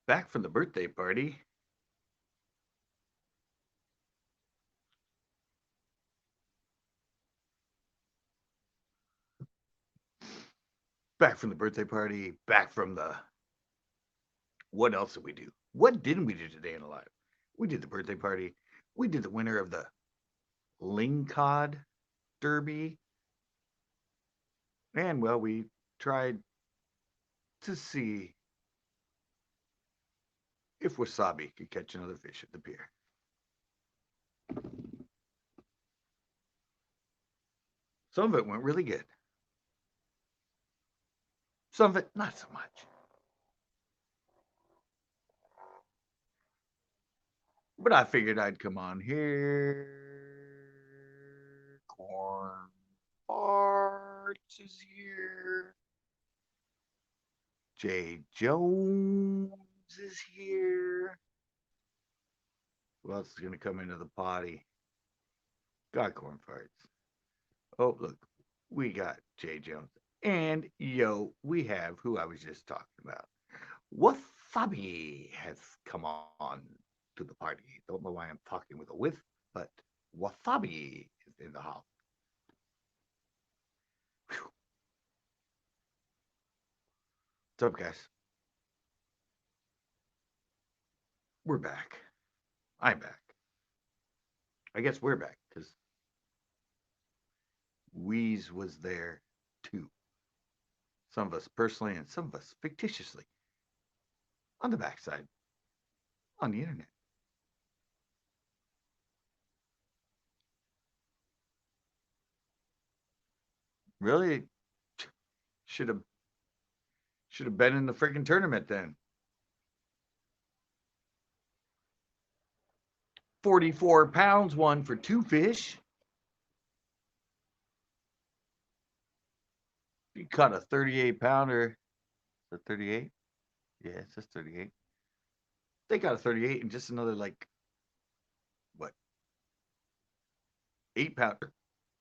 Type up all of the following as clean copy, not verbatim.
Back from the birthday party. Back from the birthday party. Back from the. What else did we do? What didn't we do today in alive? We did the birthday party. We did the winner of the Lingcod Derby. And, well, we tried to see if Wasabi could catch another fish at the pier. Some of it went really good. Some of it, not so much. But I figured I'd come on here. Corn Farts is here. Jay Jones is here. Who else is going to come into the potty? Got Corn Farts. Oh, look, we got Jay Jones. And, we have who I was just talking about. Wasabi has come on to the party. Don't know why I'm talking with a with, but Wasabi is in the house. Whew. What's up, guys? We're back. I'm back. I guess we're back because Wheeze was there too. Some of us personally and some of us fictitiously on the backside on the internet. Really should have been in the freaking tournament then. 44 pounds, one for two fish. You caught a 38 pounder. Is that 38? Yeah, it says 38. They got a 38 and just another, like, what, 8 pounder.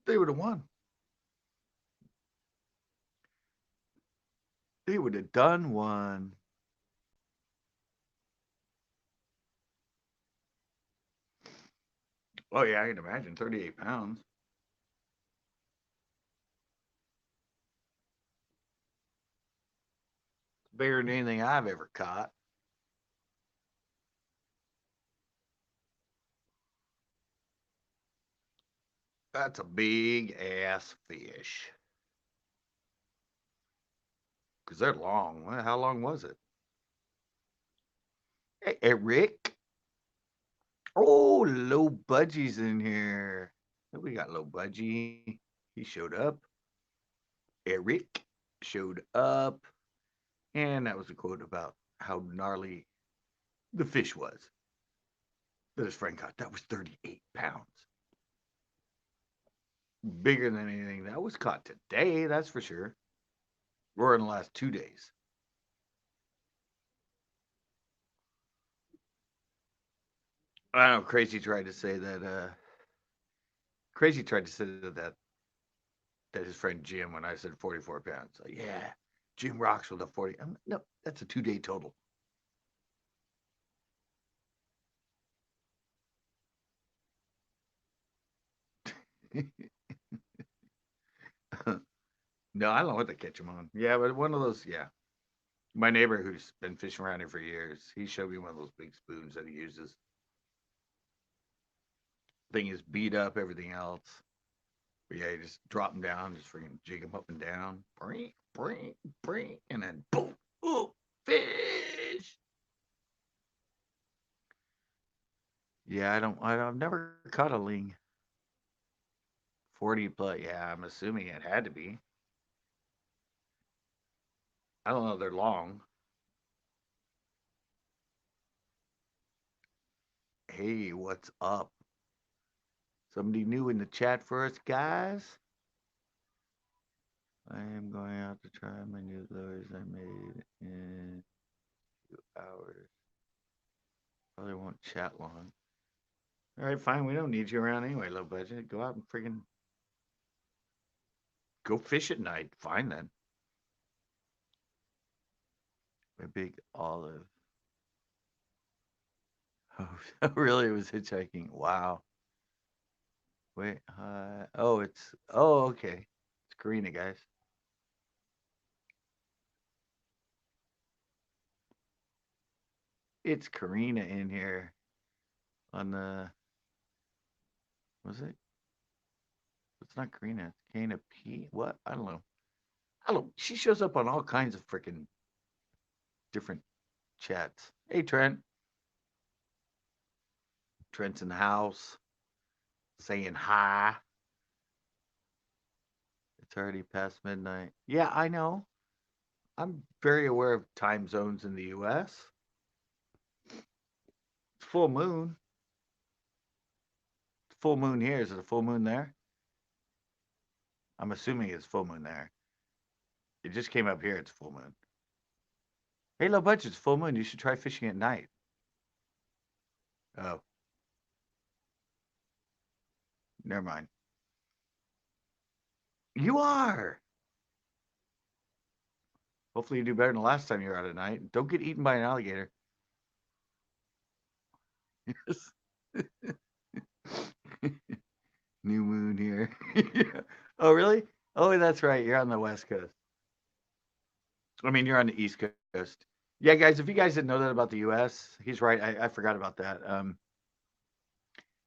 They would have won. They would have done one. Oh, yeah, I can imagine 38 pounds. Bigger than anything I've ever caught. That's a big ass fish. Because they're long. Well, how long was it? Hey, Rick. Oh, Low Budgie's in here. We got Low Budgie. He showed up. Eric showed up. And that was a quote about how gnarly the fish was that his friend caught. That was 38 pounds. Bigger than anything that was caught today, that's for sure. Or in the last 2 days. I know Crazy tried to say that Crazy tried to say that his friend Jim, when I said 44 pounds, like, yeah, Jim rocks with a 40. No, that's a 2 day total. No, I don't know what to catch him on. Yeah, but one of those, yeah. My neighbor who's been fishing around here for years, he showed me one of those big spoons that he uses. Thing is beat up, everything else. But yeah, you just drop them down, just freaking jig them up and down. Bring, bring, bring, and then boom. Ooh, fish. Yeah, I've never caught a ling. 40 plus. Yeah, I'm assuming it had to be. I don't know. They're long. Hey, what's up? Somebody new in the chat for us, guys? I am going out to try my new lures I made in 2 hours. Probably won't chat long. All right, fine. We don't need you around anyway, low budget. Go out and freaking go fish at night. Fine then. A big olive. Oh, really? It was hitchhiking. Wow. Wait. Oh, it's. Oh, okay. It's Karina, guys. It's Karina in here on the. Was it? It's not Karina. It's Kana P. What? I don't know. I don't. She shows up on all kinds of freaking different chats. Hey, Trent. Trent's in the house saying hi. It's already past midnight. Yeah, I know. I'm very aware of time zones in the U.S. It's full moon. Full moon here. Is it a full moon there? I'm assuming it's full moon there. It just came up here. It's full moon. Hey, low budget. It's full moon. You should try fishing at night. Oh, never mind. You are. Hopefully, you do better than the last time you were out at night. Don't get eaten by an alligator. New moon here. Yeah. Oh, really? Oh, that's right. You're on the West Coast. I mean, you're on the East Coast. Yeah, guys, if you guys didn't know that about the U.S., he's right. I forgot about that.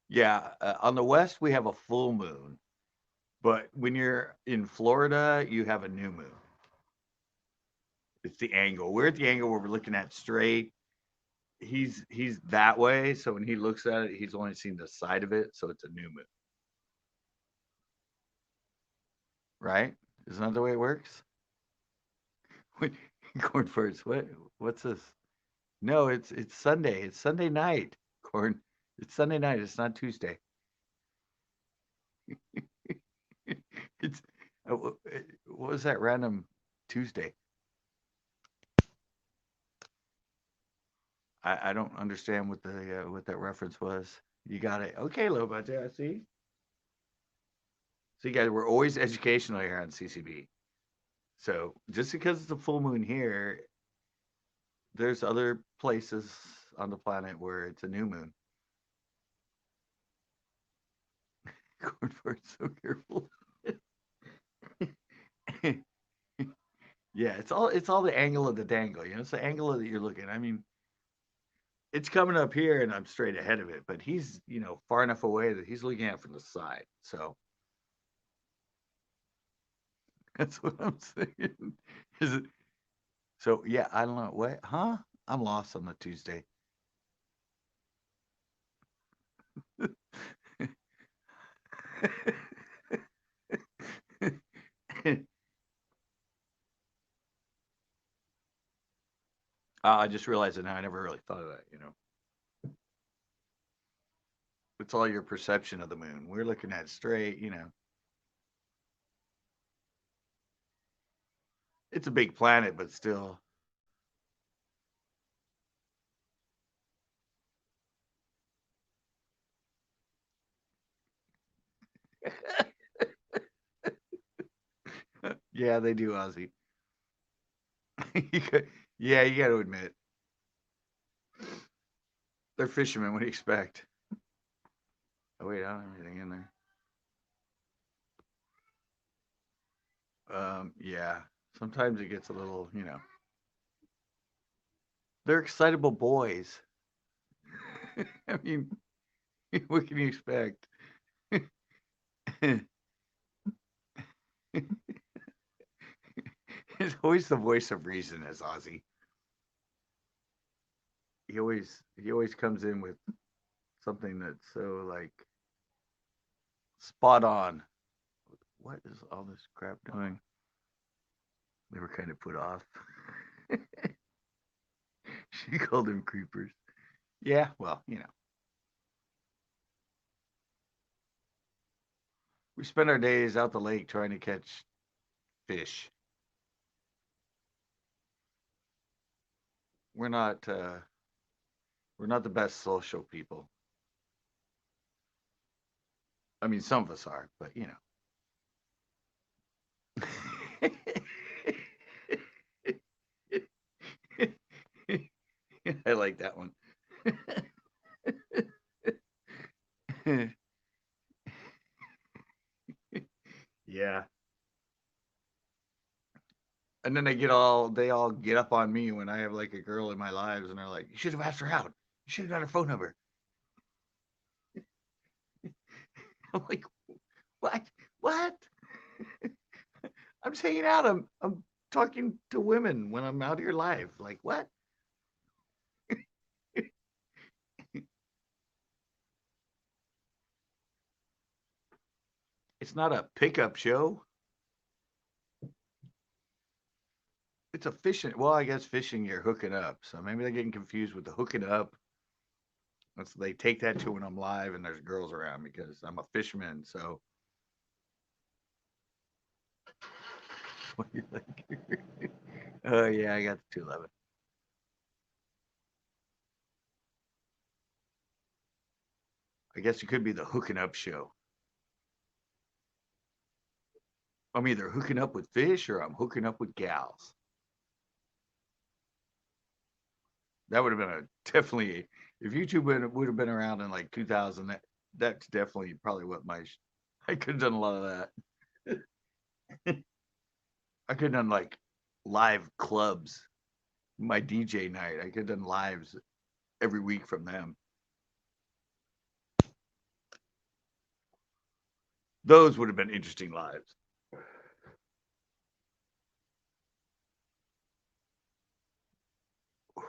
Yeah, on the West, we have a full moon. But when you're in Florida, you have a new moon. It's the angle. We're at the angle where we're looking at straight. He's that way, so when he looks at it, he's only seen the side of it, so it's a new moon, right? Isn't that the way it works? Wait, corn first. What's this? No, it's Sunday. It's Sunday night. Corn. It's Sunday night. It's not Tuesday. It's what was that random Tuesday? I don't understand what that reference was. You got it. Okay, low budget. I see. See, guys, we're always educational here on CCB. So just because it's a full moon here, there's other places on the planet where it's a new moon. Cornford, so careful. Yeah, it's all the angle of the dangle. You know, it's the angle that you're looking. I mean, it's coming up here, and I'm straight ahead of it, but he's far enough away that he's looking at it from the side. So that's what I'm saying. Is it? So yeah, I don't know. What? Huh? I'm lost on the Tuesday. I just realized it now. I never really thought of that. It's all your perception of the moon. We're looking at it straight. It's a big planet, but still. Yeah, they do, Ozzy. Yeah, you got to admit they're fishermen. What do you expect? Oh wait, I don't have anything in there. Yeah. Sometimes it gets a little. They're excitable boys. I mean, what can you expect? It's always the voice of reason as Ozzy. He always comes in with something that's so like spot on. What is all this crap doing? They were kind of put off. She called them creepers. Yeah, well, we spend our days out the lake trying to catch fish. We're not uh, we're not the best social people. I mean, some of us are, but I like that one. And then they all get up on me when I have like a girl in my lives, and they're like, "You should have asked her out. You should have got her phone number." I'm like, "What? What? I'm just hanging out. I'm talking to women when I'm out here live. Like what? It's not a pickup show. It's a fishing. Well, I guess fishing you're hooking up. So maybe they're getting confused with the hooking up. That's they take that to when I'm live and there's girls around because I'm a fisherman. So what do you think? Oh yeah, I got the 211. I guess it could be the hooking up show. I'm either hooking up with fish or I'm hooking up with gals. That would have been a definitely if YouTube would have been around in like 2000. That's definitely probably what my I could have done a lot of that. I could have done like live clubs, my DJ night. I could have done lives every week from them. Those would have been interesting lives.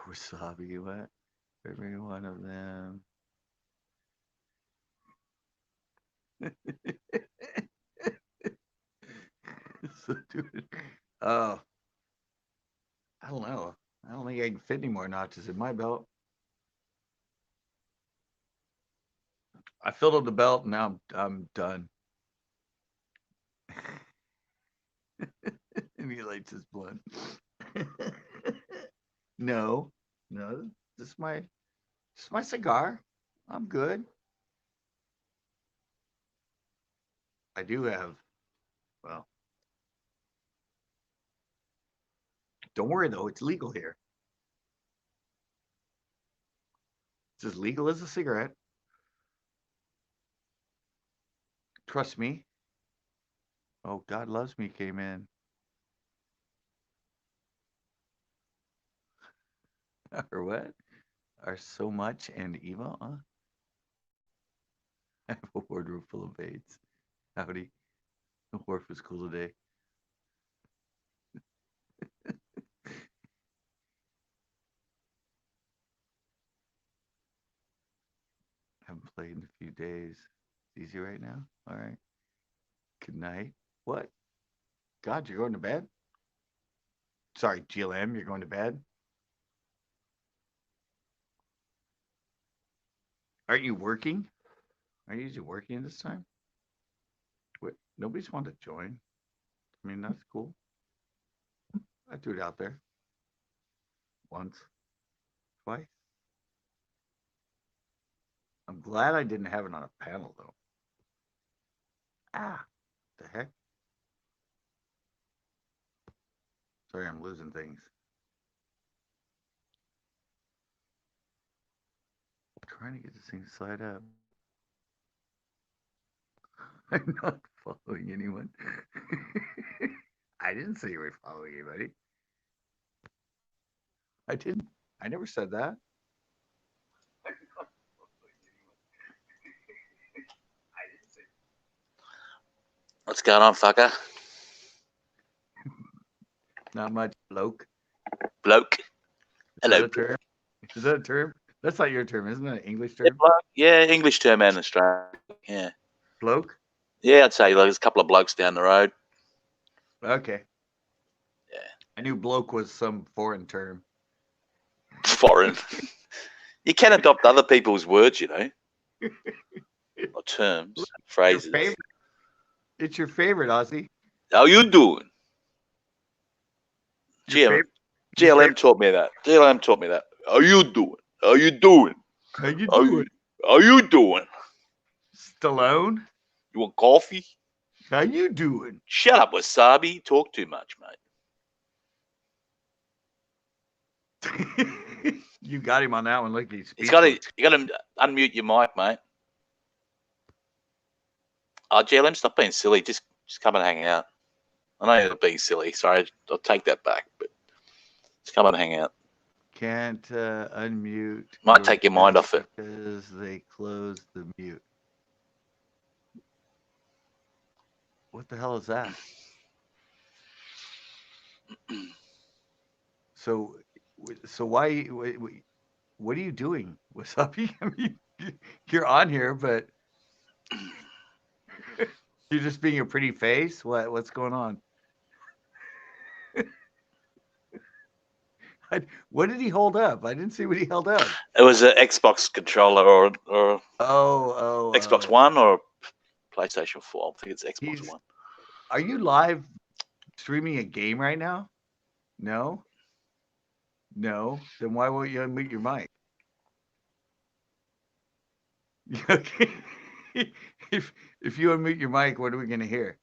Wasabi, what? Every one of them. So, dude, oh, I don't know. I don't think I can fit any more notches in my belt. I filled up the belt, and now I'm done. And he lights his blunt. No, no, this is my cigar. I'm good. I do have. Well, don't worry though. It's legal here. It's as legal as a cigarette. Trust me. Oh, God loves me came in. Or what? Are so much and evil? Huh? I have a wardrobe full of babes. Howdy. The wharf was cool today. Haven't played in a few days. It's easy right now? All right. Good night. What? God, you're going to bed? Sorry, GLM, you're going to bed? Aren't you working? Are you usually working this time? Wait, nobody's wanted to join. I mean, that's cool. I threw it out there once, twice. I'm glad I didn't have it on a panel though. Ah, the heck? Sorry, I'm losing things. I'm trying to get this thing to slide up. I'm not following anyone. I didn't say you were following anybody. I didn't. I never said that. What's going on, fucker? Not much, bloke. Bloke. Is that Hello, a term? Is that a term? That's not your term, isn't it? An English yeah, term? bloke. Yeah, English term and Australian. Yeah. Bloke? Yeah, I'd say like there's a couple of blokes down the road. Okay. Yeah. I knew bloke was some foreign term. Foreign. You can adopt other people's words, you know, or terms, Your phrases. favorite. It's your favorite, Ozzy. How you doing? Your GLM, favorite. Your GLM favorite. taught me that. GLM taught me that. How you doing? How you doing? How you How doing? you, how you doing? Stallone? You want coffee? How you doing? Shut up, Wasabi. You talk too much, mate. You got him on that one. Look, he's He's got to. speechless. You got to unmute your mic, mate. Oh, GLM, stop being silly. Just come and hang out. I know you're being silly. Sorry, I'll take that back. But just come and hang out. Can't unmute. Might take your mind off it. Because they closed the mute. What the hell is that? So why? What are you doing, Wasabi? I mean, you're on here, but you're just being a pretty face. What's going on? What did he hold up? I didn't see what he held up. It was an Xbox controller or Xbox One or PlayStation 4. I think it's Xbox One. Are you live streaming a game right now? No. Then why won't you unmute your mic? Okay. if you unmute your mic, what are we gonna hear?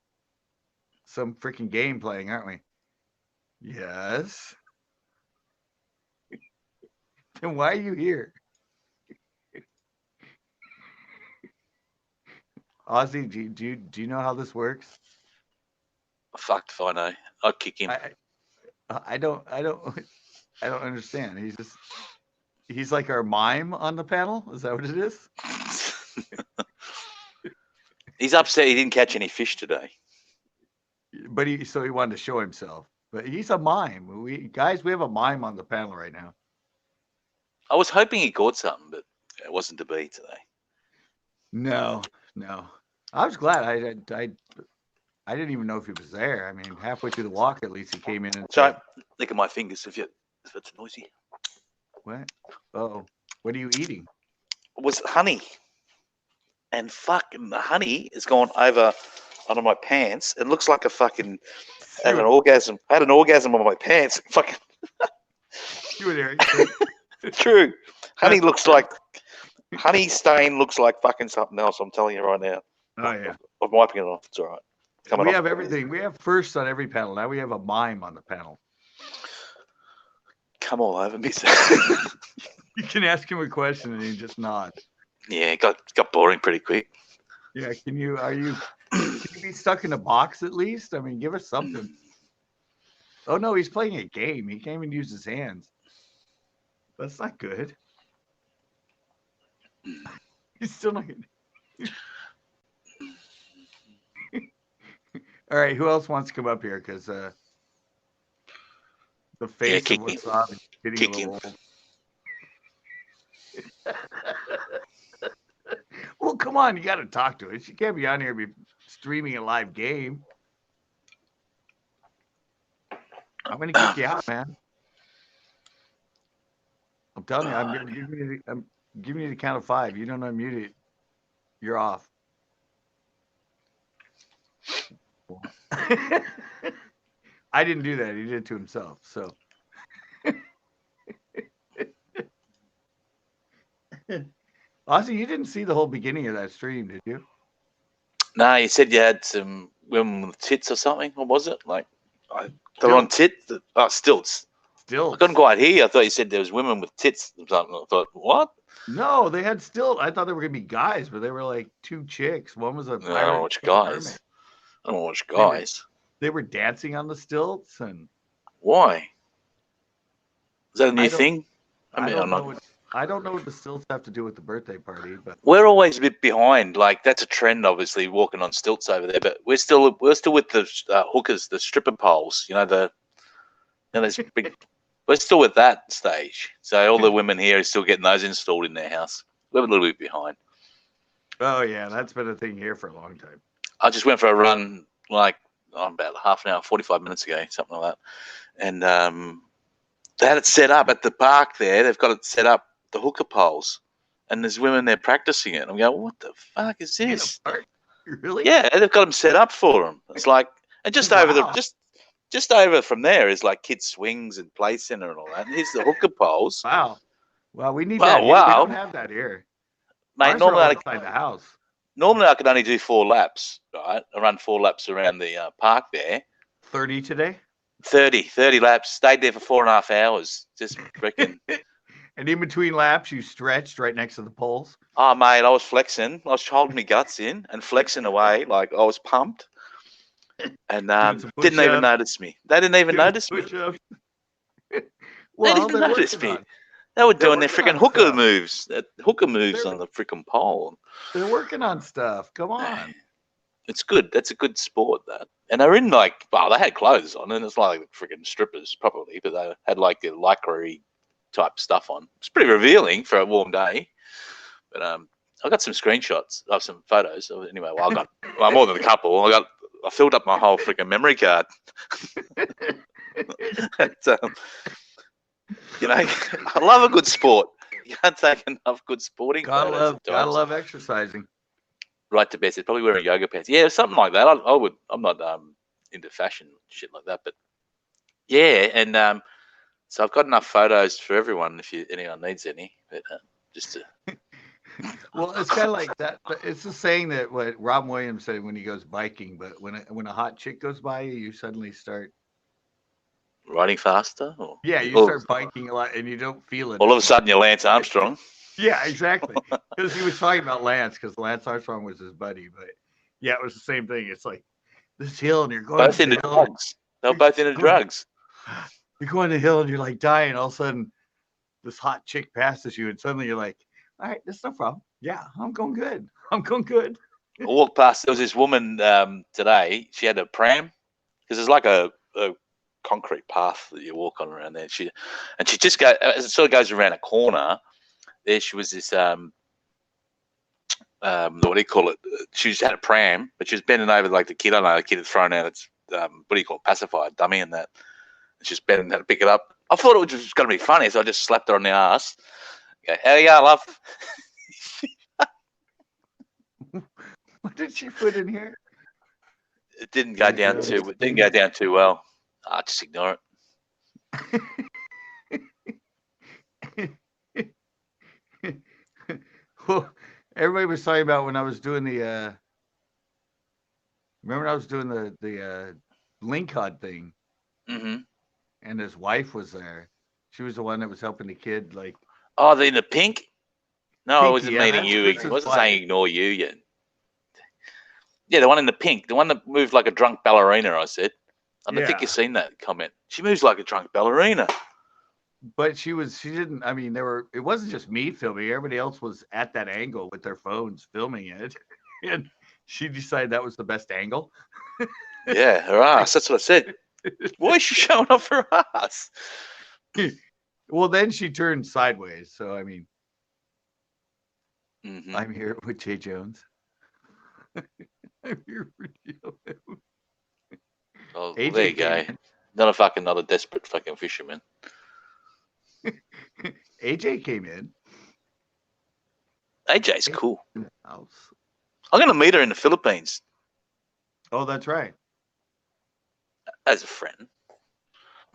Some freaking game playing, aren't we? Yes. Then why are you here? Ozzy, do you know how this works? Fucked if I know. I'd kick him. I don't understand. He's like our mime on the panel. Is that what it is? He's upset he didn't catch any fish today. But he wanted to show himself. But he's a mime. We have a mime on the panel right now. I was hoping he caught something, but it wasn't to be today. No. I was glad. I didn't even know if he was there. I mean, halfway through the walk, at least he came in and said, look at my fingers if it's noisy. What? Oh, what are you eating? It was honey. And fucking the honey has gone over under my pants. It looks like a fucking had an orgasm. I had an orgasm on my pants. Fucking True. Honey stain looks like fucking something else. I'm telling you right now. Oh yeah. I'm wiping it off. It's all right. We have everything. We have firsts on every panel. Now we have a mime on the panel. Come all over me. You can ask him a question and he just nods. Yeah, it got boring pretty quick. Yeah, can you be stuck in a box at least? I mean, give us something. Oh no, he's playing a game. He can't even use his hands. That's not good. He's still not gonna... All right, who else wants to come up here? Because the face of Wasabi is getting a little old. Well, come on, you got to talk to it. You can't be on here streaming a live game. I'm going to kick you out, man. I'm telling you, I'm giving you the count of 5. You don't unmute it, you're off. I didn't do that. He did it to himself. So. Ozzy, you didn't see the whole beginning of that stream, did you? No, you said you had some women with tits or something. What was it? Like, they're on tits? Oh, stilts. Stilts. I couldn't quite hear you. I thought you said there was women with tits or something. I thought, what? No, they had stilts. I thought they were going to be guys, but they were like 2 chicks. One was a pirate. I don't watch guys. I don't watch guys. They were dancing on the stilts. And why? Is that a new thing? I don't know what the stilts have to do with the birthday party, but we're always a bit behind. Like, that's a trend, obviously, walking on stilts over there. But we're still with the hookers, the stripper poles. There's big. We're still with that stage. So all the women here are still getting those installed in their house. We're a little bit behind. Oh yeah, that's been a thing here for a long time. I just went for a run, like about half an hour, 45 minutes ago, something like that, and they had it set up at the park there. They've got it set up, the hooker poles, and there's women there practicing it. I'm going, what the fuck is this? Really? Yeah, they've got them set up for them. It's like, and just over just over from there is like kids swings and play center and all that. And here's the hooker poles. Wow. Well, we need that. Here. Wow. We don't have that here. Mate, normally outside the house. Normally I could only do 4 laps, right? I run 4 laps around the park there. 30 today? 30 laps. Stayed there for 4.5 hours. Just freaking. And in between laps, you stretched right next to the poles? Oh, mate, I was flexing. I was holding my guts in and flexing away. Like, I was pumped. and some didn't even push-ups, notice me. They didn't even doing notice me. push-ups. They Well, didn't they're notice working me. on. They were They're doing their working freaking on hooker stuff. moves. Hooker moves They're on the freaking pole. they're working on stuff. Come on. It's good. That's a good sport, that. And they're in like, well, they had clothes on, and it's like freaking strippers probably, but they had like the lycra type stuff on. It's pretty revealing for a warm day. But I got some screenshots of some photos. So anyway, well, I got more than a couple. I filled up my whole freaking memory card. And, you know, I love a good sport. You can't take enough good sporting photos Gotta sometimes. love exercising. Right to best. It's probably wearing yoga pants. Yeah, something like that. I would. I'm not into fashion shit like that, but yeah. And so I've got enough photos for everyone if anyone needs any. But just to Well, it's kind of like that. It's the saying that what Rob Williams said when he goes biking. But when a hot chick goes by you, you suddenly start. riding faster, Yeah, you or start biking a lot, and you don't feel it all as of a much. sudden you're Lance Armstrong. Yeah, exactly. Because he was talking about Lance, because Lance Armstrong was his buddy. But yeah, it was the same thing. It's like this hill, and you're going Both up into the hill. drugs. They're both into drugs. You're going the hill, and you're like dying. All of a sudden, this hot chick passes you, and suddenly you're like, "All right, that's no problem. Yeah, I'm going good. I'm going good." I walked past. There was this woman today. She had a pram because there's like a concrete path that you walk on around there. She just go as it sort of goes around a corner. There she was this what do you call it? She just had a pram, but she was bending over like the kid. I don't know, the kid had thrown out its what do you call it, pacifier dummy, and that. And she's bending to pick it up. I thought it was just going to be funny, so I just slapped her on the ass. Okay, how you going, love? What did she put in here? It didn't go down too well. Just ignore it. Well, everybody was talking about when I was doing the. Remember, when I was doing the link hod thing, Mm-hmm. and his wife was there. She was the one that was helping the kid, like. Oh, in the pink? No, I wasn't meaning you. That's I wasn't saying ignore you yet. Yeah, the one in the pink, the one that moved like a drunk ballerina. I said. I don't think you've seen that comment. She moves like a drunk ballerina. But she didn't. I mean, it wasn't just me filming. Everybody else was at that angle with their phones filming it, and she decided that was the best angle. Yeah, her ass. That's what I said. Why is she showing off her ass? Well, then she turned sideways. So I mean, Mm-hmm. I'm here with Jay Jones. I'm here for you. Oh, well, there you go. Not a desperate fucking fisherman. AJ came in. AJ's cool. House. I'm going to meet her in the Philippines. Oh, that's right. As a friend.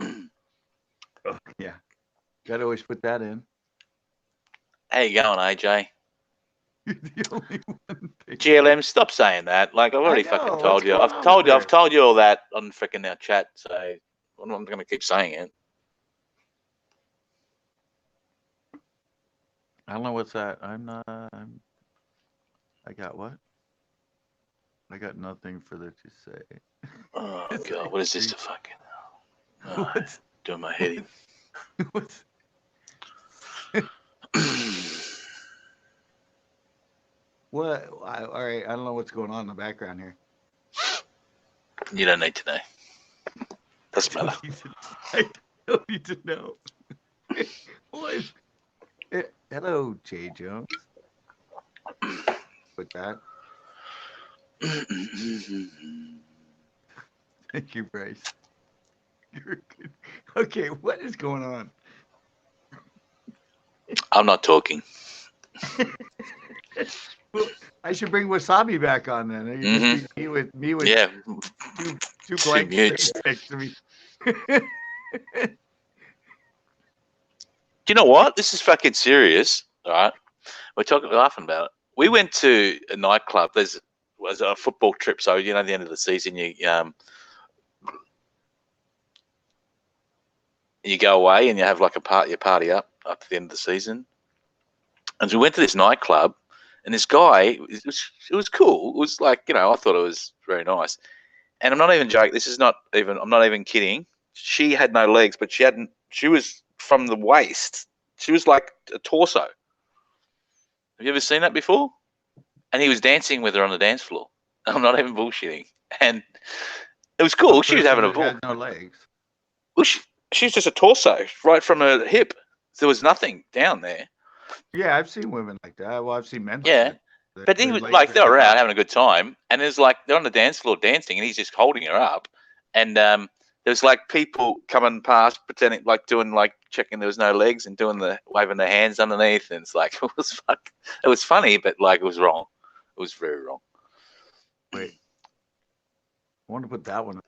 Oh, yeah. Got to always put that in. How you going, AJ? You're the only one. GLM, stop saying that. Like, I've already fucking told you. I've told you all that on freaking our chat, so I'm not going to keep saying it. I don't know what's that. I got what? I got nothing further to say. Oh, God. What is this to fucking... Oh, doing my head in. What's... What? All right. I don't know what's going on in the background here. You don't need to know. Doesn't matter. I don't need to know. What? Hello, Jay Jones. Put that. Thank you, Bryce. You're good. Okay, what is going on? I'm not talking. Well, I should bring Wasabi back on then. It just be me with yeah. two blank mutes next to me. Do you know what? This is fucking serious. All right, we're laughing about it. We went to a nightclub. Was a football trip, so you know, at the end of the season, you go away and you have like you party up to the end of the season. And so we went to this nightclub, and this guy, it was cool. It was like, you know, I thought it was very nice. And I'm not even joking. I'm not even kidding. She had no legs, but she was from the waist. She was like a torso. Have you ever seen that before? And he was dancing with her on the dance floor. I'm not even bullshitting. And it was cool. A She was person having a that ball. had no legs. Well, she's just a torso right from her hip. There was nothing down there. Yeah, I've seen women like that. Well, I've seen men like Yeah. that. But he Their was legs like, are they were cut out off. having a good time. And it's like they're on the dance floor dancing and he's just holding her up. And there's like people coming past pretending like doing like checking there was no legs and doing the waving their hands underneath. And it's like, it was funny, but like it was wrong. It was very wrong. Wait, I want to put that one up.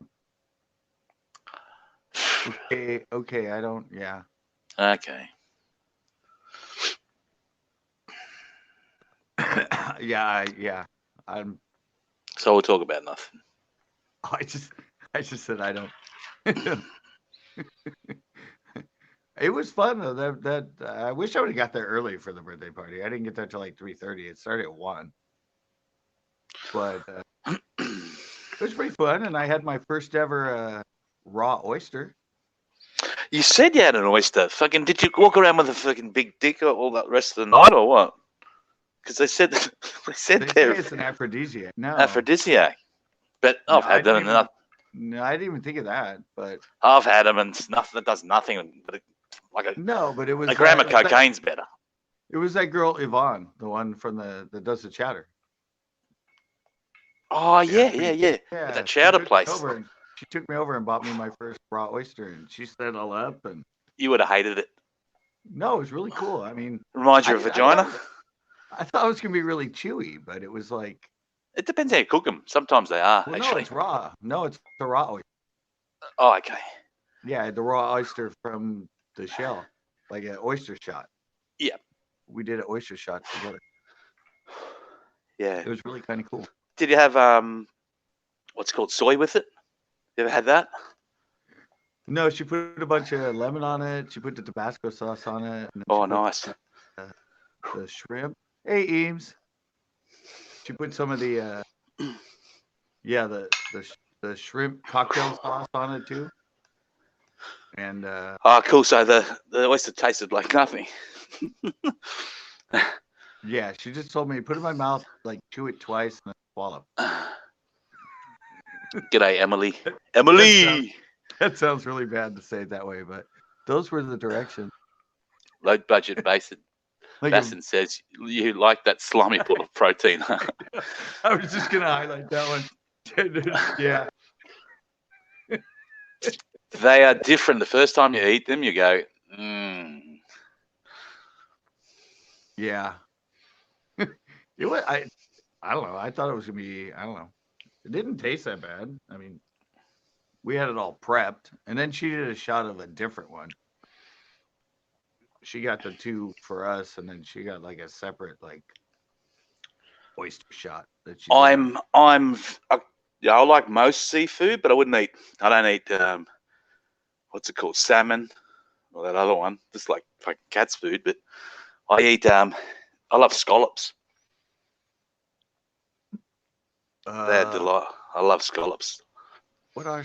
Okay, I don't. Yeah. Okay. Yeah. I'm. So we'll talk about nothing. I just said I don't. It was fun though. That I wish I would have got there early for the birthday party. I didn't get there till like 3:30. It started at 1, but it was pretty fun. And I had my first ever raw oyster. You said you had an oyster. Fucking, did you walk around with a fucking big dick all that rest of the night or what? Because they said They say they're it's an aphrodisiac. No, aphrodisiac. But no, I've had them and no, I didn't even think of that. But I've had them and it's nothing. That does nothing. But like no, but it a was gram of cocaine's better. it was that girl Yvonne, the one from that does the chatter. Oh Yeah, yeah. At yeah. that chowder place. She took me over and bought me my first raw oyster, and she set it all up. And You would have hated it. no, it was really cool. I mean, Reminds you of vagina. I thought it was gonna be really chewy, but it was like, It depends how you cook them. Sometimes they are well, no, actually. it's raw. No, it's the raw oyster. Oh, okay. Yeah, the raw oyster from the shell, like an oyster shot. Yeah. We did an oyster shot together. Yeah. It was really kind of cool. Did you have what's it called soy with it? You ever had that? No, she put a bunch of lemon on it. She put the Tabasco sauce on it. And then she Oh, put nice. the shrimp. Hey, Eames. She put some of the yeah, the shrimp cocktail sauce on it too. And Oh, cool. So the oyster tasted like nothing. yeah, she just told me put it in my mouth, like chew it twice and then swallow. G'day, Emily. Emily. That sounds really bad to say it that way, but those were the directions. Low budget Basin. Like Basin says you like that slimy pool of protein. I was just gonna highlight that one. Yeah. They are different. The first time you eat them, you go, Yeah. It was I don't know. I thought it was gonna be, I don't know. It didn't taste that bad. I mean, we had it all prepped, and then she did a shot of a different one. She got the two for us, and then she got like a separate like oyster shot that she did. yeah, I like most seafood, but I don't eat what's it called, salmon or that other one. Just like fucking cat's food, but I eat I love scallops. They're delight. I love scallops. What are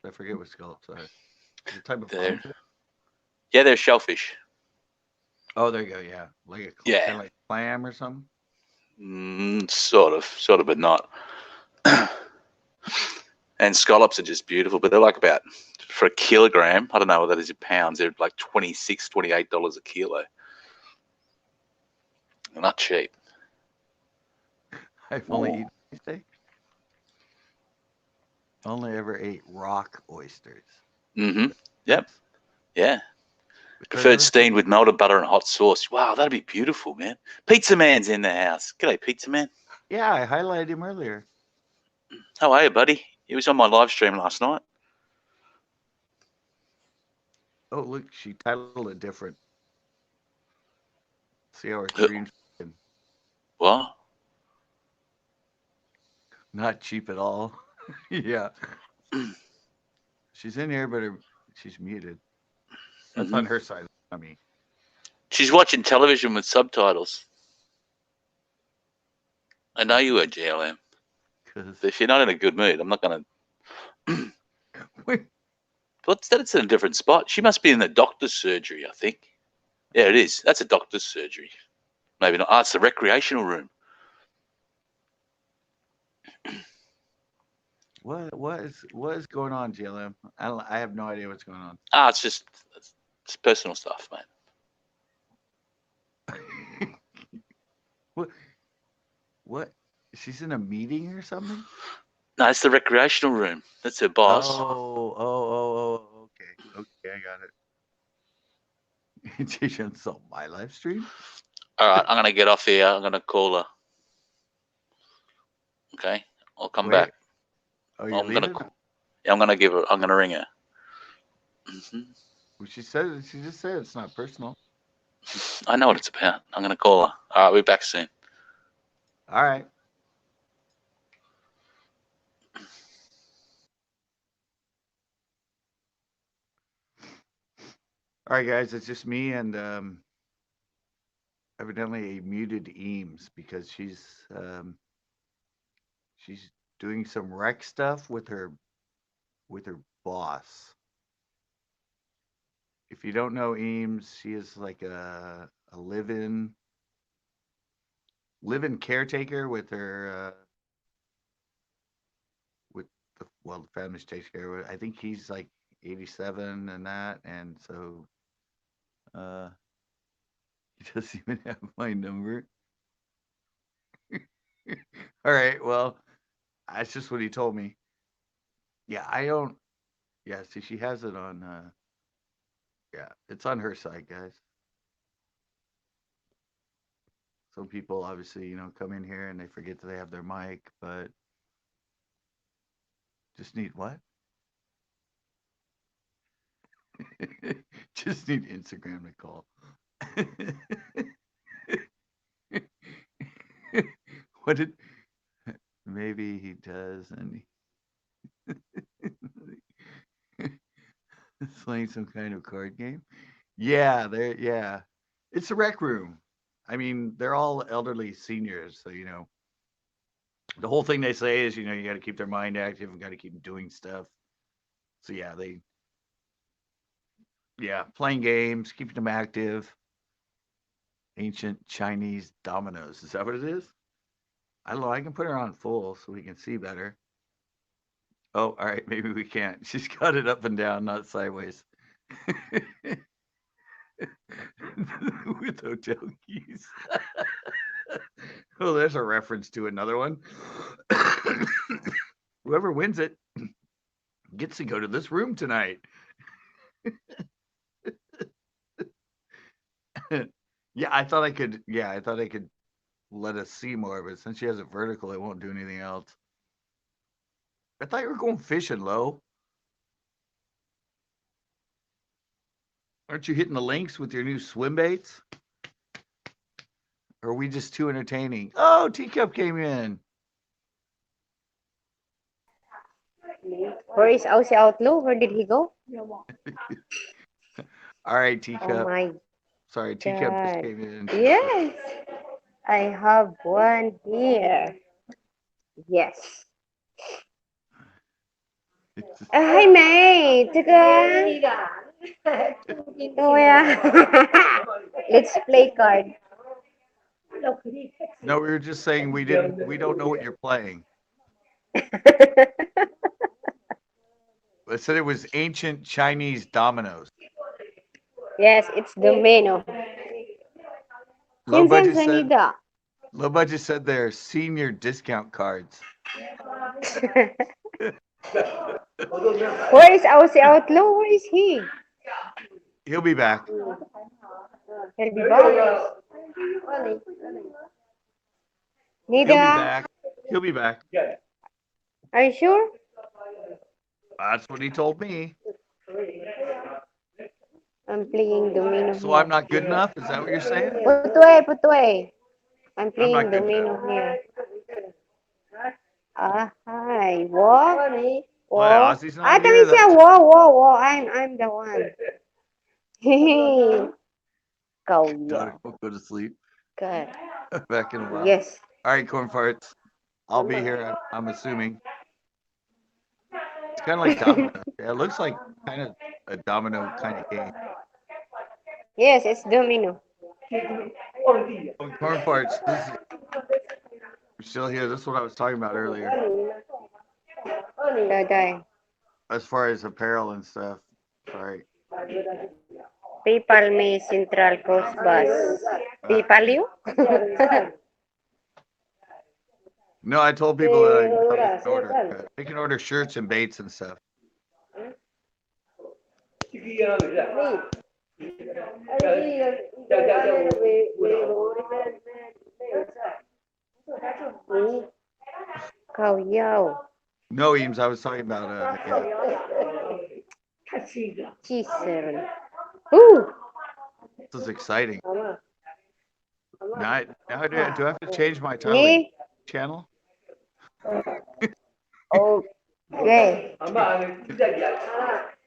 I forget what scallops are. The type of yeah, they're shellfish. Oh, there you go. Yeah, like kind of like clam or something. Sort of, but not. And scallops are just beautiful, but they're like about for a kilogram. I don't know what that is in pounds. They're like $26, $28 a kilo. They're not cheap. I've only eaten steak. Only ever ate rock oysters. Mm-hmm. Yep. Yeah. Because Preferred steamed with melted butter and hot sauce. Wow, that'd be beautiful, man. Pizza Man's in the house. G'day, Pizza Man. Yeah, I highlighted him earlier. How are you, buddy? He was on my live stream last night. Oh, look, she titled it different. See how her screen's What? not cheap at all. Yeah. She's in here, but she's muted. That's on her side, not me. She's watching television with subtitles. I know you are, GLM. If you're not in a good mood, I'm not going to Wait, What's that? It's in a different spot. She must be in the doctor's surgery, I think. Yeah, it is. That's a doctor's surgery. Maybe not. Ah, it's the recreational room. what is going on, JLM? I have no idea what's going on. Ah, it's personal stuff, mate. what what? She's in a meeting or something? No, it's the recreational room. That's her boss. Okay, okay, I got it. She saw my live stream. All right, I'm gonna get off here. I'm gonna call her. Okay, I'll come Wait, back. oh, you're I'm gonna. leaving? Yeah, I'm gonna give her. I'm gonna ring her. Well, she just said it's not personal. I know what it's about. I'm gonna call her. All right, we'll be back soon. All right. All right, guys, it's just me and evidently a muted Eames because she's doing some rec stuff with her boss. If you don't know Eames, she is like a live-in caretaker with her with the family she takes care of. I think he's like 87 and that, and so uh he doesn't even have my number. All right, well, that's just what he told me. Yeah, I don't. Yeah, see, she has it on. Yeah, it's on her side, guys. Some people obviously, come in here and they forget that they have their mic, but just need what? Just need Instagram to call. What did? Maybe he does, and he's playing some kind of card game. Yeah, there. Yeah, it's a rec room. I mean, they're all elderly seniors, so the whole thing they say is, you got to keep their mind active and got to keep doing stuff. So yeah, playing games, keeping them active. Ancient Chinese dominoes. Is that what it is? I don't know. I can put her on full so we can see better. Oh, all right. Maybe we can't. She's got it up and down, not sideways. With hotel keys. Oh, there's a reference to another one. Whoever wins it gets to go to this room tonight. Yeah, I thought I could. Yeah, I thought I could let us see more, but since she has it vertical, it won't do anything else. I thought you were going fishing, Lo. Aren't you hitting the links with your new swim baits? Or are we just too entertaining? Oh, Teacup came in. Where is Aussie Outlaw? Where did he go? All right, Oh Teacup. my Sorry, Teacup just god. came in. Yes, I have one here. Yes. Hi, mate. Taga. Oh, yeah. Let's play card. No, we were just saying we don't know what you're playing. I said it was ancient Chinese dominoes. Yes, it's domino. Low Sinsan budget said Sanida. low budget said they're senior discount cards. Where is Aussie Outlaw? Where is he? He'll be back. He'll be back. He'll be Nida, back. He'll be back. are you sure? That's what he told me. I'm playing domino So I'm here. not good enough? Is that what you're saying? Putwe, putwe. I'm I'm playing not good enough. domino here. Ah, hi. Wo? What? Wo? Ozzy's not Ah, here? tama siya. That's Wo. I'm the one. Hey. daughter Kauya. won't go to sleep. Good. Back in a while. Yes. All right, corn farts. I'll be here. I'm assuming. kind of like domino. Yeah, it looks like kind of a domino kind of game. Yes, it's domino. Oh, corn parts. We're still here. This is what I was talking about earlier, Daday. as far as apparel and stuff. Sorry. PayPal me Central Coast Bus. PayPal you? No, I told people that they can order. They can order shirts and baits and stuff. Khẩu dâu. No, Eames, I was talking about G7. Ooh. this is exciting. Now do I have to change my title Ni. channel? Okay.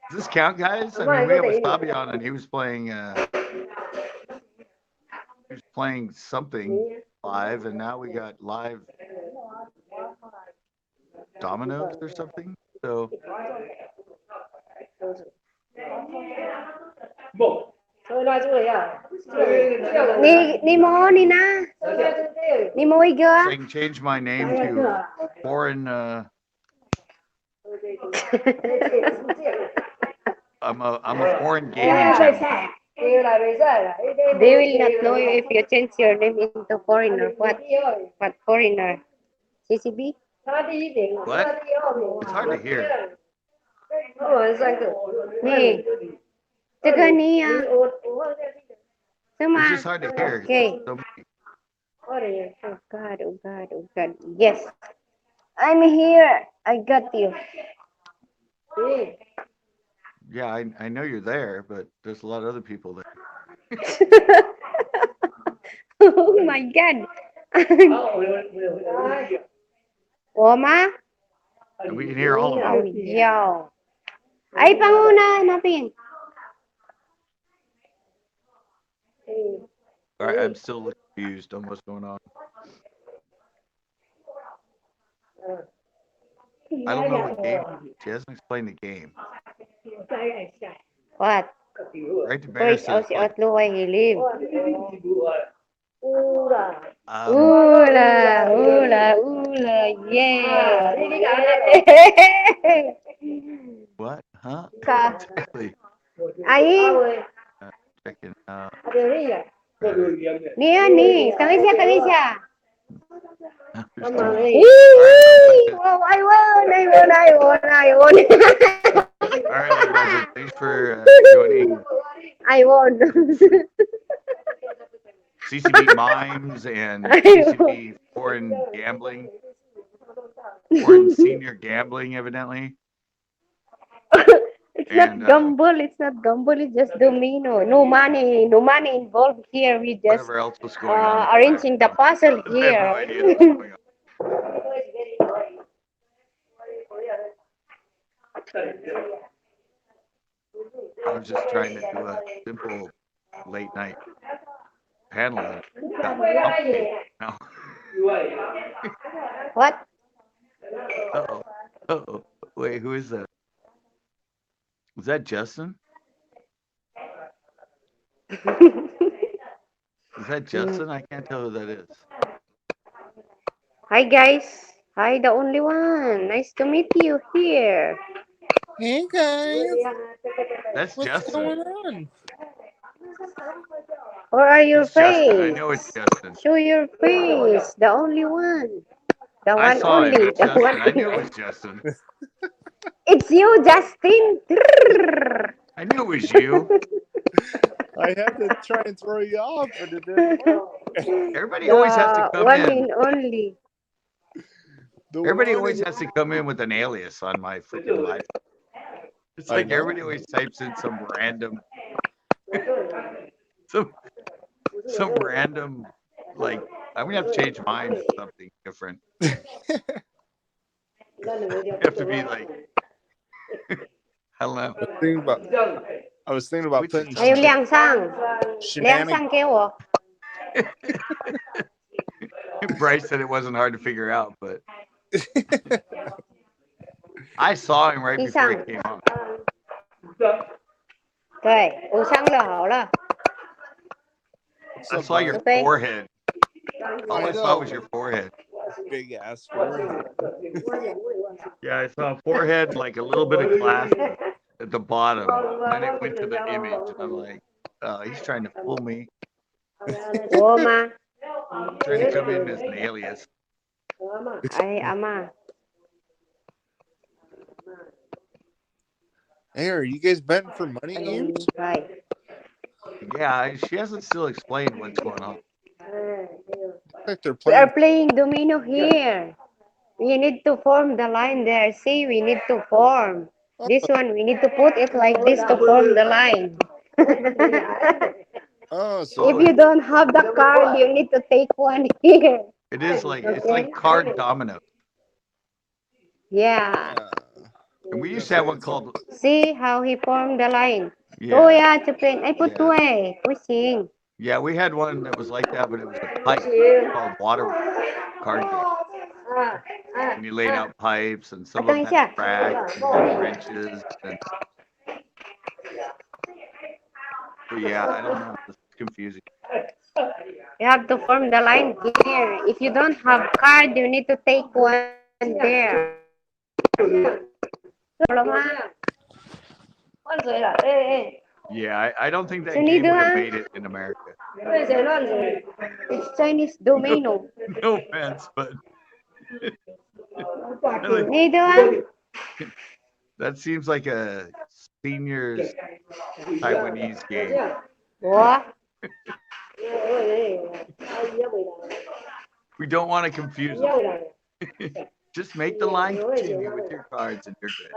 Does this count, guys? I mean, we have Wasabi on, and he was playing something live, and now we got live dominoes or something. So Ni mo ni na. Ni mo I iga. can change my name to foreign. I'm a foreign gaming channel. They will not know you if you change your name into foreigner. What foreigner? CCB? What? It's hard to hear. Ni. Taga niya. Sama. It's just hard to hear. Okay. So, Oh God, oh God, oh God. Yes. I'm here. I got you. yeah, I know you're there, but there's a lot of other people there. Oh my God. Oma? And we can hear all of Oh, them. yo. Ay, panguna, hanapin. All right, I'm still confused on what's going on. I don't know what game. She hasn't explained the game. What? Right to Where is says, Aussie Outlaw where he live? Ula, yeah. what? Huh? Ka. Exactly. Ahí. Checking out. Nia, ni. Tangis siya. There's too many. Yee! Wow, I won. All right, little budget. Thanks for joining I won. CCB Mimes and CCB Foreign Gambling. Foreign Senior Gambling, evidently. It's not gamble. It's just domino. No money involved here. We just Whatever else was going on. arranging the puzzle I here. have no idea what's going on. I was just trying to do a simple late night panel. And got complicated now. What? Uh-oh. Wait, who is that? Is that Justin? Is that Justin? I can't tell who that is. Hi guys. Hi, the only one. Nice to meet you here. Hey guys, That's what's Justin. going on? Where are your It's Justin. I face? know it's Justin. Show your face. The only one. The I one saw him. only. It's The Justin. one I knew it only. was Justin. It's you, Justin. I knew it was you. I had to try and throw you off, but it didn't work. Everybody always has to come one in. and only. Everybody always has to come in with an alias on my freaking life. It's like everybody always types in some random, some random, like, I'm gonna have to change mine to something different. I have to be like, I don't know. I was thinking about putting Hay Liang Sang. Liang shenanigans. Sang给我. Bryce said it wasn't hard to figure out, but I saw him right He before he sang. came on. 对，我上了好了。 What's I up, saw your bud? Okay. forehead. All I saw know. was your forehead. Big ass forehead. Yeah, I saw a forehead, like a little bit of glass at the bottom. Then it went to the image, and I'm like, oh, he's trying to fool me. 我吗？ Trying to come in as an alias. 哎，阿妈。 Hey, are you guys betting for money games? Right. Yeah, she hasn't still explained what's going on. Looks like they're We are playing. playing domino here. We need to form the line there. See, we need to form. This one, we need to put it like this to form the line. Oh, so If you don't have the card, you need to take one here. It is like it's like card domino. Yeah. And we used to have one called See how he formed the line. yeah. Oh yeah, Japan. I put Yeah. two eh. Pushing. Yeah, we had one that was like that, but it was a pipe called water card game. And you laid out pipes, and some of them had tracks and wrenches. And... But yeah, I don't know. It's confusing. You have to form the line here. If you don't have card, you need to take one there. Yeah, I don't think that game would have made it in America. It's Chinese domino. No offense, but that seems like a seniors Taiwanese game. What? We don't want to confuse them. Just make the line continue with your cards and you're good.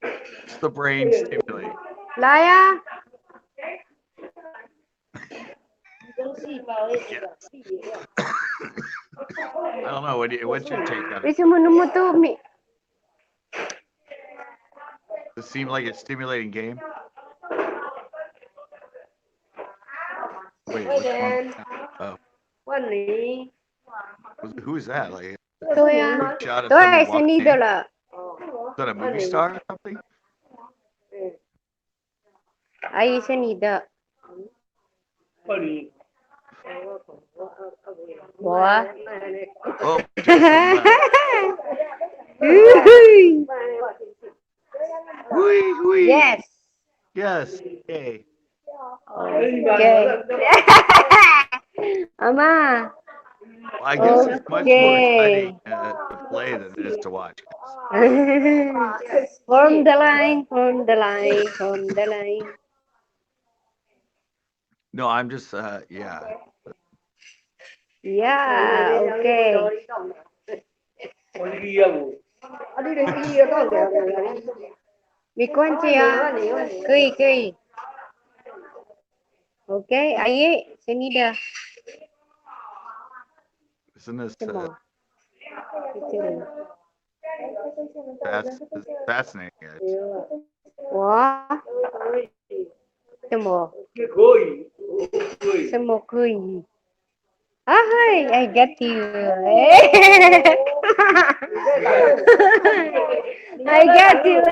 It's the brain stimulating. Laya? I don't know. What's your take on it? Bisa mo to mi. Does it seem like a stimulating game? Wait, which one? Oh. Who is that? Like, Tôi à. quick shot of Tôi somebody sẽ walking đi in? đâu là. Is that a movie star or something? Ai sẽ đi đâu. What? Oh, Jason left. Yes. Yes. Yay. Okay. Ama. Well, I guess it's much more exciting to play than it is to watch. Form the line, form the line, form the line. No, I'm just, yeah. Yeah, okay. Bị quan chưa? Cười, cười. Okay, aye, senida. Isn't this fascinating, guys? What? Temo. Temo cười. Hi, I get you.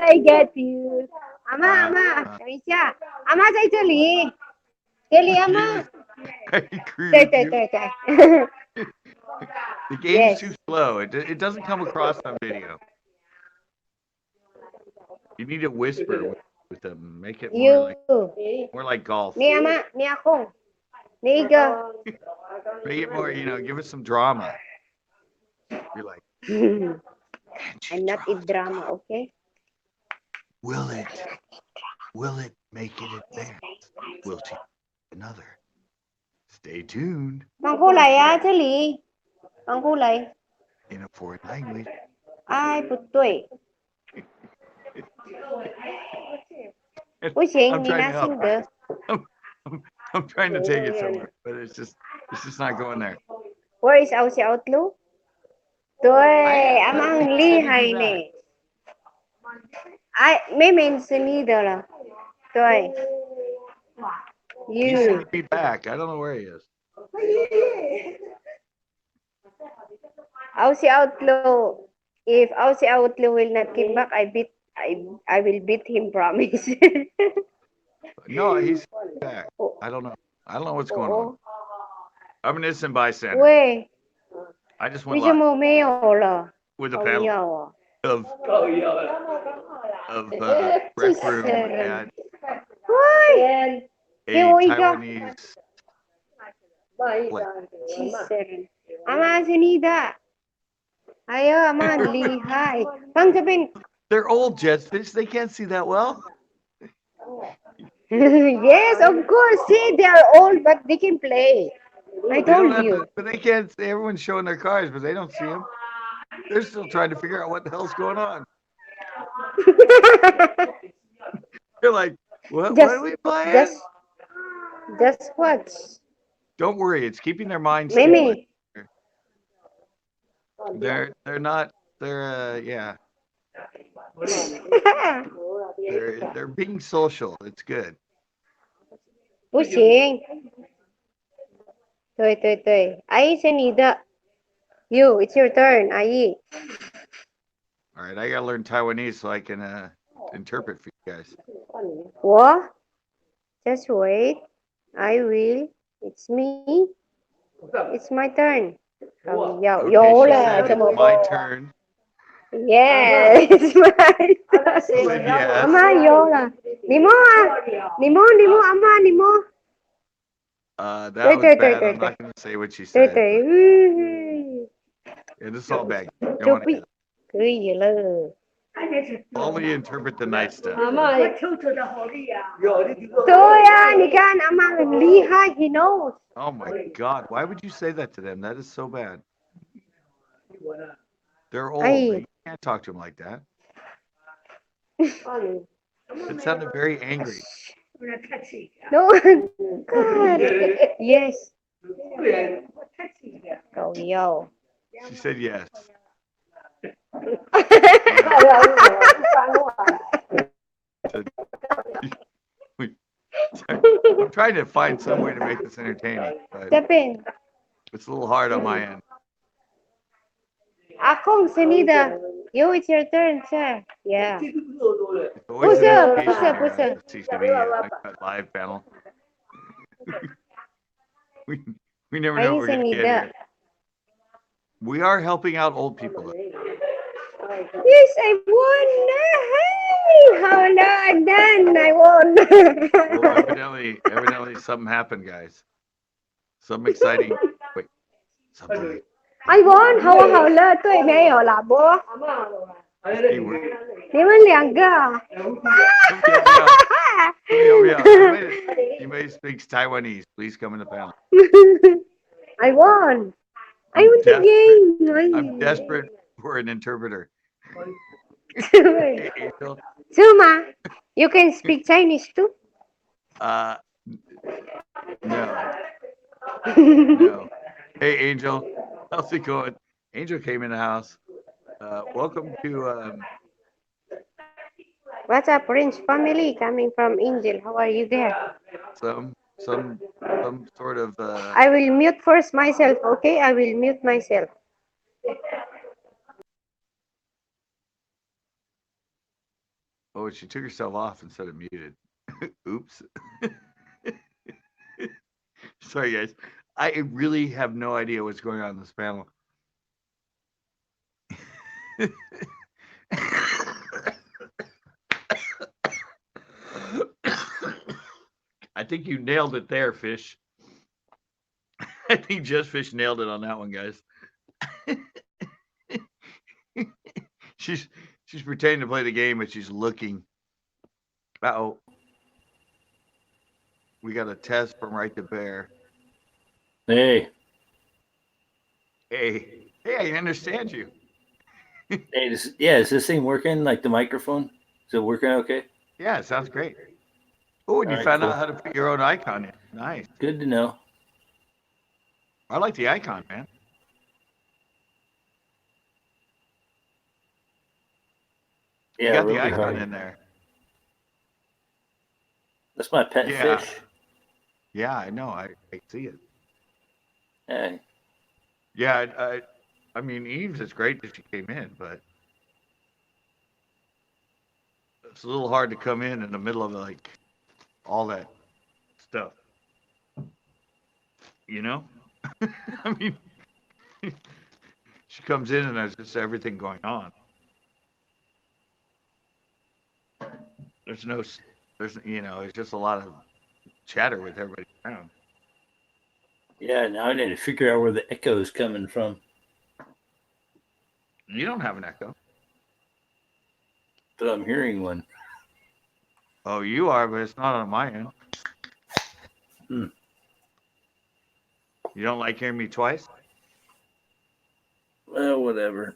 I get you. Ama, Alicia. Ama, say to Lee. Kelly, Ama. I agree with you. The game is too slow. It doesn't come across on video. You need to whisper with them. Make it more like golf. Ni Ama, ni ako. Ni Iga. Make it more, give us some drama. You're like, I'm not in drama, okay? Will it make it advance? Will she another? Stay tuned. Mangkulay Charlie. Mangkulay. In a foreign language. Ay, putoy. Pushing, ni nasing de. I'm trying to take it somewhere, but it's just not going there. Where is our outlook? Toy, amang lihay ne. Ay, may mention nito la. Toy. He sent me back. I don't know where he is. Our outlook. If Aussie Outlaw will not come back, I will beat him, promise. No, he's back. Oh, I don't know. I don't know what's going on. oo. I'm an innocent bystander. Uy, I just went 你是 live 冇咩有啦？ with a 好 panel 有啊！ of rec room at Uy! a Kêu ikaw. Taiwanese Chiserin. Ama sinida. Ayo, ama lihay. Pang sabihin, They're old Jetfish. They can't see that well. yes, of course. See, they are old, but they can play. I They don't told have you. to, but they can't. Everyone's showing their cars, but they don't see them. They're still trying to figure out what the hell's going on. They're like, what are we playing? Just watch. Don't worry, it's keeping their minds Mimi. stimulated. They're not. They're yeah. They're being social. It's good. Pushing. Tuy. Ai sinida. You, it's your turn. Ai. All right, I gotta learn Taiwanese so I can interpret for you guys. What? Just wait. I will. It's me. It's my turn. Oh, yo, Okay, yo she là said cho một it's my turn. Yes, it's my turn. She said yes. Ama yo là. Nimo à. Nimo, ama nimo. That was bad. I'm not gonna say what she said. But, yeah, this is all bad. You don't want to hear that. Cười gì lơ. Only interpret the nice stuff. Thôi à, 你看 ama 很厉害, he knows. Oh my God! Why would you say that to them? That is so bad. They're old. Ay. You can't talk to them like that. It sounded very angry. No. God. Yes. Cậu yo. She said yes. I'm trying to find some way to make this entertaining, but Step in. it's a little hard on my end. Akong Senida. You, it's your turn, sir. Yeah. It's always Push an up, education push up, here push on the CCB UNCUT live panel. we, we never know what we're going to get here. We are helping out old people, though. Yes, I won. Hey, how long done? I won. Well, evidently something happened, guys. Something exciting. Wait, something. I won. How lơ tôi没有啦，不？ Keyword. 你们两个。 Anybody speaks Taiwanese, please come in the panel. I won. I won the game. I'm desperate for an interpreter. Hey, Angel. Suma, you can speak Chinese too? No. No. Hey, Angel. How's it going? Angel came in the house. Welcome to. What's up, Prince family coming from Angel? How are you there? Some sort of. I will mute first myself, okay? I will mute myself. Oh, she took herself off instead of muted. Oops. Sorry, guys. I really have no idea what's going on in this panel. I think you nailed it there, Fish. I think Just Fish nailed it on that one, guys. She's pretending to play the game, but she's looking. Uh-oh. We got a test from Right to Bear. Hey, Hey, I understand you. is this thing working? Like the microphone? Is it working okay? Yeah, it sounds great. Oh, and you All right, found cool. out how to put your own icon in. Nice. Good to know. I like the icon, man. Yeah, You got really the icon hard. in there. That's my pet Yeah. fish. Yeah, I know. I see it. Hey, Yeah, I mean, Eves is great that she came in, but It's a little hard to come in the middle of like all that stuff. You know? I mean, she comes in and there's just everything going on. There's no, there's it's just a lot of chatter with everybody around. Yeah, now I need to figure out where the echo's coming from. You don't have an echo. But I'm hearing one. Oh, you are, but it's not on my end. Hmm. You don't like hearing me twice? Well, whatever.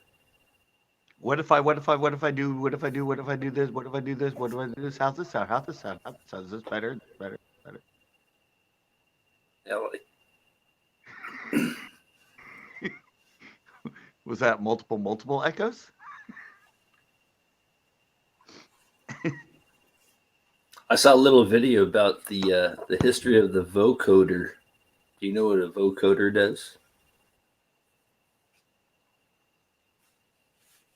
What if I do this? What if I do this? What if I do this? What if I do this? How's this sound? How's this sound? How's this sound? Is this better? Better? Better? Yeah, like, Was that multiple echoes? I saw a little video about the history of the vocoder. Do you know what a vocoder does?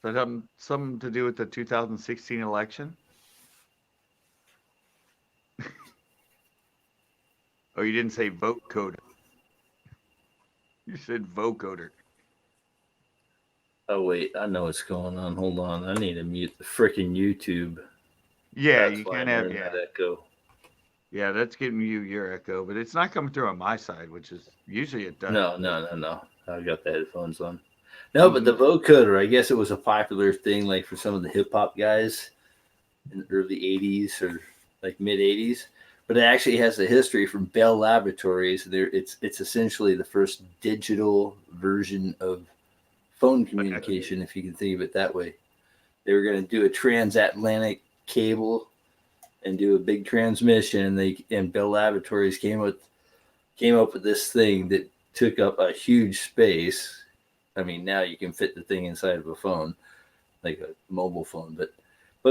Is that something to do with the 2016 election? Oh, you didn't say vote coder. You said vocoder. Oh wait, I know what's going on. Hold on, I need to mute the freaking YouTube. Yeah, That's you why can't I'm have hearing that echo. Yeah, that's giving you your echo, but it's not coming through on my side, which is usually it does. No. I got the headphones on. No, but the vocoder, I guess it was a popular thing, like for some of the hip hop guys in the early '80s or like mid '80s. But it actually has a history from Bell Laboratories. It's essentially the first digital version of phone communication, if you can think of it that way. They were going to do a transatlantic cable and do a big transmission. And Bell Laboratories came up with this thing that took up a huge space. I mean, now you can fit the thing inside of a phone, like a mobile phone, but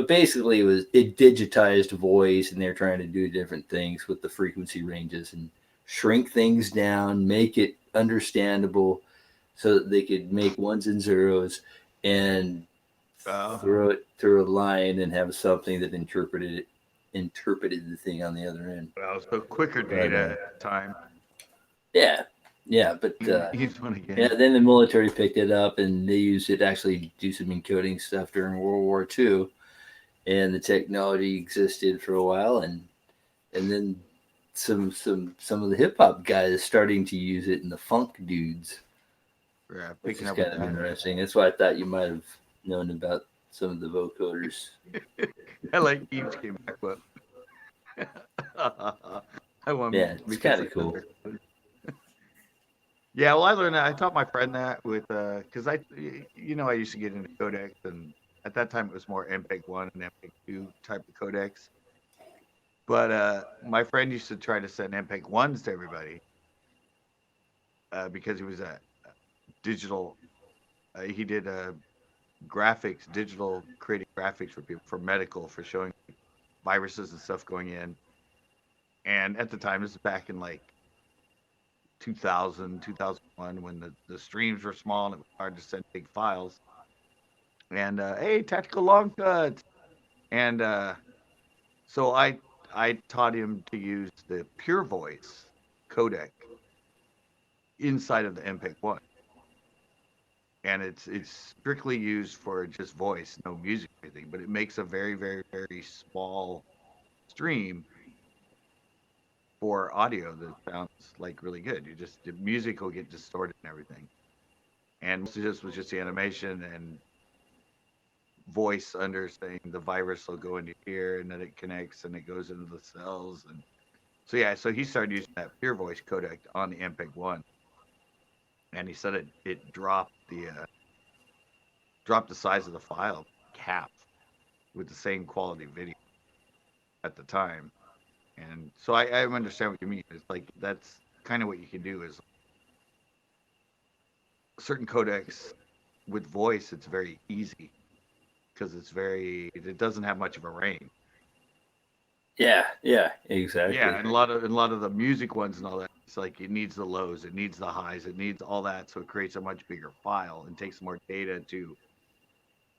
basically it digitized voice, and they're trying to do different things with the frequency ranges and shrink things down, make it understandable, so that they could make ones and zeros and throw it through a line and have something that interpreted the thing on the other end. Well, so quicker data at the time. Yeah, but He's one again. yeah, then the military picked it up and they used it to actually do some encoding stuff during World War II, and the technology existed for a while, and then some of the hip hop guys starting to use it, and the funk dudes, Yeah, which picking is up kind with of that. interesting. That's why I thought you might have known about some of the vocoders. I like Eves came back up. I want Yeah, it's kind of cool. Yeah, well, I learned that. I taught my friend that with because I used to get into codecs, and at that time it was more MPEG-1 and MPEG-2 type of codecs. But my friend used to try to send MPEG-1s to everybody because he was a digital. He did graphics, digital creating graphics for people for medical, for showing viruses and stuff going in. And at the time, this is back in like 2000, 2001, when the streams were small and it was hard to send big files. And hey, tactical long cuts. And so I taught him to use the Pure Voice codec inside of the MPEG-1, and it's strictly used for just voice, no music or anything. But it makes a very, very, very small stream for audio that sounds like really good. The music will get distorted and everything. And most of this was just the animation and voice under saying the virus will go into here, and then it connects and it goes into the cells. And so yeah, so he started using that Pure Voice codec on the MPEG-1, and he said it dropped the size of the file half with the same quality video at the time. And so I understand what you mean. It's like that's kind of what you can do is certain codecs with voice. It's very easy because it doesn't have much of a range. Yeah, exactly. Yeah, and a lot of the music ones and all that. It's like it needs the lows, it needs the highs, it needs all that, so it creates a much bigger file and takes more data to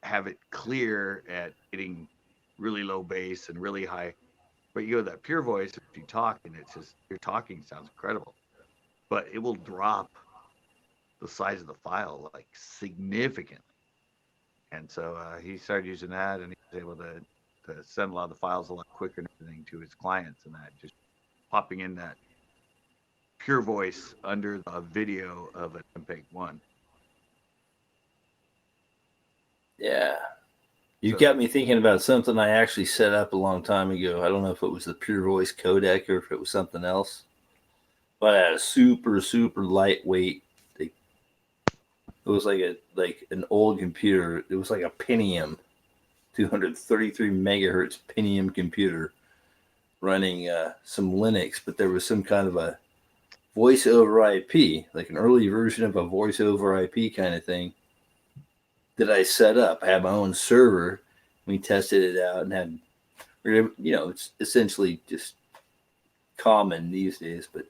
have it clear at getting really low bass and really high. But you have that pure voice if you talk, and it's just your talking sounds incredible. But it will drop the size of the file like significantly. And so he started using that, and he was able to send a lot of the files a lot quicker and everything to his clients, and that just popping in that pure voice under the video of an MPEG one. Yeah. You So got me thinking about something I actually set up a long time ago. I don't know if it was the Pure Voice codec or if it was something else. But I had a super, super lightweight. It was like an old computer. It was like a Pentium, 233 megahertz Pentium computer running some Linux, but there was some kind of a voice over IP, like an early version of a voice over IP kind of thing that I set up. I had my own server. We tested it out and had, it's essentially just common these days, but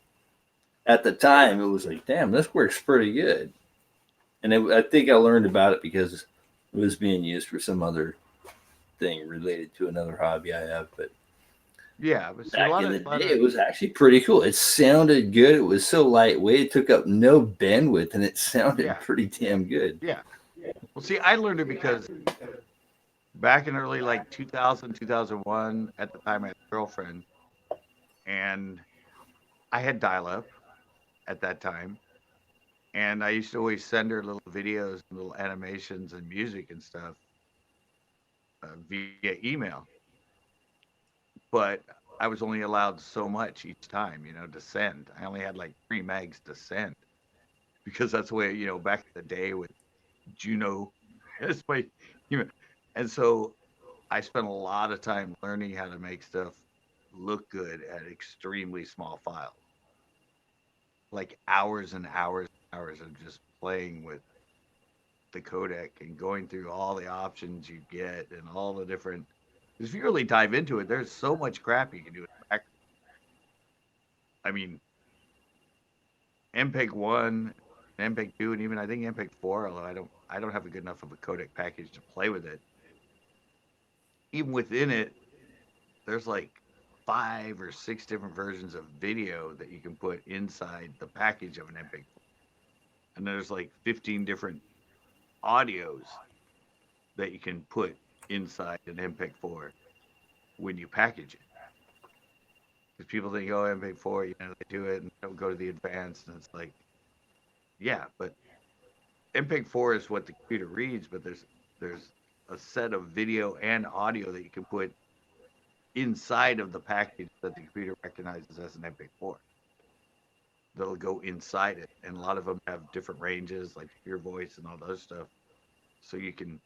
at the time it was like, damn, this works pretty good. And I think I learned about it because it was being used for some other thing related to another hobby I have. But yeah, but see, back in the day, it was actually pretty cool. It sounded good. It was so lightweight. It took up no bandwidth, and it sounded pretty damn good. Yeah. Well, see, I learned it because back in early like 2000, 2001, at the time I had a girlfriend, and I had dial-up at that time, and I used to always send her little videos, and little animations, and music and stuff via email. But I was only allowed so much each time, to send. I only had like 3 megs to send because that's the way, back in the day with Juno, that's way, you know. And so I spent a lot of time learning how to make stuff look good at extremely small files, like hours and hours and hours of just playing with the codec and going through all the options you get and all the different. Because if you really dive into it, there's so much crap you can do with back. I mean, MPEG one, MPEG two, and even I think MPEG four. Although I don't have a good enough of a codec package to play with it. Even within it, there's like 5 or 6 different versions of video that you can put inside the package of an MPEG, and there's like 15 different audios that you can put inside an MPEG 4 when you package it. Because people think, oh, MPEG 4, they do it and don't go to the advanced, and it's like, yeah, but MPEG 4 is what the computer reads, but there's a set of video and audio that you can put inside of the package that the computer recognizes as an MPEG 4. That'll go inside it, and a lot of them have different ranges, like your voice and all the other stuff, so you can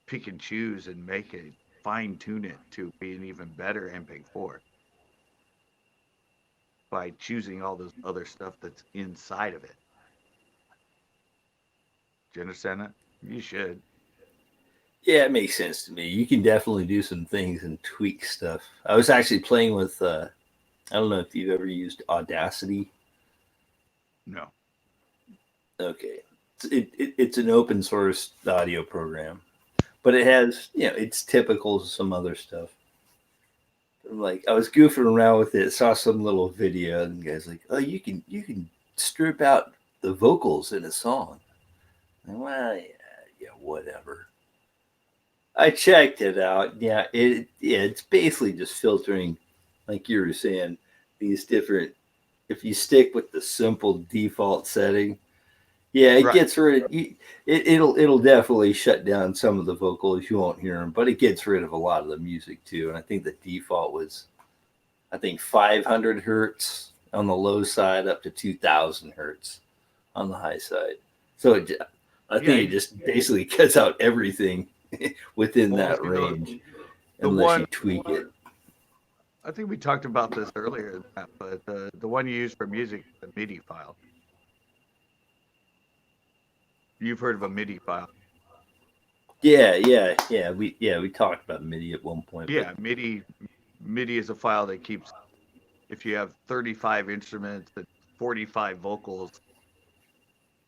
pick and choose and make it, fine tune it to be an even better MPEG 4 by choosing all this other stuff that's inside of it. Do you understand that? You should. Yeah, it makes sense to me. You can definitely do some things and tweak stuff. I was actually playing with, I don't know if you've ever used Audacity. No. Okay. It's an open source audio program, but it has, it's typical of some other stuff. Like, I was goofing around with it, saw some little video, and the guy's like, "Oh, you can strip out the vocals in a song." And, well, yeah, whatever. I checked it out. Yeah, it's basically just filtering, like you were saying, these different. If you stick with the simple default setting, yeah, it gets rid of it'll definitely shut down some of the vocals. You won't hear them, but it gets rid of a lot of the music too. And I think the default was, I think 500 hertz on the low side up to 2,000 hertz on the high side. So I think it just basically cuts out everything within that range, unless you tweak it. I think we talked about this earlier, but the one you use for music is a MIDI file. You've heard of a MIDI file? Yeah. We talked about MIDI at one point. Yeah, MIDI is a file that keeps. If you have 35 instruments and 45 vocals,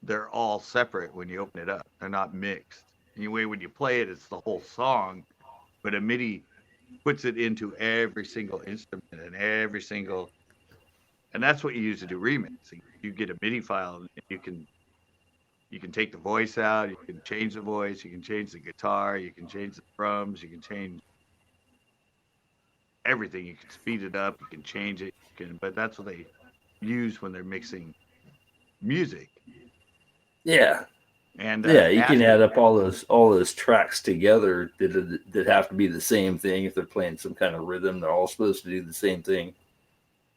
they're all separate when you open it up. They're not mixed. Anyway, when you play it, it's the whole song, but a MIDI puts it into every single instrument and and that's what you use to do remixing. You get a MIDI file and you can take the voice out, you can change the voice, you can change the guitar, you can change the drums, you can change everything. You can speed it up, you can change it, but that's what they use when they're mixing music. Yeah. And Yeah, you can acid, add up all those tracks together that have to be the same thing. If they're playing some kind of rhythm, they're all supposed to do the same thing.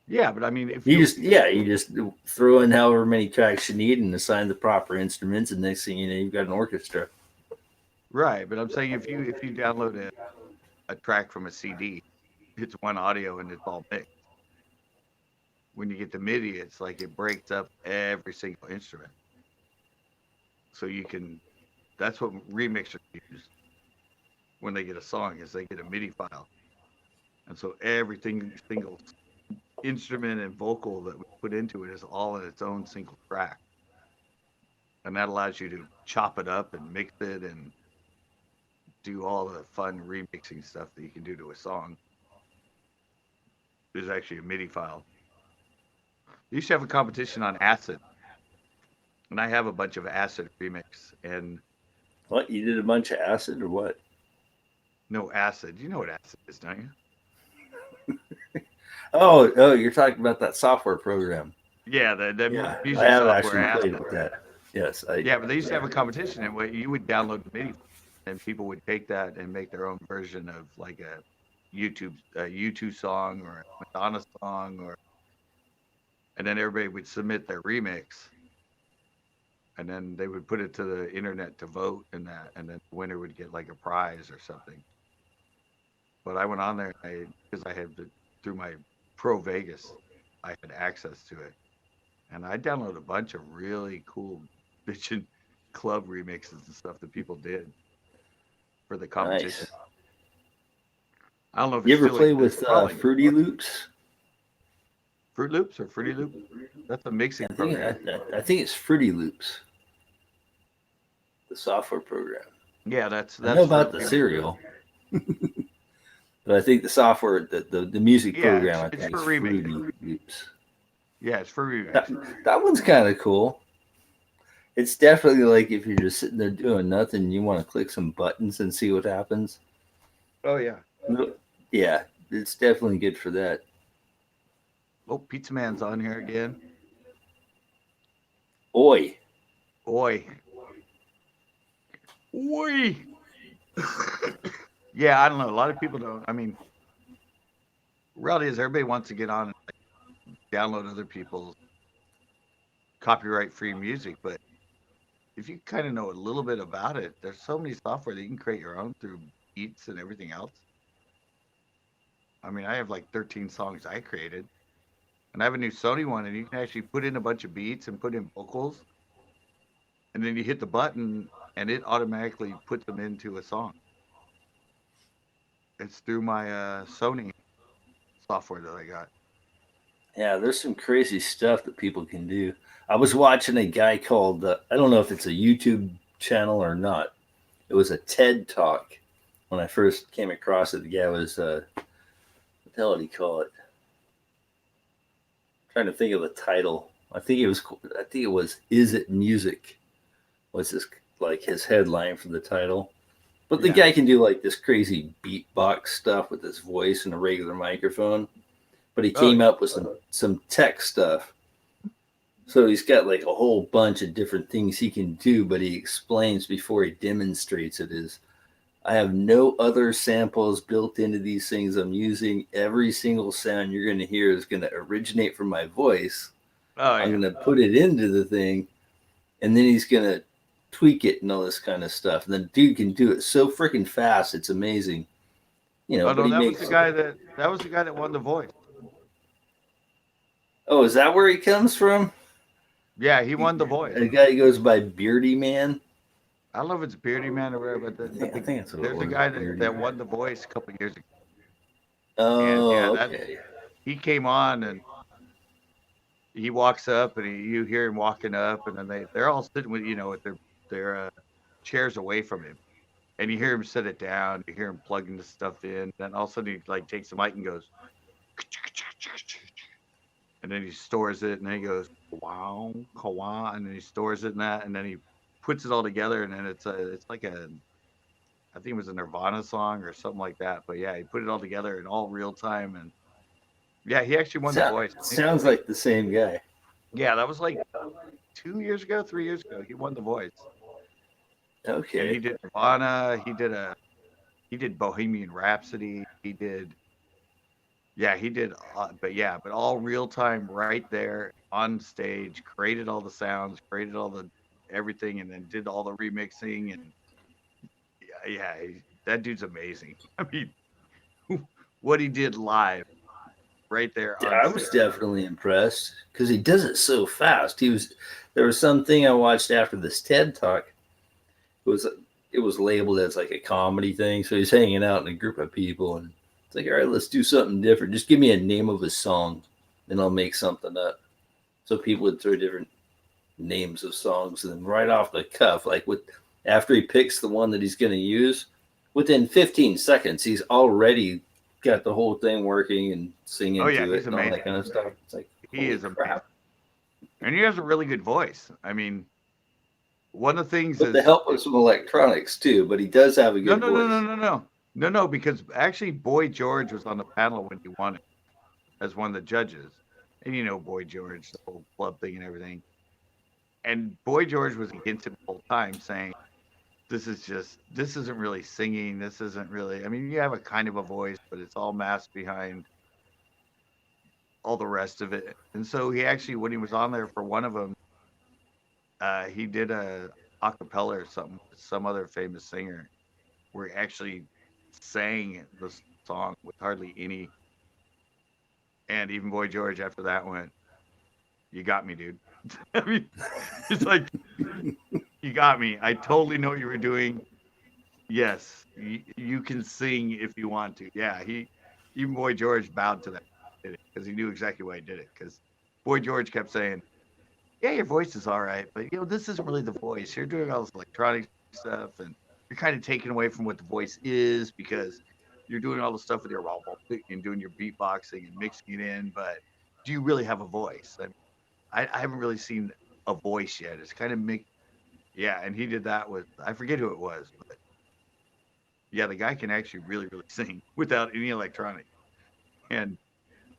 yeah, but I mean, if You just throw in however many tracks you need and assign the proper instruments, and next thing you know, you've got an orchestra. right, but I'm saying if you download a track from a CD, it's one audio and it's all mixed. When you get the MIDI, it's like it breaks up every single instrument. So you can, that's what remixers use when they get a song is they get a MIDI file. And so everything, single instrument and vocal that we put into it is all in its own single track. And that allows you to chop it up and mix it and do all the fun remixing stuff that you can do to a song. There's actually a MIDI file. You used to have a competition on acid, and I have a bunch of acid remix and What, you did a bunch of acid or what? no acid. You know what acid is, don't you? Oh, you're talking about that software program. Yeah, the Yeah, music I have software actually played acid. with that. Yes, Yeah, but they used to have a competition, and you would download the MIDI, and people would take that and make their own version of like a YouTube song or a Madonna song, and then everybody would submit their remix, and then they would put it to the internet to vote, and then the winner would get like a prize or something. But I went on there, because I had through my Pro Vegas, I had access to it, and I downloaded a bunch of really cool bitchin' club remixes and stuff that people did for the competition. nice. I don't know if it You ever still play exists. with Probably Fruity Loops? Fruit Loops or Fruity Loop. That's a mixing program. I think it's Fruity Loops, the software program. Yeah, I know that's for about the cereal, but I think the software, the music yeah, program, I it's think for is remixing. Fruity Loops. Yeah, it's for That, remixing. that one's kind of cool. It's definitely like if you're just sitting there doing nothing, you want to click some buttons and see what happens. Oh yeah. Yeah, it's definitely good for that. Oh, Pizza Man's on here again. Oi. Oi. Oi. Yeah, I don't know. A lot of people don't. I mean, reality is everybody wants to get on and download other people's copyright-free music, but if you kind of know a little bit about it, there's so many software that you can create your own through beats and everything else. I mean, I have like 13 songs I created, and I have a new Sony one, and you can actually put in a bunch of beats and put in vocals, and then you hit the button, and it automatically puts them into a song. It's through my Sony software that I got. Yeah, there's some crazy stuff that people can do. I was watching a guy called, I don't know if it's a YouTube channel or not. It was a TED Talk when I first came across it. The guy was, what the hell did he call it? I'm trying to think of the title. I think it was, Is It Music? Was this like his headline for the title? But the Yeah. guy can do like this crazy beatbox stuff with his voice and a regular microphone. But he Oh, came up with some tech stuff. So he's got like a whole bunch of different things he can do, but he explains before he demonstrates it is I have no other samples built into these things I'm using. Every single sound you're going to hear is going to originate from my voice. oh I'm yeah. going to put it into the thing, and then he's going to tweak it and all this kind of stuff. And the dude can do it so freaking fast. It's amazing. Oh But no, he that was makes. the guy that was the guy that won the voice. Oh, is that where he comes from? Yeah, he won the voice. A guy who goes by Beardy Man. I don't know if it's Beardy Man or whatever, but I think that's what it there's a was, guy Beardy that Man. won the voice a couple of years ago, and yeah, Oh, that okay. he came on and he walks up and you hear him walking up, and then they're all sitting with with their chairs away from him, and you hear him set it down, you hear him plugging the stuff in, then all of a sudden he like takes the mic and goes, and then he stores it, and then he goes, wow, kawa, and then he stores it in that, and then he puts it all together, and then it's like I think it was a Nirvana song or something like that, but yeah, he put it all together in all real time, and yeah, he actually won The Voice. Sounds like the same guy. Yeah, that was like 2 years ago, 3 years ago. He won The Voice. Okay. And he did Nirvana. He did Bohemian Rhapsody. He did. But all real time, right there on stage. Created all the sounds, created all the everything, and then did all the remixing. And that dude's amazing. I mean, what he did live, right there. I was definitely impressed because he does it so fast. There was something I watched after this TED talk. It was labeled as like a comedy thing. So he's hanging out in a group of people, and it's like, all right, let's do something different. Just give me a name of a song, and I'll make something up. So people would throw different names of songs, and then right off the cuff, after he picks the one that he's going to use, within 15 seconds, he's already got the whole thing working and singing to it and all that kind of stuff. It's like, he is amazing. And he has a really good voice. I mean, one of the things is the help of some electronics too, but he does have a good voice. No, because actually Boy George was on the panel when he won it as one of the judges. And you know Boy George, the whole club thing and everything. And Boy George was against it the whole time, saying, this isn't really singing. This isn't really, I mean, you have a kind of a voice, but it's all masked behind all the rest of it. And so he actually, when he was on there for one of them, he did a acapella or something with some other famous singer where he actually sang the song with hardly any. And even Boy George after that went, you got me, dude. I mean, it's like, you got me. I totally know what you were doing. Yes, you can sing if you want to. Yeah, even Boy George bowed to that because he knew exactly why he did it. Because Boy George kept saying, yeah, your voice is all right, but this isn't really the voice. You're doing all this electronic stuff, and you're kind of taking away from what the voice is because you're doing all the stuff with your and doing your beatboxing and mixing it in. But do you really have a voice? I haven't really seen a voice yet. It's kind of mixed. Yeah, and he did that with, I forget who it was, but yeah, the guy can actually really, really sing without any electronic. And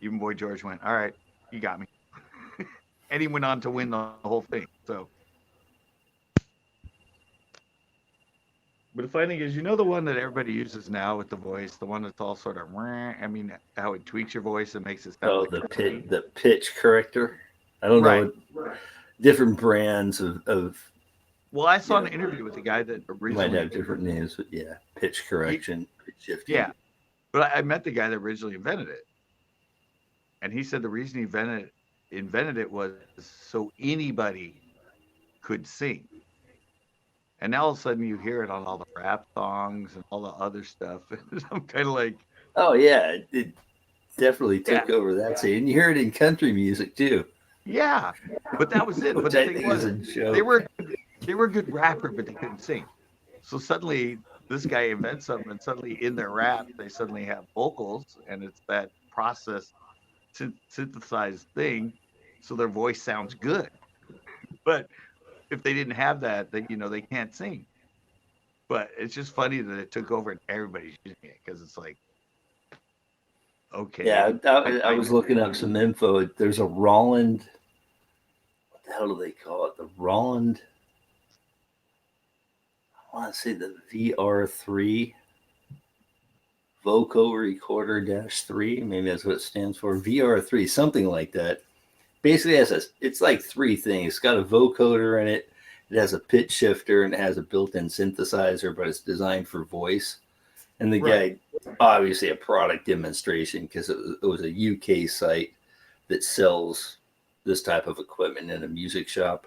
even Boy George went, all right, you got me. And he went on to win the whole thing. So, but the funny thing is, the one that everybody uses now with the voice, the one that's all sort of, I mean, how it tweaks your voice and makes it sound the pitch corrector. I don't know, different brands of. Well, I saw an interview with a guy that originally might have different names, but yeah, pitch correction, pitch shifting. Yeah, but I met the guy that originally invented it, and he said the reason he invented it was so anybody could sing. And now all of a sudden you hear it on all the rap songs and all the other stuff. I'm kind of like, oh yeah, it definitely took over that scene. And you hear it in country music too. Yeah, but that was it. But the thing was, they were a good rapper, but they couldn't sing. So suddenly this guy invents something, and suddenly in their rap, they suddenly have vocals, and it's that process synthesized thing, so their voice sounds good. But if they didn't have that, then they can't sing. But it's just funny that it took over and everybody's using it because it's like, okay. Yeah, I was looking up some info. There's a Roland. What the hell do they call it? The Roland. I want to say the VR3 Voco Recorder -3. Maybe that's what it stands for. VR3, something like that. Basically, it's like three things. It's got a vocoder in it. It has a pitch shifter and it has a built-in synthesizer, but it's designed for voice. And the guy, obviously a product demonstration because it was a UK site that sells this type of equipment in a music shop.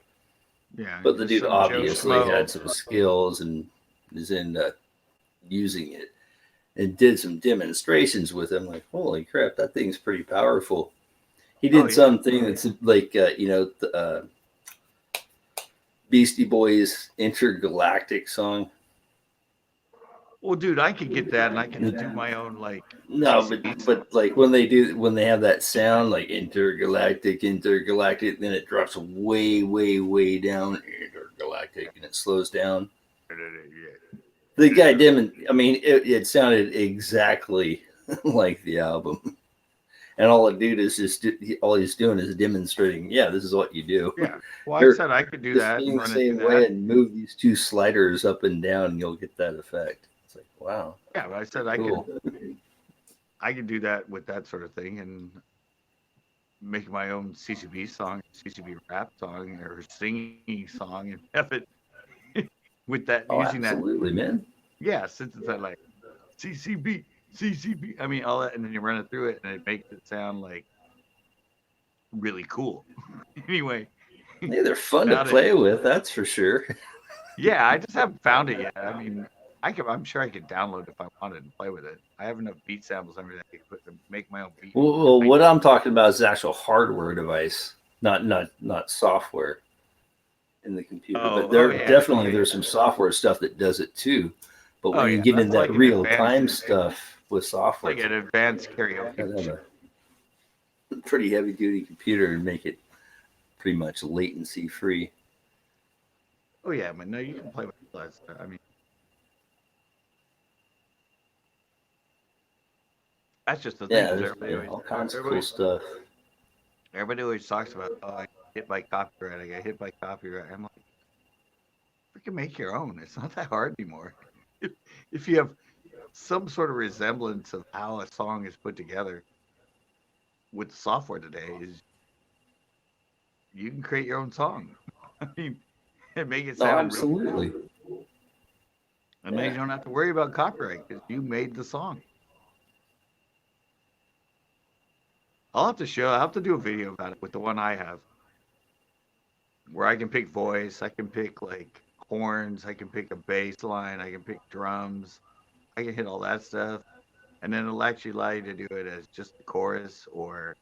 Yeah, but the dude obviously had some skills and is into using it and did some demonstrations with him. Like, holy crap, that thing's pretty powerful. He did something that's like, the Beastie Boys Intergalactic song. Well, dude, I could get that, and I can do my own like. No, CCB. but like when they have that sound like intergalactic, then it drops way down intergalactic, and it slows down. Yeah. The guy didn't. I mean, it sounded exactly like the album, and all the dude is just all he's doing is demonstrating. Yeah, this is what you do. Yeah. Well, I Here, said I could do just that and being the run it through same way that. and move these two sliders up and down, and you'll get that effect. It's like, wow, Yeah, but I said cool. I could do that with that sort of thing and make my own CCB song, CCB rap song, or singing song, and have it with that Oh, using that. absolutely, man. Yeah, since it's that like CCB, CCB. I mean, all that, and then you run it through it, and it makes it sound like really cool. Anyway, Yeah, they're fun to found it. play with, that's for sure. Yeah, I just haven't found it yet. I mean, I'm sure I could download it if I wanted and play with it. I have enough beat samples and everything. I could make my own beat. Well, what I'm talking about is the actual hardware device, not software in the computer. But definitely there's some software stuff that does it too. But when you get into that real time stuff with software, like an advanced karaoke. Have a pretty heavy duty computer and make it pretty much latency free. Oh yeah, but no, you can play with that stuff. I mean, that's just the thing. There's all kinds of cool stuff. Everybody always talks about, oh, I got hit by copyright. I got hit by copyright. I'm like, freaking make your own. It's not that hard anymore. If you have some sort of resemblance of how a song is put together with the software today, is you can create your own song. I mean, and make it sound absolutely. And then you don't have to worry about copyright because you made the song. I'll have to do a video about it with the one I have, where I can pick voice, I can pick like horns, I can pick a bass line, I can pick drums, I can hit all that stuff, and then it'll actually allow you to do it as just the chorus, or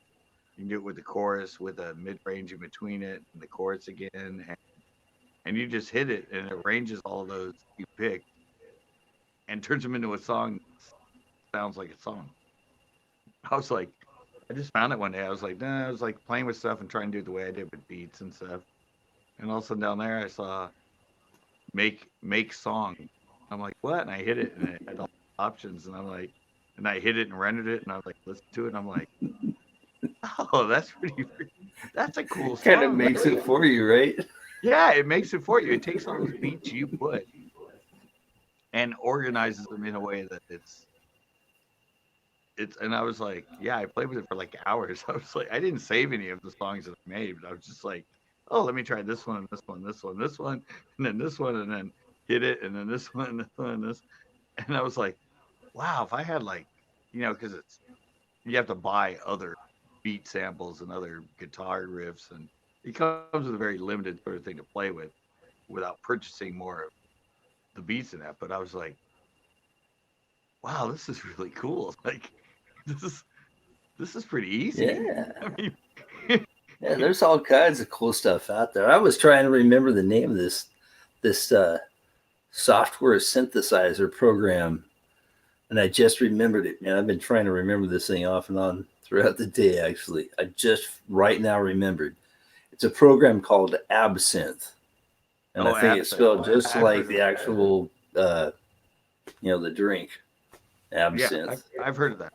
you can do it with the chorus with a mid range in between it and the chorus again, and you just hit it and it arranges all of those you picked and turns them into a song that sounds like a song. I was like, I just found it one day. I was like, I was like playing with stuff and trying to do it the way I did with beats and stuff. And all of a sudden down there, I saw make song. I'm like, what? And I hit it, and it had all the options. And I'm like, and I hit it and rendered it, and I was like, listen to it. And I'm like, oh, that's that's a cool song. Kind of makes it for you, right? Yeah, it makes it for you. It takes all those beats you put and organizes them in a way that it's. And I was like, yeah, I played with it for like hours. I was like, I didn't save any of the songs that I made, but I was just like, oh, let me try this one, this one, this one, this one, and then this one, and then hit it, and then this one, and this one, and this. And I was like, wow, if I had like, because you have to buy other beat samples and other guitar riffs, and it comes with a very limited sort of thing to play with without purchasing more of the beats in that. But I was like, wow, this is really cool. Like, this is pretty easy. Yeah. I mean, yeah, there's all kinds of cool stuff out there. I was trying to remember the name of this software synthesizer program, and I just remembered it. Man, I've been trying to remember this thing off and on throughout the day. Actually, I just right now remembered. It's a program called Absinthe, and I think it's spelled just like the actual, the drink. Absinthe. Yeah, I've heard of that.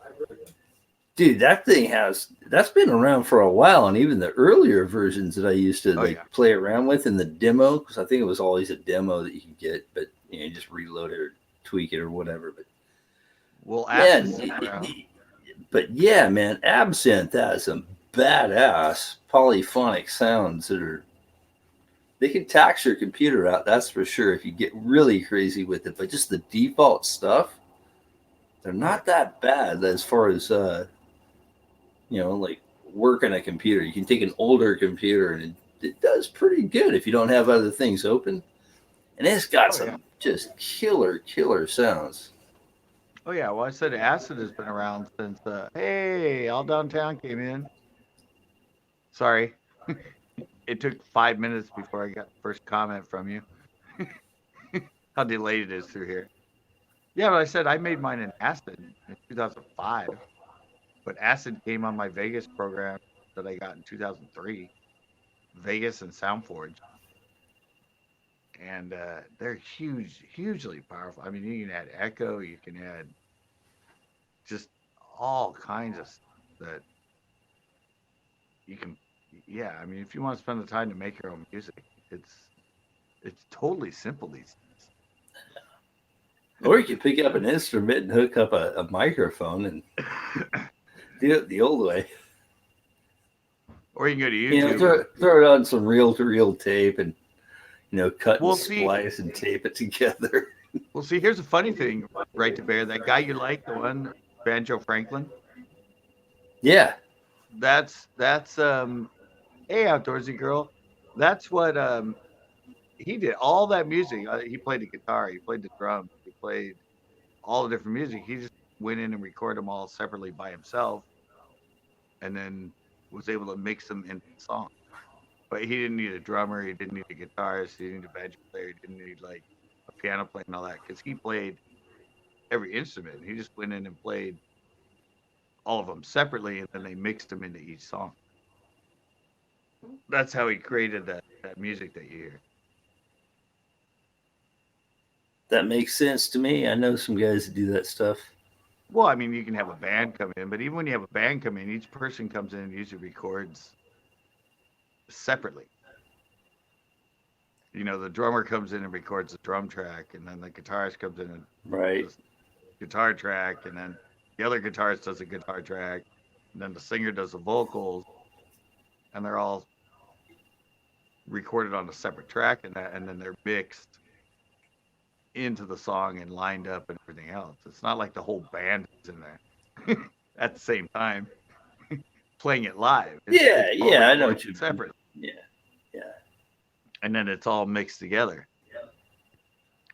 Dude, that's been around for a while, and even the earlier versions that I used to play around with in the demo, because I think it was always a demo that you could get, but you just reload it or tweak it or whatever. But yeah, man, Absinthe has some badass polyphonic sounds they can tax your computer out, that's for sure, if you get really crazy with it. But just the default stuff, they're not that bad as far as like working a computer. You can take an older computer and it does pretty good if you don't have other things open. And it's got some just killer sounds. Oh yeah, well I said Acid has been around since hey, All Downtown came in. Sorry. It took 5 minutes before I got the first comment from you. How delayed it is through here. Yeah, but I said I made mine in Acid in 2005, but Acid came on my Vegas program that I got in 2003, Vegas and SoundForge, and they're hugely powerful. I mean, you can add echo, you can add just all kinds of stuff that you can. Yeah, I mean, if you want to spend the time to make your own music, it's totally simple these Or you could pick up an instrument and hook up a microphone and days. do it the old way. Or you can go to You know, YouTube. throw it on some reel-to-reel tape and cut and Well, see, splice and tape it together. well, see. Here's a funny thing, right to bear. That guy you like, the one Banjo Franklin. Yeah, That's hey outdoorsy girl. That's what he did. All that music. He played the guitar. He played the drums. He played all the different music. He just went in and recorded them all separately by himself, and then was able to mix them into the song. But he didn't need a drummer. He didn't need a guitarist. He didn't need a banjo player. He didn't need like a piano player and all that because he played every instrument. He just went in and played all of them separately, and then they mixed them into each song. That's how he created that music that you hear. that makes sense to me. I know some guys that do that stuff. Well, I mean, you can have a band come in, but even when you have a band come in, each person comes in and usually records separately. You know, the drummer comes in and records the drum track, and then the guitarist comes in and Right. does the guitar track, and then the other guitarist does a guitar track, and then the singer does the vocals, and they're all recorded on a separate track, and then they're mixed into the song and lined up and everything else. It's not like the whole band is in there at the same time playing it live. Yeah, It's all yeah, I know recorded what you mean. separate, Yeah, yeah. and then it's all mixed together.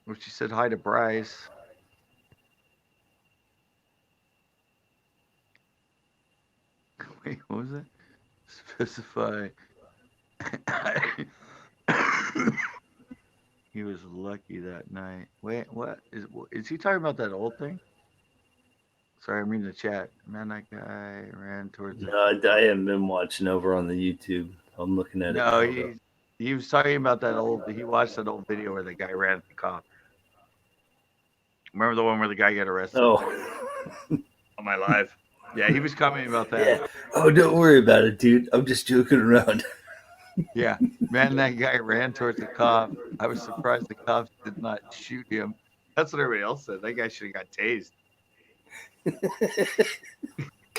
Well, she said hi to Bryce. Wait, what was it? Specify. He was lucky that night. Wait, what is he talking about? That old thing? Sorry, I'm reading the chat. Man, that guy ran towards the. No, I haven't been watching over on the YouTube. I'm looking at it. No, now, though. he was talking about that old. He watched that old video where the guy ran at the cop. Remember the one where the guy got arrested? Oh, On my live. Yeah, he was commenting about that. yeah. Oh, don't worry about it, dude. I'm just joking around. Yeah, man, that guy ran towards the cop. I was surprised the cops did not shoot him. That's what everybody else said. That guy should have got tased.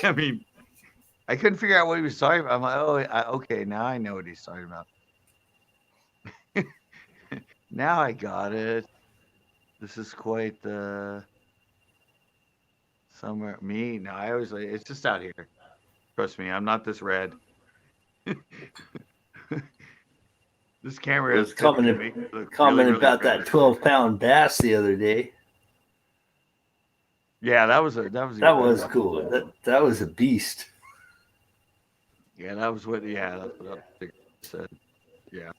I mean, I couldn't figure out what he was talking about. I'm like, oh, okay, now I know what he's talking about. Now I got it. This is quite the somewhere. Me? No, I always like it's just out here. Trust me, I'm not this red. This camera was is commenting really about red. that 12-pound bass the other day. Yeah, that was cool. That was a beast. Yeah, that's what I said. Yeah.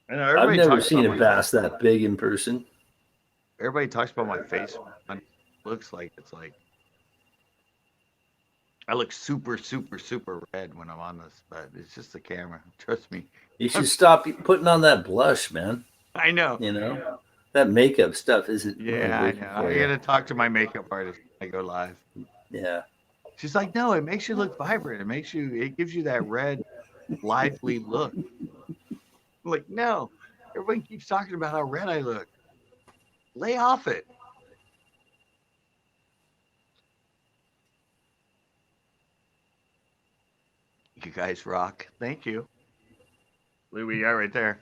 And I've never seen a bass that big in person. Everybody talks about my face. It looks like it's like I look super, super, super red when I'm on this, but it's just the camera. Trust me. You should stop putting on that blush, man. I know. You know, that makeup stuff isn't. Yeah, I know. I got to talk to my makeup artist when I go live. Yeah. She's like, no, it makes you look vibrant. It gives you that red, lively look. I'm like, no, everybody keeps talking about how red I look. Lay off it. You guys rock. Thank you. Look what we got right there.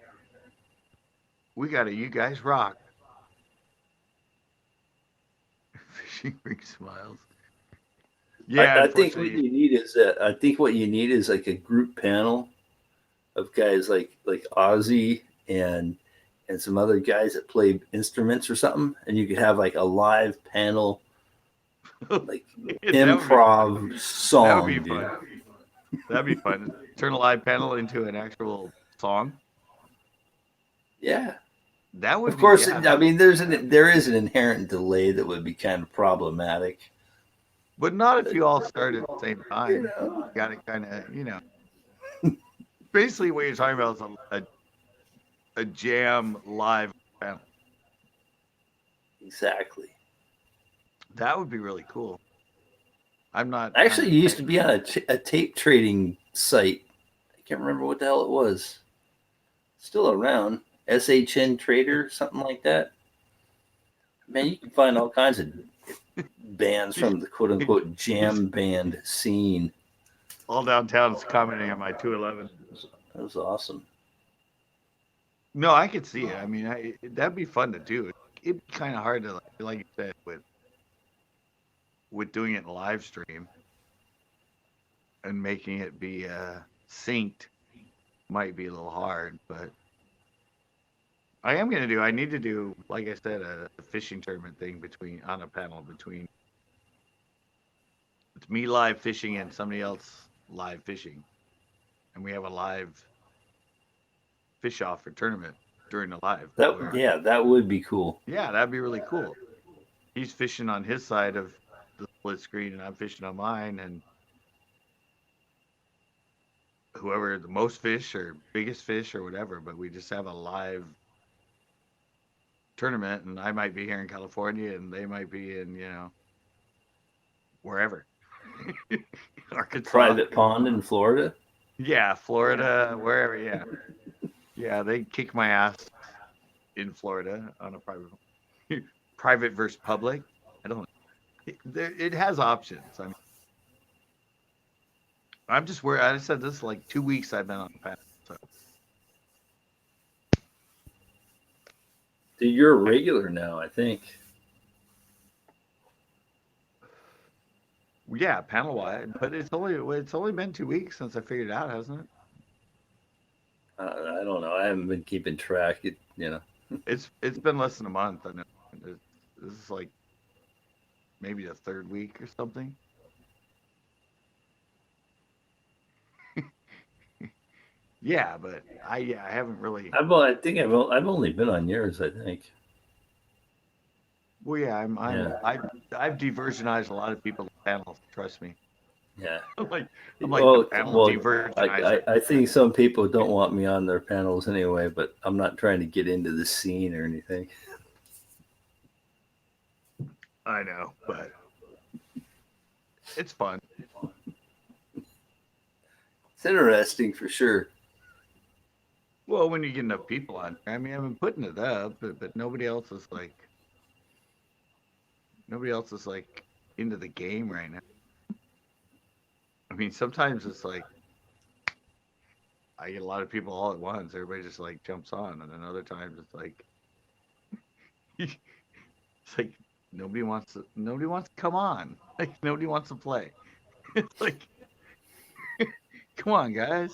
We got a you guys rock. Fishing rig smiles. Yeah, I think what you need is like a group panel of guys like Ozzy and some other guys that play instruments or something, and you could have like a live panel, like improv song. That would be fun. That'd be fun. Turn a live panel into an actual song. Yeah. That would Of course, be, yeah, I mean, there is an inherent delay that would be kind of problematic. but not if you all start at the same You time. know, You got to kind of, basically what you're talking about is a jam live panel. exactly. That would be really cool. I'm not. Actually, you used to be on a tape trading site. I can't remember what the hell it was. Still around. SHN Trader, something like that. Man, you can find all kinds of bands from the quote unquote jam band scene. all downtown is commenting on my 211. That was awesome. No, I could see it. I mean, that'd be fun to do. It'd be kind of hard to, like you said, with doing it in live stream and making it be synced might be a little hard, but I need to do, like I said, a fishing tournament thing on a panel between it's me live fishing and somebody else live fishing, and we have a live fish off for tournament during the live. That would be cool. Yeah, that'd be really cool. He's fishing on his side of the split screen, and I'm fishing on mine, and whoever the most fish or biggest fish or whatever, but we just have a live tournament, and I might be here in California, and they might be in, wherever. Arkansas. Private pond in Florida? Yeah, Florida, wherever, yeah. Yeah, they kick my ass in Florida on a private versus public. I don't know. It has options. I mean, I'm just worried. I said this like 2 weeks I've been on the panel. So. Dude, you're a regular now, I think. Yeah, panel wide, but it's only been 2 weeks since I figured it out, hasn't it? I don't know. I haven't been keeping track. It's been less than a month. I know. This is like maybe the third week or something. Yeah, but I haven't really. I think I've only been on yours. I think. Well, yeah, I've diversionized a lot of people's panels. Trust me. Yeah. I'm like the panel divergenizer. I think some people don't want me on their panels anyway, but I'm not trying to get into the scene or anything. I know, but it's fun. It's interesting for sure. Well, when you get enough people on, I mean, I've been putting it up, but nobody else is like into the game right now. I mean, sometimes it's like I get a lot of people all at once. Everybody just like jumps on, and then other times it's like nobody wants to come on. Like nobody wants to play. It's like, come on, guys.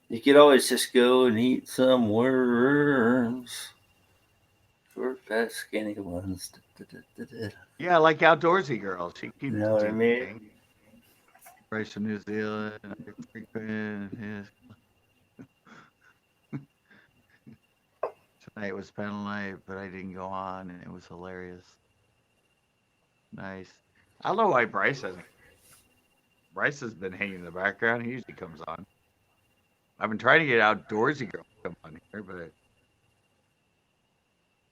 You could always just go and eat some worms. Short, fat, skinny ones. Yeah, like outdoorsy girls. She keeps You know what I mean? Bryce from New Zealand. Frequent. Tonight was panel night, but I didn't go on, and it was hilarious. Nice. I don't know why Bryce hasn't. Bryce has been hanging in the background. He usually comes on. I've been trying to get outdoorsy girl to come on here, but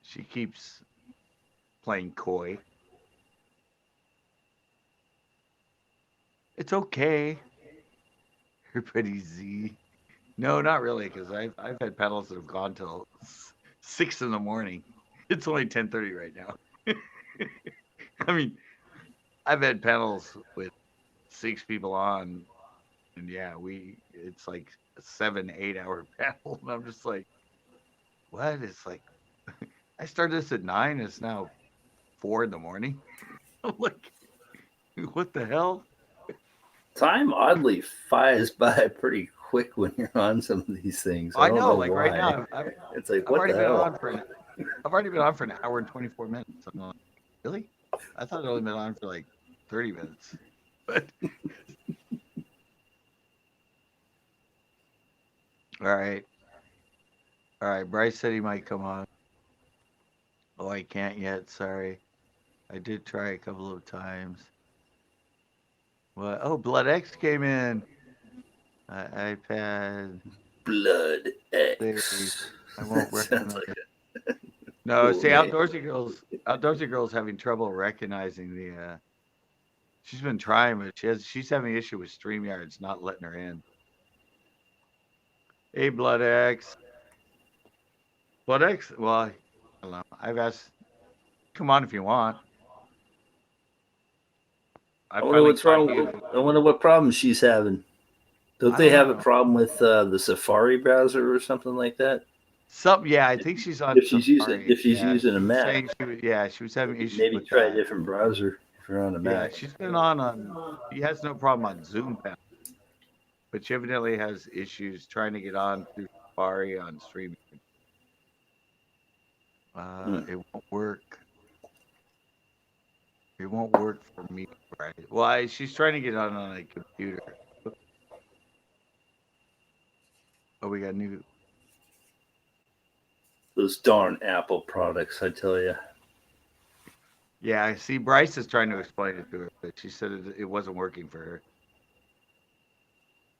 she keeps playing coy. It's okay. Everybody's Z. No, not really, because I've had panels that have gone till 6 in the morning. It's only 10:30 right now. I mean, I've had panels with 6 people on, and yeah, it's like a 7-8 hour panel, and I'm just like, what? It's like I started this at 9. It's now 4 in the morning. I'm like, what the hell? Time oddly flies by pretty quick when you're on some of these things. I don't know like why. right now, It's like, I've what already the been hell? I've already been on for an hour and 24 minutes. I'm like, really? I thought I'd only been on for like 30 minutes. But all right. Bryce said he might come on. I can't yet. Sorry. I did try a couple of times. What? Oh, Blood X came in. iPad. Blood Series. X. I won't That sounds recognize like it. a No, cool see, name. Outdoorsy girls having trouble recognizing the. She's been trying, but she's having issue with StreamYard's not letting her in. Hey, Blood X. Blood X. Well, I don't know. I've asked. Come on if you want. I I wonder finally what's caught wrong. you. I wonder what problem she's having. Don't I they don't have a know. problem with the Safari browser or something like that? Yeah, I think she's on If she's using Safari. if she's Yeah, using a she was Mac, saying she was having issues maybe with try a that. different browser if you're on a Yeah, Mac. she's been on. She has no problem on Zoom panel, but she evidently has issues trying to get on through Safari on streaming. Hmm. It won't work. It won't work for me, right? Well, she's trying to get on a computer. Oh, we got new. Those darn Apple products, I tell you. Yeah, I see. Bryce is trying to explain it to her, but she said it wasn't working for her.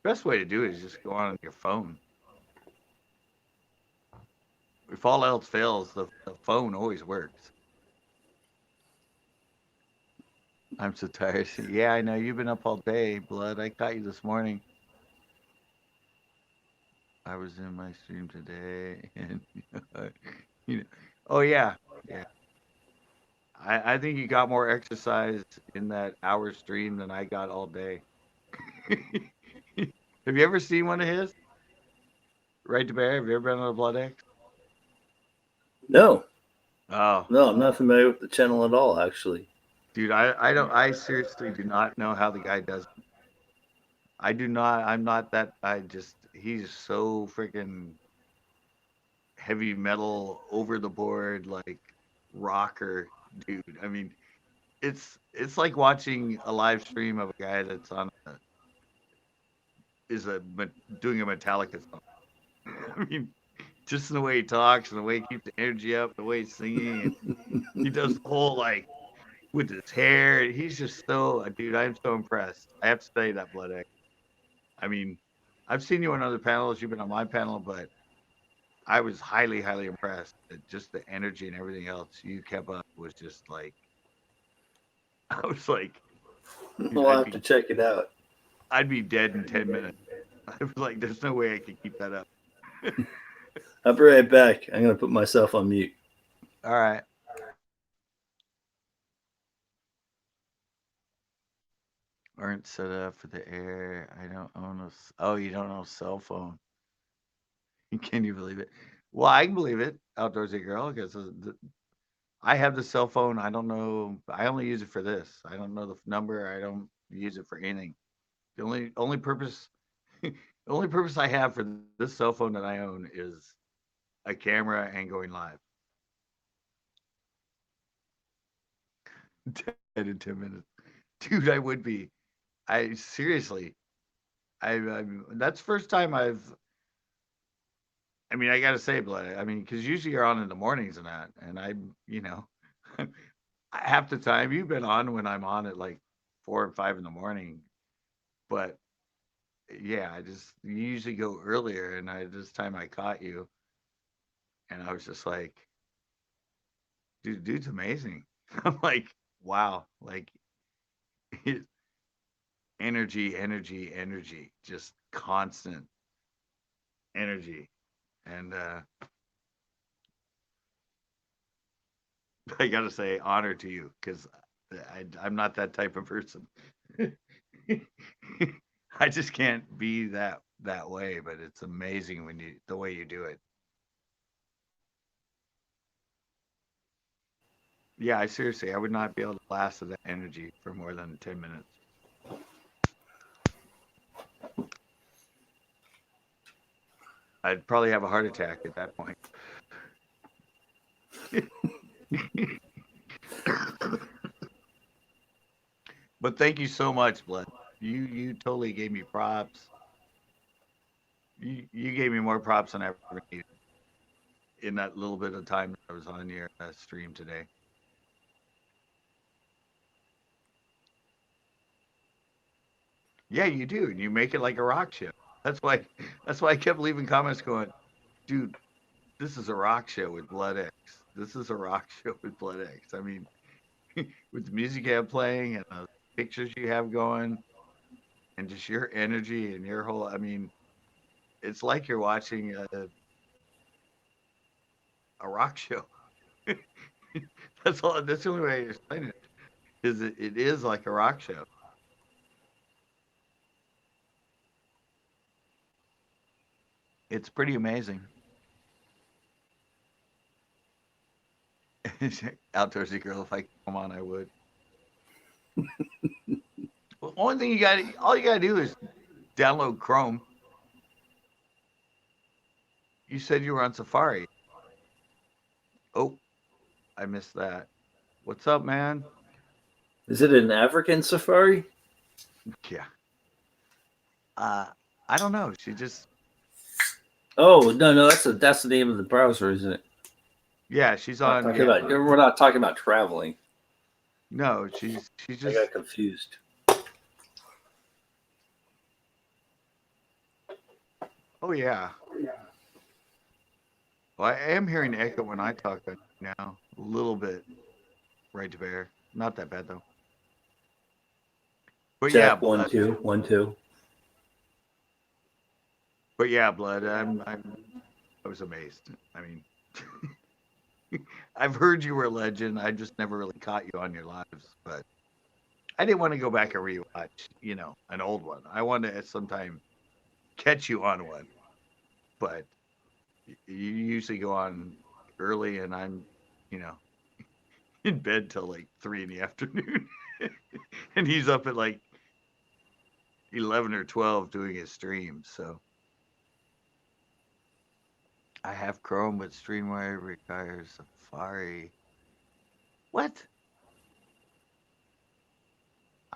Best way to do it is just go on your phone. If all else fails, the phone always works. I'm so tired. Yeah, I know you've been up all day, Blood. I caught you this morning. I was in my stream today, and you know, oh yeah, yeah. I think you got more exercise in that hour stream than I got all day. Have you ever seen one of his? Right to Bear? Have you ever been on a Blood X? No, Oh, no, I'm not familiar with the channel at all. Actually, dude, I don't. I seriously do not know how the guy does it. I do not. I'm not that. I just. He's so freaking heavy metal, over the board, like rocker, dude. I mean, it's like watching a live stream of a guy that's on a is a doing a Metallica song. I mean, just the way he talks and the way he keeps the energy up, the way he's singing, and he does the whole like with his hair. He's just so, dude. I'm so impressed. I have to say that, Blood X. I mean, I've seen you on other panels. You've been on my panel, but I was highly, highly impressed that just the energy and everything else you kept up was just like, I was like, dude, we'll have to check it out. I'd be dead in 10 minutes. I was like, there's no way I could keep that up. I'll be right back. I'm gonna put myself on mute. All right. Aren't set up for the air. I don't own a. Oh, you don't own a cell phone. Can you believe it? Well, I can believe it, outdoorsy girl, because I have the cell phone. I don't know. I only use it for this. I don't know the number. I don't use it for anything. The only purpose, the only purpose I have for this cell phone that I own is a camera and going live. 10 in 10 minutes, dude. I would be. I seriously. That's the first time I've. I mean, I gotta say, Blood. I mean, because usually you're on in the mornings and that, and you know, half the time you've been on when I'm on at like 4 or 5 in the morning. But yeah, I just you usually go earlier, and this time I caught you, and I was just like, dude's amazing. I'm like, wow, like energy, energy, energy, just constant energy, and I gotta say, honor to you because I'm not that type of person. I just can't be that way, but it's amazing when you the way you do it. Yeah, I seriously, I would not be able to last with that energy for more than 10 minutes. I'd probably have a heart attack at that point. But thank you so much, Blood. You totally gave me props. You gave me more props than I ever needed. in that little bit of time that I was on your stream today. Yeah, you do. And you make it like a rock show. That's why. That's why I kept leaving comments going, dude. This is a rock show with Blood X. This is a rock show with Blood X. I mean, with the music you have playing and the pictures you have going, and just your energy and your whole. I mean, it's like you're watching a rock show. That's all. That's the only way I explain it. Is it is like a rock show. It's pretty amazing. Outdoorsy girl, if I could come on, I would. Well, only thing all you gotta do is download Chrome. You said you were on Safari. Oh, I missed that. What's up, man? Is it an African safari? Yeah. I don't know. She just. Oh no, that's the name of the browser, isn't it? Yeah, she's We're on. not talking about, we're not talking about traveling. No, she's I just. got confused. Oh yeah. Well, I am hearing echo when I talk now. A little bit. Right to bear. Not that bad though. But yeah, Check 1 2 1 2. But yeah, Blood. I was amazed. I mean, I've heard you were a legend. I just never really caught you on your lives, but I didn't want to go back and rewatch, an old one. I wanted to sometime catch you on one, but you usually go on early, and I'm, in bed till like 3 in the afternoon, and he's up at like 11 or 12 doing his stream. So I have Chrome, but StreamYard requires Safari. What?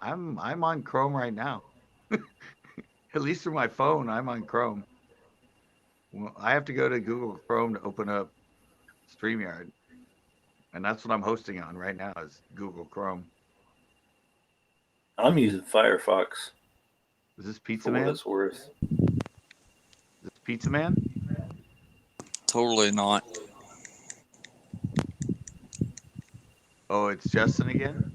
I'm on Chrome right now. At least through my phone, I'm on Chrome. Well, I have to go to Google Chrome to open up StreamYard, and that's what I'm hosting on right now is Google Chrome. I'm using Firefox. Is this Pizza for Man? what it's worth. Is this Pizza Man? Totally not. Oh, it's Justin again?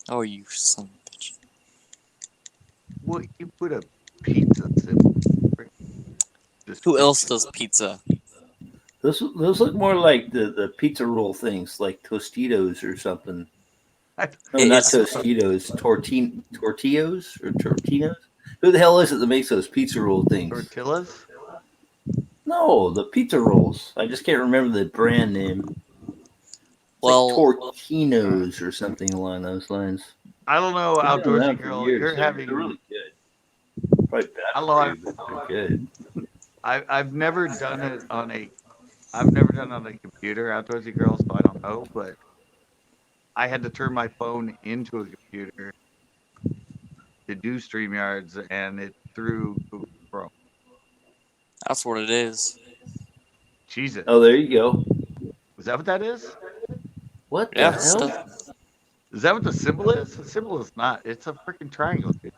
Oh, you son of a bitch. Well, you put a pizza symbol. Who else does pizza? Those look more like the pizza roll things, like Tostitos or something. No, not Tostitos. Tortillos or Tortinos? Who the hell is it that makes those pizza roll things? Tortillas? No, the pizza rolls. I just can't remember the brand name. Well, like Tortinos or something along those lines. I don't know, Outdoorsy Girl. You're having. They're really good. Probably bad for you, but they're good. I've never done it on a. I've never done it on a computer, Outdoorsy Girl, so I don't know. But I had to turn my phone into a computer to do StreamYards, and it through Google Chrome. That's what it is. Jesus. Oh, there you go. Is that what that is? What the Yeah, hell? stuff. Is that what the symbol is? The symbol is not. It's a freaking triangle. It's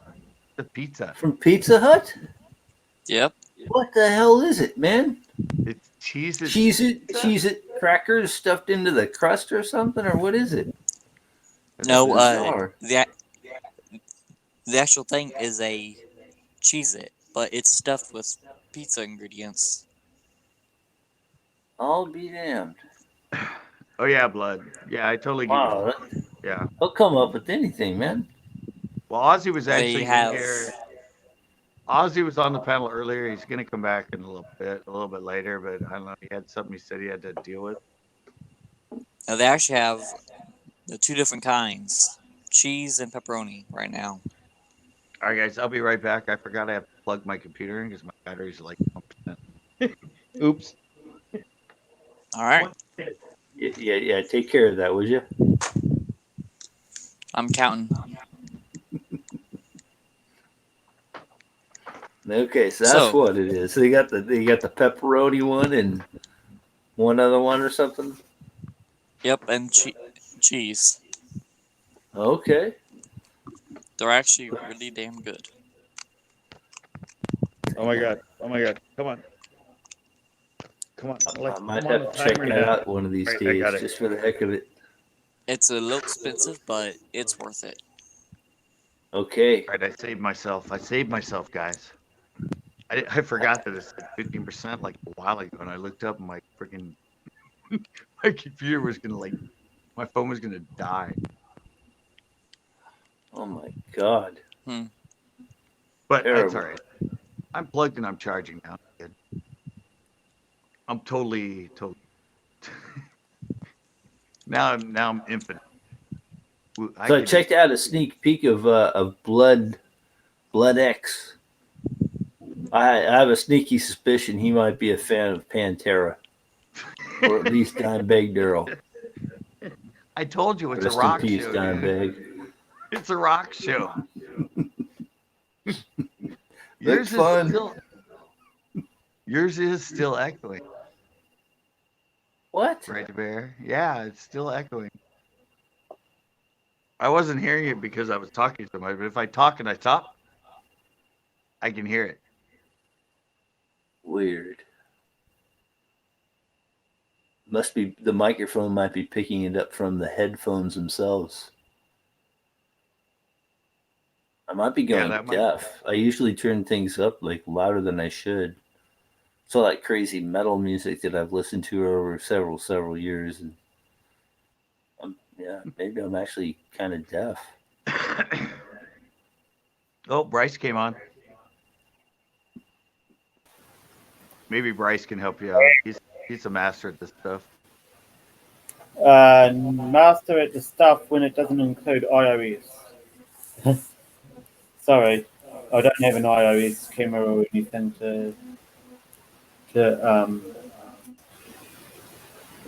a pizza. From Pizza Hut? Yep. What the hell is it, man? It's cheese. Cheese it crackers stuffed into the crust or something, or what is it? No, bizarre. the actual thing is a Cheez-It, but it's stuffed with pizza ingredients. I'll be damned. Oh yeah, Blood. Yeah, I totally get Wow, you. Yeah. they'll come up with anything, man. Well, Ozzy was actually They have. here. Ozzy was on the panel earlier. He's going to come back in a little bit later, but I don't know. He had something he said he had to deal with. Now, they actually have the two different kinds, cheese and pepperoni, right now. All right, guys, I'll be right back. I forgot I have to plug my computer in because my battery's like 1%. Oops. All right. Yeah. Take care of that, would you? I'm counting. Okay, so that's what it is. So you got the pepperoni one and one other one or something. Yep, and cheese. Okay. They're actually really damn good. Oh my god! Oh my god! Come on! Come on! I Alexa, might I'm on the have to check timer that now. out one of these Right, I days, got it. just for the heck of it. It's a little expensive, but it's worth it. Okay. All right, I saved myself. I saved myself, guys. I forgot that it said 15% like a while ago, and I looked up and my freaking my computer was gonna my phone was gonna die. Oh my God. But that's Terrible. all right. I'm plugged and I'm charging now. Good. I'm totally. now I'm infinite. So I checked out a sneak peek of Blood X. I have a sneaky suspicion he might be a fan of Pantera, or at least Dimebag Darrell. I told you it's Rest a rock in peace, show, dude. Dimebag. It's a rock show. Yours fun. Yours is still echoing. What? Right, Bear? Yeah, it's still echoing. I wasn't hearing it because I was talking so much, but if I talk and I stop, I can hear it. Weird. Must be the microphone might be picking it up from the headphones themselves. I might be going deaf. I usually turn things up like louder than I should. So like crazy metal music that I've listened to over several years, and maybe I'm actually kind of deaf. Oh, Bryce came on. Maybe Bryce can help you out. He's a master at this stuff. Master at the stuff when it doesn't include iOS. Sorry, I don't have an iOS camera or anything to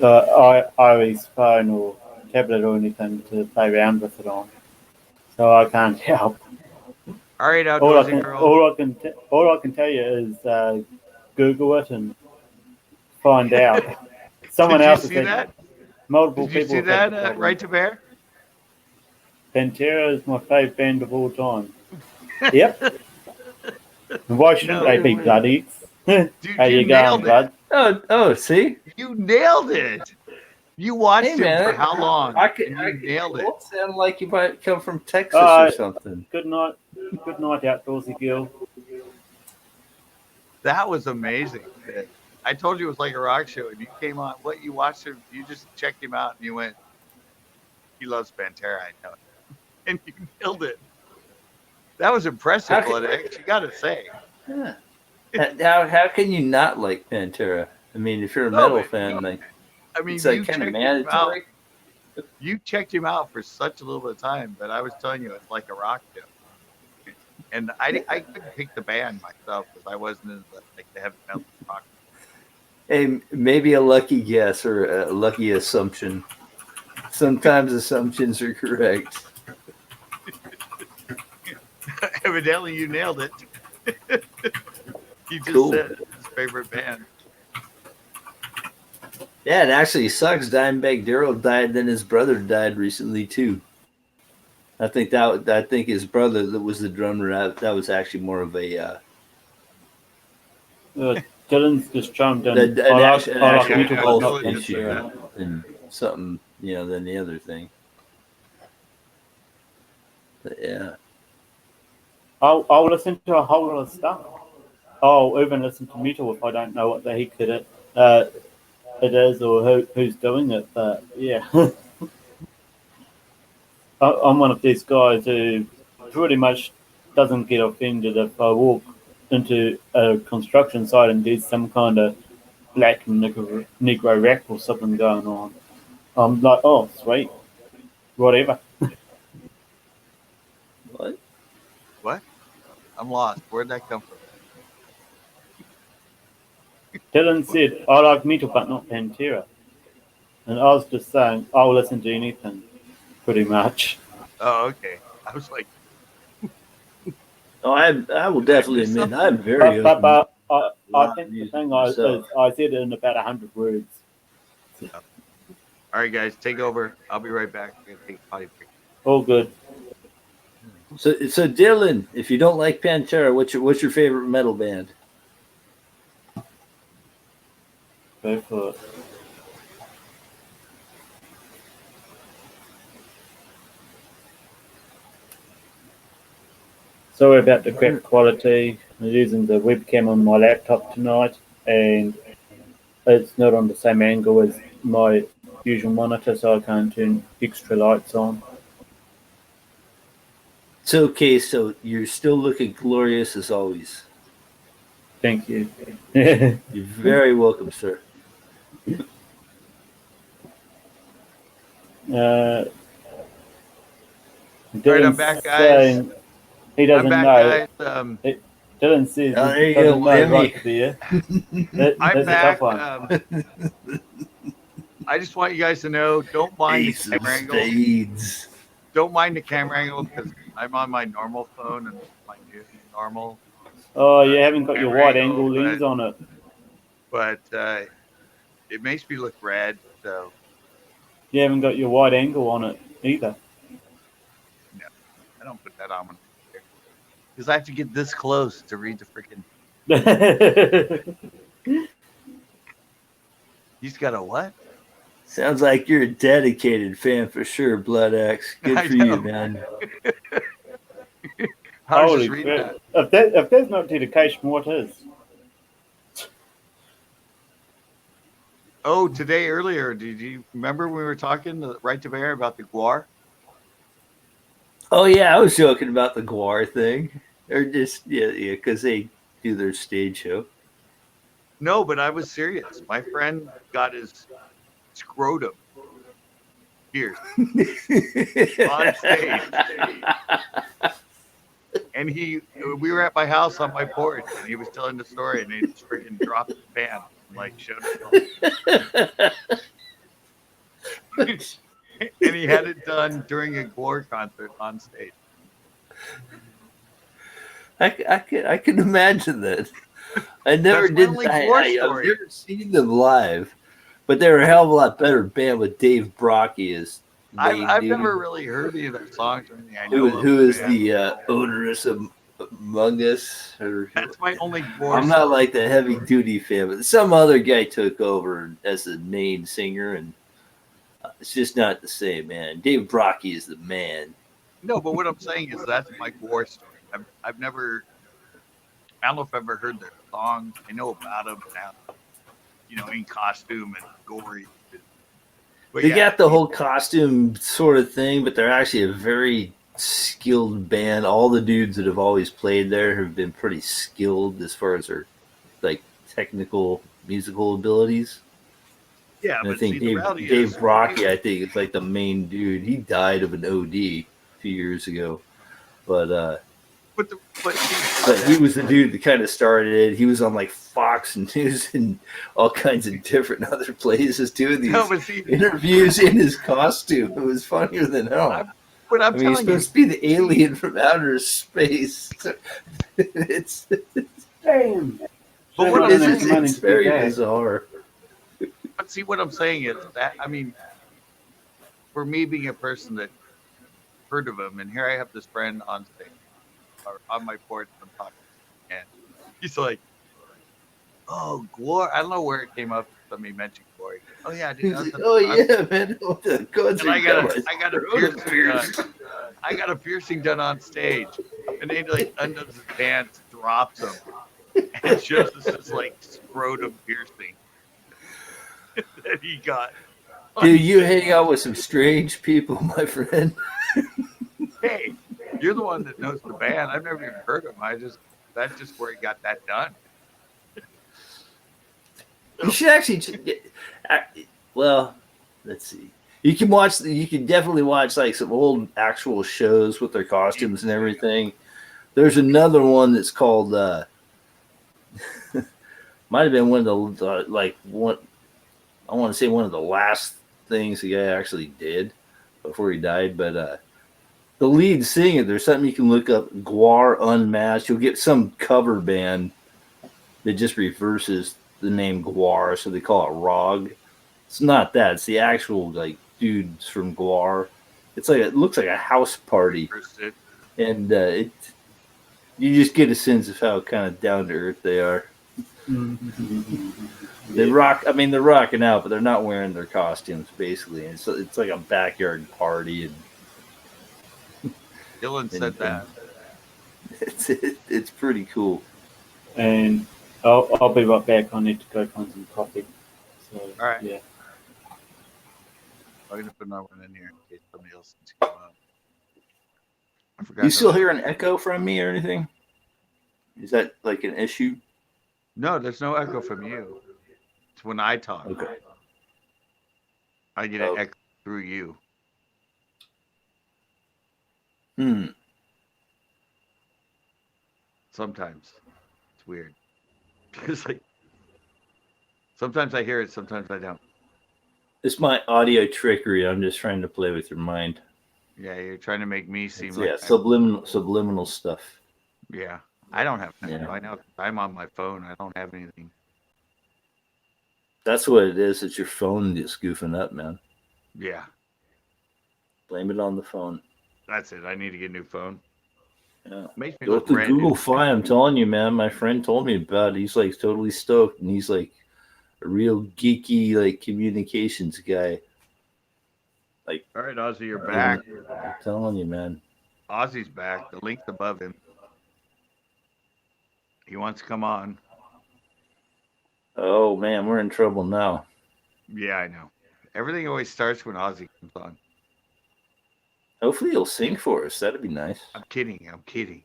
iOS phone or tablet or anything to play around with it on, so I can't help. All right, all I can tell you is Google it and find out. Someone else has had multiple Did you people see have that? the Right to Bear? Pantera is my favourite band of all time. Yep. Why shouldn't they be bloody? Dude, How you going, bud? Oh, see? You nailed it. You watched Hey, man, him for how long? You nailed it. It sound like you might come from Texas or something. Good night, outdoorsy girl. That was amazing. I told you it was like a rock show, and you came on. What you watched him? You just checked him out, and you went, "He loves Pantera." I know, and you nailed it. That was impressive, Blood X. You got to say. Yeah. How can you not like Pantera? I mean, if you're a metal fan, it's like kind of mandatory. You checked him out for such a little bit of time, but I was telling you it's like a rock show. And I couldn't pick the band myself because I wasn't in the heavy metal rock. Hey, maybe a lucky guess or a lucky assumption. Sometimes assumptions are correct. Evidently, you nailed it. You just said his favorite band. Yeah, it actually sucks. Dimebag Darrell died, then his brother died recently too. I think his brother that was the drummer. That was actually more of a. Dylan's just chimed in. An actual health issue and something, than the other thing. But yeah. I'll listen to a whole lot of stuff. I'll even listen to metal if I don't know what the heck it is or who's doing it. But yeah, I'm one of these guys who pretty much doesn't get offended if I walk into a construction site and there's some kind of black Negro rap or something going on. I'm like, oh, sweet, whatever. What? I'm lost. Where'd that come from? Dylan said, I like metal, but not Pantera. And I was just saying, I'll listen to anything, pretty much. Oh, okay. I was like, I will definitely admit I'm very But I think the thing is, I said it in about 100 words. All right, guys, take over. I'll be right back. I'm gonna take a potty break. All good. So Dylan, if you don't like Pantera, what's your favorite metal band? Go for it. Sorry about the crap quality. I'm using the webcam on my laptop tonight, and it's not on the same angle as my usual monitor, so I can't turn extra lights on. It's okay. So you're still looking glorious as always. Thank you. You're very welcome, sir. Dylan's All right, I'm back, guys. saying he doesn't I'm back, know. guys. Dylan says Oh, there he you doesn't go, know Emmy. right beer. I'm That's a back. tough one. I just want you guys to know, don't mind Ace the of camera angle. spades. Don't mind the camera angle because I'm on my normal phone and my new normal. Oh, you haven't got your camera wide angle, angle lens on it. But it makes me look red. So You haven't got your wide angle on it either. no, I don't put that on because I have to get this close to read the freaking. He's got a what? Sounds like you're a dedicated fan for sure, Blood Axe. Good I for you, know. man. I was Holy just reading crap. that. If that's not dedication, what is? Oh, today earlier, did you remember we were talking right to bear about the guar? Oh yeah, I was joking about the Guar thing, or just yeah, because they do their stage show. No, but I was serious. My friend got his scrotum pierced on stage, and we were at my house on my porch, and he was telling the story, and he just freaking dropped the pan, and, like showed it. And he had it done during a Guar concert on stage. I can imagine that. I never That's my did. only Guar I've story. never seen them live, but they're a hell of a lot better band with Dave Brocky as main I've dude. never really heard any of their songs or anything. I know Who is band. the owneress among us? That's my only Guar. I'm not like the heavy duty fan, but some other guy took over as the main singer, and it's just not the same, man. Dave Brocky is the man. No, but what I'm saying is that's my Guar story. I've never. I don't know if I've ever heard their song. I know about them now, in costume and gory. But They yeah, got the whole costume sort of thing, but they're actually a very skilled band. All the dudes that have always played there have been pretty skilled as far as their like technical musical abilities. yeah. And I But think see, the reality is, Dave Brocky, I think, is like the main dude. He died of an OD a few years ago, but he was the dude that kind of started it. He was on like Fox News and all kinds of different other places doing these interviews in his costume. It was funnier than hell. I'm I mean, he's supposed to be the alien from outer space. It's very bizarre. But see, what I'm saying is that, I mean, for me being a person that heard of him, and here I have this friend on stage, or on my porch, I'm talking, and he's like, "Oh, Guar." I don't know where it came up. Somebody mentioned Guar. Oh yeah, dude. Yeah, man. And I got a piercing done. I got a piercing done on stage, and they like undoes his pants, drops him, and shows us this like scrotum piercing that he got. Dude, you hang out with some strange people, my friend. Hey, you're the one that knows the band. I've never even heard of him. That's just where he got that done. You should actually well, let's see. You can definitely watch like some old actual shows with their costumes and everything. There's another one that's called might have been one of the I want to say one of the last things the guy actually did before he died, but the lead singer, there's something you can look up, Guar Unmasked. You'll get some cover band that just reverses the name Guar, so they call it ROG. It's not that. It's the actual like dudes from Guar. It's like it looks like a house party, and you just get a sense of how kind of down to earth they are. They rock. I mean, they're rocking out, but they're not wearing their costumes. Basically, and so it's like a backyard party, and Dylan said that. It's pretty cool. And I'll be right back. I need to go find some coffee. So, All right. Yeah. I'm gonna put another one in here in case somebody else needs to come up. I forgot. You still hear an echo from me or anything? Is that like an issue? No, there's no echo from you. It's when I talk. Okay. I get an echo through you. Sometimes it's weird. It's like sometimes I hear it, sometimes I don't. It's my audio trickery. I'm just trying to play with your mind. Yeah, you're trying to make me seem subliminal stuff. Yeah, I don't have that. Yeah. I know I'm on my phone. I don't have anything. That's what it is. It's your phone that's goofing up, man. Yeah, Blame it on the phone. that's it. I need to get a new phone. Yeah. Makes me Go look to brand Google new. Fi. I'm telling you, man. My friend told me about it. He's like totally stoked, and he's like a real geeky like communications guy. Like, all right, Ozzy, you're back. I'm telling you, man. Ozzy's back. The link's above him. He wants to come on. Oh man, we're in trouble now. Yeah, I know. Everything always starts when Ozzy comes on. Hopefully he'll sing for us. That'd be nice. I'm kidding. I'm kidding.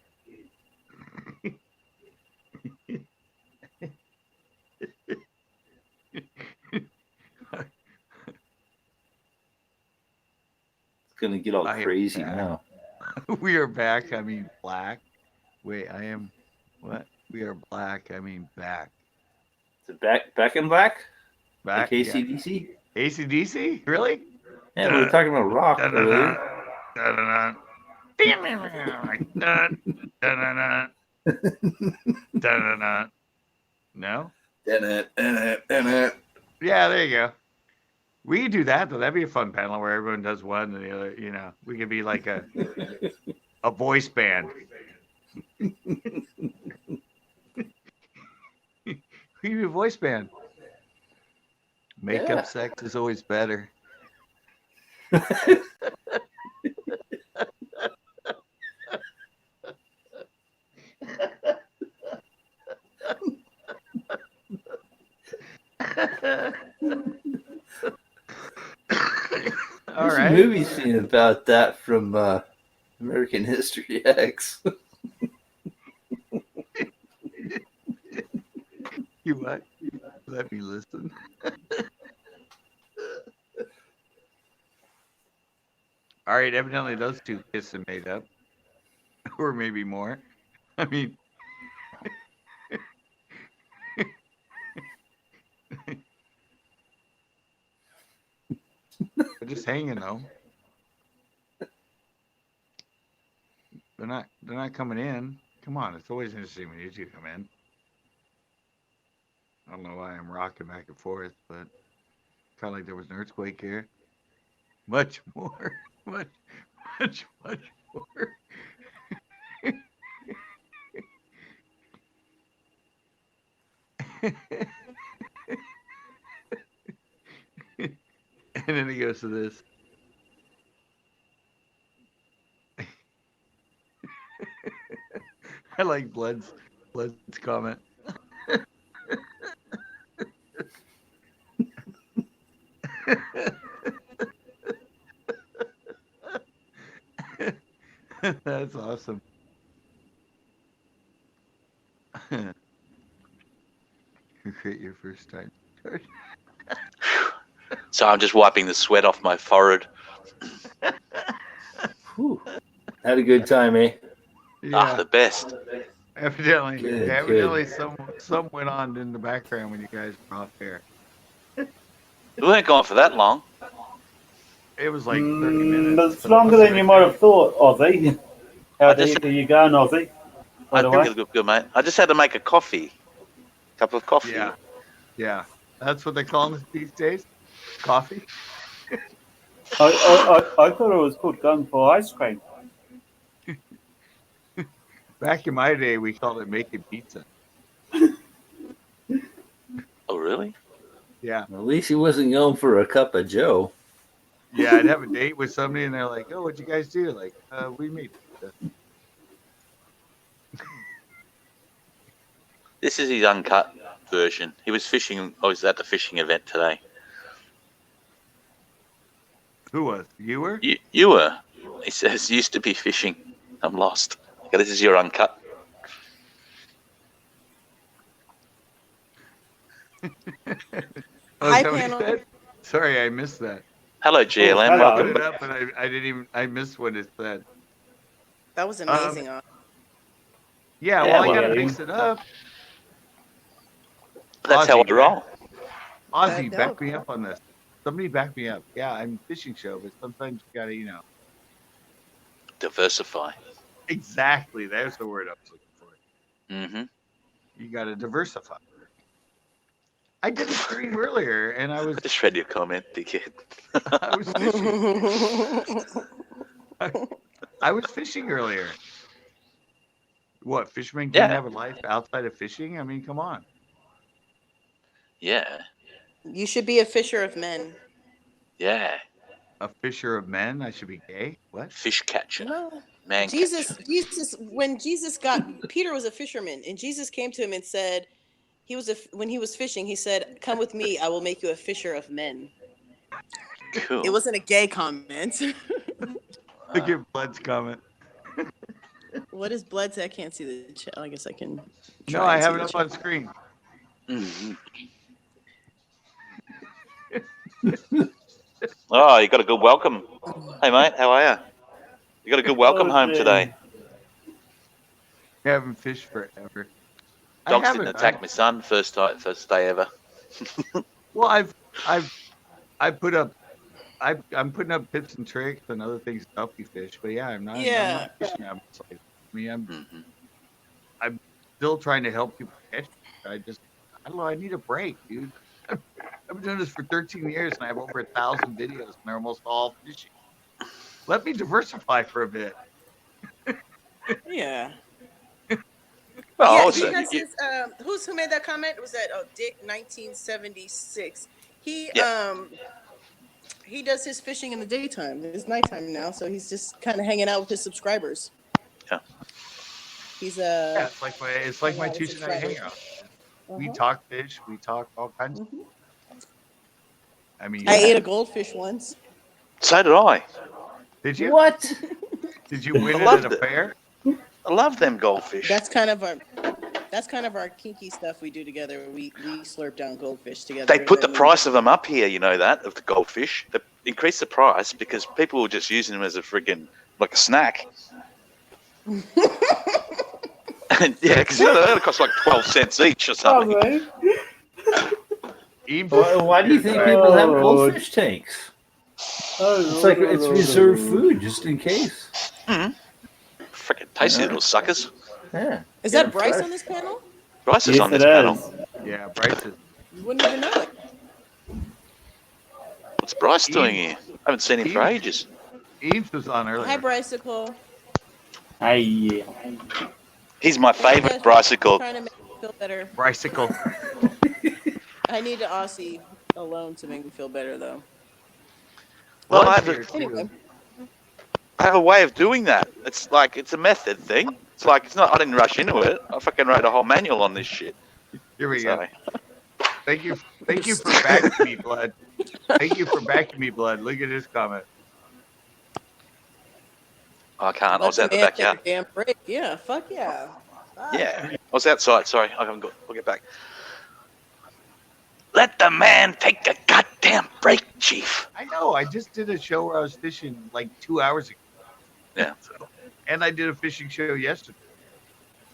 It's gonna get all crazy now. We are back. I mean black. Wait, I am what? We are black. I mean back. Is it back in black? Back. Like ACDC? Yeah. ACDC? Really? Yeah, we were talking about rock earlier. No? Yeah, there you go. We could do that though. That'd be a fun panel where everyone does one and the other. You know, we could be like a voice band. We could be a voice band. Makeup sex is always better. All There's right. a movie scene about that from American History X. You what? Let me listen. All right, evidently those two kids are made up. Or maybe more. I mean, they're just hanging though. They're not coming in. Come on, it's always interesting when you two come in. I don't know why I'm rocking back and forth, but kind of like there was an earthquake here. Much more. Much more. And then he goes to this. I like Blood's comment. That's awesome. Create your first time. So I'm just wiping the sweat off my forehead. Whew. Had a good time, eh? Ah, the best. Evidently, Good. some went on in the background when you guys were off air. We weren't gone for that long. It was like 30 minutes. It's longer than you might have thought, Ozzy. How I just- deep are you going, Ozzy? By I the think way, it'll go good, mate. I just had to make a cup of coffee. Yeah. That's what they call it these days. Coffee? I thought it was called going for ice cream. Back in my day, we called it making pizza. Oh, really? Yeah. At least he wasn't going for a cup of Joe. Yeah, I'd have a date with somebody, and they're like, "Oh, what'd you guys do?" Like, we made pizza. This is his uncut version. He was fishing. I was at the fishing event today. Who was? You were? You were. He says, used to be fishing. I'm lost. Okay, this is your uncut. Oh, Hi, is that what you panel. said? Sorry, I missed that. Hello, GLM. hello. I put Welcome. it up, but I didn't even. I missed what it said. That was amazing. Yeah, Yeah, well, I well, gotta fix it up. That's how I roll. Ozzy, No. back me up on this. Somebody back me up. Yeah, I'm fishing show, but sometimes you gotta, Diversify. Exactly. There's the word I was looking for. Mm-hmm. You gotta diversify. I did a stream earlier, and I was I just read your comment, dickhead. I was fishing. I was fishing earlier. What, fishermen can't Yeah. have a life outside of fishing? I mean, come on. Yeah. You should be a fisher of men. Yeah. A fisher of men? I should be gay? What? Fish catcher. No. Man Jesus, catcher. when Jesus got Peter was a fisherman, and Jesus came to him and said, when he was fishing, he said, "Come with me, I will make you a fisher of men." Cool. It wasn't a gay comment. Look at Blood's comment. What is blood say? I can't see the chat. I guess I can. No, try I and have see it the up chat. on screen. Mhm. Oh, you got a good welcome. Hey, mate, how are you? You got a good welcome home today. I haven't fished forever. Dogs didn't attack my son first day ever. Well, I've put up. I'm putting up tips and tricks and other things to help you fish. But yeah, I'm not fishing that much. I mean, I'm still trying to help people catch. I don't know. I need a break, dude. I've been doing this for 13 years and I have over 1,000 videos and they're almost all fishing. Let me diversify for a bit. Yeah. Well, Yeah, also, he has his, who made that comment? Was that Dick 1976? He he does his fishing in the daytime. It's nighttime now, so he's just kind of hanging out with his subscribers. Yeah. He's Yeah, it's like my with Tuesday night subscribers. hangout. We talk fish, we talk all kinds of I mean, I ate a goldfish once. So did I. Did you? What? Did you win I it loved at a it. fair? I love them goldfish. That's kind of our kinky stuff we do together. We slurp down goldfish together. They put the and then price of them up here, you know that, of the goldfish. They increased the price because people were just using them as a friggin' like a snack. And, yeah, because that cost like 12 cents each or something. Why do you think people have goldfish tanks? It's like it's reserved food just in case. Freaking tasty little suckers. Yeah. Is that Bryce on this panel? Bryce is Yes, on this it panel. is. Yeah, Bryce is. Wouldn't even know it. What's Bryce doing here? I haven't seen him for ages. Eves was on earlier. Hi, Brycicle. Hey, yeah. He's my favourite Brycicle. Trying to make me feel better. Brycicle. I need an Aussie alone to make me feel better, though. Well, I Anyway, have a way of doing that. It's like, it's a method thing. It's like, it's not, I didn't rush into it. I fucking wrote a whole manual on this shit. Here we go. Thank you for backing me, Blood. Thank you for backing me, Blood. Look at his comment. I can't. I was let out the man take backyard. a damn break. Yeah, fuck yeah. Yeah, I was outside. Sorry, I'll get back. Let the man take a goddamn break, Chief. I know. I just did a show where I was fishing like 2 hours ago. Yeah. And I did a fishing show yesterday.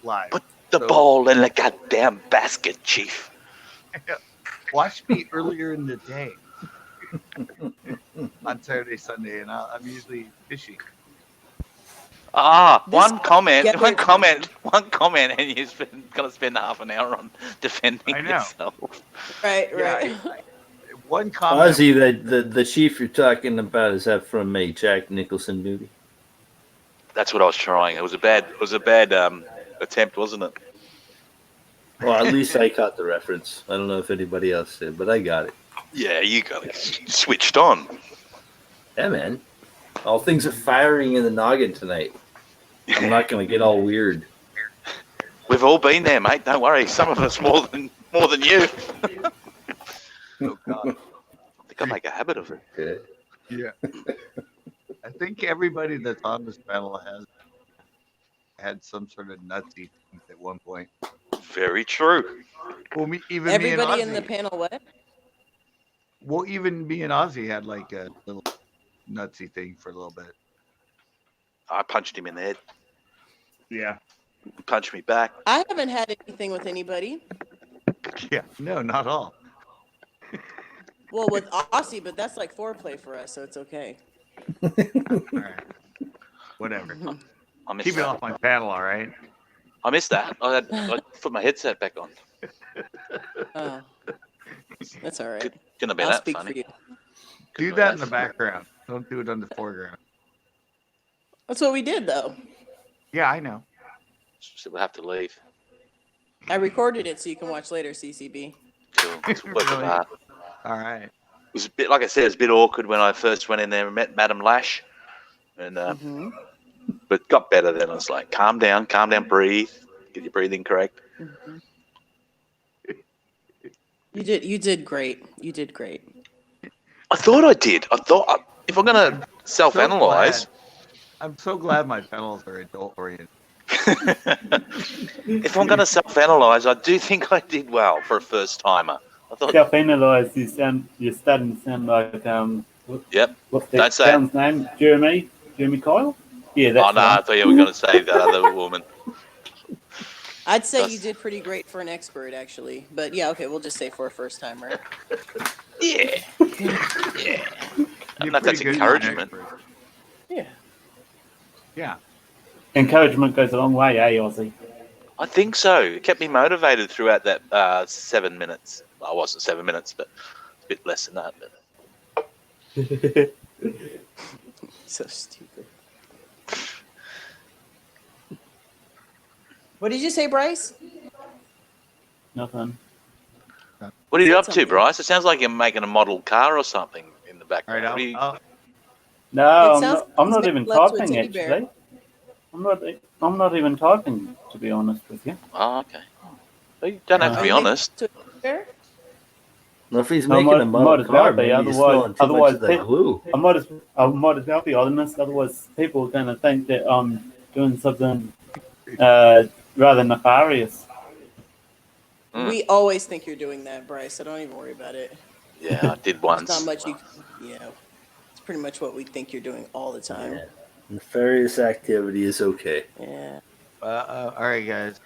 Live. Put the ball in the goddamn basket, Chief. Watch me earlier in the day. On Saturday, Sunday, and I'm usually fishing. One comment, and you're gonna spend half an hour on defending yourself. Right. Yeah, One comment. Ozzy, the chief you're talking about, is that from a Jack Nicholson movie? That's what I was trying. It was a bad attempt, wasn't it? Well, at least I caught the reference. I don't know if anybody else did, but I got it. Yeah, you got it switched on. Yeah, man. All things are firing in the noggin tonight. I'm not going to get all weird. We've all been there, mate. Don't worry. Some of us more than you. Oh God. I think I'll make a habit of it. Okay. Yeah. I think everybody that's on this panel has had some sort of nutsy things at one point. Very true. Well, Everybody me in and the Ozzy. panel, what? Well, even me and Ozzy had like a little nutsy thing for a little bit. I punched him in the head. Yeah. He punched me back. I haven't had anything with anybody. Yeah. No, not all. Well, with Aussie, but that's like foreplay for us, so it's okay. All right. Whatever. I missed Keep it that. off my panel, all right? I missed that. I put my headset back on. Oh, that's all right. Couldn't have been I'll that speak funny. for you. Do that in the background. Don't do it on the foreground. That's what we did, though. Yeah, I know. So we'll have to leave. I recorded it so you can watch later, CCB. Cool. It's worth Really? that. All right. It was a bit, like I said, it was a bit awkward when I first went in there and met Madam Lash, and but got better then. I was like, calm down, breathe, get your breathing correct. You did great. You did great. I thought I did. I thought if I'm gonna self-analyze, I'm so glad my panels are adult oriented. if I'm gonna self-analyze, I do think I did well for a first timer. I thought. Self-analyze. You're starting to sound like Yep. What's Don't that say town's name? Jeremy Kyle. Yeah, that's. Oh no, I thought you were gonna say that other woman. I'd say you did pretty great for an expert, actually. But yeah, okay, we'll just say for a first timer. Yeah. Yeah. I don't know if that's encouragement. Yeah. Yeah. Encouragement goes a long way, eh, Aussie? I think so. It kept me motivated throughout that 7 minutes. Well, it wasn't 7 minutes, but a bit less than that. But... So stupid. What did you say, Bryce? Nothing. What are you up to, Bryce? It sounds like you're making a model car or something in the All background. right. What are you... No, I'm not even love to a typing teddy bear. actually. I'm not even typing, to be honest with you. Oh, okay. Well, you don't have to be honest. Well, if he's I making a might model as well car, be, maybe he's throwing too much of the glue. I might as well be honest. Otherwise, people are going to think that I'm doing something rather nefarious. We always think you're doing that, Bryce, so don't even worry about it. Yeah, I did once. It's not much you... Yeah. It's pretty much what we think you're doing all the time. Yeah. Nefarious activity is okay. Yeah. All right, guys.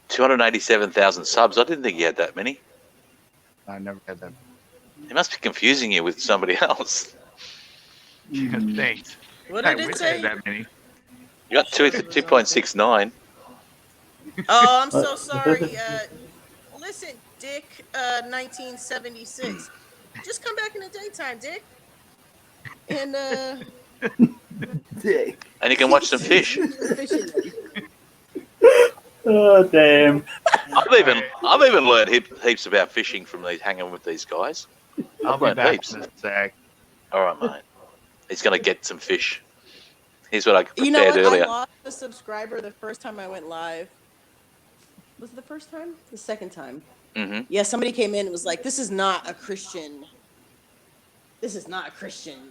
$287,000 subs. I didn't think you had that many. I never had that. It must be confusing you with somebody else. Thanks. What I did it wish I say? had that many. You got 2.69. Oh, I'm so sorry. Listen, Dick, 1976. Just come back in the daytime, Dick. And Dick. And you can watch some fish. Oh damn! I've even learned heaps about fishing from hanging with these guys. I'll be back in a sec. All right, mate. He's gonna get some fish. Here's what I prepared you know what? earlier. I lost a subscriber the first time I went live. Was it the first time? The second time. Mm-hmm. Yeah, somebody came in and was like, "This is not a Christian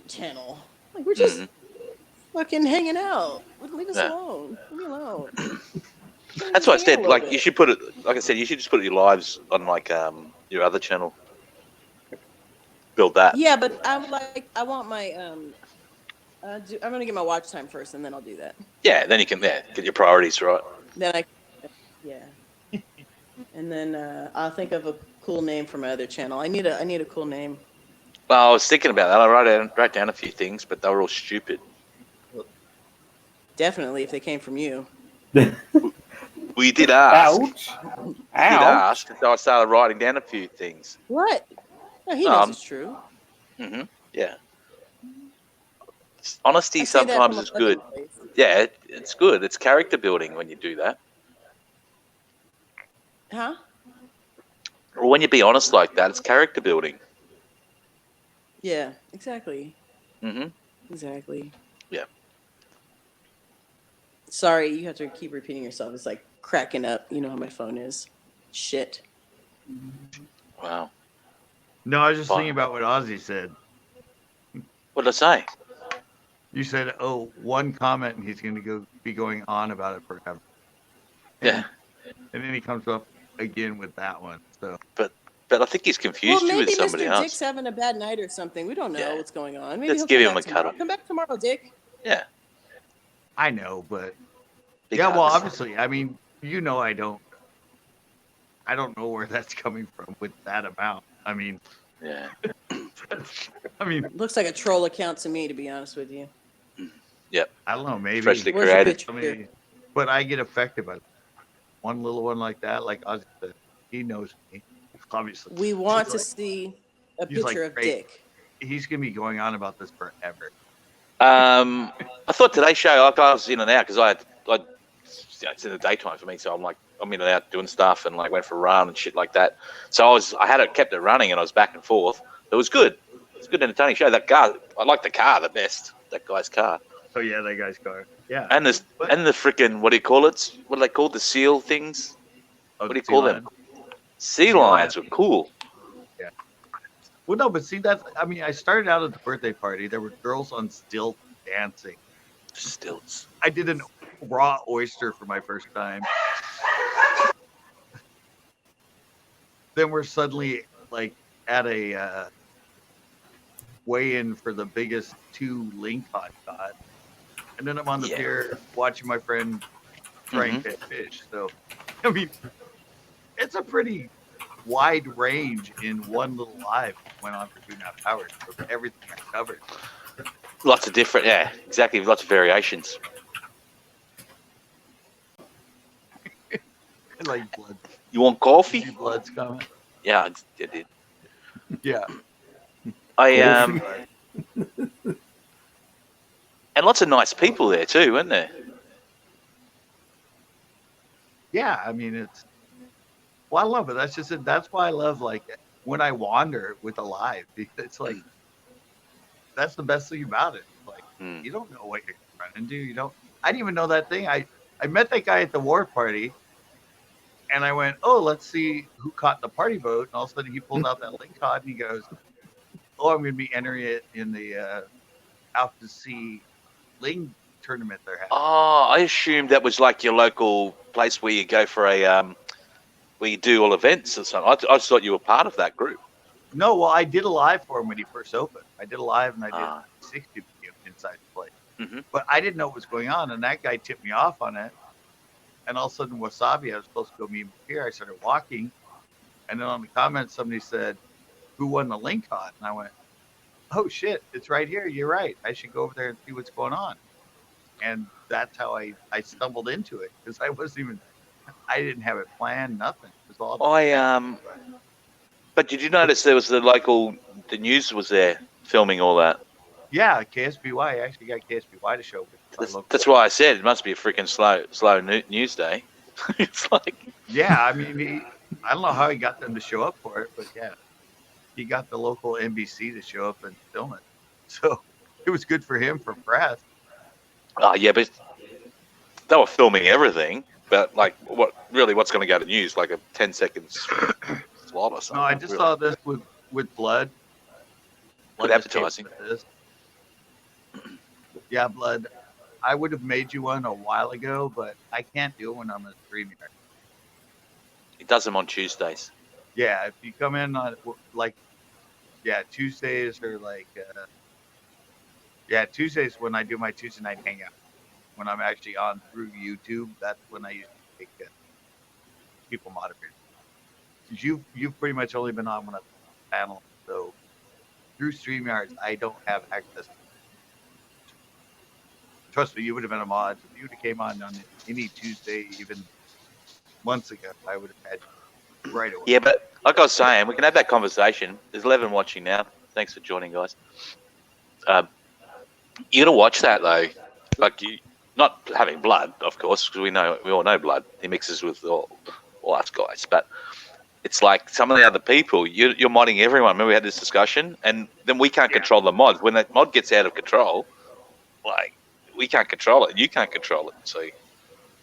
channel. Like, we're just fucking hanging out. Leave us alone. Leave me alone." That's why I said, like, you should put it. Like I said, you should just put your lives on like your other channel. Build that. Yeah, but I want my I'm gonna get my watch time first, and then I'll do that. Yeah, then you can get your priorities right. Then and then I'll think of a cool name for my other channel. I need a cool name. Well, I was thinking about that. I wrote down a few things, but they were all stupid. Definitely, if they came from you. We did ask. Ouch. You did Ouch. ask, so I started writing down a few things. What? No, he knows Um, it's true. Yeah. Honesty I say that sometimes from a is good. loving place. Yeah, it's good. It's character building when you do that. Huh? Or when you be honest like that, it's character building. Yeah, exactly. Mm-hmm. Exactly. Yeah. Sorry, you have to keep repeating yourself. It's like cracking up. You know how my phone is. Shit. Wow. No, I was just Fine. thinking about what Ozzy said. What did I say? You said, "Oh, one comment, and he's going to be going on about it forever." Yeah. And then he comes up again with that one. So But I think he's Well, confused you with maybe somebody Mr. else. Dick's having a bad night or something. We don't know Yeah. what's going on. Maybe Let's he'll give come him back a cuddle. tomorrow. Come back tomorrow, Dick. Yeah. I know, but Big yeah, well, hugs. obviously, I mean, I don't know where that's coming from with that amount. I mean, Yeah. I mean, Looks like a troll account to me, to be honest with you. Yep. I don't know, maybe. Freshly Where's your created. picture? I mean, but I get affected by one little one like that. Like Ozzy said, he knows me, obviously. We want He's to like- see a he's like, picture of "Great." Dick. He's gonna be going on about this forever. I thought today's show, like I was in and out because it's in the daytime for me, so I'm in and out doing stuff and like went for a run and shit like that. So I kept it running and I was back and forth. It was good. It's a good entertaining show. That car, I like the car the best. That guy's car. Oh yeah, that guy's car. Yeah. And the freaking, what do you call it? What are they called? The seal things? Oh, What do you sea call lion. them? Sea Sea lions lion. were cool. Yeah. Well, no, but see, I mean, I started out at the birthday party. There were girls on stilts dancing. Stilts. I did an raw oyster for my first time. Then we're suddenly like at a weigh-in for the biggest 2 lingcod caught. And then I'm on the pier watching my friend try and catch fish. So, I mean, it's a pretty wide range in one little live. Went on for 2.5 hours. So everything I covered. Lots of different, yeah, exactly. Lots of variations. Like blood. You want coffee? See blood's coming. Yeah, I did. Yeah. And lots of nice people there too, weren't there? Yeah, I mean I love it. That's just it. That's why I love like when I wander with a live. It's like that's the best thing about it. Like you don't know what you're running into. I didn't even know that thing. I met that guy at the wharf party, and I went, "Oh, let's see who caught the party boat." And all of a sudden, he pulled out that link cod and he goes, "Oh, I'm going to be entering it in the out to sea ling tournament they're having." Oh, I assumed that was like your local place where you go for a where you do all events or something. I just thought you were part of that group. No, well, I did a live for him when he first opened. I did a live and I did 60 video inside the place. But I didn't know what was going on, and that guy tipped me off on it. And all of a sudden, Wasabi, I was supposed to go meet him here. I started walking, and then on the comments, somebody said, "Who won the link cod?" And I went, "Oh shit, it's right here. You're right. I should go over there and see what's going on." And that's how I stumbled into it, because I didn't have it planned, nothing. It was all But did you notice there was the news was there filming all that? Yeah, KSBY. I actually got KSBY to show. That's why I said it must be a freaking slow news day. It's like, yeah, I mean, I don't know how he got them to show up for it, but yeah, he got the local NBC to show up and film it. So it was good for him for press. yeah, but they were filming everything. But like, what's going to go to news? Like a 10 seconds slot or something? No, I just saw this with blood. Good advertising. Yeah, blood. I would have made you one a while ago, but I can't do it when I'm a streamer. He does them on Tuesdays. Yeah, if you come in on Tuesdays or Tuesdays when I do my Tuesday night hangout. When I'm actually on through YouTube, that's when I usually take people moderators. Because you've pretty much only been on one of the panels, so through StreamYard, I don't have access. Trust me, you would have been a mod. If you would have came on any Tuesday, even months ago, I would have had right away. Yeah, but like I was saying, we can have that conversation. There's 11 watching now. Thanks for joining, guys. You got to watch that though. Like you, not having blood, of course, because we all know blood. He mixes with all us guys, but it's like some of the other people. You're modding everyone. Remember we had this discussion, and then we can't control the mod. When that mod gets out of control, like we can't control it. You can't control it. So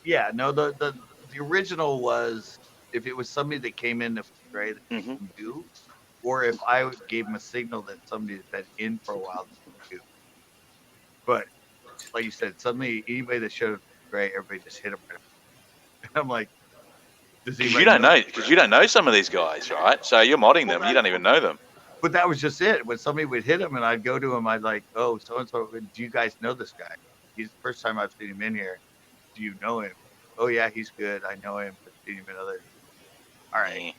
yeah, no, the original was if it was somebody that came in to spray that they can do, or if I gave them a signal that somebody had been in for a while to do. But like you said, suddenly anybody that showed up to spray, everybody just hit them. And I'm like, because you don't know some of these guys, right? So you're modding them. You don't even know them. But that was just it. When somebody would hit him, and I'd go to him, I'd like, oh, so and so. Do you guys know this guy? He's the first time I've seen him in here. Do you know him? Oh yeah, he's good. I know him. I've seen him in other. All right.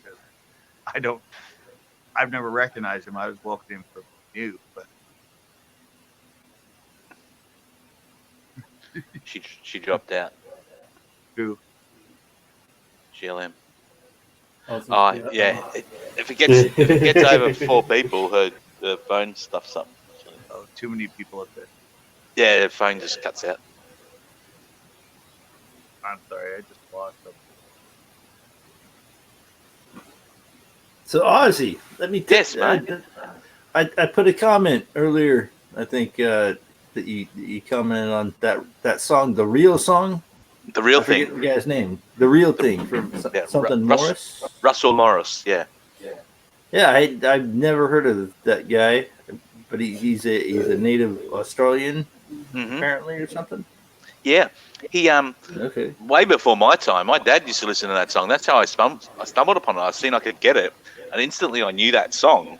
I've never recognized him. I was walking in from new, but she dropped out. Who? GLM. Oh yeah. If it gets over 4 people, her phone stuffs up. Oh, too many people up there. Yeah, her phone just cuts out. I'm sorry, I just lost them. So Ozzy, let me yes, man. I put a comment earlier. I think that you commented on that song, the real song. The real I thing. forget the guy's name. The real thing from something Morris. Russell Morris. Yeah. Yeah, I've never heard of that guy, but he's a native Australian apparently or something. Yeah, he okay. Way before my time, my dad used to listen to that song. That's how I stumbled upon it. I seen I could get it, and instantly I knew that song,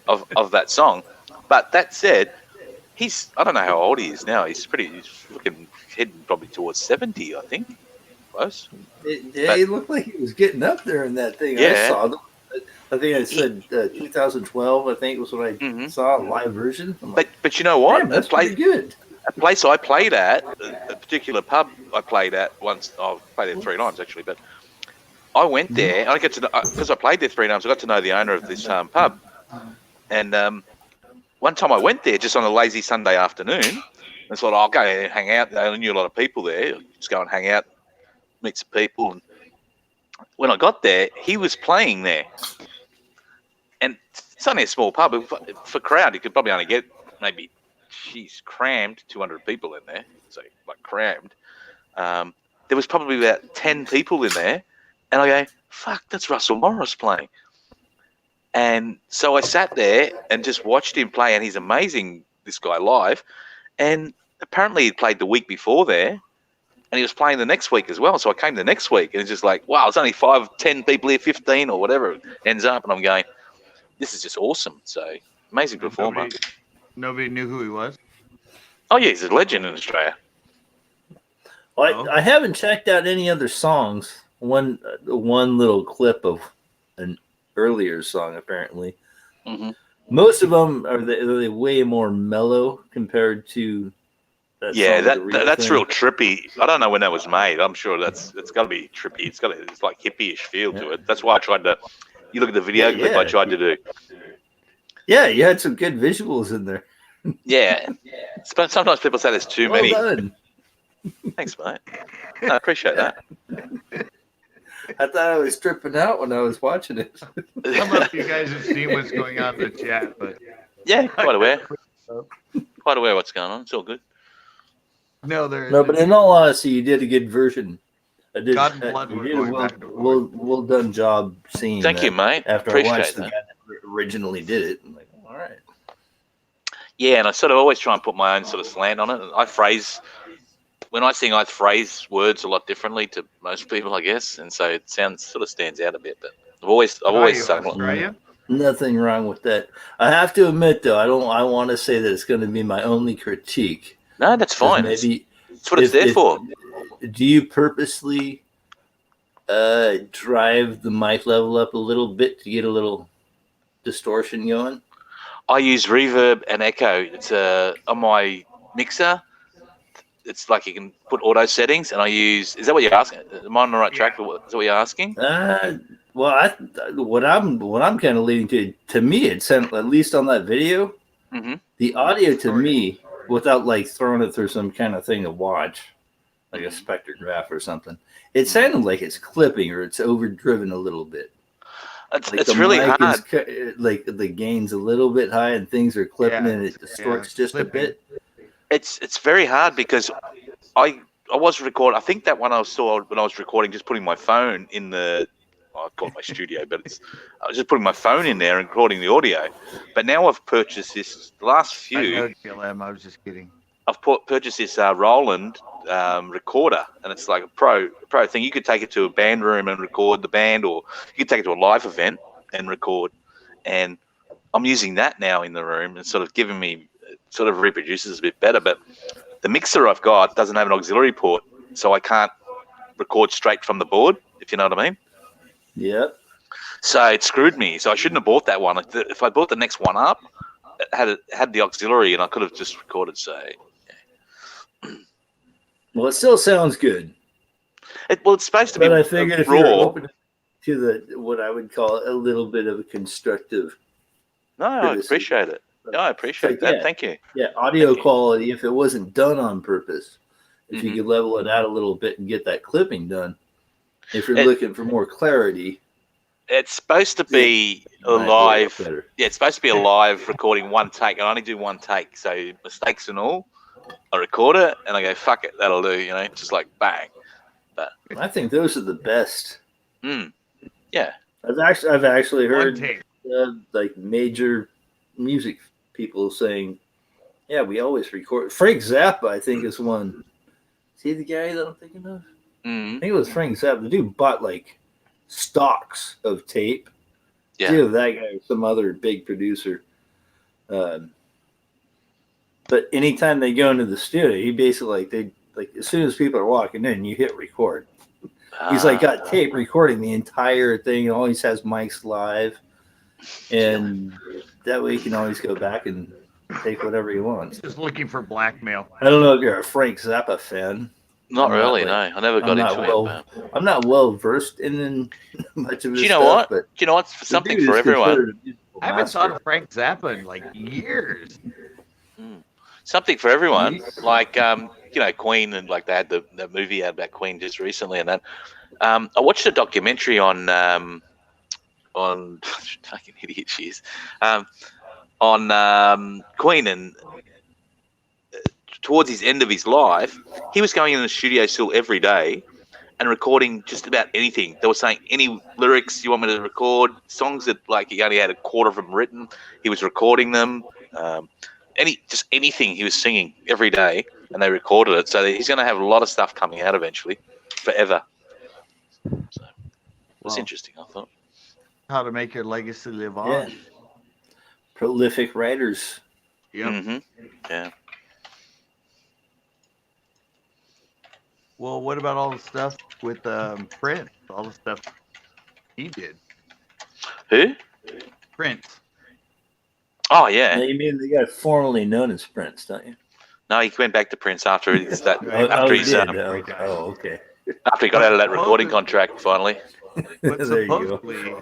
of that song. But that said, I don't know how old he is now. He's looking heading probably towards 70, I think. Close. He looked like he was getting up there in that thing. Yeah. I saw. I think I said 2012. I think was when I saw a live version. But you know what? That's pretty good. A place I played at, a particular pub I played at once. I've played there 3 times actually, but I went there. I get to because I played there 3 times. I got to know the owner of this pub, and one time I went there just on a lazy Sunday afternoon. And thought, I'll go and hang out. I knew a lot of people there. Just go and hang out, meet some people. And when I got there, he was playing there, and it's only a small pub. For crowd, you could probably only get maybe. She's crammed 200 people in there, so like crammed. There was probably about 10 people in there, and I go, "Fuck, that's Russell Morris playing." And so I sat there and just watched him play, and he's amazing, this guy live. And apparently he played the week before there, and he was playing the next week as well. So I came the next week, and it's just like, wow, it's only 5, 10 people here, 15 or whatever it ends up, and I'm going, this is just awesome. So amazing performer. Nobody knew who he was? Oh, yeah, he's a legend in Australia. Well, I haven't checked out any other songs. One little clip of an earlier song, apparently. Most of them are they way more mellow compared to that song, that's real trippy. I don't know when that was made. I'm sure it's got to be trippy. It's like hippie-ish feel to it. That's why I tried to. You look at the video clip I tried to do. Yeah, you had some good visuals in there. Yeah. Sometimes people say there's too many. Done. Thanks, mate. I appreciate that. I thought I was tripping out when I was watching it. I don't know if you guys have seen what's going on in the chat, but yeah, quite aware. Quite aware what's going on. It's all good. No, but in all honesty, you did a good version. You did a well done job singing. Thank you, mate. After Appreciate I watched that. the guy that originally did it, I'm like, all right. Yeah, and I sort of always try and put my own sort of slant on it. When I sing, I phrase words a lot differently to most people, I guess, and so it sort of stands out a bit. But I've always sung. Australia? Nothing wrong with that. I have to admit, though, I want to say that it's going to be my only critique. No, that's fine. Maybe that's what it's there for. Do you purposely drive the mic level up a little bit to get a little distortion going? I use reverb and echo. It's on my mixer. it's like you can put auto settings, and I use. Is that what you're asking? Am I on the right track? Is that what you're asking? Well, what I'm kind of leading to me, it sounded, at least on that video, the audio to me, without like throwing it through some kind of thing to watch, like a spectrograph or something, it sounded like it's clipping or it's overdriven a little bit. It's really hard. Like the gain's a little bit high and things are clipping and it distorts just a bit. It's very hard because I was recording. I think that one I saw when I was recording, just putting my phone in the. I call it my studio, but I was just putting my phone in there and recording the audio. But now I've purchased this last few. I know, GLM, I was just kidding. I've purchased this Roland recorder, and it's like a pro thing. You could take it to a band room and record the band, or you could take it to a live event and record. And I'm using that now in the room and sort of giving me, sort of reproduces a bit better. But the mixer I've got doesn't have an auxiliary port, so I can't record straight from the board, if you know what I mean. Yep. So it screwed me. So I shouldn't have bought that one. If I bought the next one up, it had the auxiliary, and I could have just recorded. So, well, it still sounds good. It's supposed to be. But I figured if raw. you're open to the what I would call a little bit of a constructive. No, I appreciate it. No, I appreciate that. Yeah, Thank you. Yeah, audio quality. If it wasn't done on purpose, if you could level it out a little bit and get that clipping done. If you're looking for more clarity, it's supposed to be a live. Yeah, it's supposed to be a live recording, one take. I only do one take, so mistakes and all. I record it and I go, "Fuck it, that'll do." You know, just like bang. But I think those are the best. Yeah, I've actually heard like major music people saying, "Yeah, we always record." Frank Zappa, I think, is one. Is he the guy that I'm thinking of? I think it was Frank Zappa. The dude bought like stocks of tape. Yeah. Either that guy or some other big producer. But anytime they go into the studio, he basically as soon as people are walking in, you hit record. He's like got tape recording the entire thing. He always has mics live, and that way you can always go back and take whatever you want. Just looking for blackmail. I don't know if you're a Frank Zappa fan. Not really, no. I never got into it. I'm not well versed in much of his stuff. Do you know what? But do you know what's something for everyone? I haven't thought of Frank Zappa in like years. Something for everyone, like Queen, and like they had the movie out about Queen just recently, and that. I watched a documentary on fucking idiot she is, on Queen, and towards his end of his life, he was going in the studio still every day and recording just about anything. They were saying, any lyrics you want me to record, songs that like he only had a quarter of them written, he was recording them. Anything he was singing every day, and they recorded it. So he's going to have a lot of stuff coming out eventually, forever. So it's interesting, I thought. How to make your legacy live on. Yeah. Prolific writers. Yep. Yeah. Well, what about all the stuff with Prince? All the stuff he did. Who? Prince. Oh, yeah. You mean the guy formerly known as Prince, don't you? No, he went back to Prince after okay. After he got out of that recording contract finally. But supposedly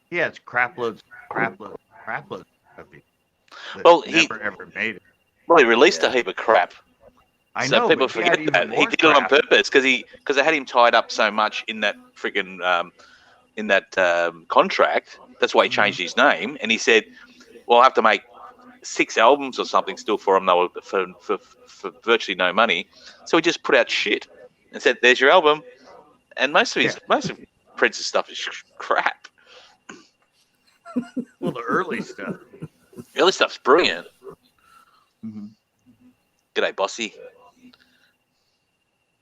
he has crap loads of it. Well, he never ever made it. Well, he released a heap of crap. I so know, people forget that he did it on purpose because they had him tied up so much in that freaking contract. That's why he changed his name, and he said, "Well, I have to make 6 albums or something still for him, though, for virtually no money." So he just put out shit and said, "There's your album," and most of Prince's stuff is crap. Well, the early stuff. The early stuff's brilliant. Mm-hmm. G'day, Bossy.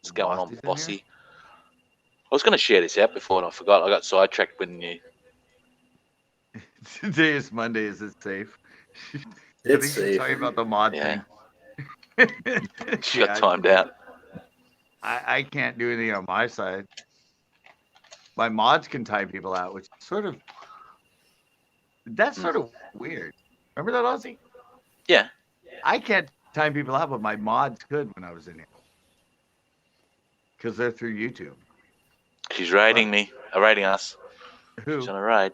What's going on, Bossy? I was going to share this out before and I forgot. I got sidetracked when you... Today is Monday. Is it safe? It's safe. Talking about the mod thing. She got timed out. I can't do anything on my side. My mods can time people out, which is sort of... That's sort of weird. Remember that, Ozzy? Yeah. I can't time people out, but my mods could when I was in here. Because they're through YouTube. She's raiding me. Raiding us. Who? She's on a raid.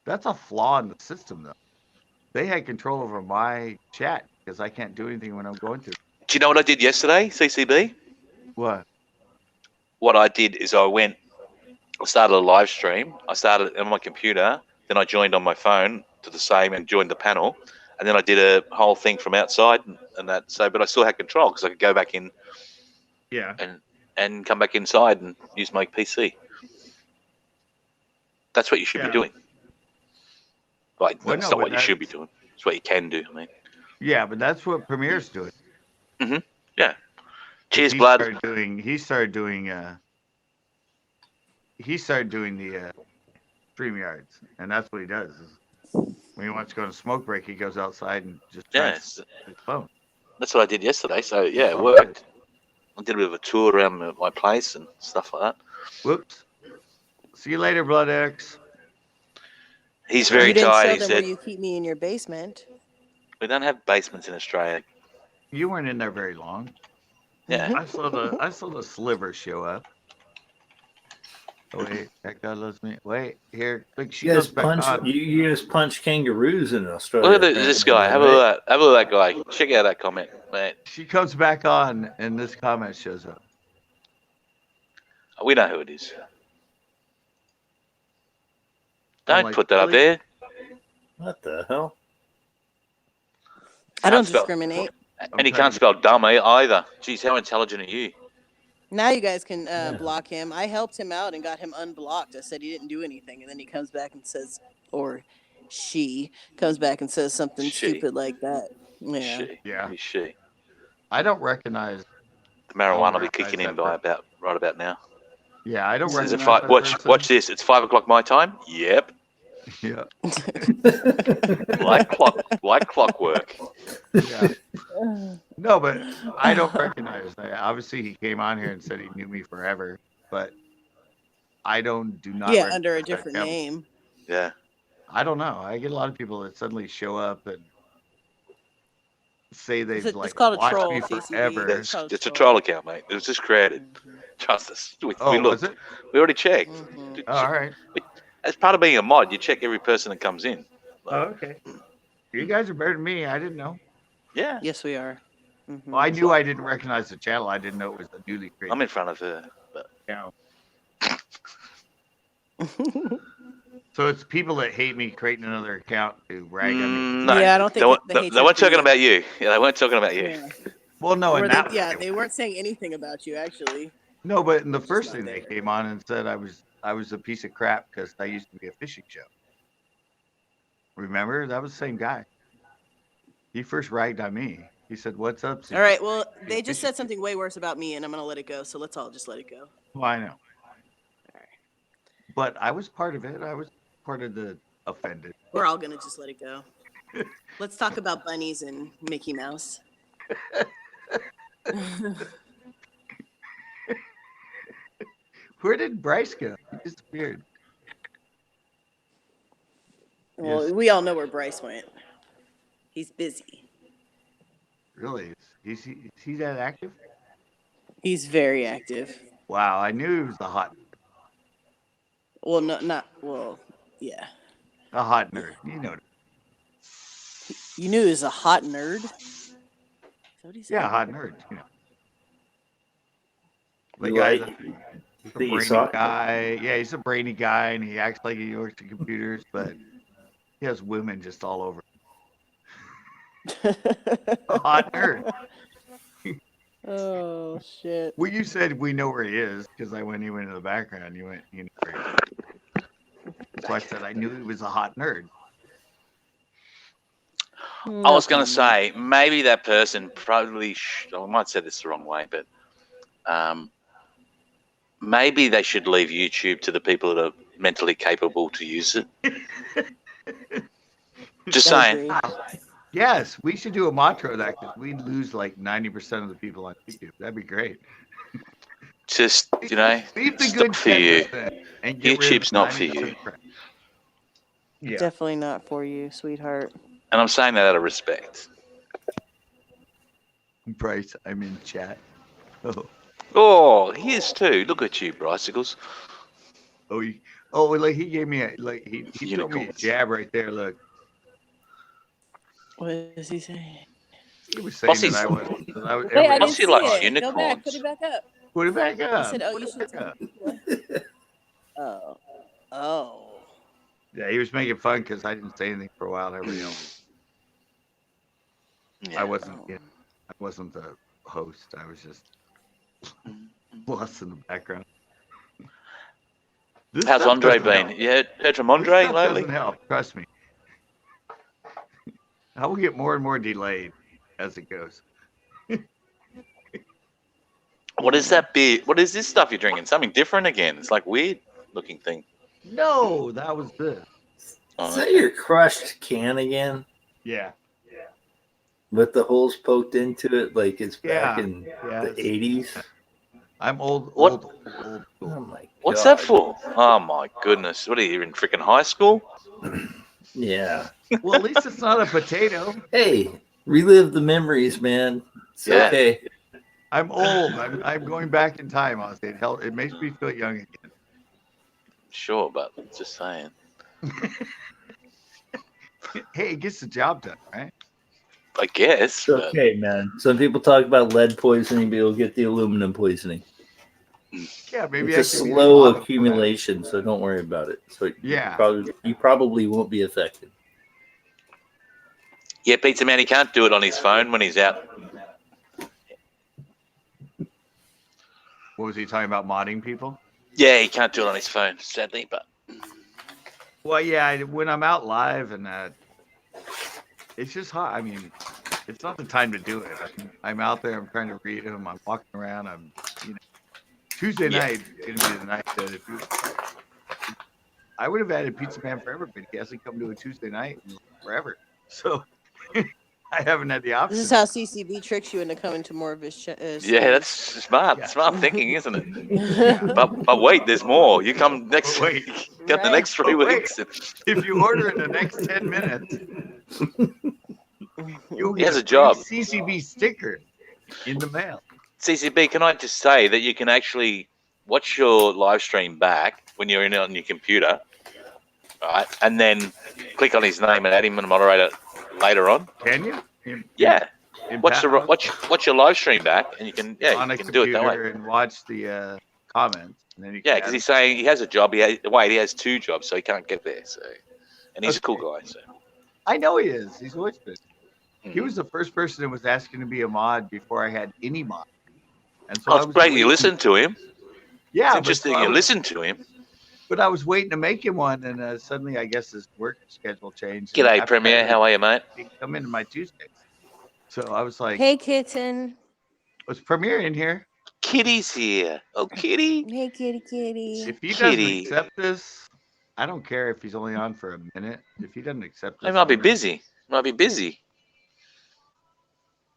That's a flaw in the system, though. They had control over my chat because I can't do anything when I'm going through. Do you know what I did yesterday, CCB? What? What I did is I started a live stream. I started on my computer. Then I joined on my phone to the same and joined the panel. And then I did a whole thing from outside and that. So, but I still had control because I could go back in. Yeah. And come back inside and use my PC. That's what you should be doing. Like, Well, that's no, not but what you should be doing. It's what you can do. I mean. Yeah, but that's what Premier's doing. Yeah. Cheers, He blood. He started doing the StreamYards, and that's what he does. When he wants to go on a smoke break, he goes outside and just Yes. his phone. That's what I did yesterday. So yeah, it worked. I did a bit of a tour around my place and stuff like that. Whoops. See you later, Blood X. He's very You didn't tired. show He them said, where you keep me in your basement. "We don't have basements in Australia." You weren't in there very long. Yeah. I saw the sliver show up. Oh wait, that guy loves me. Wait, here, look, she You guys goes back punch. on. You guys punch kangaroos in Australia. Look at this guy. Have a look at that. Have a look at that guy. Check out that comment, man. She comes back on, and this comment shows up. We know who it is. I'm Don't like, put that up really? there. What the hell? I don't Can't spell- discriminate. And he can't spell dumb either. Jeez, how intelligent are you? Now you guys can block him. I helped him out and got him unblocked. I said he didn't do anything, and then he comes back and says, or she comes back and says something She. stupid like that. Yeah. She. Yeah. Who's she? I don't recognize. The marijuana will be recognize kicking in that right about now. Yeah, I don't Is it recognize. watch this. It's 5 o'clock my time. Yep. Yeah. Like clockwork. Yeah. No, but I don't recognize. Obviously, he came on here and said he knew me forever, but I do not. Yeah, under a recognize different him. name. Yeah. I don't know. I get a lot of people that suddenly show up and say they've It's called a watched troll, me CCB. forever. It's a troll account, mate. It was just created. Trust us. We Oh, looked. was it? We already checked. Mhm. Oh, all right. As part of being a mod, you check every person that comes in. Oh, okay. You guys are better than me. I didn't know. Yeah. Yes, we are. Mhm. Well, I knew I didn't recognize the channel. I didn't know it was the newly created I'm in front of her. But account. So it's people that hate me creating another account to rag on me. no, Yeah, I don't think the they hatred weren't for talking you. about you. Yeah, they weren't talking about you. Yeah. Well, no, Or and they, that yeah, they weren't saying anything about you actually. no, but in the first not thing they there. came on and said I was a piece of crap because I used to be a fishing show. Remember, that was the same guy. He first ragged on me. He said, "What's up?" All right. Well, they just said something way worse about me, and I'm gonna let it go. So let's all just let it go. Well, I know. But I was part of it. I was part of the offended. We're all gonna just let it go. Let's talk about bunnies and Mickey Mouse. Where did Bryce go? He disappeared. Well, Yes. we all know where Bryce went. He's busy. Really? Is he that active? He's very active. Wow, I knew he was Well, not well. Yeah. a hot nerd. You know. You knew he was a hot nerd. Is that what he said? Yeah, hot nerd. You know. The You guy's like- a You think you brainy saw it? guy. Yeah, he's a brainy guy, and he acts like he works in computers, but he has women just all over. A hot nerd. Oh shit. Well, you said we know where he is because when he went in the background, you went, you know where he is. So I said I knew he was a hot nerd. I was going to say, maybe that person probably, I might say this the wrong way, but maybe they should leave YouTube to the people that are mentally capable to use it. Just saying. Yes, we should do a mantra of that because we lose like 90% of the people on YouTube. That'd be great. Just, Leave the it's good not for you. 10% and get rid of YouTube's not for 90% you. of the crap. Yeah. Definitely not for you, sweetheart. And I'm saying that out of respect. Bryce, I'm in chat. Oh, Oh, he is too. Look at you, Bicycles. like he gave me he told me a Unicorns. jab right there. Look, What is he saying? he was saying Bossy, that I was. Wait, I didn't Bossy see likes it. Go back. unicorns. Put it back up. Put it back He up. said, "Oh, you Put should." it back up. Oh. Oh. Yeah, he was making fun because I didn't say anything for a while. Everybody else. Yeah. I wasn't. Yeah, I wasn't the host. I was just lost in the background. This How's stuff Andre doesn't been? help. Yeah, heard from This Andre stuff lately? doesn't help. Trust me. I will get more and more delayed as it goes. What is that beer? What is this stuff you're drinking? Something different again? It's like weird looking thing. No, that was this. Oh, Is that okay. your crushed can again? Yeah. With the holes poked into it like it's back Yeah. in Yeah, the it's- 80s? I'm old. What? Old Oh school. my god. What's that for? Oh my goodness! What are you in freaking high school? Yeah. Well, at least it's not a potato. Hey, relive the memories, man. It's Yeah. okay. I'm old. I'm going back in time, Ozzy. It makes me feel young again. Sure, but just saying. Hey, it gets the job done, right? I guess. It's But okay, man. Some people talk about lead poisoning, but you'll get the aluminum poisoning. Yeah, maybe It's a I can be slow lava for accumulation, so don't worry about it. So Yeah. you probably won't be affected. yeah, Pizza Man, he can't do it on his phone when he's out. What was he talking about? Modding people? Yeah, he can't do it on his phone, sadly. But Well, yeah. When I'm out live and it's just hot. I mean, it's not the time to do it. I'm out there. I'm trying to read them. I'm walking around. Tuesday night is gonna be the night that I would have added Pizza Man forever, but he hasn't come to a Tuesday night in forever. So I haven't had the option. This is how CCB tricks you into coming to more of his. yeah, that's smart. Yeah. Smart thinking, isn't it? Yeah. But wait, there's more. You come next But wait. week. Got the Right. next 3 But wait. weeks. If you order in the next 10 minutes, you'll He get has a job. free CCB sticker in the mail. CCB, can I just say that you can actually watch your live stream back when you're in it on your computer, right? And then click on his name and add him as a moderator later on. Can you? Yeah, In watch Pat- watch your live stream back, and you can on a you can do it that way. computer and watch the comments, and then you Yeah, can because add he's saying he has a job. He has 2 jobs, so he can't get there. So, and he's a cool guy. So I know he is. He's always been. He Mhm. was the first person that was asking to be a mod before I had any mod. And so Oh, I it's was great waiting. you listen to him. Yeah, It's but interesting so I you was- listen to him. But I was waiting to make him one, and suddenly I guess his work schedule changed. and G'day, after Premier. that, How are you, mate? he come into my Tuesdays. So I was like, Hey, kitten. was Premier in here? Kitty's here. Oh, Kitty. Hey, kitty. If he doesn't Kitty. accept this, I don't care if he's only on for a minute. If he doesn't accept this, He might be I'm gonna- busy. Might be busy.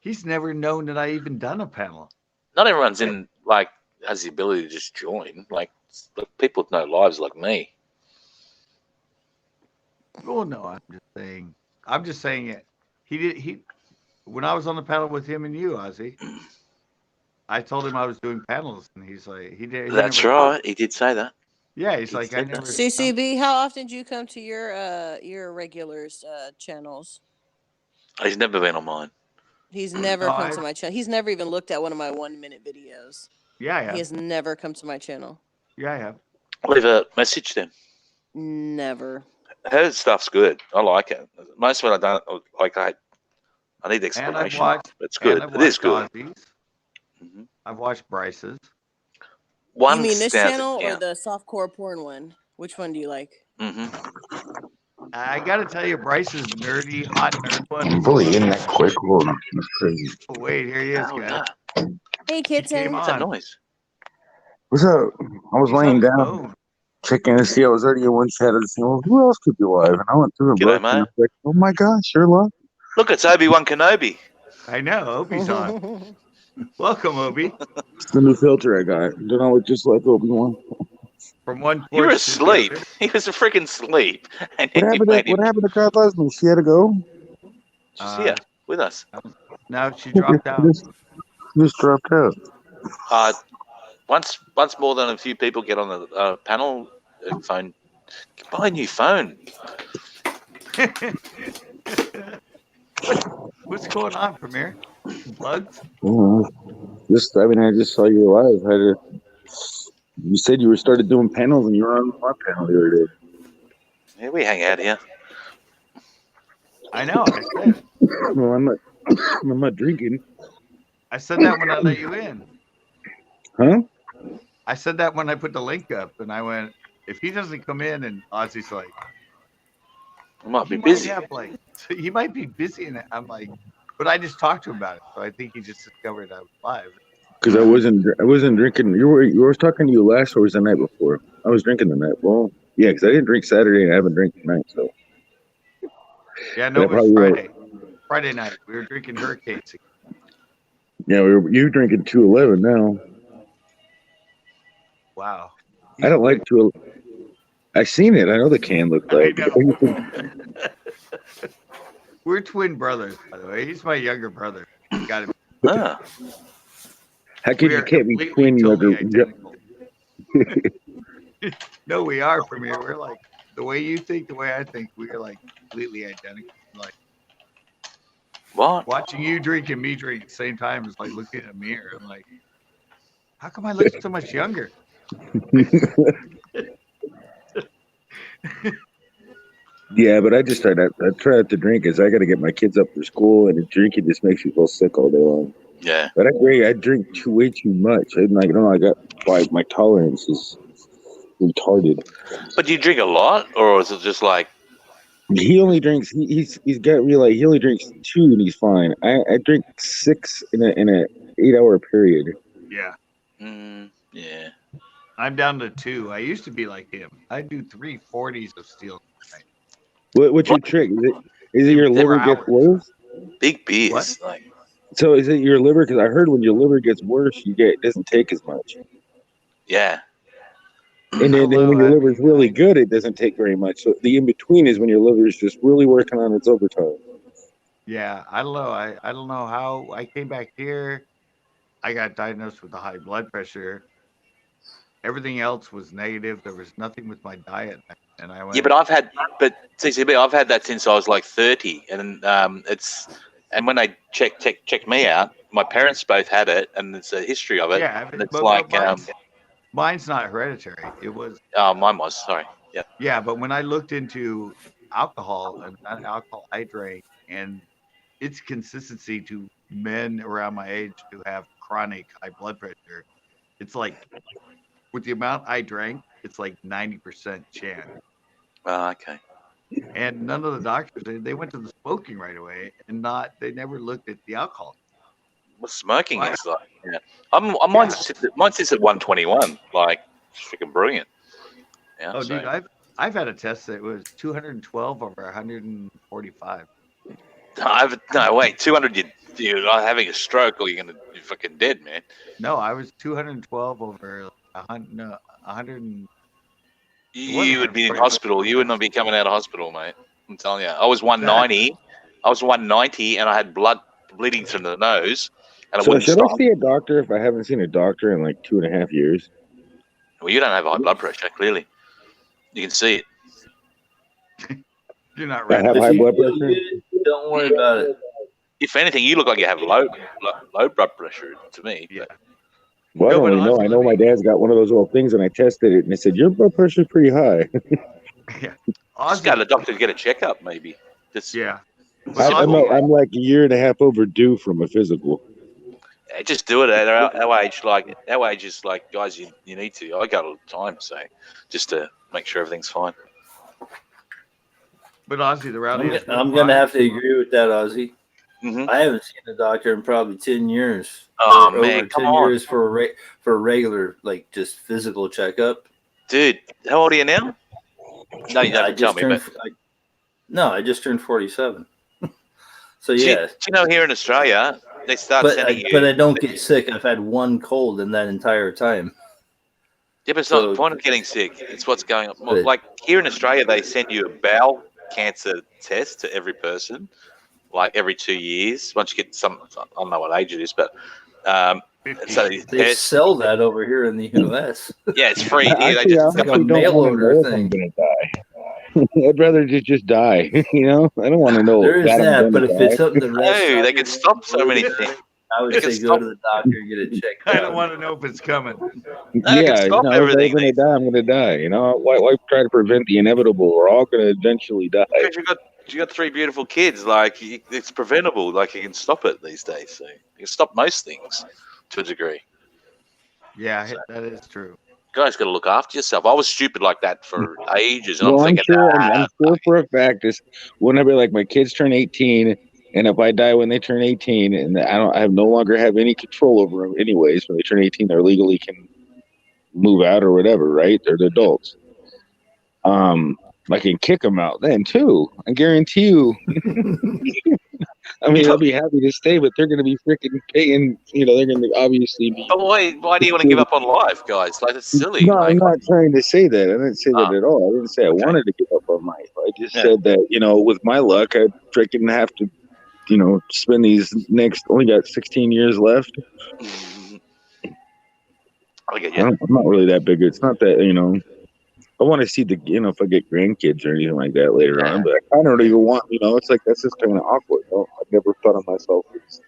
He's never known that I even done a panel. Not everyone's has the ability to just join. Like people with no lives like me. Well, no, I'm just saying it. When I was on the panel with him and you, Ozzy, I told him I was doing panels, and he's like, he That's never- right. He did say that. Yeah, he's He like, I said that. never. CCB, how often do you come to your regulars channels? He's never been on mine. He's never No, come I- to my channel. He's never even looked at one of my 1-minute videos. Yeah, I He have. has never come to my channel. Yeah, I have. Leave a message then. Never. Her stuff's good. I like it. Most of it I don't like. I need the And I've explanation. watched. It's good. And I've It is watched good. Ozzy's. Mhm. I've watched Bryce's. One You mean this doesn't channel or count. the softcore porn one? Which one do you like? Mhm. I got to tell you, Bryce's nerdy, hot nerd one. I'm really in that quick. Hold on. That's crazy. Oh, wait, here he is, Oh, guys. no. Hey, kitten. What's that on. noise? What's up? I was He's on laying his down, phone. checking to see I was already in one chat. I was saying, well, who else could be live? And I went through a G'day, book. And I mate. was like, oh my gosh, you're live. Look, it's Obi-Wan Kenobi. I know, Obi's on. Welcome, Obi. It's the new filter I got. Then I was just like Obi-Wan. From one. You were porch to the asleep. other. He was a freaking sleep. And What then you happened made to him God Leslie? She had to go. just here. with us. Now she dropped out. Just dropped out. Once more than a few people get on the panel phone, buy a new phone. What's going on, Premier? Bugs? I just saw you live. You said you started doing panels, and you were on my panel the other day. Yeah, we hang out here. I know. I said. Well, I'm not drinking. I said that when I let you in. Huh? I said that when I put the link up, and I went, if he doesn't come in, and Ozzy's like, I might be busy. He might be busy, and I'm like, but I just talked to him about it, so I think he just discovered I was live. Because I wasn't drinking. You were talking to you last, or was the night before? I was drinking the night. Well, yeah, because I didn't drink Saturday, and I haven't drank tonight. So yeah, no, it was Friday. Friday night, we were drinking Hurricanes. Yeah, you're drinking 211 now. Wow. I don't like 211. I've seen it. I know the can looked like. We're twin brothers, by the way. He's my younger brother. Got him. Ah. How could you can't be twin younger? No, we are, Premier. We're like the way you think, the way I think. We are like completely identical. Like what? Watching you drink and me drink at the same time is like looking in a mirror. I'm like, how come I look so much younger? Yeah, but I just try not to drink as I got to get my kids up for school, and drinking just makes me feel sick all day long. Yeah. But I drink way too much. My tolerance is retarded. But do you drink a lot, or is it just like? He only drinks. He's got me like he only drinks 2 and he's fine. I drink 6 in a 8-hour period. Yeah. Yeah. I'm down to 2. I used to be like him. I do 3 40s of steel. What's your trick? Is it your liver gets worse? Big beers. What? Like. So is it your liver? Because I heard when your liver gets worse, it doesn't take as much. Yeah. And then when your liver's really good, it doesn't take very much. So the in between is when your liver is just really working on its overtime. Yeah, I don't know. I don't know how I came back here. I got diagnosed with a high blood pressure. Everything else was negative. There was nothing with my diet, and I went. Yeah, but CCB, I've had that since I was like 30, and and when they checked me out, my parents both had it, and it's a history of it. Yeah, and it's like mine's not hereditary. It was. Oh, mine was. Sorry. Yeah. Yeah, but when I looked into alcohol and not alcohol I drank, and its consistency to men around my age who have chronic high blood pressure, it's like with the amount I drank, it's like 90% chance. Okay. And none of the doctors, they went to the smoking right away, and they never looked at the alcohol. Well, smoking is like, yeah. Mine sits at 121, like freaking brilliant. Yeah. Oh, dude, I've had a test that was 212 over 145. No, wait, 200. You're not having a stroke, or you're fucking dead, man. No, I was 212 over 100. You would be in hospital. You would not be coming out of hospital, mate. I'm telling you. I was 190. I was 190, and I had blood bleeding from the nose, and I wouldn't should stop. I see a doctor if I haven't seen a doctor in like 2.5 years? Well, you don't have high blood pressure, clearly. You can see it. You're not right. I have high blood pressure. Don't worry about it. If anything, you look like you have low blood pressure to me. Yeah. Well, I don't really know. I know my dad's got one of those little things, and I tested it, and it said your blood pressure's pretty high. Yeah. Just go to the doctor to get a checkup, maybe. Yeah. I'm like a year and a half overdue from a physical. Yeah, just do it at our age. Like our age is like, guys, you need to. I go all the time, so just to make sure everything's fine. But Ozzy, the rowdy is. I'm going to have to agree with that, Ozzy. Mm-hmm. I haven't seen a doctor in probably 10 years. Oh man, come on! Years for a regular, like, just physical checkup. Dude, how old are you now? No, you don't have to tell me. I just turned 47. So yeah. Do you know here in Australia they start sending you? But I don't get sick. I've had one cold in that entire time. Yeah, but it's not the point of getting sick. It's what's going on. Well, like here in Australia, they send you a bowel cancer test to every person like every 2 years. Once you get some, I don't know what age it is, but so these They tests, sell that over here in the US. yeah, it's free here. They Actually, I just like a actually don't mail want to order know if thing. I'm gonna die. I'd rather just die. You know, I don't want to know There is that I'm that, gonna but if it's die. something to rest no, on, they can stop so many things. I would They can say go stop. to the doctor and get it checked I out. don't want to know if it's coming. No, they can Yeah, you stop know, if I'm everything. gonna die, I'm gonna die. You know, why try to prevent the inevitable? We're all gonna eventually die. Because you got 3 beautiful kids. Like it's preventable. Like you can stop it these days. So you can stop most things to a degree. Yeah, So that is true. you guys got to look after yourself. I was stupid like that for ages, and I'm Well, I'm thinking, sure, I'm sure for a fact is whenever like my kids turn 18, and if I die when they turn 18, and I have no longer have any control over them, anyways, when they turn 18, they legally can move out or whatever, right? They're the adults. I can kick them out then too. I guarantee you. I mean, they'll be happy to stay, but they're going to be freaking paying. You know, they're going to obviously be. but why do you want to give up on life, guys? Like it's silly. No, I'm Like not trying to say that. I didn't say that Oh, at all. I didn't say I okay. wanted to give up on life. I just Yeah. said that, you know, with my luck, I'd freaking have to, you know, spend these next, only got 16 years left. I get you. I'm not really that big. It's not that, you know, I want to see the, you know, if I get grandkids or anything like that later Yeah. on, but I don't even want, you know, it's like, that's just kind of awkward. You know? I've never thought of myself as,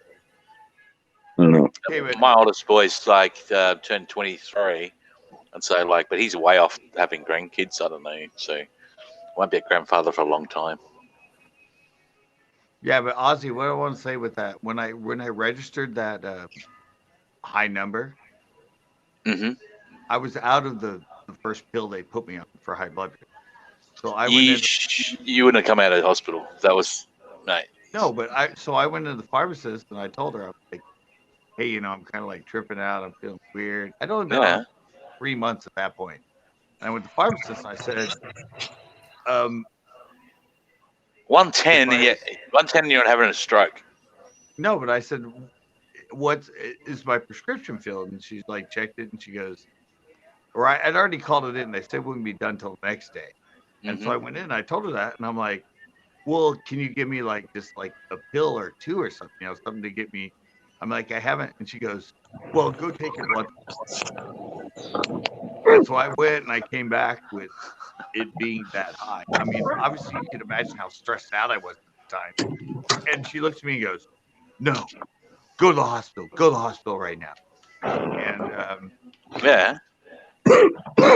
I don't know. Okay, but My oldest boy's like turned 23, and so like, but he's way off having grandkids. I don't know, so won't be a grandfather for a long time. yeah, but Ozzy, what I want to say with that, when I registered that high number, Hmm. I was out of the first pill they put me on for high blood pressure. So I went You in. you wouldn't have come out of the hospital. That was mate. No, but I went to the pharmacist and I told her, I was like, hey, you know, I'm kind of like tripping out. I'm feeling weird. I'd only been Yeah. on 3 months at that point. And I went to the pharmacist and I said, um, 110. if I Yeah, 110. You're not having a stroke. no, but I said, what is my prescription filled? And she's like, checked it and she goes, or I'd already called it in. They said it wouldn't be done till the next day. And so Hmm. I went in and I told her that. And I'm like, well, can you give me like just like a pill or two or something, you know, something to get me? I'm like, I haven't. And she goes, well, go take your blood. And so I went and I came back with it being that high. I mean, obviously, you can imagine how stressed out I was at the time. And she looks at me and goes, no, go to the hospital. Go to the hospital right now. And Yeah.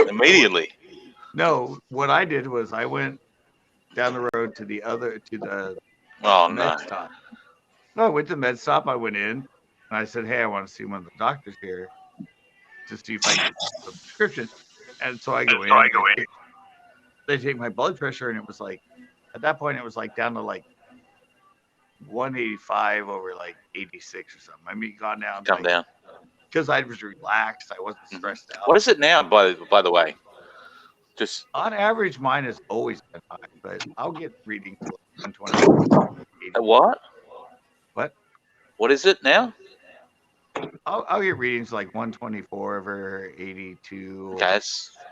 Immediately. no, what I did was I went down the road to the Oh med no. stop. No, I went to the med stop. I went in and I said, hey, I want to see one of the doctors here to see if I can get the prescription. And so I go in, they take my blood pressure, and it was like, at that point, it was like down to like 185 over like 86 or something. I mean, gone down Come like, down. because I was relaxed, I wasn't Hmm. stressed out. What is it now? By the way, just On average, mine has always been high, but I'll get readings like 124, 80. what? What? What is it now? I'll get readings like 124 over 82 Okay,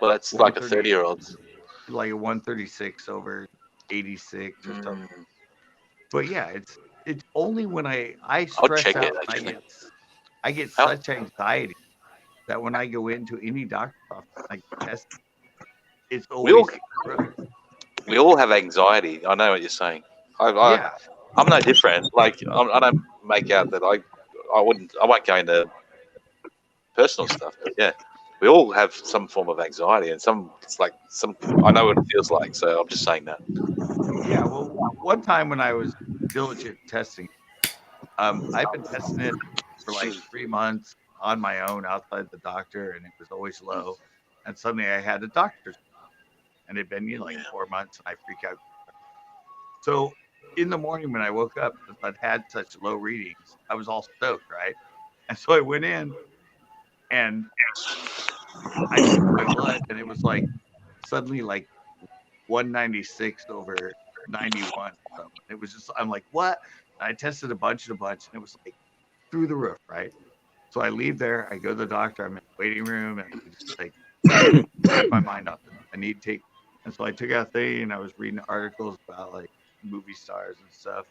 or that's like a 130, 30-year-old's. like a 136 over 86 or something. Mm, But yeah, it's only when I I'll stress check out it and actually. I get How, such anxiety that when I go into any doctor's office, I get tested. It's we all always through the roof. we all have anxiety. I know what you're saying. Yeah, I'm no different. Like I don't make out that I won't go into personal stuff, but yeah, we all have some form of anxiety, and some it's like some I know what it feels like. So I'm just saying that. yeah. Well, one time when I was diligent testing, I've been testing it for like 3 months on my own outside the doctor, and it was always low. And suddenly I had a doctor's, and it'd been like Yeah. 4 months, and I freak out. So in the morning when I woke up, since I'd had such low readings, I was all stoked, right? And so I went in and I took my blood, and it was like suddenly like 196 over 91 or something. It was just, I'm like, what? And I tested a bunch and a bunch, and it was like through the roof, right? So I leave there, I go to the doctor, I'm in the waiting room, and I just like make my mind up. I need to take, and so I took out a thing, and I was reading articles about like movie stars and stuff.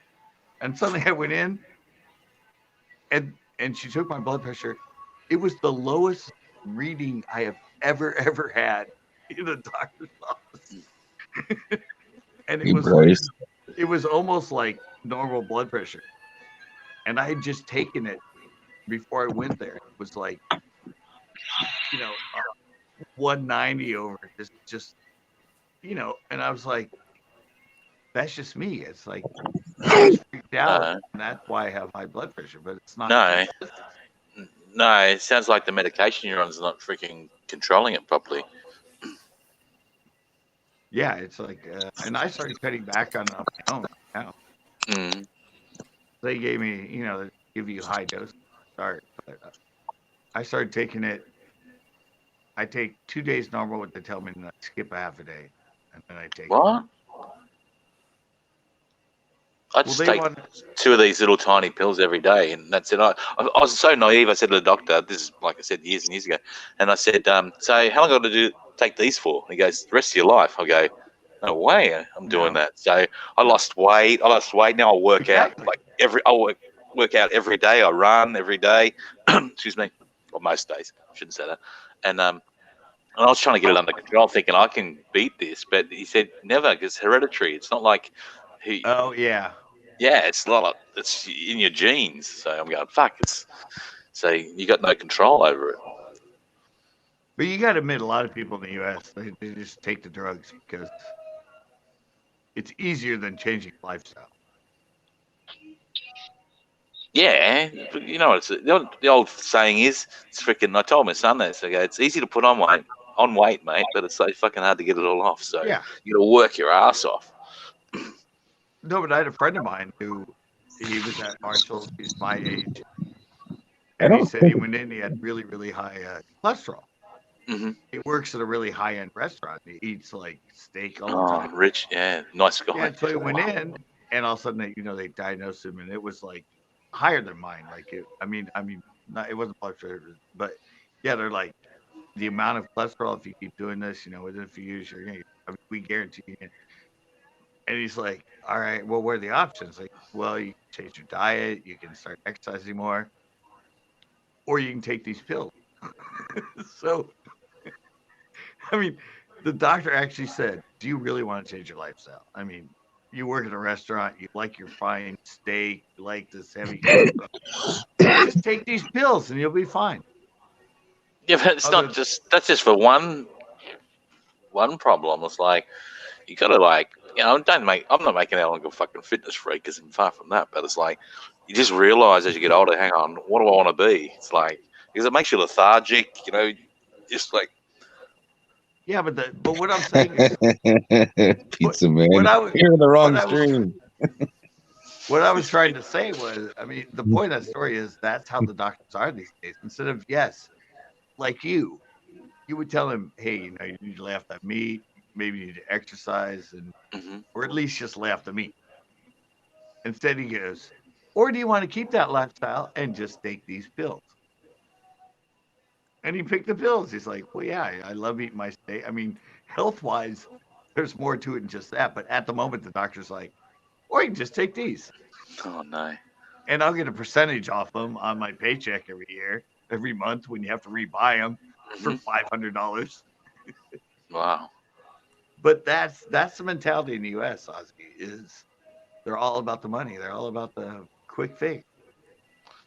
And suddenly I went in, and she took my blood pressure. It was the lowest reading I have ever had in a doctor's office, and Hey, Bryce. it was almost like normal blood pressure. And I had just taken it before I went there. It was like, 190 over, and I was like, that's just me. It's like I just freaked out, No, and that's why I have high blood pressure. But it's not. no, no. It sounds like the medication you're on is not freaking controlling it properly. Yeah, it's like, and I started cutting back on it on my own now. Mm. They gave me, they give you high dose to start, but I started taking it. I take 2 days normal, what they tell me, and I skip a half a day, and then I take. What? I just take 2 of these little tiny pills every day, and that's it. I was so naive. I said to the doctor, this is like I said years and years ago, and I said, so how long got to take these for? He goes, the rest of your life. I go, no way, I'm doing that. So I lost weight. Now I work out work out every day. I run every day. Excuse me, or most days. I shouldn't say that. And I was trying to get it under control, thinking I can beat this, but he said never, because it's hereditary. It's not like Oh yeah. yeah, it's not like it's in your genes. So I'm going, fuck, so you got no control over it. But you got to admit, a lot of people in the U.S. they just take the drugs because it's easier than changing lifestyle. Yeah, but you know what the old saying is, it's freaking. I told my son that. So I go, it's easy to put on weight, mate, but it's so fucking hard to get it all off. So Yeah. you got to work your ass off. No, but I had a friend of mine who he was at Marshall's. He's my age, and he said he went in. He had really, really high cholesterol. Mm-hmm. He works at a really high-end restaurant. He eats like steak all the time. Rich, yeah, nice guy. Yeah, so he went in, and all of a sudden, they diagnosed him, and it was like higher than mine. Like it, I mean, not, it wasn't blood sugar, but yeah, they're like the amount of cholesterol. If you keep doing this, within a few years, you're gonna. We guarantee you. And he's like, all right, well, what are the options? Like, well, you can change your diet, you can start exercising more, or you can take these pills. So, I mean, the doctor actually said, do you really want to change your lifestyle? I mean, you work at a restaurant, you like your fine steak, you like this heavy cholesterol. Just take these pills and you'll be fine. Yeah, but it's not just, that's just for one problem. It's like, you got to I'm not making out like a fucking fitness freak, because I'm far from that, but it's like, you just realize as you get older, hang on, what do I want to be? It's like, because it makes you lethargic, just like. Yeah, but what I'm saying is, pizza man, you're in the wrong stream. What I was trying to say was, I mean, the point of that story is that's how the doctors are these days. Instead of, like you would tell him, hey, you need to lay off that meat, maybe you need to exercise, and or at least just lay off the meat. Instead, he goes, or do you want to keep that lifestyle and just take these pills? And he picked the pills. He's like, well, yeah, I love eating my steak. I mean, health-wise, there's more to it than just that. But at the moment, the doctor's like, or you can just take these. Oh, no. And I'll get a percentage off them on my paycheck every month when you have to rebuy them for $500. Wow. But that's the mentality in the U.S., Ozzy, is they're all about the money. They're all about the quick fix.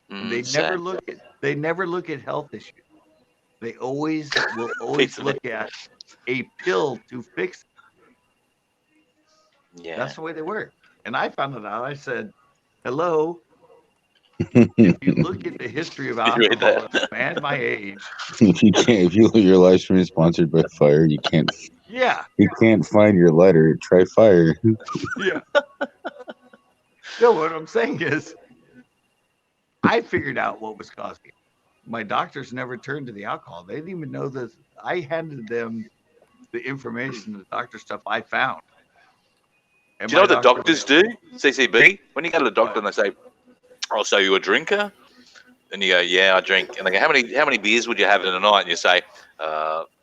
They never look at health issues. They will always look at a pill to fix it. Yeah. That's the way they work. And I found it out. I said, hello. If you look at the history of alcoholism and my age. If your live stream is sponsored by Fire, you can't. Yeah. You can't find your letter. Try Fire. Yeah. No, what I'm saying is, I figured out what was causing it. My doctors never turned to the alcohol. They didn't even know this. I handed them the information, the doctor stuff I found. And do you know what the doctors do, CCB? When you go to the doctor and they say, oh, so you a drinker? And you go, yeah, I drink. And they go, how many beers would you have in a night? And you say,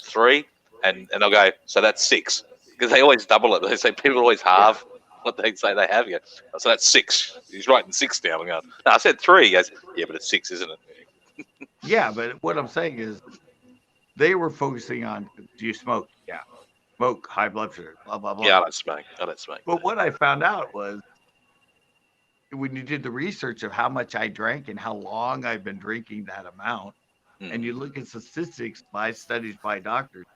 3. And they'll go, so that's 6. Because they always double it. They say people always halve. what they say they have. You go, so that's 6. He's writing 6 down. I'm going, no, I said 3. He goes, yeah, but it's 6, isn't it? Yeah, but what I'm saying is they were focusing on, do you smoke? Yeah. Smoke, high blood sugar, blah, blah, blah. Yeah, I don't smoke. I don't smoke. But what I found out was when you did the research of how much I drank and how long I've been drinking that amount, and you look at statistics by studies by doctors,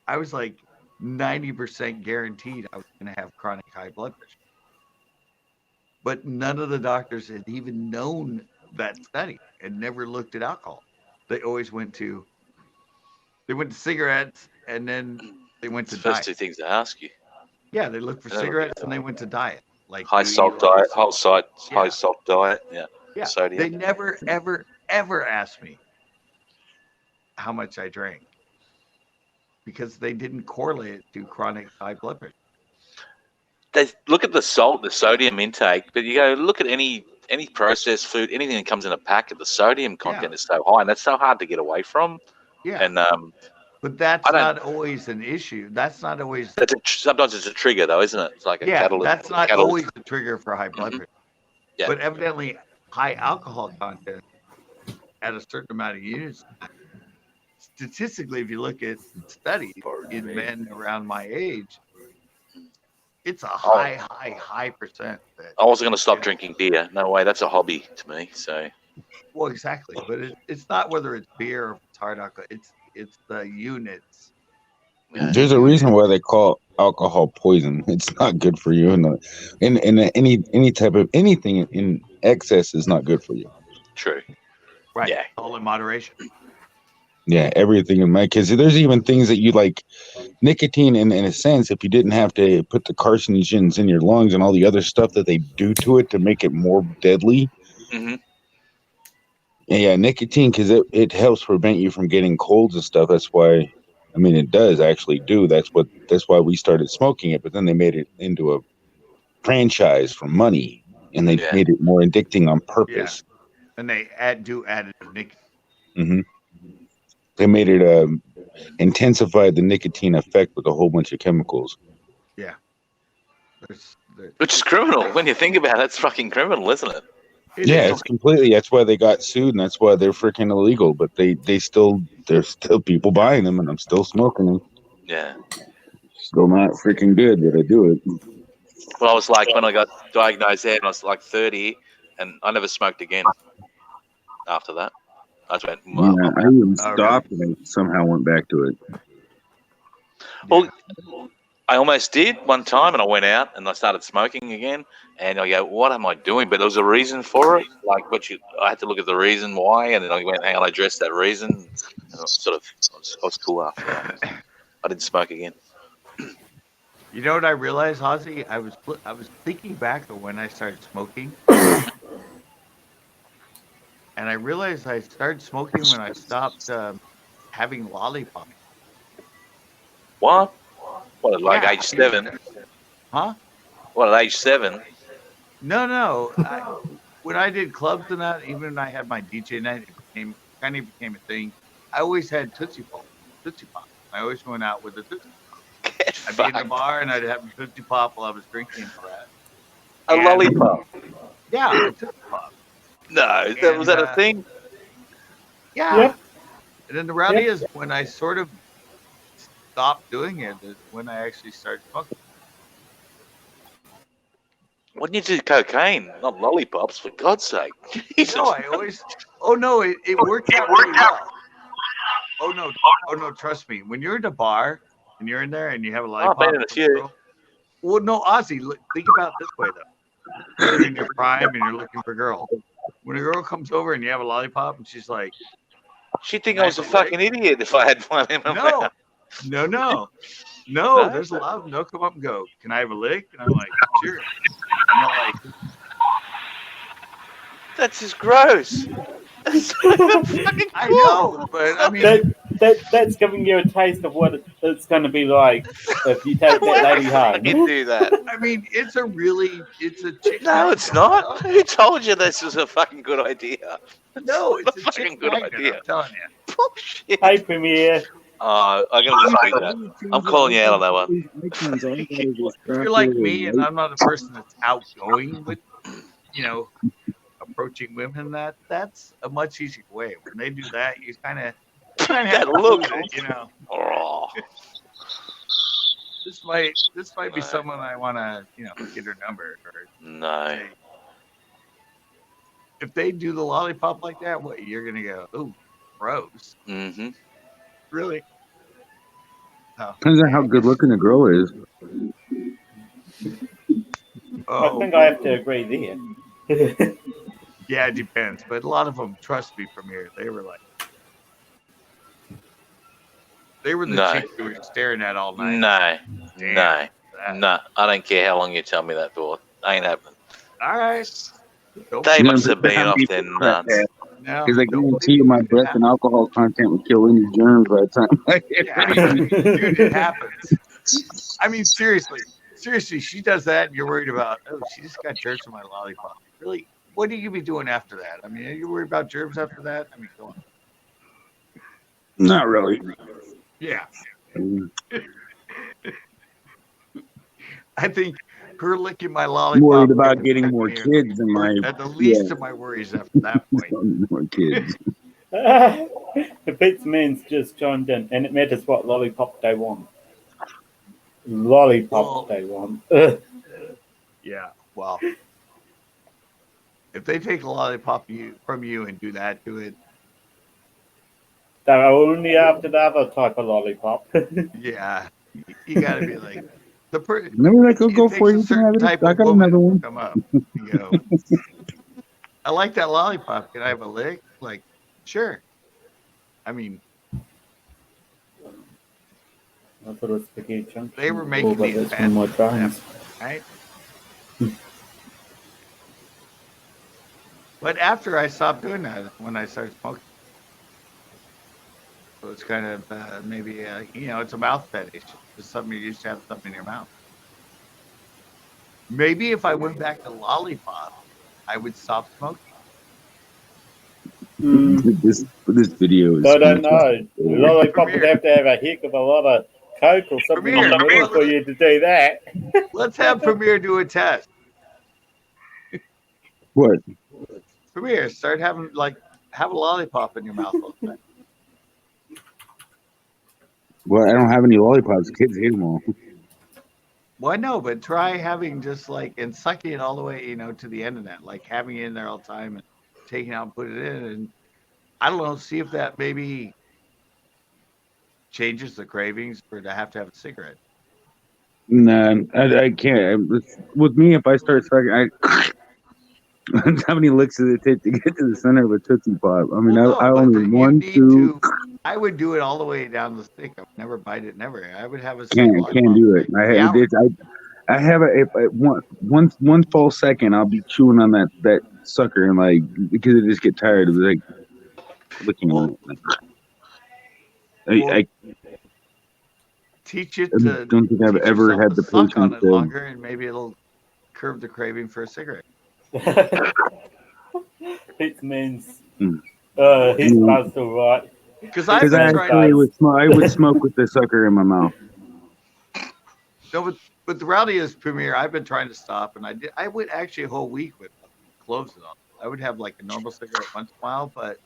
I was like 90% guaranteed I was going to have chronic high blood pressure. But none of the doctors had even known that study and never looked at alcohol. They always went to cigarettes, and then they went to It's the first diet. 2 things they ask you. Yeah, they looked for cigarettes and they went to diet. Like High salt diet, high salt diet. Yeah. Yeah. Sodium. They never, ever, ever asked me how much I drank because they didn't correlate it to chronic high blood pressure. They look at the salt, the sodium intake, but you go look at any processed food, anything that comes in a packet, the sodium content is so high, and that's so hard to get away from. Yeah. And but that's not always an issue. That's not always. Sometimes it's a trigger, though, isn't it? It's like a catalyst. That's not always a trigger for high blood pressure. Yeah. But evidently, high alcohol content at a certain amount of units. Statistically, if you look at studies in men around my age, it's a high percent. I wasn't going to stop drinking beer. No way. That's a hobby to me. So. Well, exactly, but it's not whether it's beer or if it's hard alcohol. It's the units. There's a reason why they call alcohol poison. It's not good for you, and any type of anything in excess is not good for you. True. Right. Yeah. All in moderation. Yeah, everything in my kids. There's even things that you like, nicotine. In a sense, if you didn't have to put the carcinogens in your lungs and all the other stuff that they do to it to make it more deadly. Mm-hmm. Yeah, nicotine, because it helps prevent you from getting colds and stuff. That's why, I mean, it does actually do. That's why we started smoking it. But then they made it into a franchise for money, and they made it more addicting on purpose. Yeah. And they add nicotine. Mm-hmm. They made it intensified the nicotine effect with a whole bunch of chemicals. Yeah. Which is criminal when you think about it. It's fucking criminal, isn't it? It's completely. That's why they got sued, and that's why they're freaking illegal. But there's still people buying them, and I'm still smoking them. Yeah. Still not freaking good, but I do it. Well, I was like, when I got diagnosed there, and I was like 30, and I never smoked again after that. I just went, wow. Yeah, I even stopped and I somehow went back to it. Well, I almost did one time, and I went out and I started smoking again. And I go, what am I doing? But there was a reason for it. Like, I had to look at the reason why, and then I went, hang on, I addressed that reason. And I was cool after that. I didn't smoke again. You know what I realized, Ozzy? I was thinking back of when I started smoking, and I realized I started smoking when I stopped having lollipops. What? What, like age 7? Huh? What, at age 7? No. When I did clubs and that, even when I had my DJ night, it kind of became a thing. I always had Tootsie Pop. I always went out with a Tootsie Pop. I'd be in the bar and I'd have a Tootsie Pop while I was drinking for that. A lollipop? Yeah, a Tootsie Pop. No, was that a thing? Yeah. Yep. And then the reality is when I sort of stopped doing it is when I actually started smoking. Why didn't you do cocaine, not lollipops, for God's sake? Jesus. No, I always. Oh no, it worked out really well. Oh no, trust me. When you're in a bar and you're in there and you have a lollipop, I've been in a few. Well, no, Ozzy, think about it this way though. You're in your prime and you're looking for a girl. When a girl comes over and you have a lollipop and she's like, she'd think I was a fucking idiot if I had one in my mouth. No, there's a lot of them. They'll come up and go, can I have a lick? And I'm like, sure. And they're like, that's just gross. That's fucking I know, but I mean, that's giving you a taste of what it's going to be like if you take that lady home. You do that. I mean, it's a chick. No, it's not. Who told you this was a fucking good idea? No, it's a fucking good idea. I'm telling you. Bullshit. Hey, Premier. I gotta disagree with that. I'm calling you out on that one. If you're like me and I'm not a person that's outgoing with, approaching women, that's a much easier way. When they do that, you kind of have That to look. hold it, Oh, This might be No. someone I want to, get her number or no. say. If they do the lollipop like that, what you're gonna go? Oh, gross. Mm-hmm. Really? No. Depends on how good looking the girl is. I Oh, think I have to agree there. yeah, it depends. But a lot of them, trust me, from here, they were the No. chicks we were staring at all night. No. Damn, No. that. No. I don't care how long you tell me that for. Ain't happening. All right. They You know, must have been how off many their people have nuts. that? No, Because I don't guarantee you, my believe it breath and alcohol content would kill any germs by the time I get Yeah, dude, it happens. I mean, seriously, she does that, and you're worried about. Oh, she just got germs in my lollipop. Really? What are you gonna be doing after that? I mean, are you worried about germs after that? I mean, go on. Not really. Yeah. I think her licking my I'm lollipop. worried about would getting protect more me kids in my. at the least of my worries after that point. More kids. The Pete's man's just chimed in, and it matters what lollipop they want. Lollipop they want. Yeah. Well, if they take a lollipop from you and do that to it, They're only after the other type of lollipop. yeah, you got to be like the person. Maybe I could go It for takes you. a You can certain have it. type I of got woman another to one. come up. You go. I like that lollipop. Can I have a lick? Like, sure. I mean, I thought it was spaghetti chunks. they were making but these that's one of my fans, trains. right? But after I stopped doing that, when I started smoking, so it's kind of maybe it's a mouth fetish. It's something you used to have something in your mouth. Maybe if I went back to lollipop, I would stop smoking. This video is. I don't know. Lollipop would have to have a heck of a lot of coke or something in the middle for you to do that. Let's have Premier do a test. What? Premier, start having have a lollipop in your mouth all the time. Well, I don't have any lollipops. Kids hate them all. Well, I know, but try having just and sucking it all the way, to the end of that, like having it in there all the time and taking it out and put it in, and I don't know, see if that maybe changes the cravings for to have a cigarette. No, I can't. With me, if I start sucking, how many licks does it take to get to the center of a Tootsie Pop? I mean, I only one, two. I would do it all the way down the stick. I would never bite it. Never. I would have a. Can't do it. I have one full second. I'll be chewing on that sucker and because I just get tired of licking on it. I teach it I to. don't think I've ever had the suck on patience it longer, and maybe it'll curb the craving for a cigarette. It means he's buzzed all right. Because I would smoke with the sucker in my mouth. No, but the reality is, Premier, I've been trying to stop, and I would actually a whole week with clothes and all. I would have a normal cigarette once in a while, but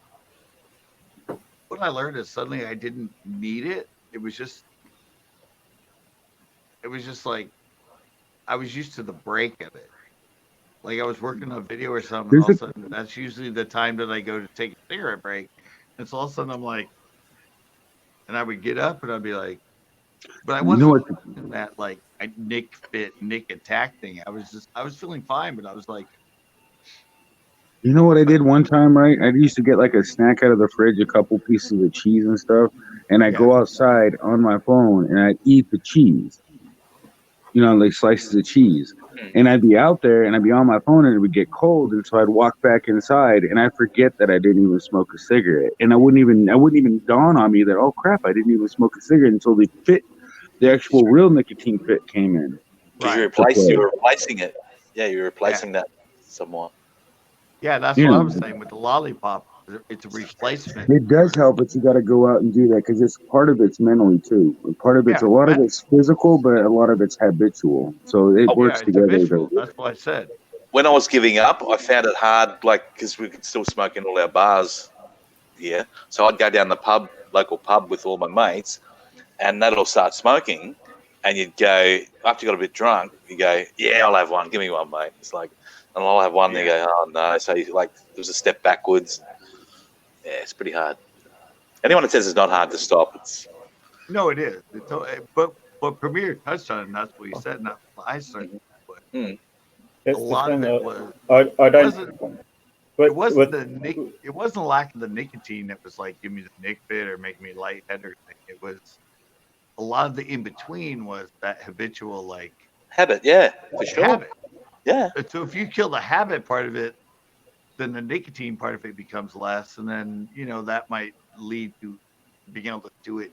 what I learned is suddenly I didn't need it. It was just I was used to the break of it. Like I was working on a video or something, and all of a sudden that's usually the time that I go to take a cigarette break. And so all of a sudden I'm like, and I would get up and I'd be like, but I wasn't in that Nick attack thing. I was feeling fine, but I was like, you know what I did one time, right? I used to get a snack out of the fridge, a couple pieces of cheese and stuff, and I'd go outside on my phone and I'd eat the cheese. Slices of cheese. And I'd be out there and I'd be on my phone and it would get cold. And so I'd walk back inside and I'd forget that I didn't even smoke a cigarette. And it wouldn't even dawn on me that, oh crap, I didn't even smoke a cigarette until the actual real nicotine fit came in. Because you're replacing it. Yeah, you're replacing that somewhat. Yeah, that's what I was saying with the lollipop. It's a replacement. It does for- help, but you got to go out and do that because it's part of it's mentally too. Part of it's Yeah, a lot of it's physical, but a lot of it's habitual. So it Oh, Yeah, works it's together. habitual. That's what I said. when I was giving up, I found it hard, like, because we could still smoke in all our bars here. So I'd go down the pub, local pub, with all my mates, and they'd all start smoking. And you'd go, after you got a bit drunk, you go, yeah, I'll have one. Give me one, mate. It's like, and I'll have one. And you go, oh no. So you, like, there's a step backwards. Yeah, it's pretty hard. Anyone that says it's not hard to stop, it's No, it is. But Premier touched on it, and that's what he said. Not I started. But That's a the lot of thing. it was. I don't. It wasn't With, it wasn't lack of the nicotine that was like give me the nick fit or make me lightheaded or thing. It was a lot of the in between was that habitual like habit. Yeah, for sure. habit. Yeah. So if you kill the habit part of it, then the nicotine part of it becomes less, and then that might lead to being able to do it.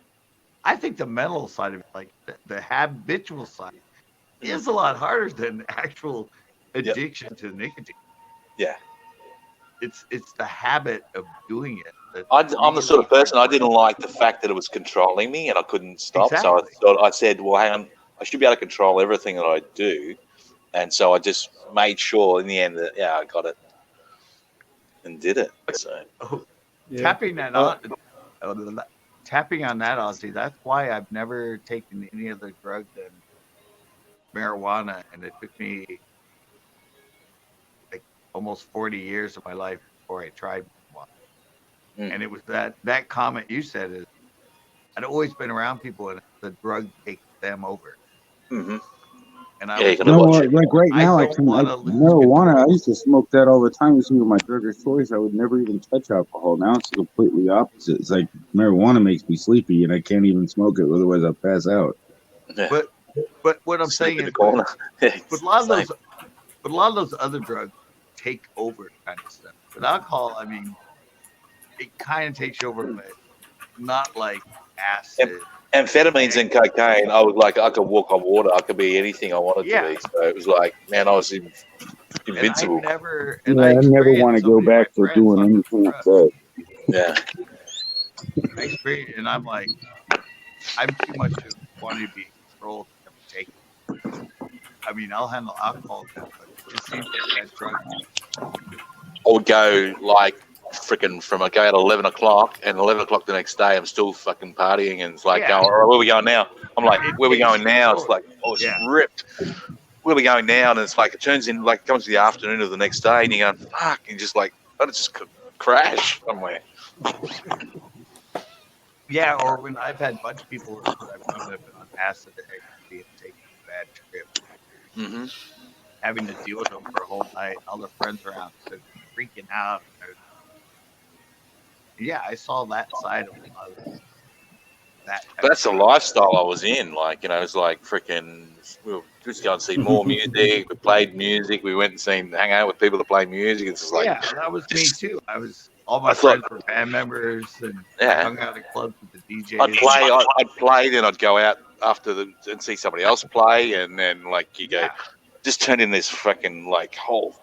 I think the mental side of it, like the habitual side, is a lot harder than actual addiction to nicotine. Yeah. It's the habit of doing it. I'm the sort of person, I didn't like the fact that it was controlling me and I couldn't stop. Exactly. So I said, well, hang on, I should be able to control everything that I do. And so I just made sure in the end that, yeah, I got it and did it. So tapping that on, tapping on that, Ozzy, that's why I've never taken any other drug than marijuana. And it took me like almost 40 years of my life before I tried one. And it was that comment you said is I'd always been around people and the drug takes them over. Mm-hmm. And I was like right now, I can marijuana. control. I used to smoke that all the time. Used to be my drug of choice. I would never even touch alcohol. Now it's completely opposite. It's like marijuana makes me sleepy, and I can't even smoke it. Otherwise, I'll pass out. Yeah. But what I'm saying is, but a lot of those other drugs take over kind of stuff. With alcohol, I mean, it kind of takes you over, but not like acid. Amphetamines and cocaine, I could walk on water. I could be anything I wanted to be. So it was like, man, I was invincible. I never want to go back to doing anything like that. Yeah. I experienced, and I'm like, I'm too much to want to be in control to take it. I mean, I'll handle alcohol, but it seems like that drug. I would go like freaking from I go at 11 o'clock and 11 o'clock the next day I'm still fucking partying and it's like going, all right, where are we going now? I'm like, where are we going now? It's like, oh, it's ripped. Where are we going now? And it's like it turns in like it comes to the afternoon of the next day and you're going, fuck, and just like let it just crash somewhere. Yeah, or when I've had a bunch of people that I've ended up on acid and taking a bad trip. Mm-hmm. Having to deal with them for a whole night, all their friends around, so freaking out. Yeah, I saw that side of a lot of that. But that's the lifestyle I was in. Like, it's like freaking, we would just go and see more music. We played music. We went and hang out with people that play music. It's just like, yeah, that was me too. All my friends were band members and hung out at clubs with the DJs. I'd play, then I'd go out after and see somebody else play, and then like you go, just turn in this freaking like whole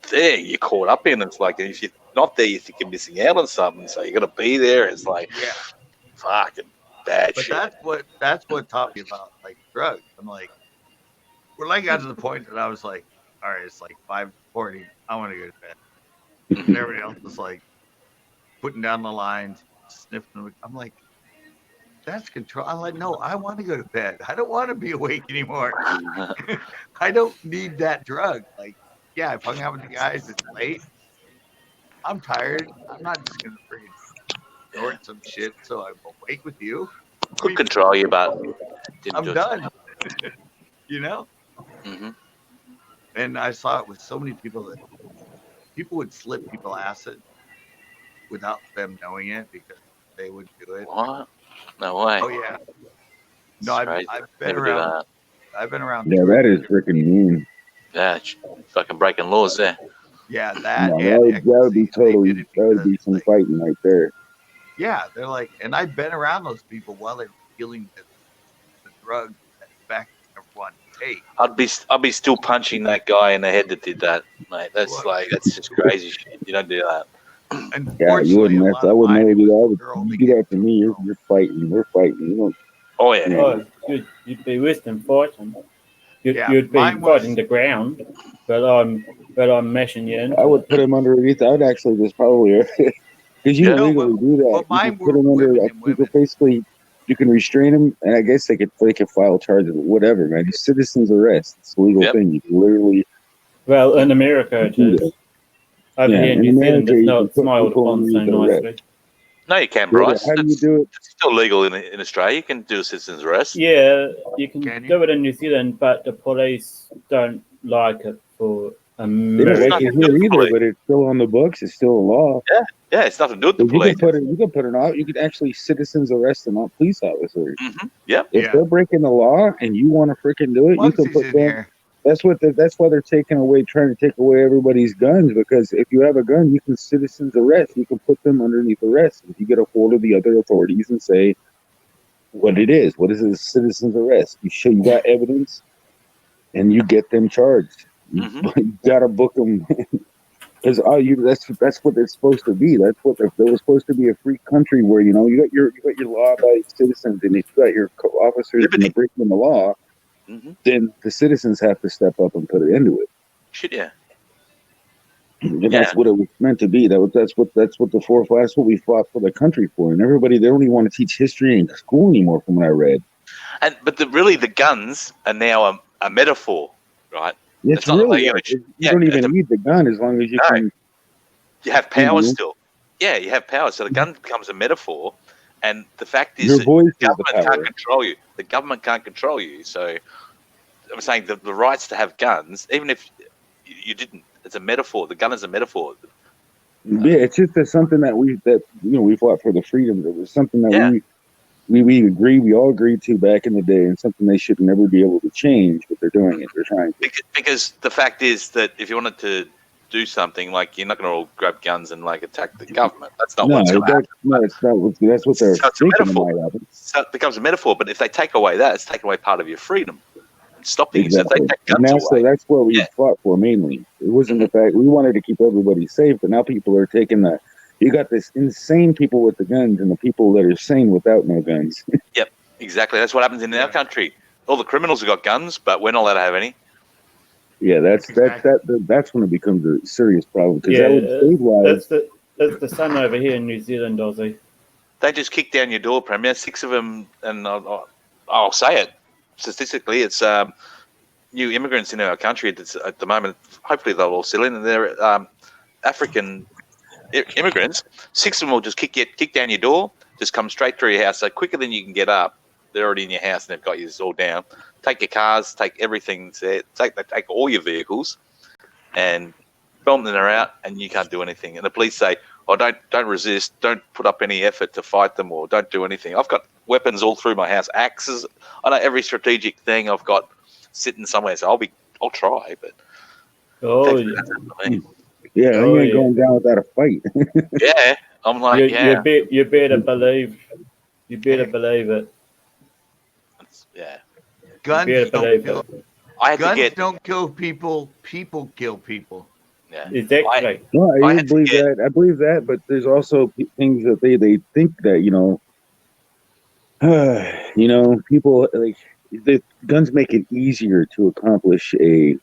thing you're caught up in. It's like if you're not there, you think you're missing out on something, so you got to be there. It's like, fucking bad but shit. That's what taught me about like drugs. I'm like, when I got to the point that I was like, all right, it's like 5:40, I want to go to bed. And everybody else was like putting down the lines, sniffing them. I'm like, that's control. I'm like, no, I want to go to bed. I don't want to be awake anymore. I don't need that drug. Like, yeah, I've hung out with the guys. It's late. I'm tired. I'm not just gonna freaking snort some shit so I'm awake with you. Could control you, but I'm done. Mm-hmm. And I saw it with so many people that people would slip people acid without them knowing it because they would do it. What? No way. Oh yeah. No, I've been Never around. do that. I've been around. Yeah, that is freaking mean. Yeah, fucking breaking laws there. Yeah, that. That would be totally. That would be some fighting right there. Yeah, they're like, and I've been around those people while they were dealing with the drug that affects everyone take. I'd be still punching that guy in the head that did that, mate. That's just crazy shit. You don't do that. Yeah, you Unfortunately, wouldn't. a That's, lot I of would mine never it do was that. a girl You to do get that to me, you're fighting. We're fighting. You don't. Oh yeah. Oh, you'd be worse than fighting. Yeah, You'd be mine was fighting the ground, but I'm mashing you I into would it. put him underneath. I would actually just probably because you Yeah. can no, legally do that. but You can mine put were him under. women I and think women. basically you can restrain him, and I guess they could file charges, whatever, man. It's citizen's arrest. It's a legal Yep. thing. You can literally Well, in America it do is. that. Over Yeah, here in in New Zealand, America it's you can not put smiled people upon so underneath arrest. nicely. No, you can, Yeah, but Bryce. how do you It's do it? still legal in Australia. You can do a citizen's arrest. Yeah, you can Can you? do it in New Zealand, but the police don't like it for They don't It's like America. nothing it to do here with the either, police. but it's still on the books. It's still a law. Yeah, it's nothing to do with the 'Cause you police. can put it. You can put it on. You can actually citizens arrest and not police officers. Yep. If Yeah, they're breaking the law and you want to freaking do it, you can Mugsy's put in them. here. That's why they're trying to take away everybody's guns, because if you have a gun, you can citizens arrest. You can put them underneath arrest. If you get a hold of the other authorities and say what it is, what is a citizens arrest? You show you got evidence, and you get them charged. You, hmm you gotta book them because that's what it's supposed to be. That's what there was supposed to be, a free country where you got your law-abiding citizens, and if you got your officers and they're Liberty. breaking the law, hmm then the citizens have to step up and put it into it. Shit, yeah. And Yeah. that's what it was meant to be. That's what that's what we fought for the country for. And everybody, they don't even want to teach history in school anymore, from what I read. But really, the guns are now a metaphor, right? It's not really like you don't it's even need the gun as long as you no, can. you have You power know, still. Yeah, you have power. So the gun becomes a metaphor, and the fact is your that voice the is the government can't power. control you. The government can't control you. So I'm saying the rights to have guns, even if you didn't, it's a metaphor. The gun is a metaphor. Yeah, it's just something that we fought for the freedom. It was something that Yeah. we all agreed to back in the day, and something they should never be able to change. But they're doing it. They're trying to. Because the fact is that if you wanted to do something, like, you're not going to all grab guns and like attack the government. That's not No, what's going to happen. it's not. That's what they're So it's a thinking it metaphor. might happen. So it becomes a metaphor. But if they take away that, it's taking away part of your freedom. Stopping you. So if Exactly, they take and guns away, that's what we yeah. fought for mainly. It wasn't the fact we wanted to keep everybody safe, but now people are taking the. You got this insane people with the guns and the people that are sane without no guns. Yep, exactly. That's what happens in our country. All the criminals have got guns, but we're not allowed to have any. Yeah, that's Exactly. that's when it becomes a serious problem, because Yeah, that would save lives. that's the same over here in New Zealand, Aussie. They just kick down your door, Premier. 6 of them, and I'll say it. Statistically, it's new immigrants in our country. That's at the moment. Hopefully, they'll all settle in. And they're African immigrants. 6 of them will just kick down your door. Just come straight through your house. So quicker than you can get up, they're already in your house and they've got you all down. Take your cars, take everything there. They take all your vehicles, and boom, then they're out, and you can't do anything. And the police say, "Oh, don't resist. Don't put up any effort to fight them, or don't do anything." I've got weapons all through my house, axes. I know every strategic thing I've got sitting somewhere. So I'll try, but Oh, Yeah, Oh, you ain't yeah. going down without a fight. yeah, I'm like, you better believe it. yeah. Guns You better don't believe kill. it. I had to Guns get, don't kill people. People kill people. yeah. Exactly. No, I I had to believe get- that. I believe that, but there's also things that they think that people like the guns make it easier to accomplish a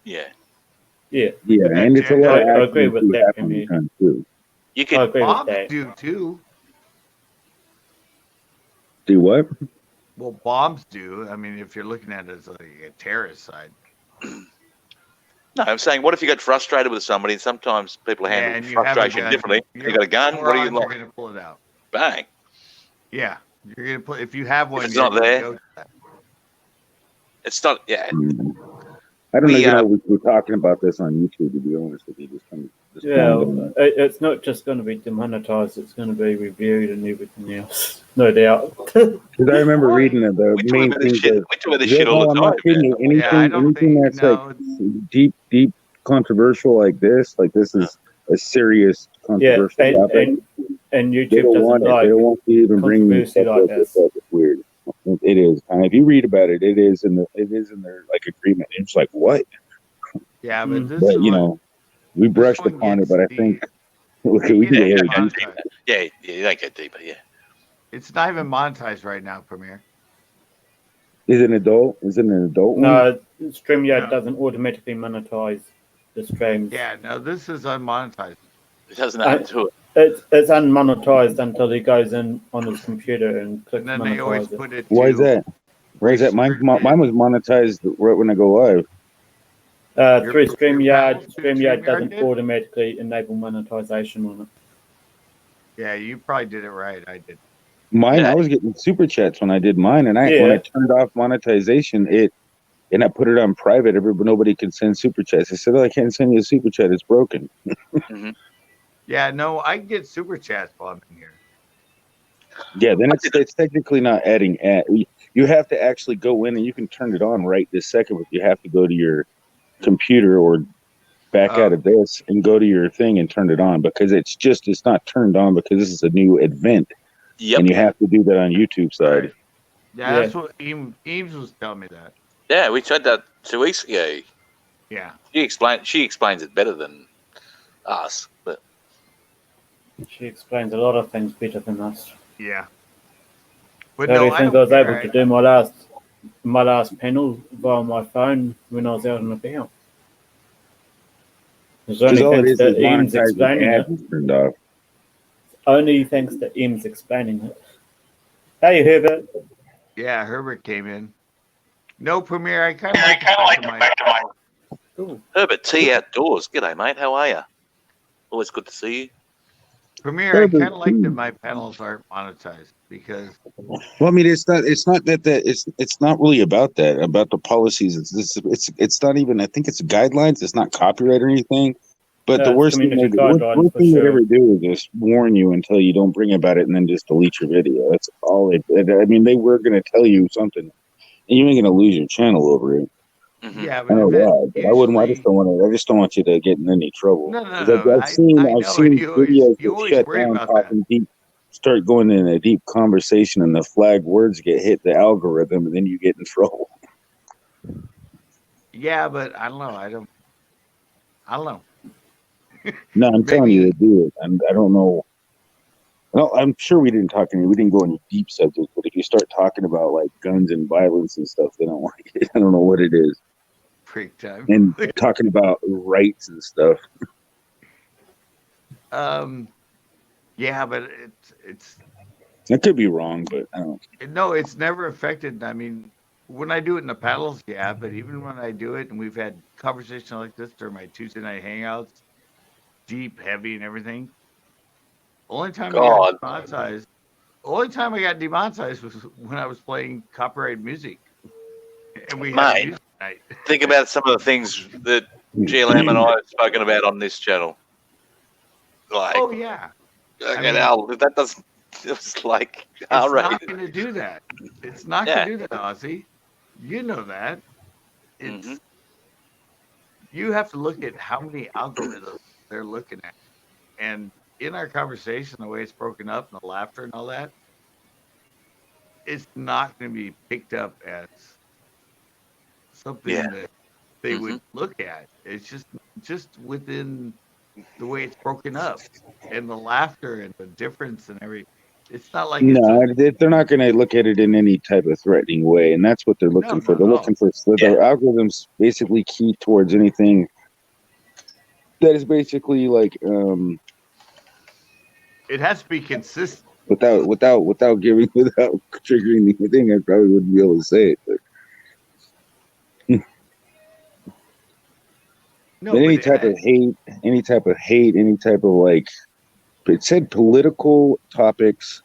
Yeah, Yeah, and it's a agenda. lot of I agree accidents with do that, happen Premier. in guns too. you I could. agree with Bombs that. do too. Do what? Well, bombs do. I mean, if you're looking at it as like a terrorist side. No, I'm saying, what if you get frustrated with somebody? And sometimes people Yeah, handle and you have a frustration gun. differently. You got a gun. What do you Morons are like? gonna pull it out. Bang! Yeah, you're gonna put if you have one. it's you're not gonna there, go to that. It's not. Yeah, I don't We, even know if we're talking about this on YouTube, to be honest with you. Just Yeah, calm down. it's not just going to be demonetized; it's going to be reviewed and everything else, no doubt. Because I remember reading that the we talk main about this things shit. that We talk about this shit all no, the I'm time. not kidding you. Yeah, I don't Anything think that's like deep controversial like this is a serious Yeah, controversial topic. and They YouTube don't doesn't want it. like They don't want to even bring controversy stuff like like this this. up. It's weird. It is. And if you read about it, it is in their like agreement. It's like what? Yeah, but this But is what we this brushed one upon it. gets But I the think Okay, we can It go ain't very deep. monetized. Yeah, you don't go deeper. Yeah. It's not even monetized right now, Premier. Is it an adult? Is it an adult one? No, StreamYard No. doesn't automatically monetize the streams. Yeah, no, this is unmonetized. It doesn't add to it. It's unmonetized until he goes in on his computer and clicks And then they always monetize it. put it Why is to that? Why is that? Mine restricted. was monetized right when I go live. Through your StreamYard, panels through StreamYard StreamYard doesn't did? automatically enable monetization on it. Yeah, you probably did it right. I did. Mine, Yeah. I was getting super chats when I did mine, and when I Yeah. turned off monetization, and I put it on private. Nobody could send super chats. I said, "Oh, I can't send you a super chat. It's broken." Hmm. Yeah, no, I get super chats while I'm in here. Yeah, then I it's did it. it's technically not adding ad. You have to actually go in and you can turn it on right this second, but you have to go to your computer or back out Oh, of this and go to your thing and turn it on because it's not turned on because this is a new event and Yep. you have to do that on YouTube side. right. Yeah, Yeah. that's what Eames was telling me that. Yeah, we tried that 2 weeks ago. Yeah. She explains it better than us, but She explains a lot of things better than us. Yeah. But The no, only I thing don't I was able care. to do my last panel via my phone when I was out and about. It's Because only all it thanks is to Eames monetizing explaining ads it. is turned off. Only thanks to Eames explaining it. Hey Herbert. Yeah, Herbert came in. No, Premier, I kind of like it back to my. Ooh. Herbert T outdoors. G'day, mate. How are you? Always good to see you. Premier, I Herbert, kind of like that my panels aren't monetized because. well, I mean, it's not that it's not really about that about the policies. It's not even. I think it's guidelines. It's not copyright or anything. But the It's worst thing community they guidelines worst for thing they'd sure. ever do is just warn you until you don't bring about it and then just delete your video. That's all it. I mean, they were going to tell you something, and you ain't going to lose your channel over it. Hmm. Yeah, I but don't know if it why, but I wouldn't. I just usually. don't want to. I just don't want you to get in any trouble. No, no, 'Cause no. I I've know, and seen videos you that always shut worry down about that. talking deep, start going in a deep conversation, and the flag words get hit the algorithm, and then you get in trouble. Yeah, but I don't know. I don't know. No, I'm telling you, Maybe. they do it, and I don't know. No, I'm sure we didn't talk any. We didn't go into deep subjects, but if you start talking about like guns and violence and stuff, they don't like it. I don't know what it is, Freak time. and talking about rights and stuff. um. Yeah, but it's I could be wrong, but I don't. no, it's never affected. I mean, when I do it in the paddles, yeah, but even when I do it, and we've had conversations like this during my Tuesday night hangouts, deep, heavy, and everything. Only time I got God, demonetized. Only time I got demonetized was when I was playing copyrighted music, and we had a mate. music night. Think about some of the things that GLM and I have spoken about on this channel. Like, Oh yeah, I okay, mean, now that doesn't. It's like it's not R-rated. going to do that. It's not going Yeah. to do that, Ozzy. You know that. Hmm. It's you have to look at how many algorithms they're looking at, and in our conversation, the way it's broken up and the laughter and all that, it's not going to be picked up as Yeah. something that they Hmm. would look at. It's just within the way it's broken up and the laughter and the difference and every. It's not like it's a No, they're not going to look at it in any type of threatening way, and that's what they're no, looking for. not They're at all. looking for so the Yeah. algorithms basically key towards anything that is basically like It has to be consistent. without giving without triggering the thing. I probably wouldn't be able to say it, but No, but but it has, any type of hate, any type of like it said political topics.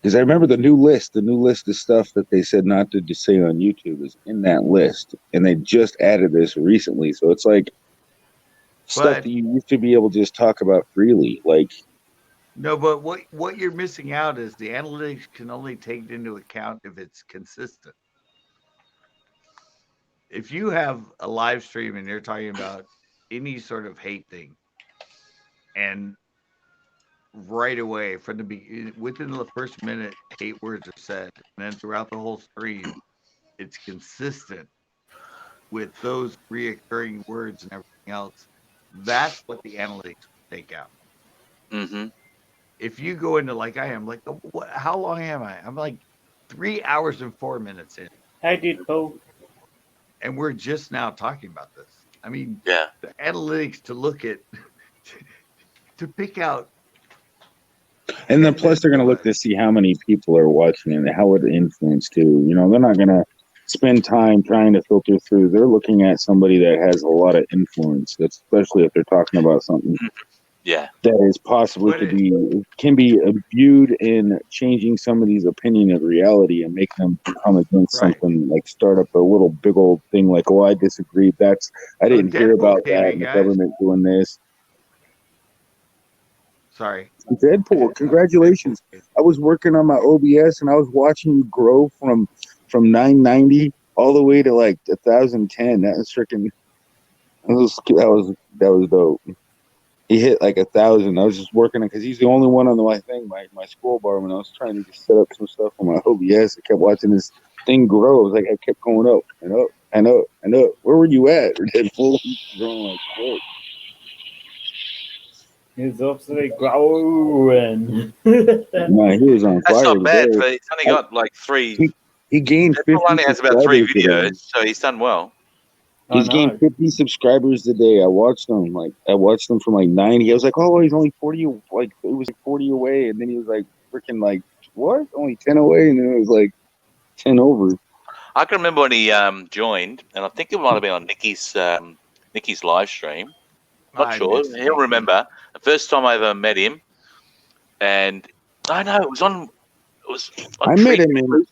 Because I remember the new list of stuff that they said not to say on YouTube is in that list, and they just added this recently. So it's like stuff but that you used to be able to just talk about freely. Like, no, but what you're missing out is the analytics can only take it into account if it's consistent. If you have a live stream and you're talking about any sort of hate thing, and right away from within the first minute, hate words are said, and then throughout the whole stream, it's consistent with those reoccurring words and everything else. That's what the analytics takeout. Mm-hmm. If you go into like I am, like how long am I? I'm like 3 hours and 4 minutes in, Hey, Deadpool. and we're just now talking about this. I mean, Yeah. the analytics to look at to pick out. And then 10 plus they're going to look to see how many people are watching and how it influenced too. You know, they're not going to spend time trying to filter through. They're looking at somebody that has a lot of influence, especially if they're talking about something Yeah. that is possibly can be viewed in changing somebody's opinion of reality and make them come against something, like start up a little big old thing like, oh, I disagree. I didn't hear Deadpool about came that in, and the guys. government doing this. Sorry. Deadpool, congratulations. I was working on my OBS and I was watching you grow from 990 all the way to like 1010. That was freaking that was dope. He hit like 1,000. I was just working on because he's the only one on my scroll bar when I was trying to just set up some stuff on my OBS. I kept watching this thing grow. It was like I kept going up and up and up and up. Where were you at? Deadpool growing like shit. He's obviously growing. Nah, he was on That's fire not bad. today. But he's only got like 3. He gained Deadpool 50 only has about 3 subscribers today. videos, so he's done well. He's gained 50 subscribers today. I watched him from like 90. I was like, oh, he's only 40. Like it was like 40 away, and then he was like freaking like what? Only 10 away, and then it was like 10 over. I can remember when he joined, and I think it might have been on Nikki's live stream. Not sure. He'll remember the first time I ever met him, and I know it was on. It was on I tree met him. trimmers.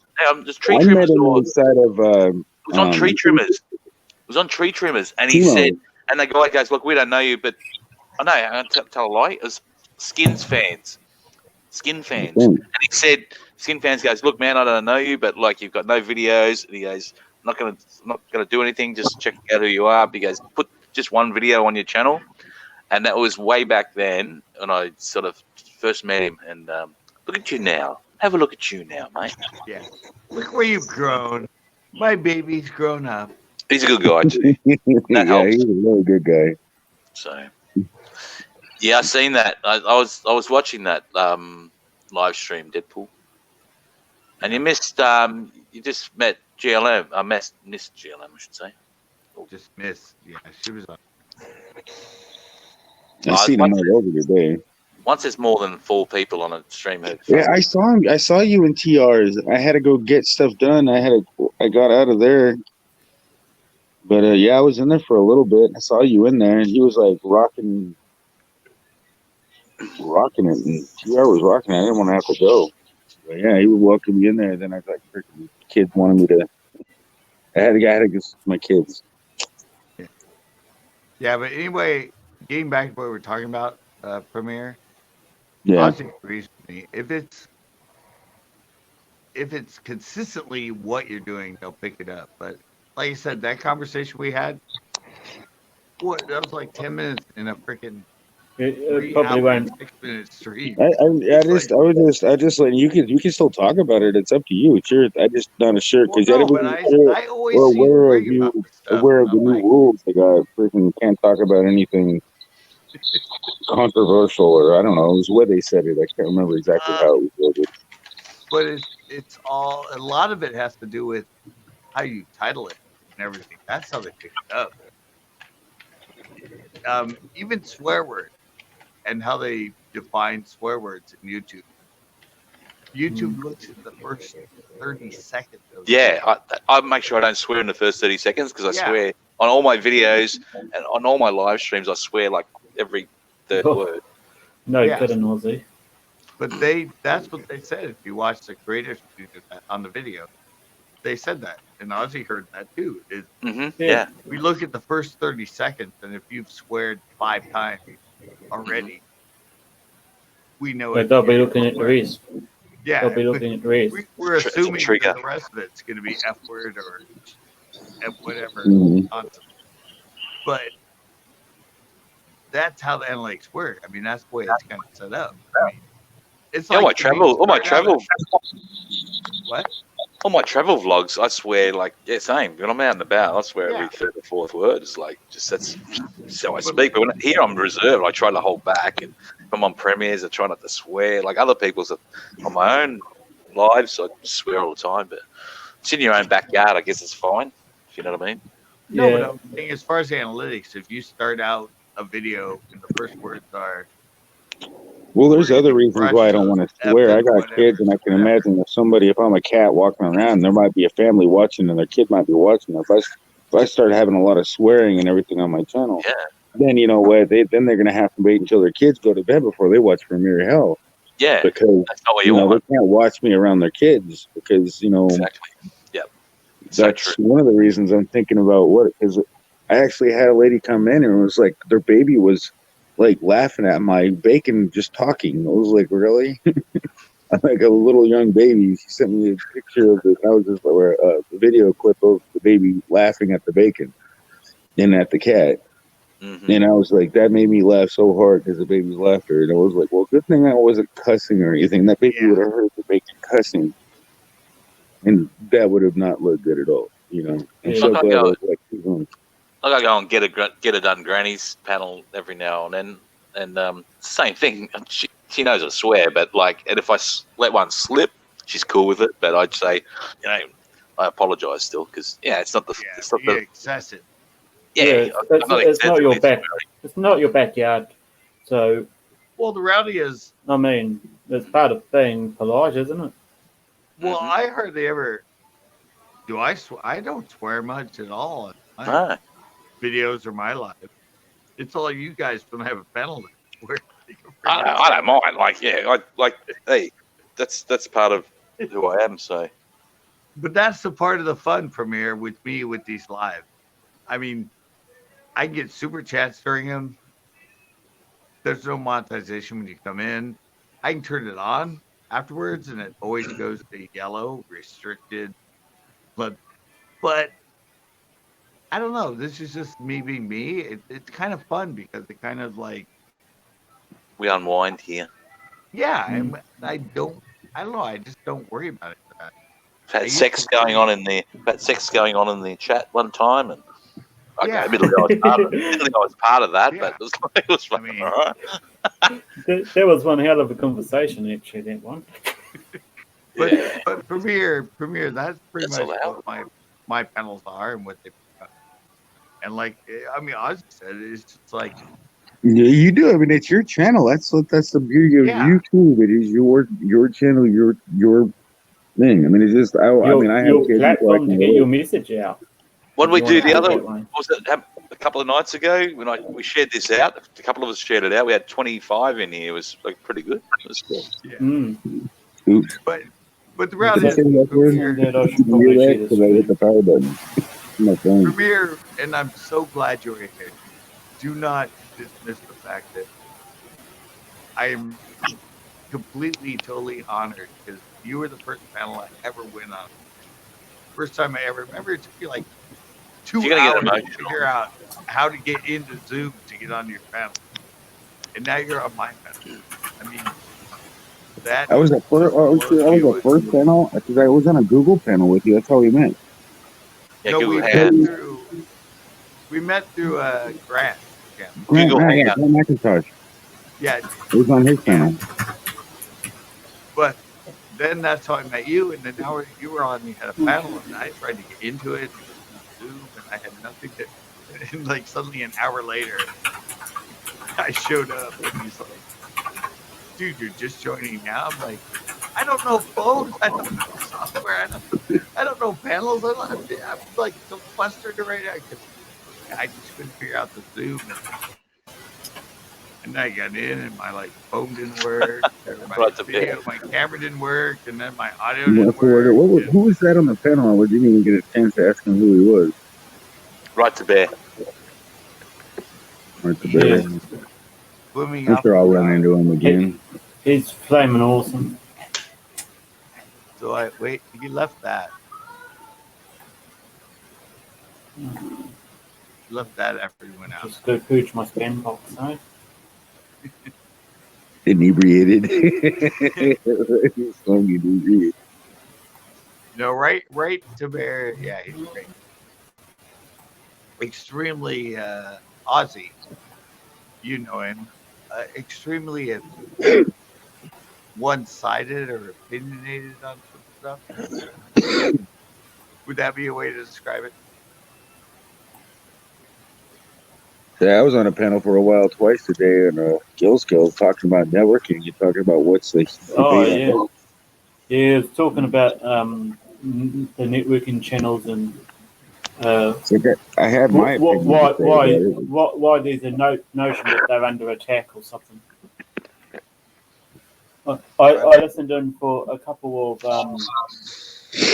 Tree I trimmers. met him inside of. It was on tree trimmers. It was on tree trimmers, and he said, and the guy goes, "Look, we don't know you, but I know. I'm gonna tell a lie. It was Skins fans, and he said, Skin fans goes, look, man, I don't know you, but like you've got no videos. And he goes, I'm not gonna do anything. Just check out who you are. He goes, put just one video on your channel, and that was way back then when I sort of first met him. And look at you now. Have a look at you now, mate. Yeah. Look where you've grown. My baby's grown up. He's a good guy too. That helps. He's a really good guy. So, yeah, I seen that. I was watching that live stream, Deadpool, and you missed. You just met GLM. I missed GLM, I should say. Just missed. Yeah, she was on. I seen him all over today. Once there's more than 4 people on a stream. Yeah, I saw him. I saw you in TRs. I had to go get stuff done. I got out of there. But yeah, I was in there for a little bit. I saw you in there, and he was like rocking it, and TR was rocking it. I didn't want to have to go. But yeah, he would welcome me in there. Then I was like, freaking kids wanted me to. I had to go see my kids. Yeah, but anyway, getting back to what we were talking about, Premiere. Yeah. Ozzy agrees with me. If it's consistently what you're doing, they'll pick it up. But like I said, that conversation we had, that was like 10 minutes in a freaking probably won't. 6-minute stream. I just like you can still talk about it. It's up to you. It's your. I just not a shirt because I always see aware of the new rules. Like I freaking can't talk about anything controversial, or I don't know. It was the way they said it. I can't remember exactly how it was worded. But it's all, a lot of it has to do with how you title it and everything. That's how they pick it up. Even swear words and how they define swear words in YouTube. YouTube looks at the first 30 seconds. Yeah, I make sure I don't swear in the first 30 seconds because I swear on all my videos and on all my live streams. I swear like every third word. No kidding, Aussie. But that's what they said. If you watch the creators on the video, they said that. And Ozzy heard that too. Yeah. We look at the first 30 seconds, and if you've sweared 5 times already, we know it. They'll be looking at the rest. Yeah. They'll be looking at the rest. We're assuming that the rest of it's going to be F word or F whatever. But that's how the analytics work. I mean, that's the way it's kind of set up. I mean, it's like all my travel. What? on my travel vlogs, I swear, like, yeah, same. When I'm out and about, I swear every Yeah. third or fourth word is like, that's how I speak. But when here I'm reserved, I try to hold back. And if I'm on premieres, I try not to swear. Like other people's on my own lives, I swear all the time. But it's in your own backyard, I guess it's fine. If you know what I mean. No, but Yeah. I'm saying as far as analytics, if you start out a video and the first words are Well, "We're there's other eating reasons why I don't brushes, want to swear. I effing got kids, whatever, and I can whatever." imagine if I'm a cat walking around, there might be a family watching, and their kid might be watching. If I start having a lot of swearing and everything on my channel, Yeah, then you know what? Then they're gonna have to wait until their kids go to bed before they watch Premiere Hell, yeah, because that's not what you they want. can't watch me around their kids, because Exactly. Yep. So true. that's one of the reasons I'm thinking about what is. I actually had a lady come in and it was like their baby was like laughing at my bacon just talking. I was like, really? Like a little young baby. She sent me a picture of the houses or a video clip of the baby laughing at the bacon and at the cat. Mm-hmm. And I was like, that made me laugh so hard because the baby's laughter. And I was like, well, good thing I wasn't cussing or anything. That baby would have heard the bacon cussing, and that would have not looked good at all. You know, I'm Yeah. so Like I glad I go, was like, keep going. like I go and get a done granny's panel every now and then, and same thing. She knows I swear, but like, and if I let one slip, she's cool with it. But I'd say, you know, I apologise still because it's not the Yeah, it's not yeah, the excessive. I'm not It's not your exaggerating. back. It's not your backyard. So Well, the reality is, I mean, it's part of being polite, isn't it? well, Mhm. I hardly ever do. I don't swear much at all in my No, videos or my life. It's all you guys when I have a panel where you can I don't mind. Like, hey, that's part of who I am. So But that's the part of the fun, Premiere, with me with these live. I mean, I get super chats during them. There's no monetization when you come in. I can turn it on afterwards, and it always goes to yellow, restricted. But I don't know. This is just me being me. It's kind of fun because it kind of like, we unwind here. yeah. Mm. I don't. I don't know. I just don't worry about it. We've I had used sex to going worry. on in the chat one time, and okay, Yeah. admittedly I was part of that, but Yeah. it was I fun. mean, All right. There was one hell of a conversation actually. That one. but Yeah, but Premiere, that's pretty that's much allowed. what my panels are and what they become. And like, I mean, Oz said it's just like, Yeah, you do. I mean, it's your channel. That's the beauty of yeah, YouTube. It is your channel, your thing. I mean, it's just. I mean, I have Your kids, so I platform to can get your relate. message out. What If did we you want do to the put it other? that way. Was it a couple of nights ago when we shared this out? A couple of us shared it out. We had 25 in here. It was like pretty good. It was cool. yeah. Mm. Oops. But the Did reality you is, say that word? Saying Premiere, that I Did should you hear probably that? share the Because I hit the screen. power button on my phone. Premiere, and I'm so glad you're here. Do not dismiss the fact that I am completely, totally honored because you were the first panel I ever went on. First time I ever remember. It took me like If 2 you're gonna get hours to emotional, figure out how to get into Zoom to get on your panel, and now you're on my panel. I mean, that I was the first. just blows I me was the away. first panel because I was on a Google panel with you. That's how we met. yeah, No, Google we met Hangout, through Grant channel. Grant, Google yeah, Hangout. Grant McIntosh. Yeah, It was on his yeah. panel. But then that's how I met you, and then now you were on. You had a panel, and I tried to get into it through Zoom, and I had nothing to. And like suddenly, an hour later, I showed up, and he's like, "Dude, you're just joining now." I'm like, "I don't know phones. I don't know software. I don't know panels. I'm like so frustrated right now because I just couldn't figure out the Zoom, and I got in, and my like phone didn't work, or my Right to video, bed. my camera didn't work, and then my audio didn't work. Who was that on the panel? I didn't even get a chance to ask him who he was. Right to bear. Right the Yeah. bear. Swimming I'm up sure I'll the run tide. into him again. He's flaming awesome. So I wait. He left that. He left that after he went out. Just go pooch my spam box, eh? Inebriated. He's so inebriated. No, right to bear. Yeah, he's great. Extremely Aussie. You know him. Extremely one-sided or opinionated on some stuff. Would that be a way to describe it? Yeah, I was on a panel for a while twice today, and Gill Skills talking about networking. You're talking about what's the Oh debate on yeah, that. yeah. It's talking about the networking channels and So I had my opinion to say about it. why there's a notion that they're under attack or something. I listened in for a couple of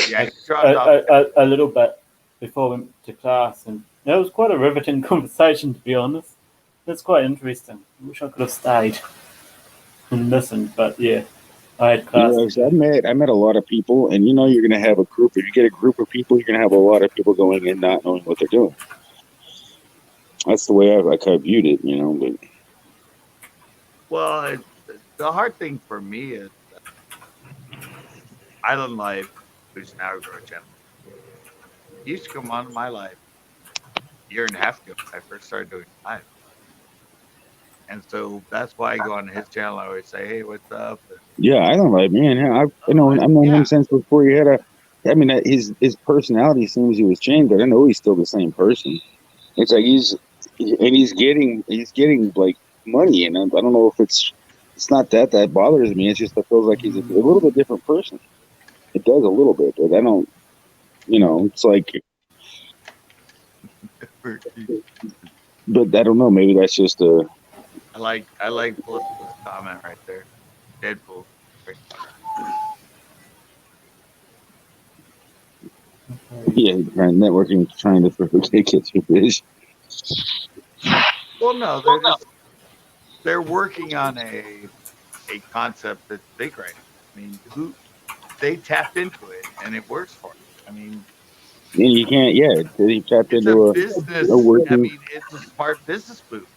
Yeah, he dropped off. a little bit before we went to class, and it was quite a riveting conversation, to be honest. It's quite interesting. I wish I could have stayed and listened, but yeah, I had class. You know, so I met a lot of people, and you know, you're going to have a group. If you get a group of people, you're going to have a lot of people going in not knowing what they're doing. That's the way I kind of viewed it, you know. But Well, the hard thing for me is Island Life, which is now Grow Channel. He used to come on my live a year and a half ago when I first started doing live. And so that's why I go on his channel. I always say, "Hey, what's up?" And, yeah, I don't like, man. I've known him since before he had a. I mean, his personality seems he was changed, but I know he's still the same person. It's like he's getting like money, and I don't know if it's not that bothers me. It's just I feels like he's a little bit different person. It does a little bit, but I don't. You know, it's like, but I don't know. Maybe that's just a. I like Felicita's comment right there. Deadpool. Right. Yeah, networking, trying to take it to fish. Well, no, they're working on a concept that's big right now. I mean, who they tapped into it and it works for them. I mean, And you can't. Yeah, he tapped it's a into business. a I working. mean, it's a smart business move,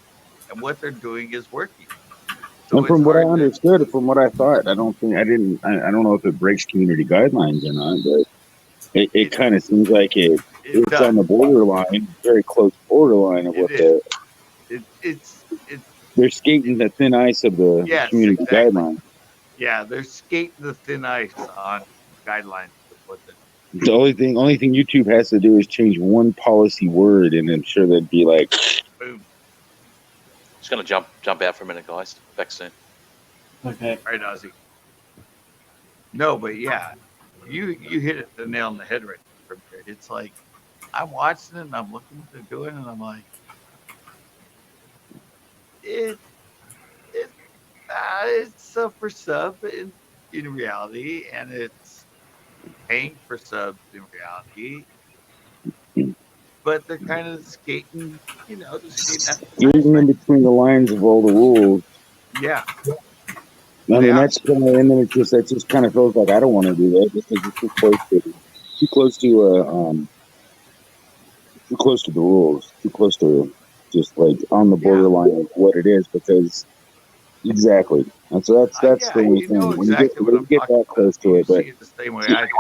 and what they're doing is working. So And it's from what I hard to. understood, from what I thought, I don't think I didn't. I don't know if it breaks community guidelines or not, but it kind of seems like it's on does. the borderline, very close borderline of It what is. It's they're skating the thin ice of the yes, community exactly. guidelines. Yeah, they're skating the thin ice on guidelines with what they're. The only thing YouTube has to do is change one policy word, and I'm sure they'd be like, Boom. Just gonna jump out for a minute, guys. Back soon. Okay. All right, Ozzy. No, but yeah, you hit it the nail on the head right there. It's like I'm watching it and I'm looking what they're doing and I'm like, it it's sub for sub in reality, and it's paying for subs in reality. But they're kind of skating, they're skating that thin ice skating in right. between the lines of all the rules. Yeah, I they mean, are. that's kind of, and then that just kind of feels like I don't want to do that because it's too close to too close to the rules, too close to just like on the Yeah, borderline of what it is. Because exactly, and so that's yeah, the only you know thing exactly what when I'm you get talking that about. close to You it. But see it the same way I do.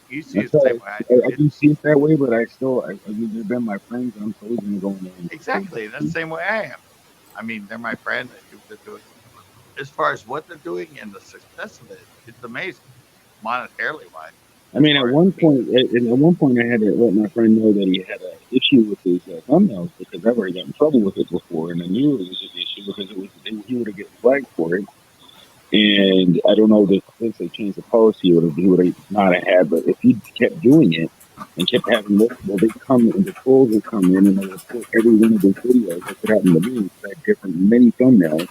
You see that's it the all same right. way I do. I do see it that way, but I still, I mean, they've been my friends. I'm always going to go in there. Exactly. That's the same way I am. I mean, they're my friend. They do what they're doing. As far as what they're doing and the success of it, it's amazing, monetarily wise. I As mean, far as me, at one point, I had to let my friend know that he had an issue with his thumbnails because I've already got in trouble with it before, and I knew it was an issue because he would have get flagged for it. And I don't know that since they changed the policy, he would have not have had. But if he kept doing it and kept having multiple, they come and the trolls would come in and they report every one of his videos. That's what happened to me. I had different many thumbnails.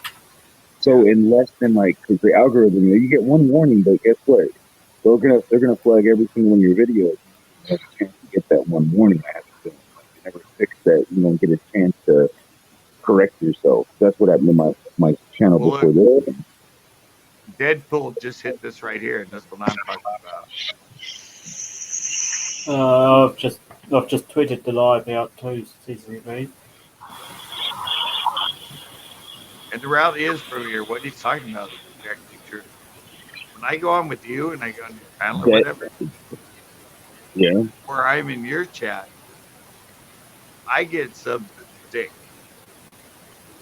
So in less than like, because the algorithm, you get one warning, but guess what? They're gonna flag every single one of your videos. You have a chance to get that one warning. I have to you never fix that. You don't get a chance to correct yourself. That's what happened to my channel well, before look, this. Deadpool just hit this right here, and that's what I'm talking about. I've just tweeted the live out to CCB. And the reality is, from here, what he's talking about is exactly true. when I go on with you and I go on your panel or That, whatever, yeah. where I'm in your chat, I get subs that stick.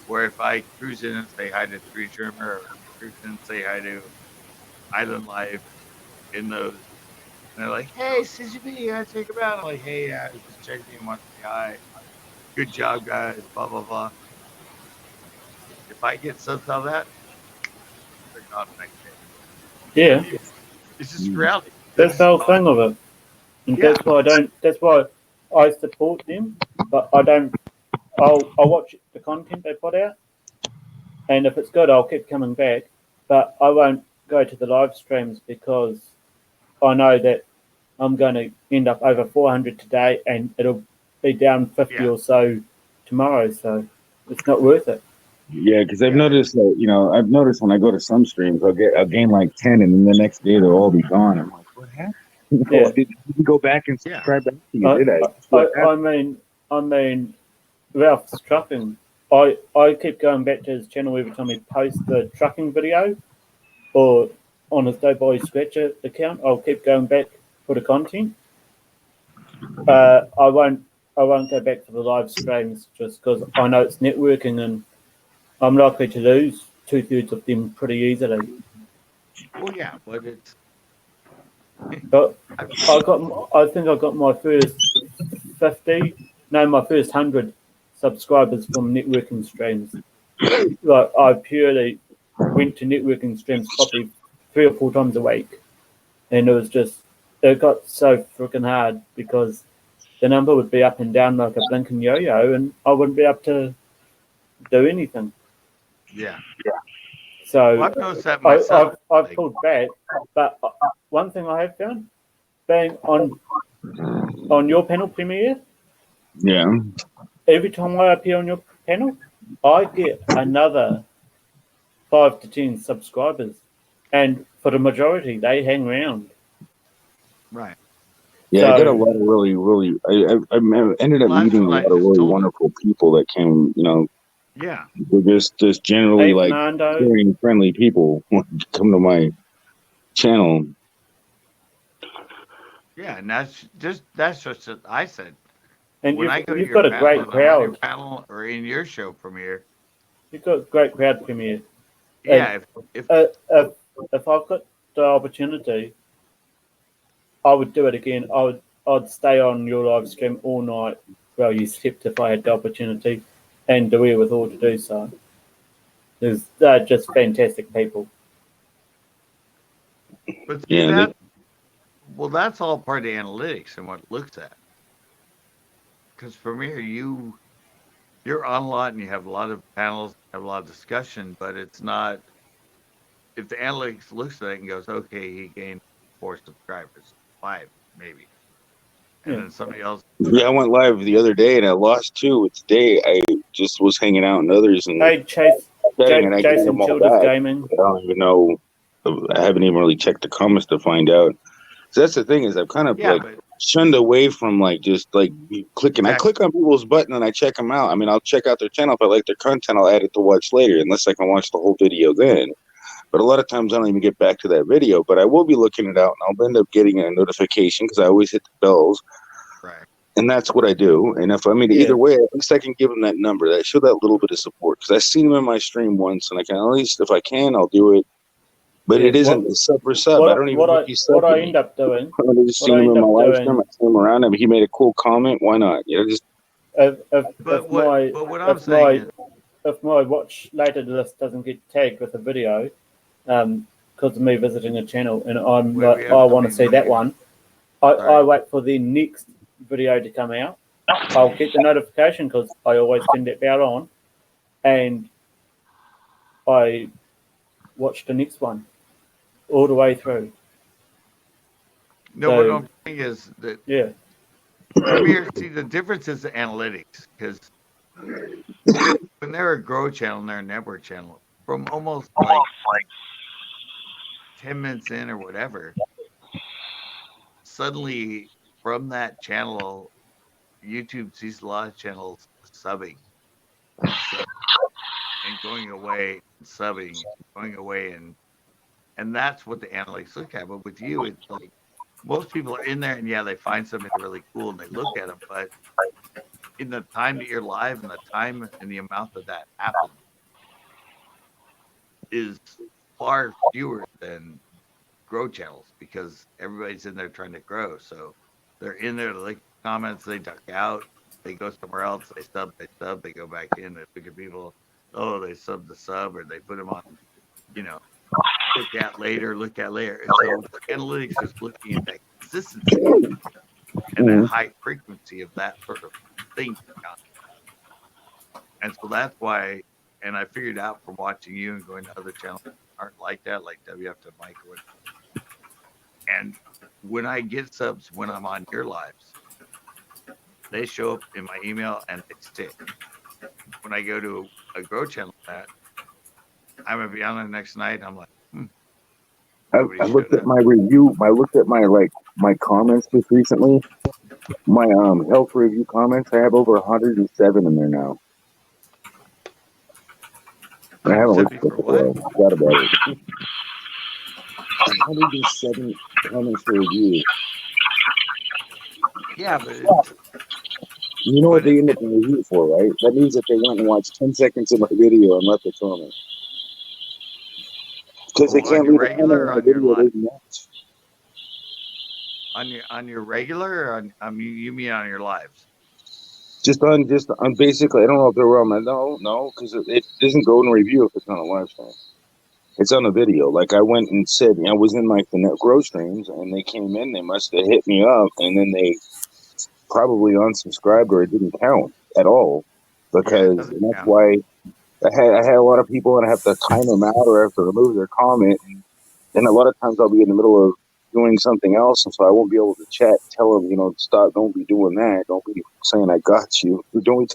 Where if I cruise in and say hi to Tree Trimmer or cruise in and say hi to Island Life in those, and they're like, "Hey, CCB, you gotta check them out." I'm like, "Hey, I was just checking in, want to say hi. Good job, guys." Blah blah blah. If I get subs out of that, they're gone the next day. Yeah, It's just reality. that's the whole thing of it, and Yeah. that's why I don't. That's why I support them, but I don't. I'll watch the content they put out, and if it's good, I'll keep coming back. But I won't go to the live streams because I know that I'm going to end up over 400 today, and it'll be down 50 Yeah. or so tomorrow. So it's not worth it. Yeah, because I've Yeah. noticed that, I've noticed when I go to some streams, I'll gain like 10, and then the next day they'll all be gone. I'm like, what happened? Yeah. Did you go back and Yeah. subscribe back to you? Did I? What happened? I mean, Ralph's trucking. I keep going back to his channel every time he posts the trucking video, or on his Doughboy Scratcher account. I'll keep going back for the content. I won't go back for the live streams just because I know it's networking, and I'm likely to lose 2/3 of them pretty easily. Well, yeah, but it's. But I think I got my first 50, no, my first 100 subscribers from networking streams. Like I purely went to networking streams probably 3 or 4 times a week, and it got so freaking hard because the number would be up and down like a blinking yo-yo, and I wouldn't be able to do anything. Yeah. So Well, I've noticed that myself. I've pulled back, but one thing I have found, being on your panel, Premier, Yeah. every time I appear on your panel, I get another 5 to 10 subscribers, and for the majority, they hang around. Right. Yeah, I got a So lot of really, really. I ended up Well, that's meeting a what I lot of just really told him. wonderful people that came. Yeah. They're just generally hey, like Fernando, caring, friendly people who come to my channel. Yeah, and that's just what I said. and When I go to you've your got a panel, great if I'm on your crowd. panel or in your show premiere, You've got a great crowd, Premier. yeah, And if if I've got the opportunity, I would do it again. I'd stay on your live stream all night while you slept if I had the opportunity, and the wherewithal to do so. They're just fantastic people. but see Yeah, that, well, that's all part of the analytics and what it looks at. Because premiere, you're on a lot and you have a lot of panels, have a lot of discussion, but it's not. If the analytics looks at it and goes, okay, he gained 4 subscribers, 5 maybe, and Yeah. then somebody else. yeah. I went live the other day and I lost 2. Today I just was hanging out and others and Hey, chatting, and I gained Jason them all Childers back. Gaming. I don't even know. I haven't even really checked the comments to find out. So that's the thing is I've kind of Yeah, like but shunned away from like just like clicking. I exactly. click on people's button and I check them out. I mean, I'll check out their channel if I like their content. I'll add it to watch later, unless I can watch the whole video then. But a lot of times I don't even get back to that video. But I will be looking it out, and I'll end up getting a notification because I always hit the bells, Right. and that's what I do. And if I mean Yeah. either way, at least I can give them that number, that show that little bit of support because I've seen them in my stream once, and I can at least if I can, I'll do it. But Yeah. it isn't a sub for sub. I don't even know if he What subbed to I me. end up doing, I just what seen I him end in my up live stream. doing, I seen him around him. He made a cool comment. Why not? Just But what I'm if saying is, my watch later list doesn't get tagged with a video, because of me visiting a channel, and I'm wait, we like, have I want to see somebody that one. I Sorry. wait for the next video to come out. I'll get the notification because I always turn that bell on, and I watch the next one all the way through. No, what So I'm saying is that yeah, Premiere, see, the difference is the analytics because when they're a grow channel and they're a network channel, from almost like 10 minutes in or whatever, suddenly from that channel, YouTube sees a lot of channels subbing and subbing and going away and subbing, going away And that's what the analytics look at. But with you, it's like most people are in there and yeah, they find something really cool and they look at them. But in the time that you're live and the time and the amount that happens is far fewer than grow channels because everybody's in there trying to grow. So they're in there to like comments, they duck out, they go somewhere else, they sub, they go back in, they look at people, oh, they sub the sub or they put them on, you know, look at later. And so analytics is looking at that consistency and that high frequency of that sort of thing. And so that's why, and I figured out from watching you and going to other channels that aren't like that, like WF to Mike or whatever. And when I get subs when I'm on your lives, they show up in my email and they stick. When I go to a grow channel that I'm gonna be on the next night, I'm like, I looked at my review. I looked at my comments just recently. My health review comments. I have over 107 in there now. I haven't looked at it before. I forgot about it. 107 comments for review. Yeah, but you know what they end up in review for, right? That means that they went and watched 10 seconds of my video and left a comment. Because they can't leave a comment on the video they didn't watch. On your regular or on you mean on your lives? Just on basically, I don't know if they're wrong. No, because it doesn't go in review if it's on a live stream. It's on a video. Like I went and said, I was in like the grow streams, and they came in. They must have hit me up, and then they probably unsubscribed or it didn't count at all. Because that's why I had a lot of people, and I have to time them out or I have to remove their comment. And a lot of times I'll be in the middle of doing something else, and so I won't be able to tell them, stop, don't be doing that, don't be saying I got you, don't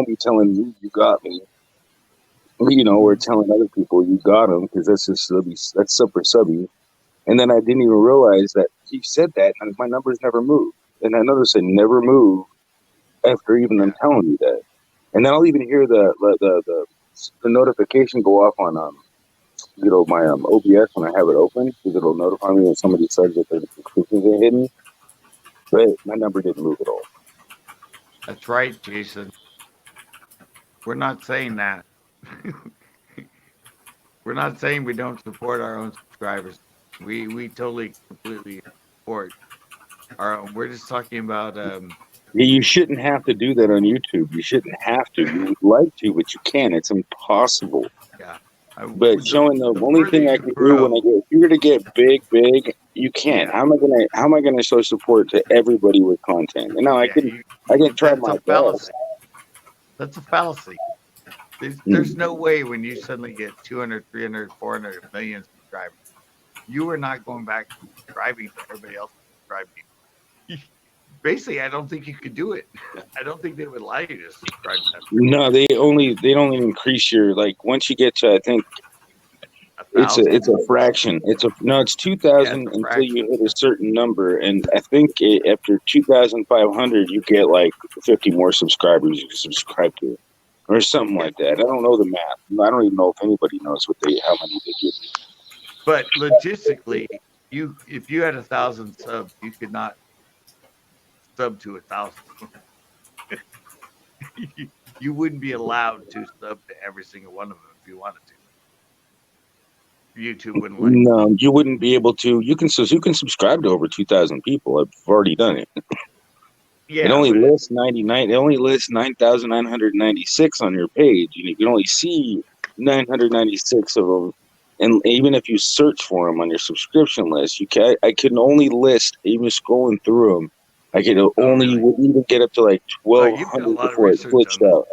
be telling me you got me, or telling other people you got them, because that's super subby. And then I didn't even realize that he said that, and my numbers never moved. And I noticed they never move after even them telling me that. And then I'll even hear the notification go off on my OBS when I have it open, because it'll notify me when somebody says that their subscriptions are hidden. But my number didn't move at all. That's right, Jason. We're not saying that. We're not saying we don't support our own subscribers. We totally, completely support our own. We're just talking about. You shouldn't have to do that on YouTube. You shouldn't have to. You would like to, but you can't. It's impossible. Yeah. But showing the only thing I can do when if you're to get big, you can't. How am I gonna show support to everybody with content? And now I can try my best. That's a fallacy. There's no way when you suddenly get 200, 300, 400, a million subscribers, you are not going back to subscribing to everybody else subscribing. Basically, I don't think you could do it. I don't think they would allow you to subscribe to that. No, they don't even increase your, once you get to, I think it's a fraction. It's 2,000 until you hit a certain number, and I think after 2,500 you get 50 more subscribers you can subscribe to, or something like that. I don't know the math. I don't even know if anybody knows how many they give you. But logistically, if you had 1,000 subs, you could not sub to 1,000. You wouldn't be allowed to sub to every single one of them if you wanted to. YouTube wouldn't let you. No, you wouldn't be able to. You can subscribe to over 2,000 people. I've already done it. Yeah, it only lists 99. It only lists 9,996 on your page, and you can only see 996 of them. And even if you search for them on your subscription list, I can only list, even scrolling through them, I could even get up to 1,200 before it glitched out.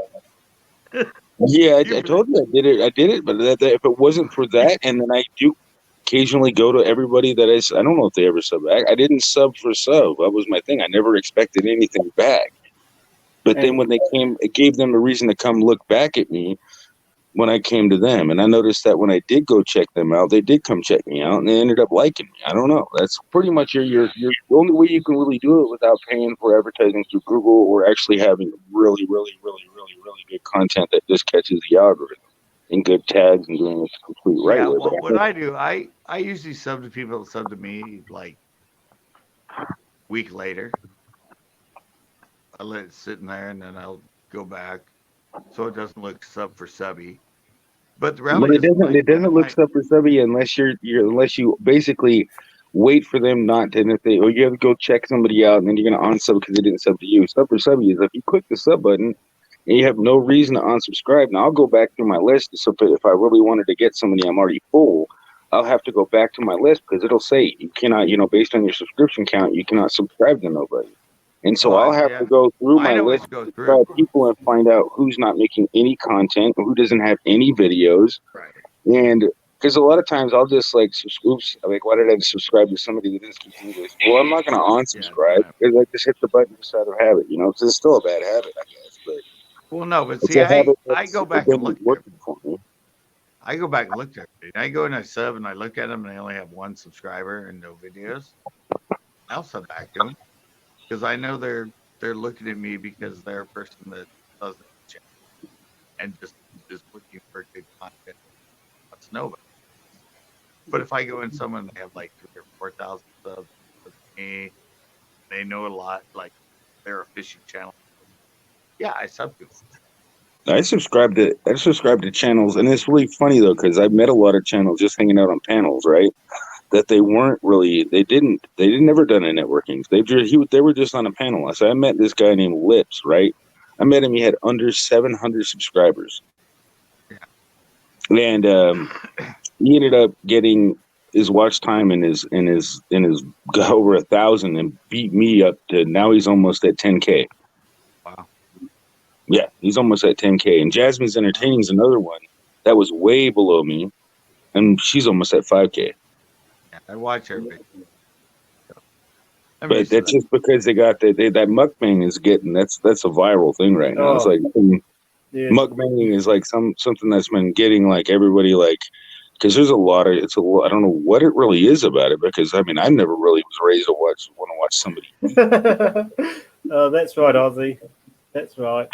Yeah, I told you I did it, but if it wasn't for that, and then I do occasionally go to everybody that I don't know if they ever sub back. I didn't sub for sub. That was my thing. I never expected anything back. But then when they came, it gave them a reason to come look back at me when I came to them. And I noticed that when I did go check them out, they did come check me out, and they ended up liking me. I don't know. That's pretty much your the only way you can really do it without paying for advertising through Google or actually having really, really, really, really, really good content that just catches the algorithm. in good tags and doing it the complete right Yeah, way. well, But what I do, I usually sub to people that sub to me like week later. I let it sit in there, and then I'll go back so it doesn't look sub for subby. But the But reality is, it doesn't look stuff for subby unless unless you basically wait for them not to, and if they, or you have to go check somebody out and then you're gonna unsub because they didn't sub to you. Sub for subby is if you click the sub button and you have no reason to unsubscribe. Now I'll go back through my list. So if I really wanted to get somebody, I'm already full. I'll have to go back to my list because it'll say you cannot, based on your subscription count, you cannot subscribe to nobody. And so I'll have to go through my Mine always list go of through. people and find out who's not making any content, who doesn't have any videos. Right. And because a lot of times I'll just like, oops, like, why did I subscribe to somebody that didn't speak English? Well, I'm not going to unsubscribe because I just hit the button just out of habit, because it's still a bad habit, I guess. But Well, no, but it's see, a habit I go back and look. working for me. I go back and look at everybody. I go and I sub and I look at them and they only have one subscriber and no videos. I'll sub back to them because I know they're looking at me because they're a person that doesn't check and just is looking for good content. Wants to know about it. But if I go in someone they have like 3,000 or 4,000 subs, me, they know a lot, like they're a fishing channel. Yeah, I sub to them. I subscribe to channels, and it's really funny though because I've met a lot of channels just hanging out on panels, right? That they didn't never done a networking. They were just on a panel. So I met this guy named Lips, right? I met him. He had under 700 subscribers, and he ended up getting his watch time and his over 1,000 and beat me up to now he's almost at 10K. Wow. Yeah, he's almost at 10K. And Jasmine's Entertaining is another one that was way below me, and she's almost at 5K. Yeah, I watch everybody. But that's just because they got that mukbang is getting that's a viral thing right now. It's like mukbang is like something that's been getting like everybody like because there's a lot of I don't know what it really is about it because I mean I never really was raised to want to watch somebody. Oh, that's right, Ozzy. That's right.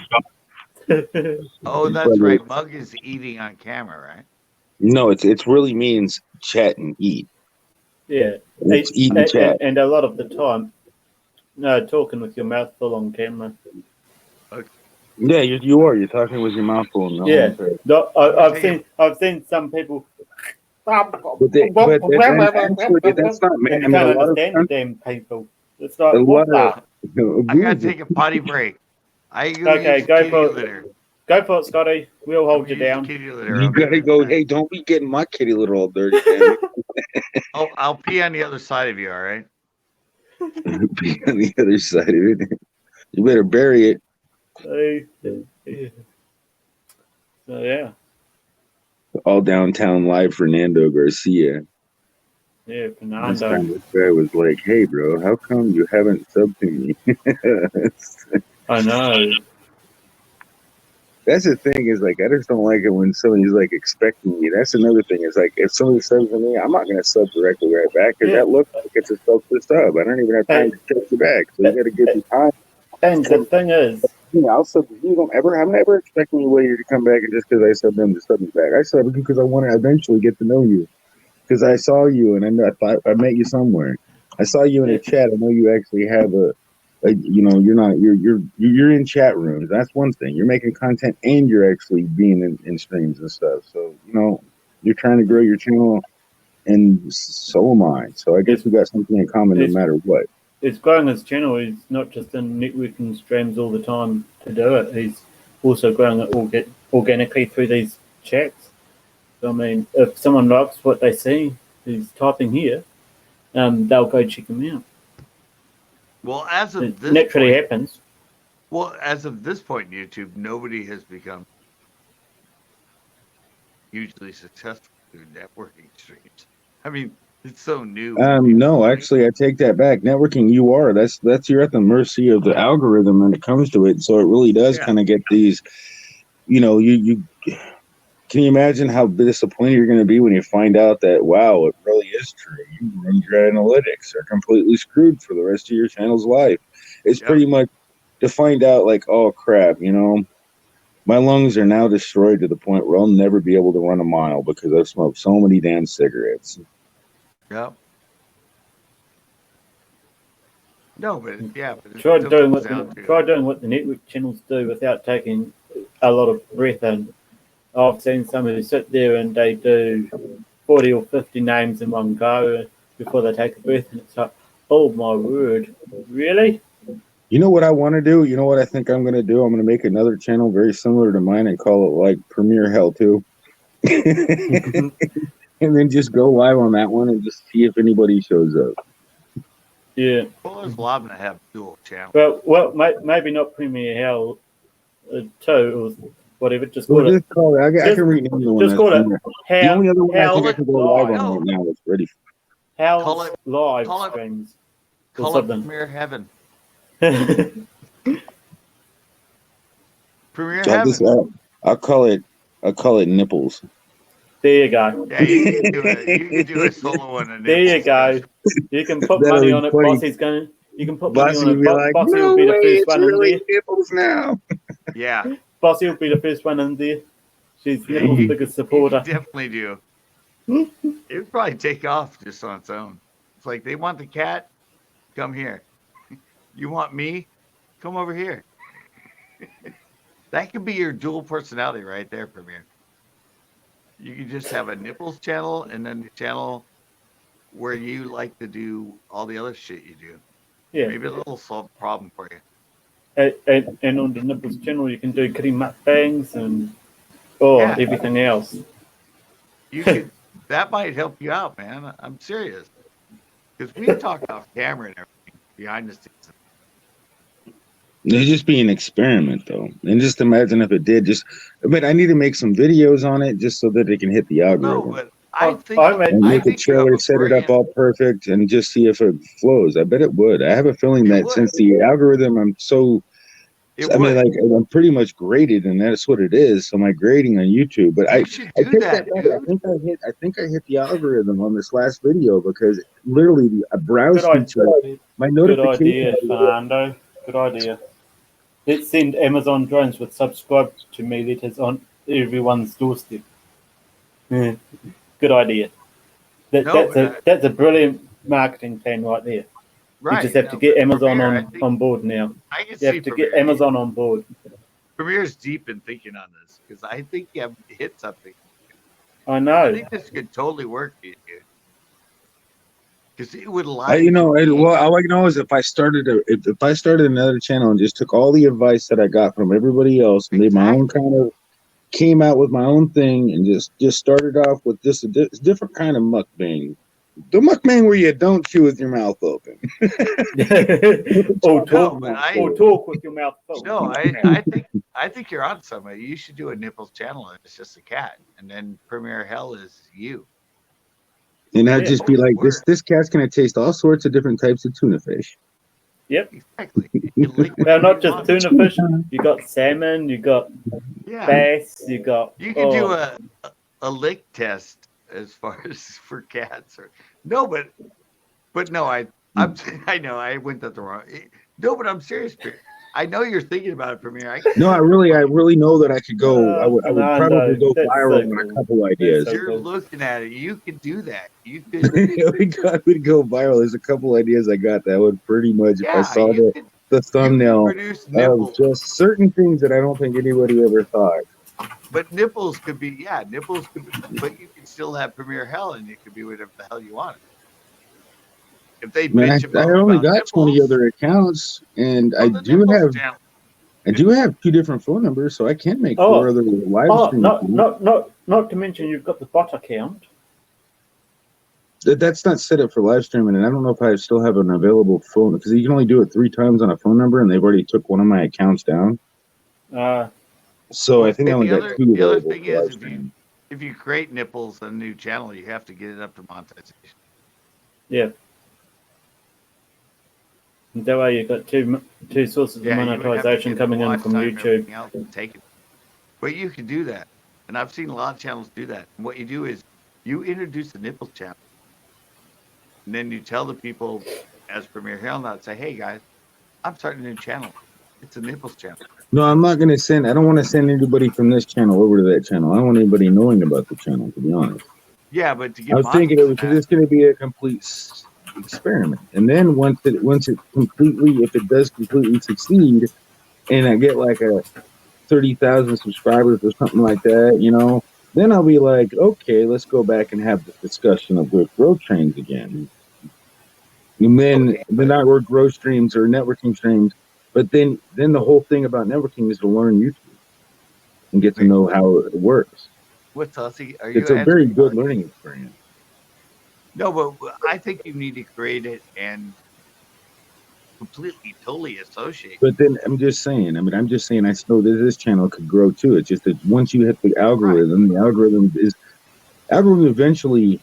Oh, that's right. Mug is eating on camera, right? No, it really means chat and eat. Yeah, it's eat and chat, and a lot of the time, no, talking with your mouth full on camera. Okay. Yeah, you are. You're talking with your mouth full. No, yeah, no, I've seen some people. But that's not. And I you mean, can't a lot understand of the damn people. It's like what the? I gotta take a potty break. Okay, go for it, Scotty. We'll hold you down. You gotta go. Hey, don't be getting my kitty litter all dirty. I'll pee on the other side of you. All right. Pee on the other side of it. You better bury it. So yeah. All downtown live, Fernando Garcia. Yeah, Fernando. This guy was like, "Hey, bro, how come you haven't subbed to me?" I know. That's the thing is like I just don't like it when somebody's like expecting me. That's another thing. Is like if somebody subs to me, I'm not gonna sub directly right back because that looks like it's a sub to sub. I don't even have time to text you back, so you got to give me time. And the thing is, I'll sub you. I'm never expecting you to come back and just because I sub them to sub me back. I sub you because I want to eventually get to know you because I saw you and I thought I met you somewhere. I saw you in a chat. I know you actually have you're in chat rooms. That's one thing. You're making content and you're actually being in streams and stuff. So, you're trying to grow your channel and so am I. So I guess we got something in common no matter what. It's growing his channel. He's not just in networking streams all the time to do it. He's also growing it organically through these chats. So, I mean, if someone likes what they see, he's typing here, they'll go check him out. Well, as of this naturally point, happens. Well, as of this point in YouTube, nobody has become hugely successful through networking streams. I mean, it's so new. No, actually, I take that back. Networking, you are. That's you're at the mercy of the algorithm when it comes to it. So it really does kind of get these. You can you imagine how disappointed you're going to be when you find out that wow, it really is true. You ruined your analytics are completely screwed for the rest of your channel's life. It's pretty much to find out like, oh crap, My lungs are now destroyed to the point where I'll never be able to run a mile because I've smoked so many damn cigarettes. Yep. No, but yeah, but it Try still doing comes what down to try doing what the network channels do without taking a lot of breath in. I've seen some who sit there and they do 40 or 50 names in one go before they take a breath, and it's like, oh my word, really? You know what I want to do? You know what I think I'm going to do? I'm going to make another channel very similar to mine and call it like Premiere Hell 2. And then just go live on that one and just see if anybody shows up. Yeah. well, there's a lot of them that have dual channels. Well, maybe not Premier Hell 2 or whatever. Just Well, call it. just call it. I can rename the one. Just call it. The only other one I think I Hell's can go live on Live. right now is Ready. Hell's live call it- streams. Or Call it something. Premiere Heaven. There Premiere I'll, Heaven. I'll call it Nipples. you go. Yeah, you can do it. You can do a solo one. And There you go. You can put That'll money be on it. funny. Bossy's going. You can put money Bossy on it. will be like, Bossy no will be the way, first it's one in really there. Nipples now. Yeah. Bossy will be the first one in there. She's Yeah, Nipple's you biggest supporter. definitely do. It would probably take off just on its own. It's like they want the cat, come here. You want me, come over here. That could be your dual personality right there, Premiere. You could just have a nipples channel and then the channel where you like to do all the other shit you do. Yeah. Maybe it'll solve the problem for you. And on the Nipples channel, you can do kitty mukbangs and everything else. You could. That might help you out, man. I'm serious. Because we've talked off camera and everything behind the scenes. It'd just be an experiment, though. And just imagine if it did. But I need to make some videos on it just so that it can hit the algorithm. No, but I think and make a trailer, set it up all perfect, and just see if it flows. I bet it would. I have a feeling that since the algorithm, I'm pretty much graded, and that's what it is. So my grading on YouTube, but I take that back. I think I hit the algorithm on this last video because literally a browse feature, my notification. Good idea, Fernando. Good idea. Let's send Amazon drones with subscribe to me letters on everyone's doorstep. Good idea. That's a brilliant marketing plan right there. Right. You just have to get Amazon on board now. You have to get Amazon on board. Premier's deep in thinking on this because I think you have hit something. I know. I think this could totally work for you, dude. Because it would lie. All I know is if I started another channel and just took all the advice that I got from everybody else, made my own came out with my own thing, and just started off with just a different kind of mukbang. The mukbang where you don't chew with your mouth open. or talk with your mouth open. No, I think you're on something. You should do a nipples channel and it's just a cat, and then Premiere Hell is you. And I'd just be like, this cat's gonna taste all sorts of different types of tuna fish. Yep. Exactly. Well, not just tuna fish. You got salmon. You got bass. You got. You can do a lick test as far as for cats or no, but no, I know I went that the wrong. No, but I'm serious. I know you're thinking about it, Premiere. I really know that I could go. I would probably go viral on a couple ideas. You're looking at it. You could do that. You could. I would go viral. There's a couple ideas I got that would pretty much. If I saw the thumbnail of just certain things that I don't think anybody ever thought. But nipples could be, but you can still have Premiere Hell, and it could be whatever the hell you want. If they I only got 20 other accounts, and I do have 2 different phone numbers, so I can make 4 other live streams. Not to mention you've got the bot account. That's not set up for live streaming, and I don't know if I still have an available phone because you can only do it 3 times on a phone number, and they've already took one of my accounts down. So I think I only got 2 the other available. thing is, if you create nipples on a new channel, you have to get it up to monetization. Yeah. That way you've got two sources of monetization coming in from YouTube. Take it. But you can do that. And I've seen a lot of channels do that. And what you do is you introduce the nipples channel. And then you tell the people as Premiere Hell now, say, hey guys, I'm starting a new channel. It's a nipples channel. No, I'm not going to send. I don't want to send anybody from this channel over to that channel. I don't want anybody knowing about the channel, to be honest. Yeah, but to I get was money thinking for it because that, it's going to be a complete experiment, and then once it completely, if it does completely succeed, and I get like a 30,000 subscribers or something like that, you know, then I'll be like, okay, let's go back and have the discussion of the growth trains again. And then okay, the but network growth streams or networking streams. But then the whole thing about networking is to learn YouTube and get to wait, know how it works. what's Aussie? Are you It's a very answering good Aussie? learning experience. No, but I think you need to create it and completely, totally associate. But then I'm just saying, I know that this channel could grow too. It's just that once you hit Right, the algorithm eventually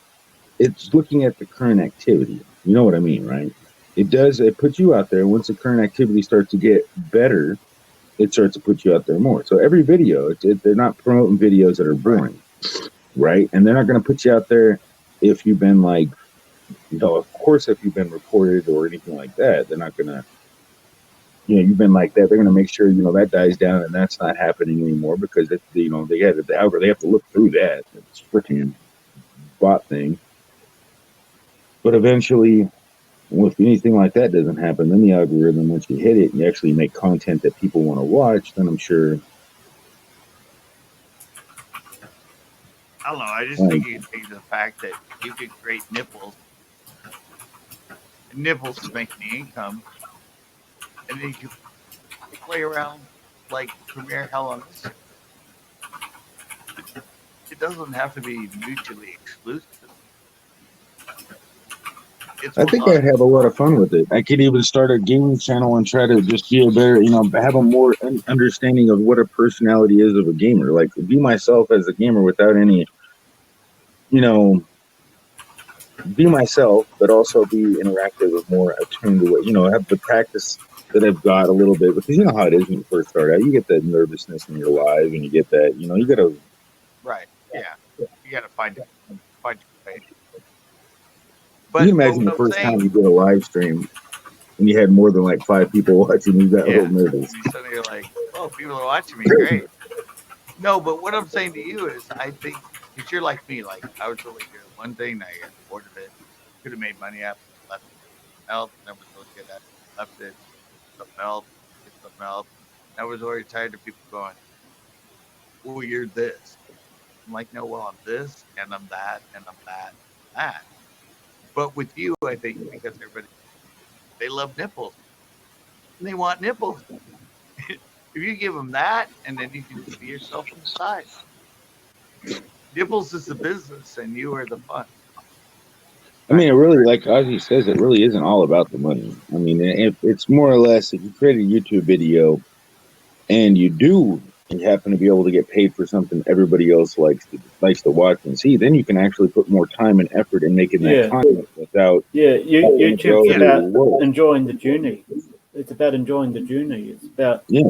it's looking at the current activity. You know what I mean, right? It puts you out there. Once the current activity starts to get better, it starts to put you out there more. So every video, they're not promoting videos that are right, boring, right? And they're not going to put you out there if you've been like, of course, if you've been reported or anything like that, they're not going to, you've been like that. They're going to make sure, that dies down and that's not happening anymore because, they had the algorithm, they have to look through that. It's freaking bot thing. But eventually, well, if anything like that doesn't happen, then the algorithm, once you hit it and you actually make content that people want to watch, then I'm sure, I don't know. I just like, think you take the fact that you could create nipples, and nipples is making the income, and then you can play around like Premiere Hell on this. It doesn't have to be mutually exclusive. It's I for think fun. I'd have a lot of fun with it. I could even start a gaming channel and try to just be a better, have a more understanding of what a personality is of a gamer. Like, be myself as a gamer without any, you know, be myself, but also be interactive and more attuned to what, have the practice that I've got a little bit. Because you know how it is when you first start out. You get that nervousness when you're live and you get that, you got to, Right. Yeah. You got to find your way. you can But imagine what the I'm first time saying, you did a live stream and you had more than like 5 people watching, you got a little yeah, nervous. and suddenly you're like, oh, people are watching me. Great. No, but what I'm saying to you is, I think because you're like me, like I was really good at one thing, I got bored of it, could have made money out, left else, and I was really good at it, left it, something else, did something else. And I was already tired of people going, "Well, you're this." I'm like, no, well, I'm this, and I'm that, and I'm that, and that. But with you, I think because everybody they love nipples and they want nipples. If you give them that, and then you can just be yourself on the side. Nipples is the business, and you are the fun. I mean, it really, like Ozzy says, it really isn't all about the money. I mean, it's more or less if you create a YouTube video and you happen to be able to get paid for something everybody else likes to watch and see, then you can actually put more time and effort in making that Yeah, content without having to go YouTube's about to work. enjoying the journey. It's about enjoying the journey. It's about Yeah.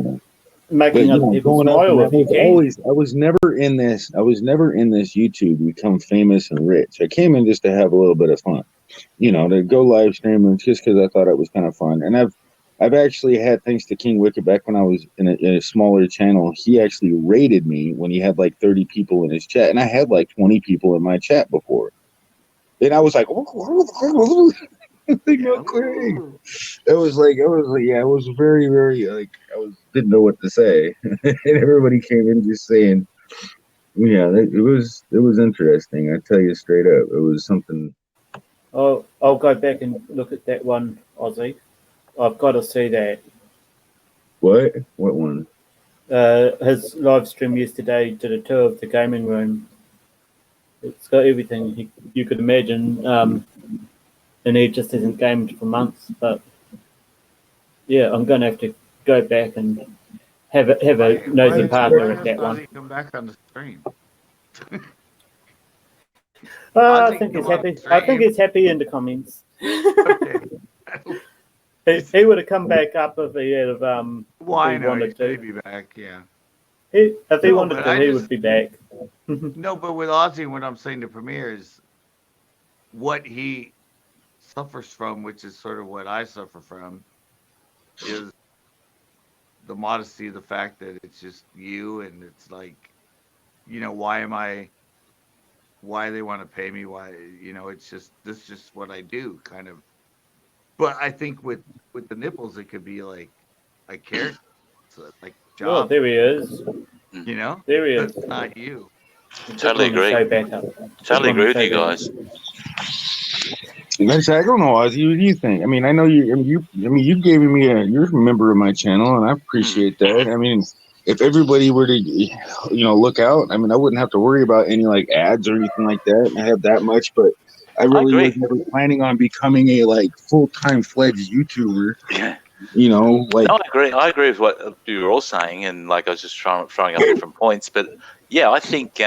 But making other people going up, and smile if you can. I was never in this. I was never in this YouTube to become famous and rich. I came in just to have a little bit of fun, to go live stream and just because I thought it was kind of fun. And I've actually had, thanks to King Wicked, back when I was in a smaller channel, he actually rated me when he had like 30 people in his chat, and I had like 20 people in my chat before, and I was like, no kidding. Yeah, it was very, very, like, didn't know what to say. And everybody came in just saying, yeah, it was interesting. I tell you straight up, it was something. I'll go back and look at that one, Ozzy. I've got to see that. What one? His live stream yesterday did a tour of the gaming room. It's got everything you could imagine. And he just hasn't gamed for months. But yeah, I'm going to have to go back and have a nosy partner at that one. Ozzy come back on the stream? I Ozzy think come he's on the happy. I think stream. he's happy in the comments. Okay. He would have come back up if he had Well, I if he know he's wanted going to. to be back. Yeah. If he No, wanted but to, he would be back. No, but with Ozzy, what I'm saying to Premier is what he suffers from, which is sort of what I suffer from, is the modesty of the fact that it's just you, and it's like, why they want to pay me, why, it's just, this is just what I do, kind of. But I think with the nipples, it could be like a character, like Oh, job, there he is. There he is. that's not you. Totally agree. Totally agree with you guys. Like I said, I don't know, Ozzy. What do you think? I mean, I know you. You gave me you're a member of my channel, and I appreciate that. I mean, if everybody were to, look out, I mean, I wouldn't have to worry about any like ads or anything like that. I have that much, but I really agree. was never planning on becoming a like full-time fledged YouTuber. Yeah. Like. No, I agree with what you were all saying, and like I was just throwing up different points. But yeah, I think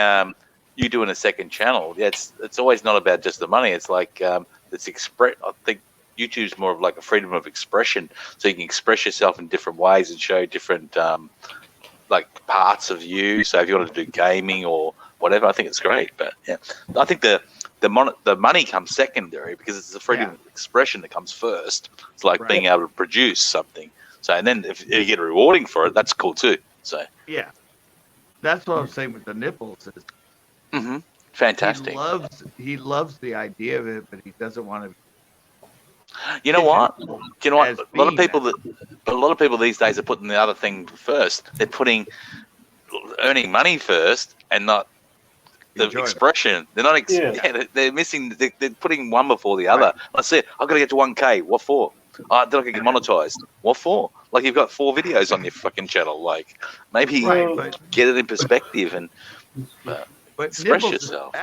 you doing a second channel, it's always not about just the money. It's like I think YouTube's more of like a freedom of expression, so you can express yourself in different ways and show different like parts of you. So if you want to do gaming or whatever, I think it's great. But yeah, I think the money comes secondary because it's the freedom of expression that comes first. It's like being able to produce something. So, and then if you get rewarding for it, that's cool too. So yeah, that's what I'm saying with the nipples. Is fantastic. He loves the idea of it, but he doesn't want to. You know what? A lot of people these days are putting the other thing first. They're putting earning money first and not the expression. They're not. They're missing. They're putting one before the other. I said, I've got to get to 1K. What for? Then I can get monetized. What for? Like, you've got 4 videos on your fucking channel. Like, maybe get it in perspective and express yourself.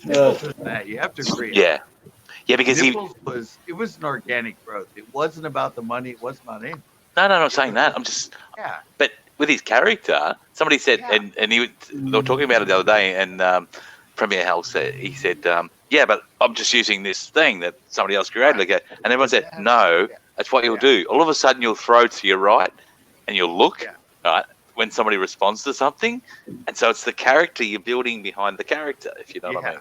Nipples is that. You have to agree. Yeah, because it was an organic growth. It wasn't about the money. It wasn't about anything. No, I'm not saying that. I'm just. But with his character, somebody said, and they were talking about it the other day, and Premier Hell said, but I'm just using this thing that somebody else created. Okay. And everyone said, no, that's what you'll do. All of a sudden, you'll throw to your right, and you'll look right when somebody responds to something, and so it's the character you're building behind the character, if you know what I mean.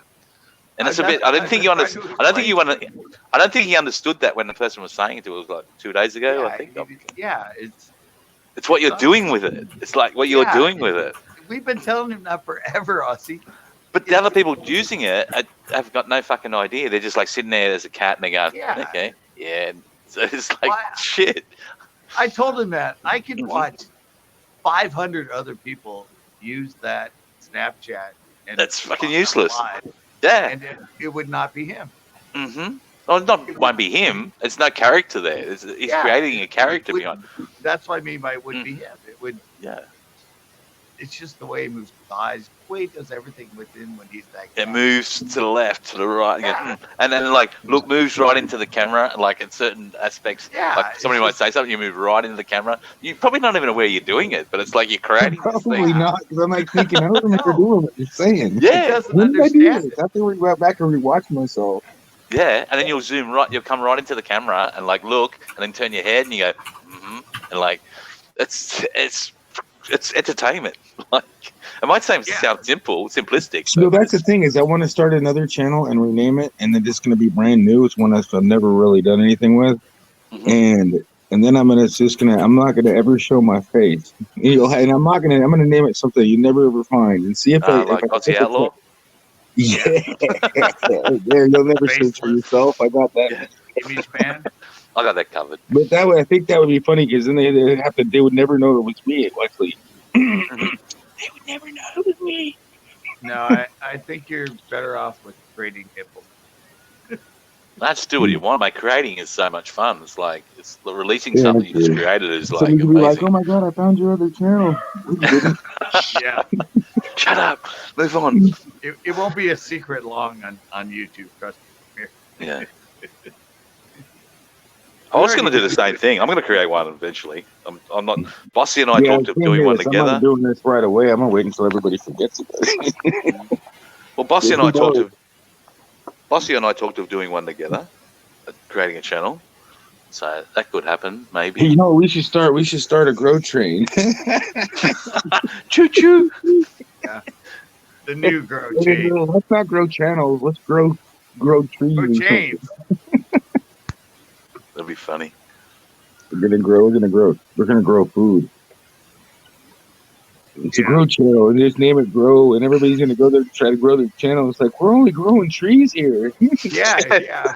And it's a bit. I don't think he understood that when the person was saying it to us like 2 days ago. I think. It's what you're doing with it. It's like what you're doing with it. We've been telling him that forever, Aussie. But the other people using it have got no fucking idea. They're just like sitting there as a cat and they go, okay, yeah. So it's like shit. I told him that I could watch 500 other people use that Snapchat, and that's fucking useless. Live, and it would not be him. Well, it won't be him. It's no character there. He's creating a character behind. That's what I mean by it would be him. It would. Yeah. It's just the way he moves his eyes. The way he does everything within when he's that guy. It moves to the left, to the right, and then moves right into the camera. Like in certain aspects, like somebody might say something, you move right into the camera. You're probably not even aware you're doing it, but it's like you're creating. Probably not, because I'm like thinking, I don't remember doing what you're saying. Yeah, when did I do this? I have to go back and rewatch myself. Yeah, and then you'll zoom right. You'll come right into the camera and like look, and then turn your head and you go, and like it's entertainment. Like, it might sound simple, simplistic. So that's the thing, is I want to start another channel and rename it, and then it's going to be brand new. It's one I've never really done anything with, and then I'm not gonna ever show my face. And I'm gonna name it something you never ever find, and see if Aussie Outlaw. Yeah, there, you'll never search for yourself. I got that. Image fan. I got that covered. But that way, I think that would be funny, because then they would never know it was me. Actually, they would never know it was me. No, I think you're better off with creating nipples. Let's do what you want. My creating is so much fun. It's like releasing something you just created is like amazing. Amazing. Like, oh my god, I found your other channel. Yeah. Shut up. Move on. It won't be a secret long on YouTube. Trust me. Yeah. I was going to do the same thing. I'm going to create one eventually. I'm not. Bossy and I talked of doing one together. I'm not doing this right away. I'm gonna wait until everybody forgets about it. Well, Bossy and I talked of doing one together, creating a channel. So that could happen, maybe. You know, we should start a grow train. Choo choo. Yeah. The new grow chain. Let's not grow channels. Let's grow trees. Grow chains. That'd be funny. We're gonna grow food. It's a grow channel, and just name it grow, and everybody's gonna go there to try to grow their channel. It's like we're only growing trees here. Yeah.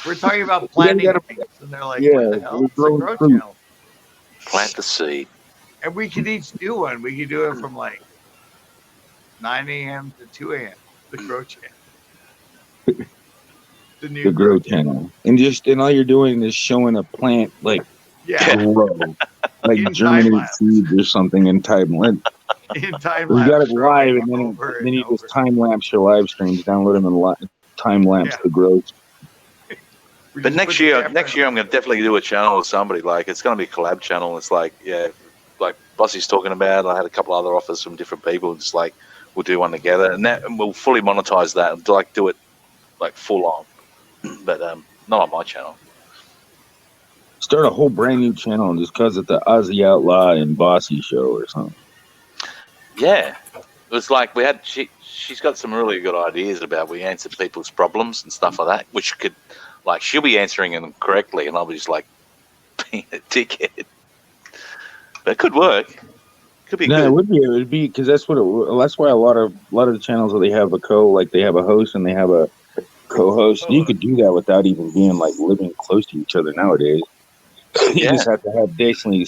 We're talking about Then you planting gotta, things, and they're like, yeah, "What the hell? we're It's a growing grow fruit. channel." Plant the seed. And we could each do one. We could do it from like 9 a.m. to 2 a.m. The grow channel. The new The grow grow channel. channel, and all you're doing is showing a plant like Yeah, grow, like in time germinate lapse. seeds or something in time. In time You got lapse, it live, growing and over then and you just over. time lapse your live streams. Download them and time lapse Yeah. the growth. We But just next put the year, camera I'm going to definitely do a channel with somebody. Like it's going to be a collab channel. It's like, yeah, like Bossy's talking about. I had a couple other offers from different people. It's like we'll do one together, and we'll fully monetize that and like do it like full on. But not on my channel. Start a whole brand new channel and just cause it the Ozzy Outlaw and Bossy Show or something. Yeah, it was like we had. She's got some really good ideas about we answer people's problems and stuff like that, which could, like, she'll be answering them correctly, and I'll be just like being a dickhead. That could work. Could be No, good. it would be because that's why a lot of the channels where they have they have a host and they have a co-host. You could do that without even being like living close to each other nowadays. You Yeah. just have to have basically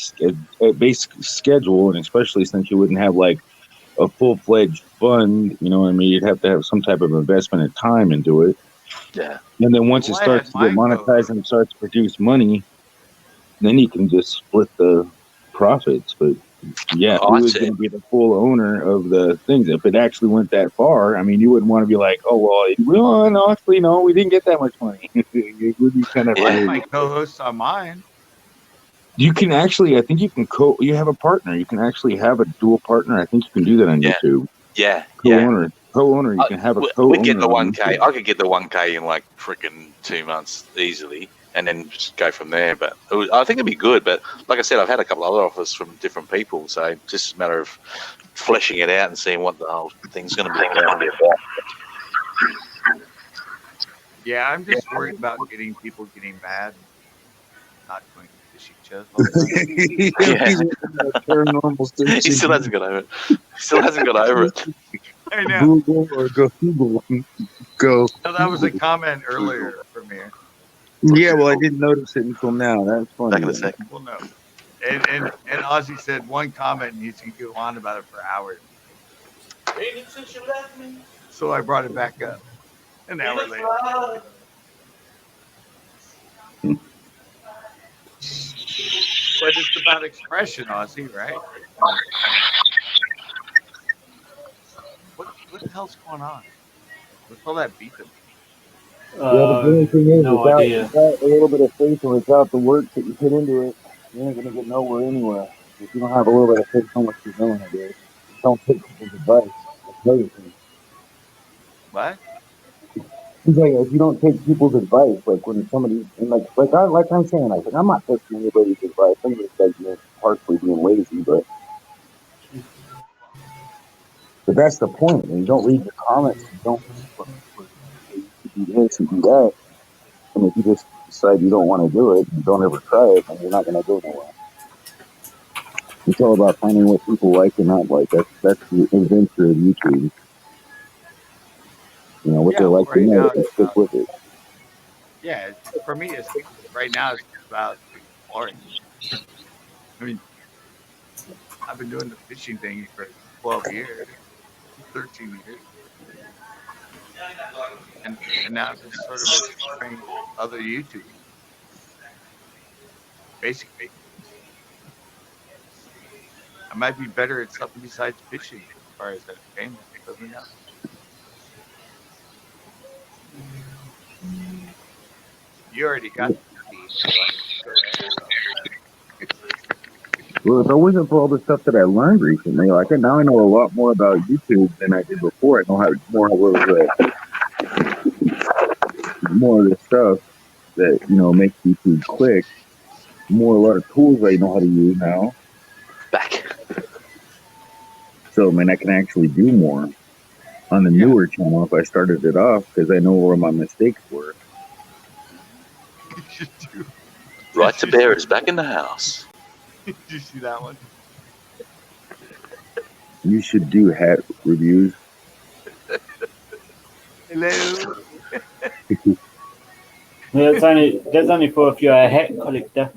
a basic schedule, and especially since you wouldn't have like a full-fledged fund, you know what I mean? You'd have to have some type of investment and time into it. Yeah. And then once it Well, I starts had to get mine monetized and starts to produce money, then you can just split the profits. But yeah, Oh, who that's is going it. to be the full owner of the things? If it actually went that far, I mean, you wouldn't want to be like, oh, well, no, actually, no, we didn't get that much money. It would be kind of I Yeah. have my co-host on mine. You can actually, I think you can you have a partner. You can actually have a dual partner. I think you can do that on Yeah. YouTube. Yeah. Co-owner. You can have a We co-owner get the on 1K. YouTube. I could get the 1K in like freaking 2 months easily, and then just go from there. But I think it'd be good. But like I said, I've had a couple other offers from different people, so just a matter of fleshing it out and seeing what the whole thing's going to be about. Yeah, I'm just worried about people getting mad and not going to fishing shows all the time. Yeah. Paranormal He searching. still hasn't got over it. He still hasn't got over it. I know. Google or go Google. Go. So that was a comment earlier from here. Yeah, well, I didn't notice it until now. That's funny. Back in a second. Well, no. And Ozzy said one comment and he can go on about it for hours. So I brought it back up an hour later. But it's about expression, Ozzy, right? What the hell's going on? What's all that beeping? Yeah, but the only thing is, no without idea. a little bit of faith and without the work that you put into it, you ain't gonna get nowhere anywhere. If you don't have a little bit of faith in what you're doing, I guess. Don't take people's advice. That's another thing. What? He's like, if you don't take people's advice, like when somebody, and like I'm saying, like I'm not taking anybody's advice. I'm just like partially being lazy, but that's the point. And you don't read the comments. You don't you do this and do that. And if you just decide you don't want to do it, and don't ever try it, then you're not going to go nowhere. It's all about finding what people like and not like. That's the adventure of YouTube. You know what they like to know, and stick with it. Yeah, for me, it's right now it's about exploring. I mean, I've been doing the fishing thing for 12 years, 13 years, and now I'm just sort of exploring other YouTube, basically. I might be better at something besides fishing as far as entertainment, but who knows? You already got the key, so I go ahead. Well, if it wasn't for all the stuff that I learned recently, like now I know a lot more about YouTube than I did before. I know how more of the stuff that makes YouTube click. A lot of tools I know how to use now. Back. So, I can actually do more on the newer channel if I started it off because I know where my mistakes were. Right to Bear is back in the house. Did you see that one? You should do hat reviews. Hello. That's only for if you're a hat collector.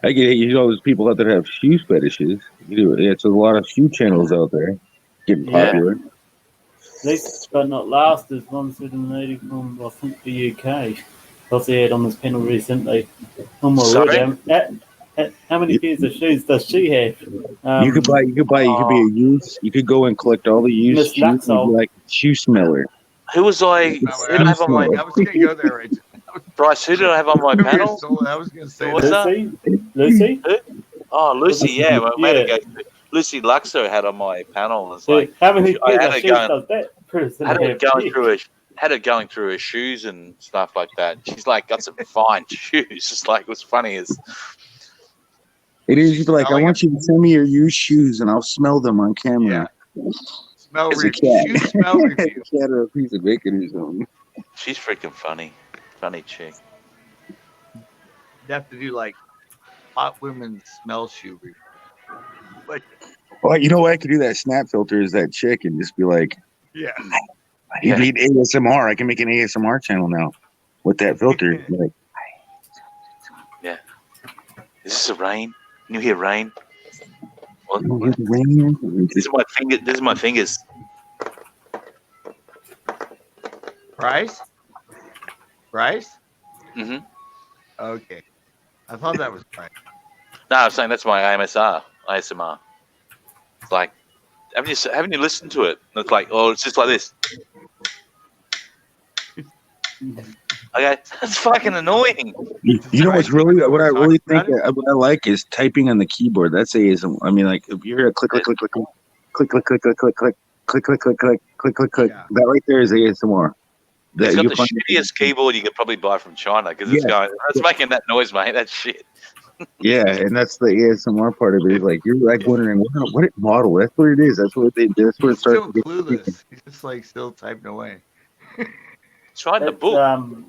I get those people out there that have shoe fetishes. It's a lot of shoe channels out there getting Yeah. popular. Least but not last is one certain lady from, I think, the UK. I see it on this panel recently. Oh my Sorry? word! How many pairs of shoes does she have? You could be a used. You could go and collect all the used Miss shoes and be Luxol. like a shoe smeller. Who was I? Who did I have on my I was gonna go there right Bryce? Who did I have on my panel? I was gonna say What's that. that? Lucy? Who? Oh, Lucy. Yeah, well, Yeah. Lucy Luxo had on my panel. It's Yeah, like how many I pairs had of her shoes going. does that person Had her have? going through her. Had her going through her shoes and stuff like that. She's like got some fine shoes. It's like it was funny as. It is. You'd be like, I Smelling want you to send me your used shoes, and I'll smell them on camera. Smell As a review. cat. Shoe smell As review. a cat or a piece of bacon or something. She's freaking funny. Funny chick. You have to do like hot women smell shoe review. But Well, you know what? I could do that snap filter as that chick and just be like, yeah. you need ASMR. I can make an ASMR channel now with that filter. Like, Yeah. Is this a rain? Can you hear rain? What? you don't hear the rain? This is my finger. This is my fingers. Bryce? Bryce? Mm-hmm. Okay. I thought that was Bryce. No, I'm saying that's my ASMR. It's like, haven't you listened to it? And it's like, oh, it's just like this. Okay, that's fucking annoying. You know what's really what I really think what I like is typing on the keyboard. That's ASMR. I mean, like if you hear a click, click, click, click, click, click, click, click, click, click, click, click, click, click, click, click, click. That right there is ASMR. It's got the shittiest keyboard you could probably buy from China because it's making that noise, mate. That's shit. Yeah, and that's the ASMR part of it. Is like you're like wondering what model. That's what it is. That's what they. That's where it He's still starts. To get clueless. He's just like still typing away. It's right in the book.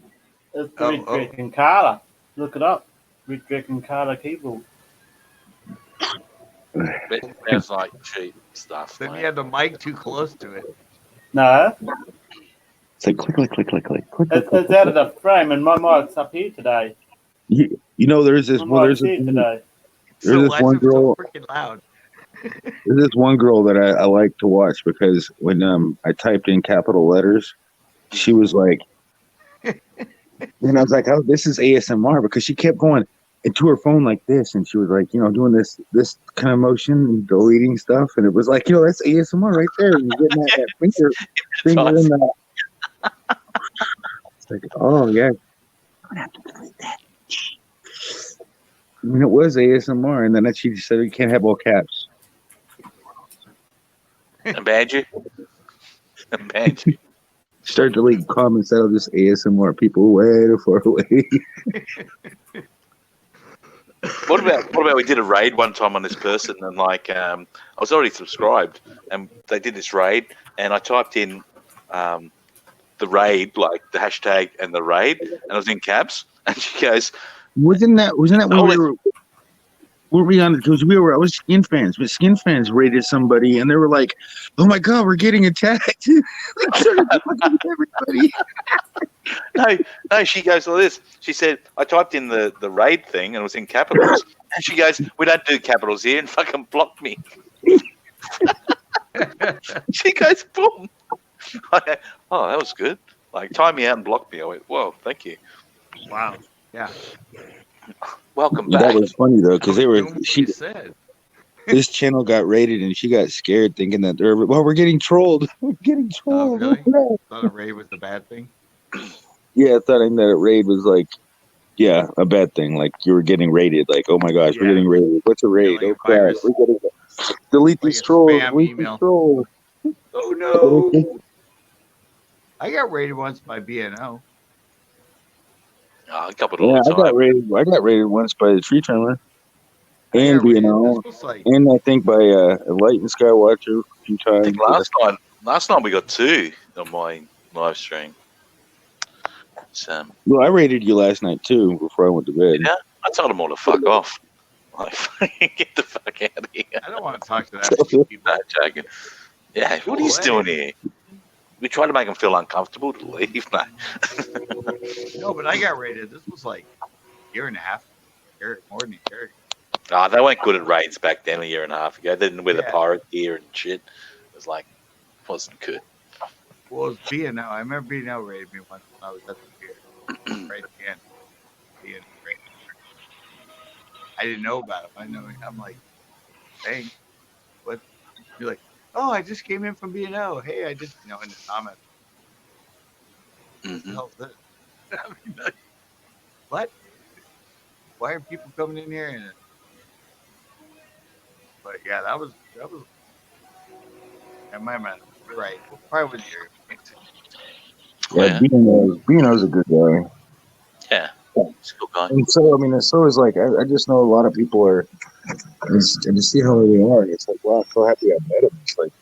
It's the Red Dragon Carla. Look it up. Red Dragon Carla keyboard. It sounds like cheap stuff. Then mate. you had the mic too close to it. No, It's like click, click, click, click, click, click. it's out of the frame, and my mic's up here today. You know, there's this. Well, there's this one girl. Freaking loud. There's this one girl that I like to watch because when I typed in capital letters, she was like, and I was like, oh, this is ASMR because she kept going into her phone like this, and she was like, doing this kind of motion and deleting stuff, and it was like, that's ASMR right there. You're getting that finger in that. It's like, oh yeah, I'm gonna have to delete that. I mean, it was ASMR, and then she said you can't have all caps. And Badger. And Badger. Start deleting comments out of this ASMR. People way too far away. What about we did a raid one time on this person and I was already subscribed and they did this raid and I typed in the raid, like the hashtag and the raid, and it was in caps and she goes, Wasn't that when were we on? Because I was Skin Fans, but Skin Fans raided somebody, and they were like, "Oh my god, we're getting attacked!" Everybody. No, she goes like this. She said, I typed in the raid thing and it was in capitals, and she goes, "We don't do capitals here," and fucking blocked me. She goes, "Boom!" I go, oh, that was good. Like, time me out and block me. I went, "Whoa, thank you." Wow. Yeah. Welcome back. That was funny though, because She said this channel got raided, and she got scared, thinking that we're getting trolled. We're getting trolled. really? Thought a raid was a bad thing. Yeah, thought that a raid was like, a bad thing. Like you were getting raided. Like, oh my gosh, we're getting raided. What's a raid? like Oh crap! We gotta delete these trolls. Delete these trolls. Oh no! I got raided once by BNO. A couple of I got raided once by the tree trimmer, and BNO, and I think by Light and Skywatcher a few times. I think last night we got 2 on my live stream. Well, I raided you last night too before I went to bed. Yeah, I told them all to fuck off. Like, get the fuck out of here. I don't want to talk to that many people. No, joking. Yeah, what are you doing here? We tried to make them feel uncomfortable to leave, mate. No, but I got raided. This was like a year and a half, more than a year ago. Oh, they weren't good at raids back then a year and a half ago. They didn't wear the pirate gear and shit. It was like, wasn't good. Well, it was B&O. I remember B&O raided me once when I was at the pier. Right at the end. B&O raided me. I didn't know about him. I'm like, thanks. What? You're like, oh, I just came in from B&O. Hey, I just, in the comments. What the hell is this? I mean, like, what? Why are people coming in here? But yeah, that was. And my man, you're right. We'll probably with your. Yeah, Bino's a good guy. Yeah, it's a good guy. And so, I mean, so is like, I just know a lot of people are, I just see how they are. And it's like, wow, I'm so happy I met him. It's like,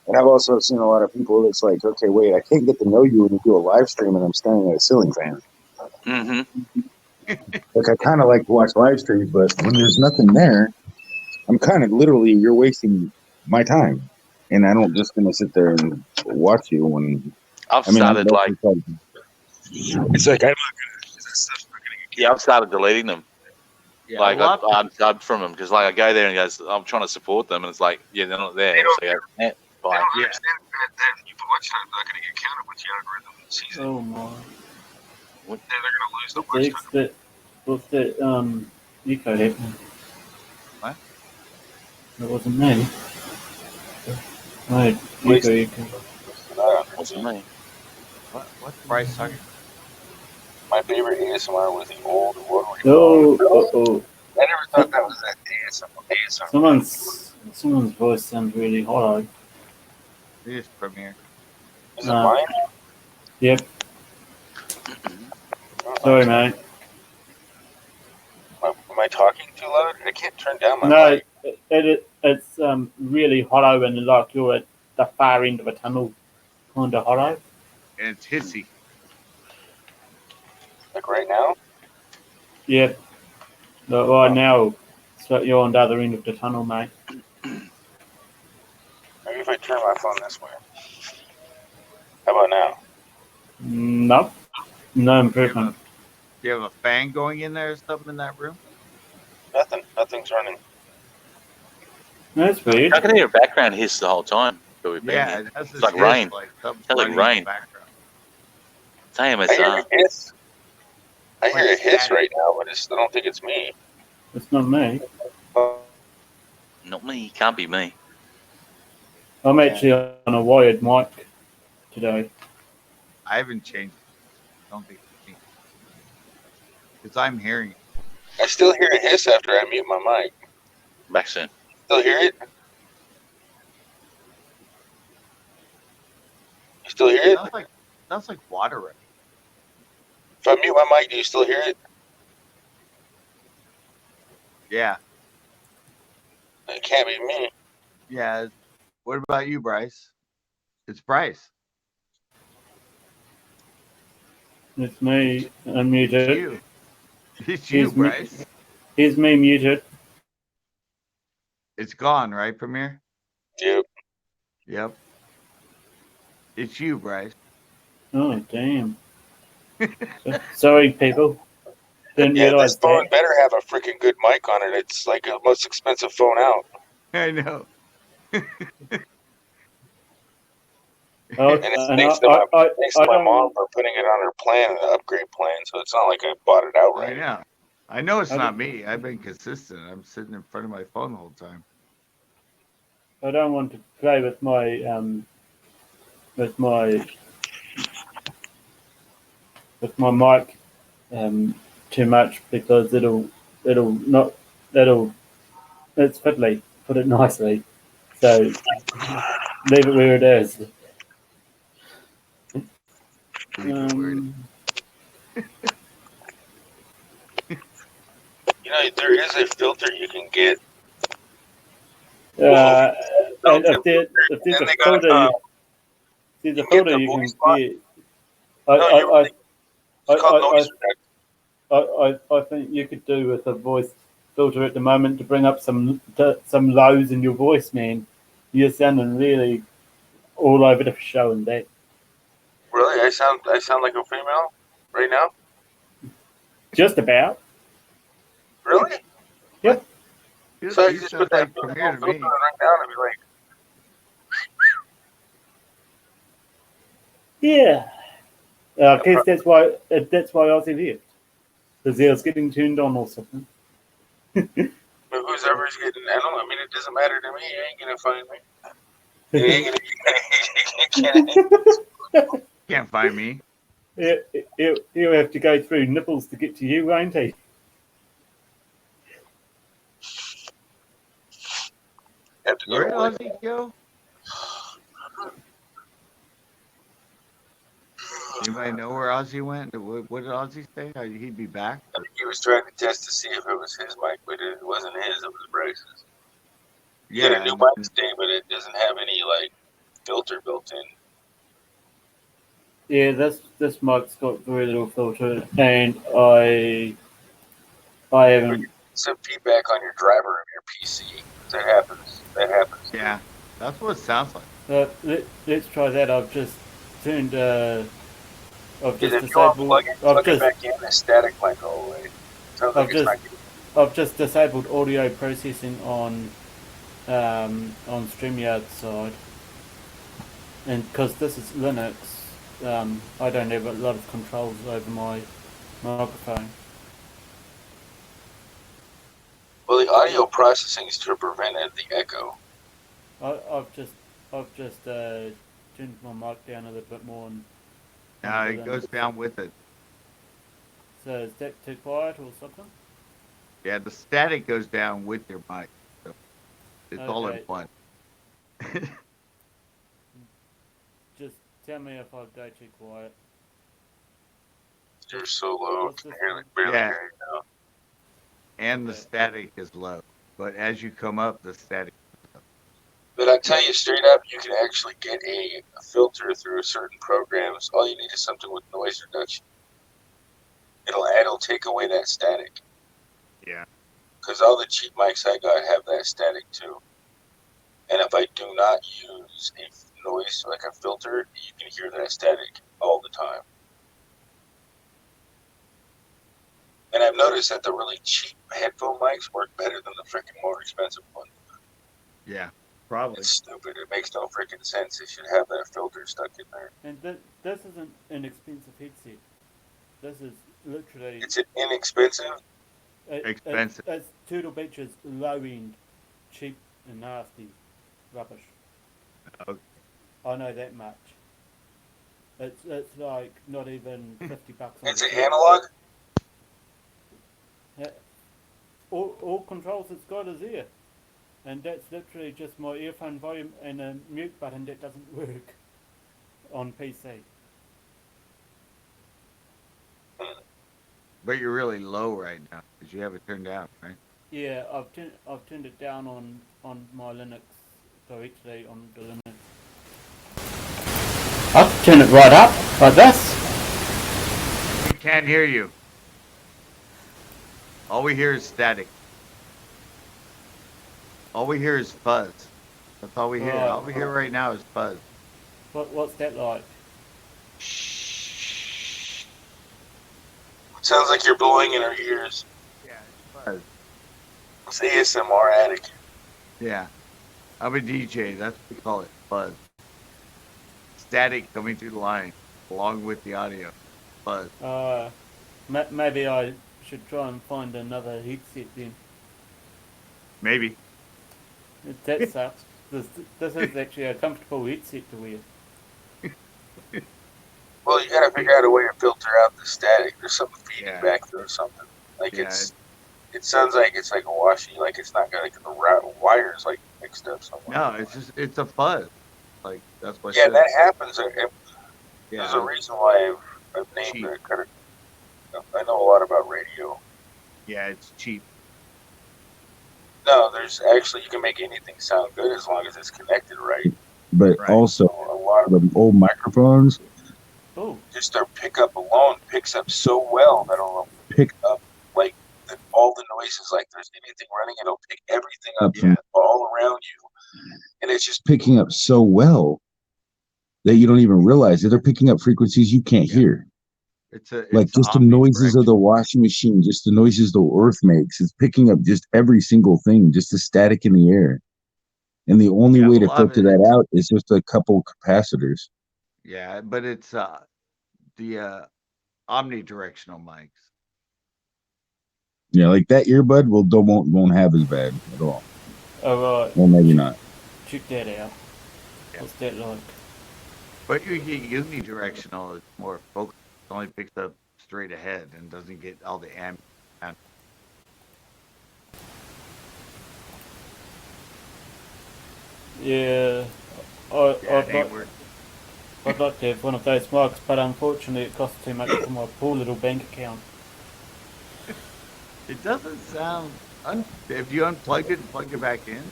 and I've also seen a lot of people that's like, okay, wait, I can't get to know you when you do a live stream and I'm staring at a ceiling fan. Like, I kind of like to watch live streams, but when there's nothing there, I'm kind of literally, you're wasting my time. And I don't just gonna sit there and watch you when I've started it's like I'm not gonna. I've started deleting them. Yeah, like I unsubbed from them because like I go there and goes, I'm trying to support them, and it's like, yeah, they're not there. So I go, bye. They don't understand that people watch time not gonna get counted with the algorithm season. Oh my! They're gonna lose the watch time. What's that? Eco happening? What? That wasn't me. Right, Eco. Wasn't me. What's Bryce talking about? My favorite ASMR was the old one. Oh. I never thought that was that ASMR. Someone's voice sounds really hollow. It is Premiere. Is it mine? Yep. Sorry, mate. Am I talking too loud? I can't turn down my mic. No, it's really hollow and like you're at the far end of a tunnel, kind of hollow. And it's hissy. Like right now? Yep. But right now, so you're on the other end of the tunnel, mate. Maybe if I turn my phone this way. How about now? Nope. No improvement. Do you have a fan going in there or something in that room? Nothing. Nothing's running. That's weird. I can hear a background hiss the whole time. Yeah, it's like rain. Sounds like rain. Damn, it's I hear a hiss right now, but I don't think it's me. It's not me. Not me. Can't be me. I'm actually on a wired mic today. I haven't changed it. I don't think it's me. Because I'm hearing it. I still hear a hiss after I mute my mic. Back soon. Still hear it? You still hear it? Sounds like water running. If I mute my mic, do you still hear it? Yeah. It can't be me. Yeah. What about you, Bryce? It's Bryce. It's me. I'm muted. It's you, Bryce. Here's me muted. It's gone, right, Premiere? Yep. It's you, Bryce. Oh, damn. Sorry, people. Didn't realize this phone that. better have a freaking good mic on it. It's like the most expensive phone out. I know. And it's thanks to my mom for putting it on her plan, the upgrade plan, so it's not like I bought it outright. I know it's not me. I've been consistent. I'm sitting in front of my phone the whole time. I don't want to play with my mic too much because it's fiddly, put it nicely. So leave it where it is. There is a filter you can get. And if there's a filter you can get. I think you could do with a voice filter at the moment to bring up some lows in your voice, man. You're sounding really all over the show and that. Really? I sound like a female right now? Just about. Really? Yep. So I You just sound put that like filter Premier to me. right now and I'd be like, Yeah. I guess that's why Ozzy left. Because he was getting turned on or something. who's ever's getting, I mean, it doesn't matter to me. You ain't going to find me. You ain't gonna, Can't find me. He'll have to go through nipples to get to you, won't he? have to go Where to did work. Ozzy go? Anybody know where Ozzy went? What did Ozzy say? He'd be back? I think he was trying to test to see if it was his mic, but it wasn't his, it was Bryce's. You get a new mic today, but it doesn't have any, like, filter built in. Yeah, this mic's got very little filter, and I haven't. Some feedback on your driver of your PC. That happens. Yeah, that's what it sounds like. Let's try that. I've just turned. I've Is just if you want to disabled. plug it back in, the static might go away. Sounds like it's not good. I've just disabled audio processing on StreamYard side, and because this is Linux, I don't have a lot of controls over my microphone. Well, the audio processing is to prevent the echo. I've just turned my mic down a little bit more. And It goes down with it. So is that too quiet or something? Yeah, the static goes down with your mic. So it's all in one. Just tell me if I go too quiet. You're so low. Barely hear you now. And the static is low. But as you come up, the static is up. But I tell you straight up, you can actually get a filter through certain programs. All you need is something with noise reduction. It'll take away that static. Yeah. Because all the cheap mics I got have that static too. And if I do not use a noise, like a filter, you can hear that static all the time. And I've noticed that the really cheap headphone mics work better than the freaking more expensive ones. Yeah, probably. It's stupid. It makes no freaking sense. They should have that filter stuck in there. And this isn't an expensive headset. This is literally... It's an inexpensive? Expensive. It's Turtle Beach's low-end, cheap and nasty rubbish. Okay. I know that much. It's like not even $50. It's an analog? Yeah. All controls it's got is here. And that's literally just my earphone volume and a mute button that doesn't work on PC. But you're really low right now because you have it turned down, right? Yeah, I've turned it down on my Linux directly on the Linux. I'll turn it right up like this. We can't hear you. All we hear is static. All we hear is fuzz. That's all we hear. Right. All we hear right now is fuzz. What's that like? Sounds like you're blowing in our ears. Yeah, it's fuzz. It's ASMR addict. Yeah. I'm a DJ. That's what we call it. Fuzz. Static coming through the line along with the audio. Fuzz. Maybe I should try and find another headset then. Maybe. That sucks. This is actually a comfortable headset to wear. Well, you gotta figure out a way to filter out the static. There's something feeding back through or something. Like it sounds like it's like a washy, like it's not got like the wires like mixed up somewhere. No, it's a fuzz. Like that's what. Yeah, that happens. Yeah. There's a reason why I've named it. I know a lot about radio. Yeah, it's cheap. No, there's actually, you can make anything sound good as long as it's connected right. But also, a lot of the old microphones, just their pickup alone picks up so well that it'll pick up like all the noises like there's anything running, it'll pick everything up from all around you. And it's just picking up so well that you don't even realize that they're picking up frequencies you can't hear. It's Just the noises of the washing machine, just the noises the earth makes. It's picking up just every single thing, just the static in the air. And the only way to filter that out is just a couple capacitors. Yeah, but it's the omnidirectional mics. Yeah, like that earbud won't have as bad at all. Oh, right. Well, maybe not. Check that out. What's that like? But you get unidirectional, it's more focused. It only picks up straight ahead and doesn't get all the Yeah, I'd like to have one of those mics, but unfortunately it costs too much for my poor little bank account. It doesn't sound. If you unplugged it and plugged it back in?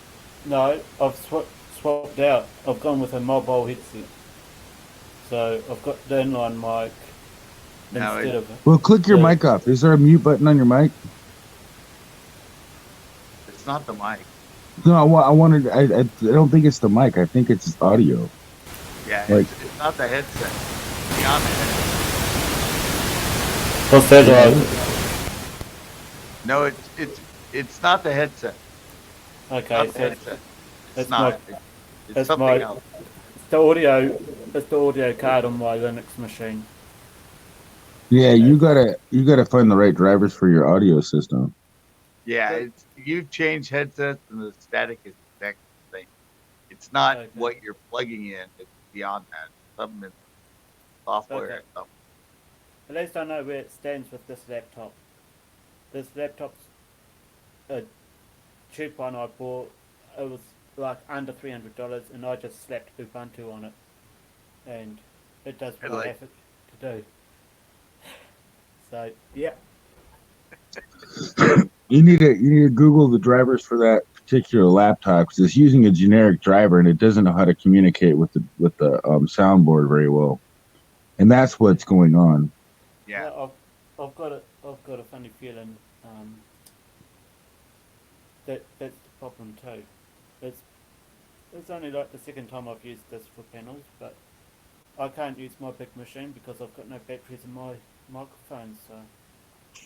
No, I've swapped out. I've gone with a mobile headset. So I've got the inline mic instead of it. Well, click your mic off. Is there a mute button on your mic? It's not the mic. No, I don't think it's the mic. I think it's audio. Yeah, it's not the headset. Beyond the headset. What's that like? No, it's not the headset. Okay, so it's not. It's something else. It's the audio card on my Linux machine. Yeah, you gotta find the right drivers for your audio system. Yeah, you change headsets and the static is the exact same. It's not what you're plugging in. It's beyond that. Something in software or something. At least I know where it stands with this laptop. This laptop's a cheap one I bought. It was like under $300, and I just slapped Ubuntu on it, and it does what I have it to do. So yeah. You need to Google the drivers for that particular laptop because it's using a generic driver and it doesn't know how to communicate with the soundboard very well, and that's what's going on. Yeah, I've got a funny feeling that's the problem too. It's only like the second time I've used this for panels, but I can't use my big machine because I've got no batteries in my microphone. So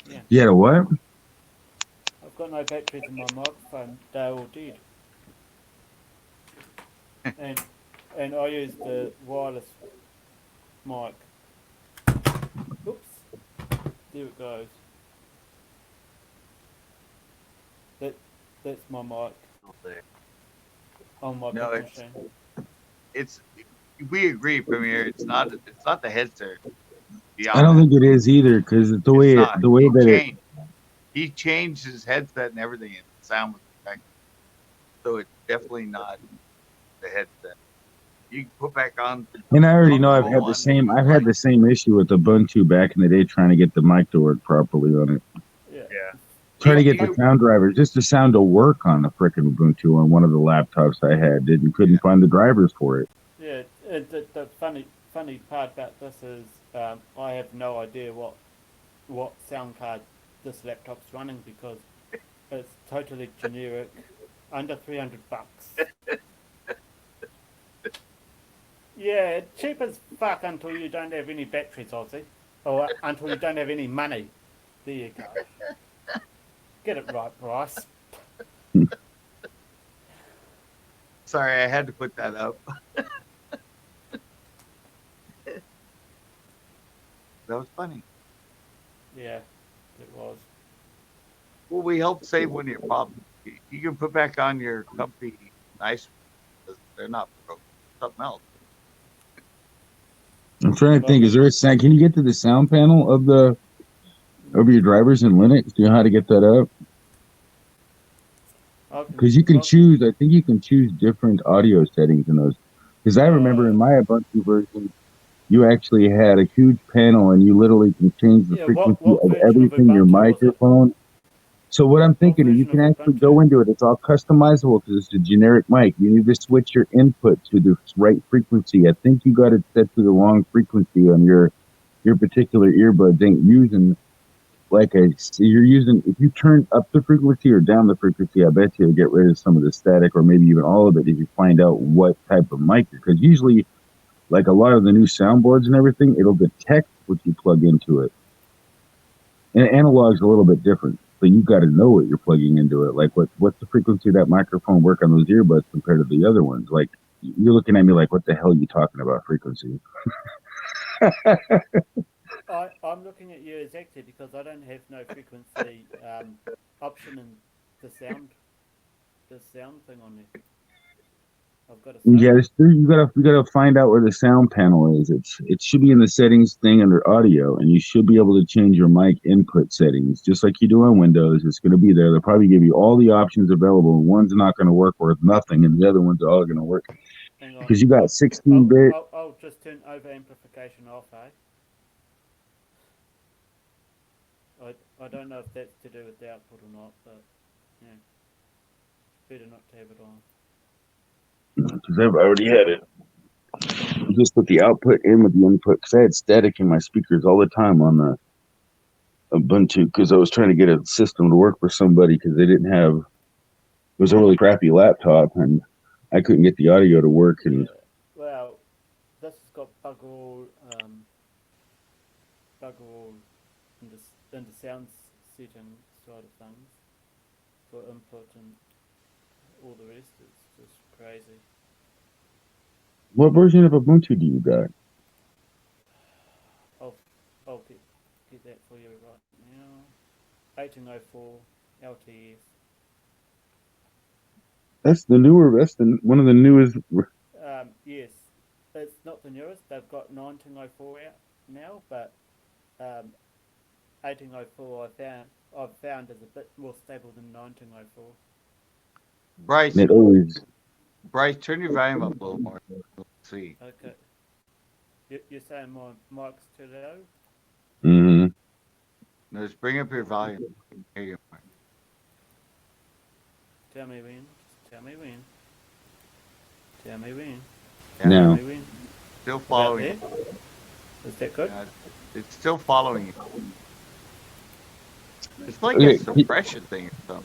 yeah. Yeah, what? I've got no batteries in my microphone. They're all dead. and I use the wireless mic. Oops. There it goes. That's my mic. On my big machine. We agree, Premier. It's not the headset. I don't think it is either because the way that he changed his headset and everything, and the sound was affected. So it's definitely not the headset. You can put back on. And I already know I've had the same issue with Ubuntu back in the day trying to get the mic to work properly on it. Yeah. Trying to get the sound drivers, just the sound to work on the frickin' Ubuntu on one of the laptops I had. Couldn't find the drivers for it. Yeah, the funny part about this is I have no idea what sound card this laptop's running because it's totally generic, under $300. Yeah, cheap as fuck until you don't have any batteries, Aussie, or until you don't have any money. There you go. Get it right, Bryce. Sorry, I had to put that up. That was funny. Yeah, it was. Well, we help save one of your problems. You can put back on your company nice because they're not broke. Something else. I'm trying to think. Is there a sound? Can you get to the sound panel of your drivers in Linux? Do you know how to get that up? Because you can choose. I think you can choose different audio settings in those. Because I remember in my Ubuntu version, you actually had a huge panel, and you literally can change the frequency of everything. Your microphone. So what I'm thinking is you can actually go into it. It's all customizable because it's a generic mic. You need to switch your input to the right frequency. I think you got it set to the wrong frequency on your particular earbuds ain't using like you're using, if you turn up the frequency or down the frequency, I bet you'll get rid of some of the static or maybe even all of it if you find out what type of mic. Because usually, like a lot of the new soundboards and everything, it'll detect what you plug into it. And analog's a little bit different, but you got to know what you're plugging into it. Like what's the frequency of that microphone work on those earbuds compared to the other ones? Like you're looking at me like, what the hell are you talking about frequency? I'm looking at you exactly because I don't have no frequency option in the sound thing on there. I've got a sound. Yeah, you gotta find out where the sound panel is. It should be in the settings thing under audio, and you should be able to change your mic input settings just like you do on Windows. It's gonna be there. They'll probably give you all the options available. And one's not gonna work worth nothing, and the other ones are all gonna work. Hang on. Because you got 16-bit. I'll just turn over amplification off, eh? I don't know if that's to do with the output or not, but yeah, better not to have it on. Because I've already had it. I just put the output in with the input because I had static in my speakers all the time on the Ubuntu because I was trying to get a system to work for somebody because they didn't have. It was a really crappy laptop and I couldn't get the audio to work. And yeah. Well, this has got bug all in the sound setting side of things for input and all the rest. It's just crazy. What version of Ubuntu do you got? I'll get that for you right now. 1804 LTS. That's the newer. That's one of the newest. Yes, it's not the newest. They've got 1904 out now, but 1804 I've found is a bit more stable than 1904. Bryce, turn your volume up a little more. Let's see. Okay. You're saying my mic's too low? Mm-hmm. No, just bring up your volume. Here you go. Tell me when. Tell me when. Tell me when. No. Tell me when. Still following you. Is that good? It's still following you. It's like a suppression thing or something.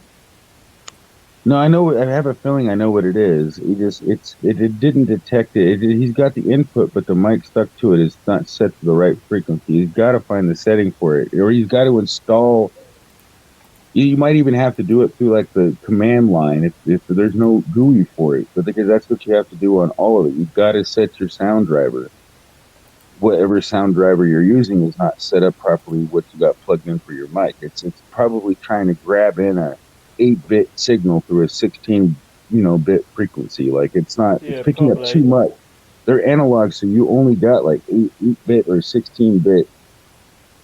No, I know. I have a feeling I know what it is. It didn't detect it. He's got the input, but the mic stuck to it. It's not set to the right frequency. He's got to find the setting for it, or he's got to install. You might even have to do it through like the command line if there's no GUI for it. But because that's what you have to do on all of it. You've got to set your sound driver. Whatever sound driver you're using is not set up properly. What you got plugged in for your mic. It's probably trying to grab in a 8-bit signal through a 16 bit frequency. Like it's picking up too much. They're analog, so you only got like 8-bit or 16-bit,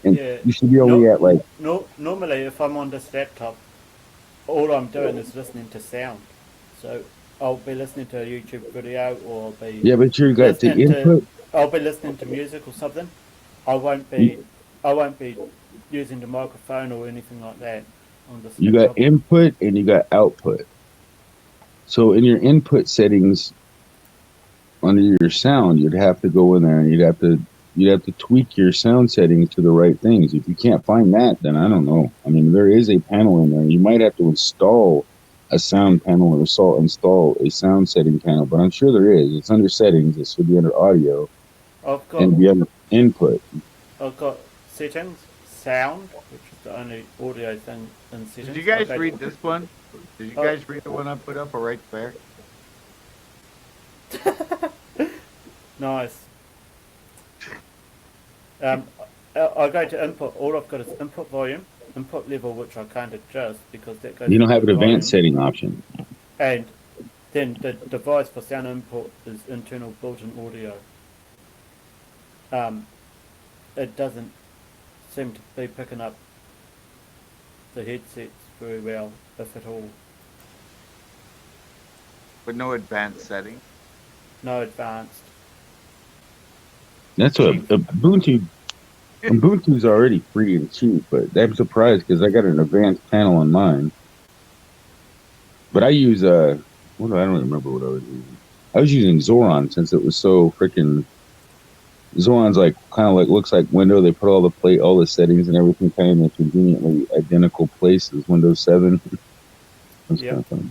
and you should be only at like. Normally, if I'm on this laptop, all I'm doing is listening to sound. So I'll be listening to a YouTube video or be. Yeah, but you got the input. I'll be listening to music or something. I won't be using the microphone or anything like that. You got input and you got output. So in your input settings under your sound, you'd have to go in there and you'd have to tweak your sound settings to the right things. If you can't find that, then I don't know. I mean, there is a panel in there. You might have to install a sound panel or install a sound setting panel, but I'm sure there is. It's under settings. It should be under audio. And be under input. I've got settings, sound, which is the only audio thing in settings. Did you guys read this one? Did you guys read the one I put up right there? Nice. I go to input. All I've got is input volume, input level, which I can't adjust because that goes. You don't have an advanced setting option. And then the device for sound input is internal built-in audio. It doesn't seem to be picking up the headsets very well, if at all. But no advanced setting? No advanced. That's what Ubuntu's already free and cheap, but I'm surprised because I got an advanced panel on mine. But I use I don't remember what I was using. I was using Zoran since it was so freaking Zoan's like kind of like looks like window. They put all the settings and everything kind of in a conveniently identical place as Windows 7. That's Yep. kind of funny.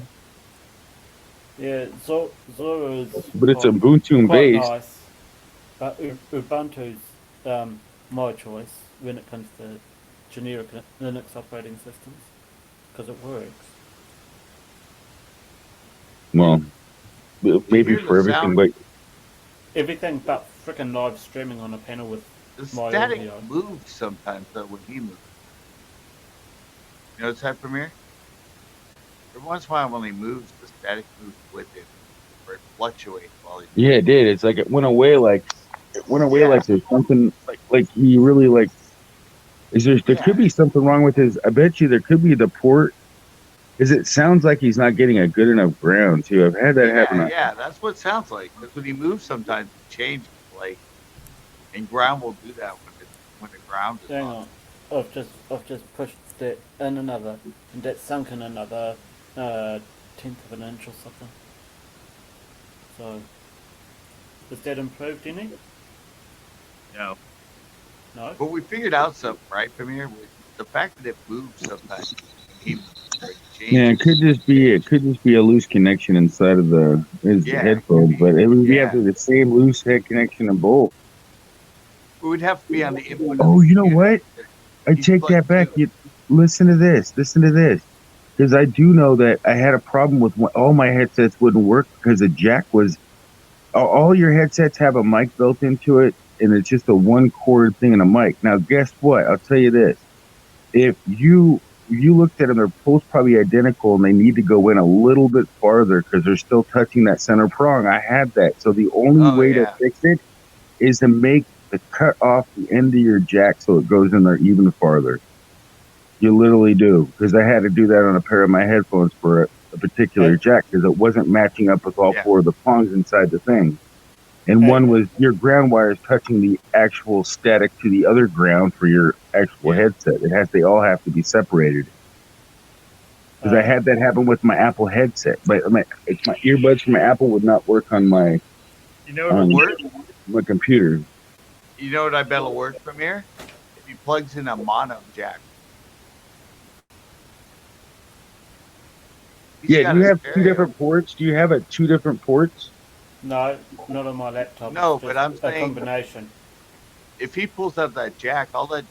Yeah, Zora is But it's quite, Ubuntu quite based. nice, but Ubuntu's my choice when it comes to generic Linux operating systems because it works. Well, maybe hear for the everything, sound? but Everything but freaking live streaming on a panel with The my static audio. moves sometimes though when he moves. You notice that, Premiere? Every once in a while when he moves, the static moves with him, or it fluctuates while he's yeah, it did. It's like it went away. Like there's something like he really like. There could be something wrong with his. I bet you there could be the port. Because it sounds like he's not getting a good enough ground too. I've had that happen. Yeah, that's what it sounds like. Because when he moves, sometimes it changes. Like, and ground will do that when the ground is Hang on. on, I've just pushed that in another, and that sunk in another tenth of an inch or something. So, is that improved any? No. No. But we figured out something, right, Premiere? With the fact that it moves sometimes. When he moves, or it changes. Yeah, it could just be a loose connection inside of his headphones, but it would be after the same loose head connection in both. We would have to be on the input. Oh, you know what? I take that back. Listen to this. Because I do know that I had a problem with all my headsets wouldn't work because the jack was. All your headsets have a mic built into it, and it's just a one-corded thing and a mic. Now, guess what? I'll tell you this. If you looked at them, they're both probably identical, and they need to go in a little bit farther because they're still touching that center prong. I had that. So the only way to fix it is to make the cut off the end of your jack so it goes in there even farther. You literally do, because I had to do that on a pair of my headphones for a particular jack because it wasn't matching up with all four of the prongs inside the thing. And one was your ground wires touching the actual static to the other ground for your actual headset. They all have to be separated. Because I had that happen with my Apple headset. But my earbuds from my Apple would not work on my my computer. You know what I bet will work, Premiere? If he plugs in a mono jack. Do you have two different ports? Do you have two different ports? No, not on my laptop. No, it's but I'm saying a combination. If he pulls out that jack, all those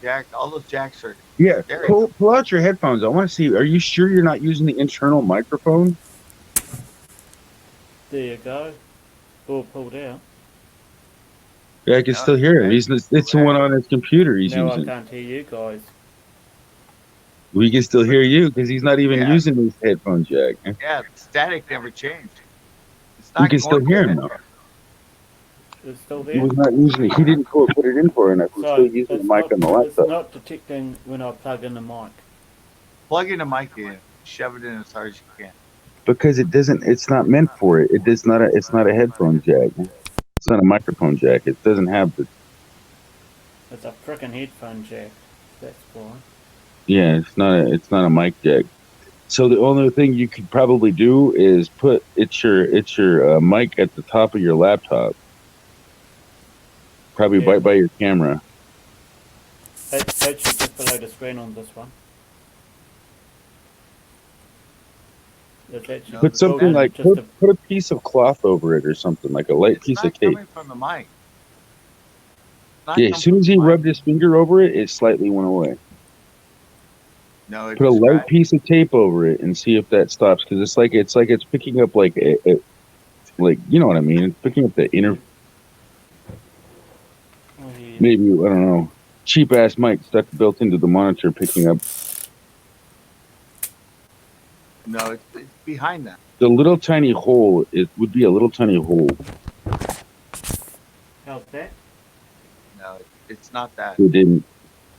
jacks are. Yeah, pull out your headphones. I want to see. Are you sure you're not using the internal microphone? There you go. All pulled out. Yeah, I can still hear him. It's the one on his computer he's now using. I can't hear you guys. We can still hear you because he's not even using his headphone jack. Yeah, the static never changed. We can still hear him though. It's still there. He was not using it. He didn't put it in for enough. He's still using the mic on the laptop. It's not detecting when I plug in the mic. Plug in the mic in. Shove it in as hard as you can. Because it doesn't. It's not meant for it. It's not a headphone jack. It's not a microphone jack. It doesn't have the. It's a freaking headphone jack. That's why. Yeah, it's not a mic jack. So the only thing you could probably do is put your mic at the top of your laptop, probably right by your camera. It's actually just below the screen on this one. Put something like put a piece of cloth over it or something, like a light piece of tape. Coming from the mic. Yeah, as soon as he rubbed his finger over it, it slightly went away. No, put a light piece of tape over it and see if that stops, because it's like it's picking up like like you know what I mean. It's picking up the inner. Maybe I don't know. Cheap ass mic stuck built into the monitor, picking up. No, it's behind that. The little tiny hole. It would be a little tiny hole. How's that? No, it's not that. It didn't.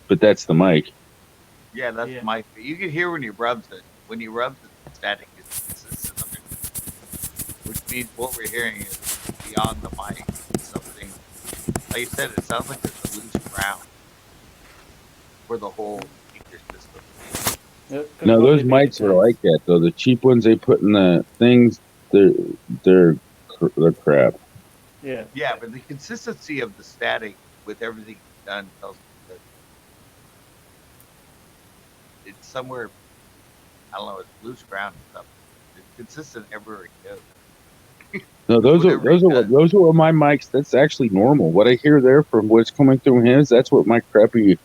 But that's the mic. Yeah, that's the mic. You can hear when he rubs it. When he rubs it, the static is underneath. Which means what we're hearing is beyond the mic. Something, like you said, it sounds like there's a loose ground for the whole speaker system. No, those mics are like that though. The cheap ones they put in the things, they're crap. Yeah. Yeah, but the consistency of the static with everything done tells me that it's somewhere, I don't know, it's loose ground or something. It's consistent everywhere it goes. No, Whatever he does. those are my mics. That's actually normal. What I hear there from what's coming through his, that's what my crappy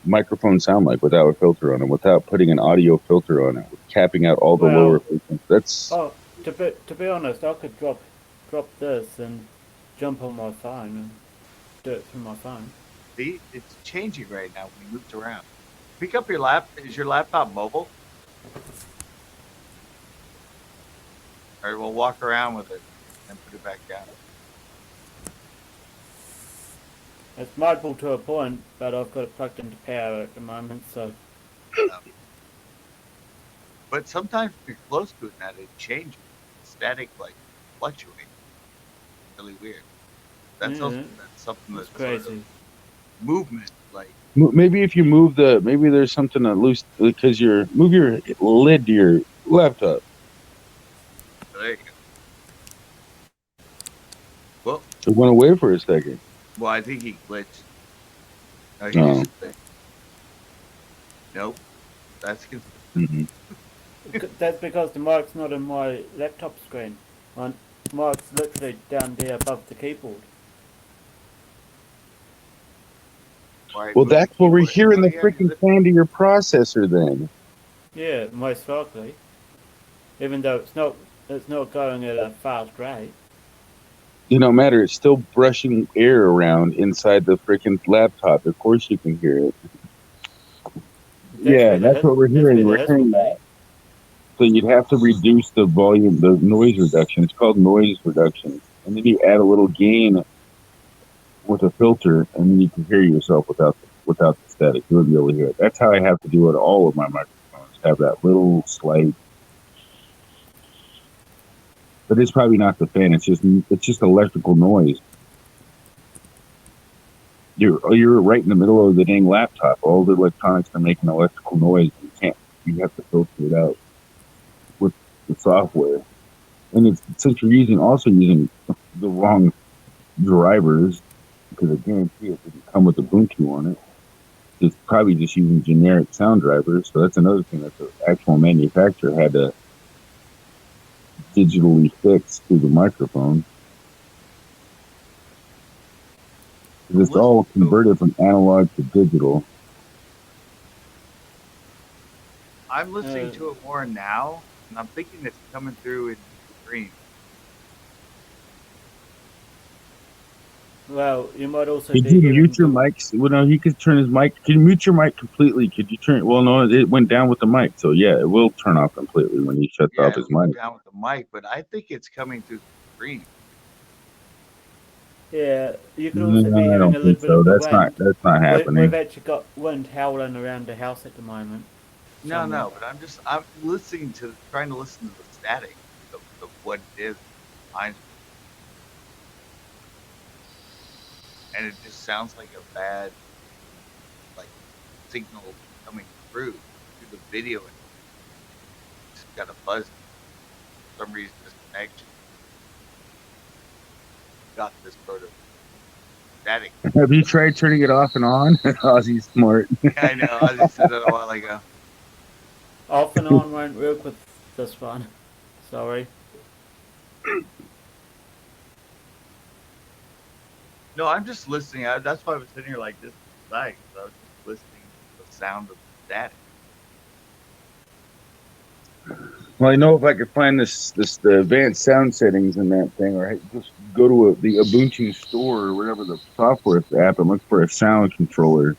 microphones sound like without a filter on it, without putting an audio filter on it, capping out all the lower Well, frequencies. That's oh, to be honest, I could drop this and jump on my phone and do it through my phone. See, it's changing right now when he moves around. Pick up your Is your laptop mobile? Or we'll walk around with it and put it back down. It's mobile to a point, but I've got it plugged into power at the moment, so. But sometimes if you're close to it now, it changes. Static like fluctuates. Really weird. That's also, that's something that's crazy. Sort of movement, like maybe if you move maybe there's something that loose because move your lid to your laptop. There you go. Well, it went away for a second. Well, I think he glitched. No. Nope. That's good. Mm-hmm. That's because the mic's not on my laptop screen. My mic's literally down there above the keyboard. Well, that's what we're hearing the freaking fan to your processor then. Yeah, most likely. Even though it's not going at a fast rate. It don't matter. It's still brushing air around inside the freaking laptop. Of course you can hear it. That's what we're hearing. We're hearing that. So you'd have to reduce the volume, the noise reduction. It's called noise reduction. And then you add a little gain with a filter, and then you can hear yourself without the static. You wouldn't be able to hear it. That's how I have to do it. All of my microphones have that little slight. But it's probably not the fan. It's just electrical noise. You're right in the middle of the dang laptop. All the electronics are making electrical noise. You have to filter it out with the software. And since you're using the wrong drivers, because I guarantee it didn't come with Ubuntu on it. It's probably just using generic sound drivers. So that's another thing that the actual manufacturer had to digitally fix through the microphone. It's all converted from analog to digital. I'm listening to it more now, and I'm thinking it's coming through in the stream. Well, you might also Could you mute your mics? Well, no, he could turn his mic. Can you mute your mic completely? Could you turn? Well, no, it went down with the mic. So yeah, it will turn off completely when he shuts off his mic. Down with the mic, but I think it's coming through the screen. Yeah, you could also be hearing a little bit of the wind. That's not happening. We've actually got wind howling around the house at the moment. No, but I'm trying to listen to the static of what it is behind me. And it just sounds like a bad signal coming through the video. It's got a buzz. For some reason, this connection got this sort of static. Have you tried turning it off and on? Ozzy's smart. Yeah, I know. Ozzy said that a while ago. Off and on won't work with this one. Sorry. No, I'm just listening. That's why I was sitting here like this. I was just listening to the sound of the static. Well, I know if I could find the advanced sound settings in that thing, or just go to the Ubuntu store or whatever the software app and look for a sound controller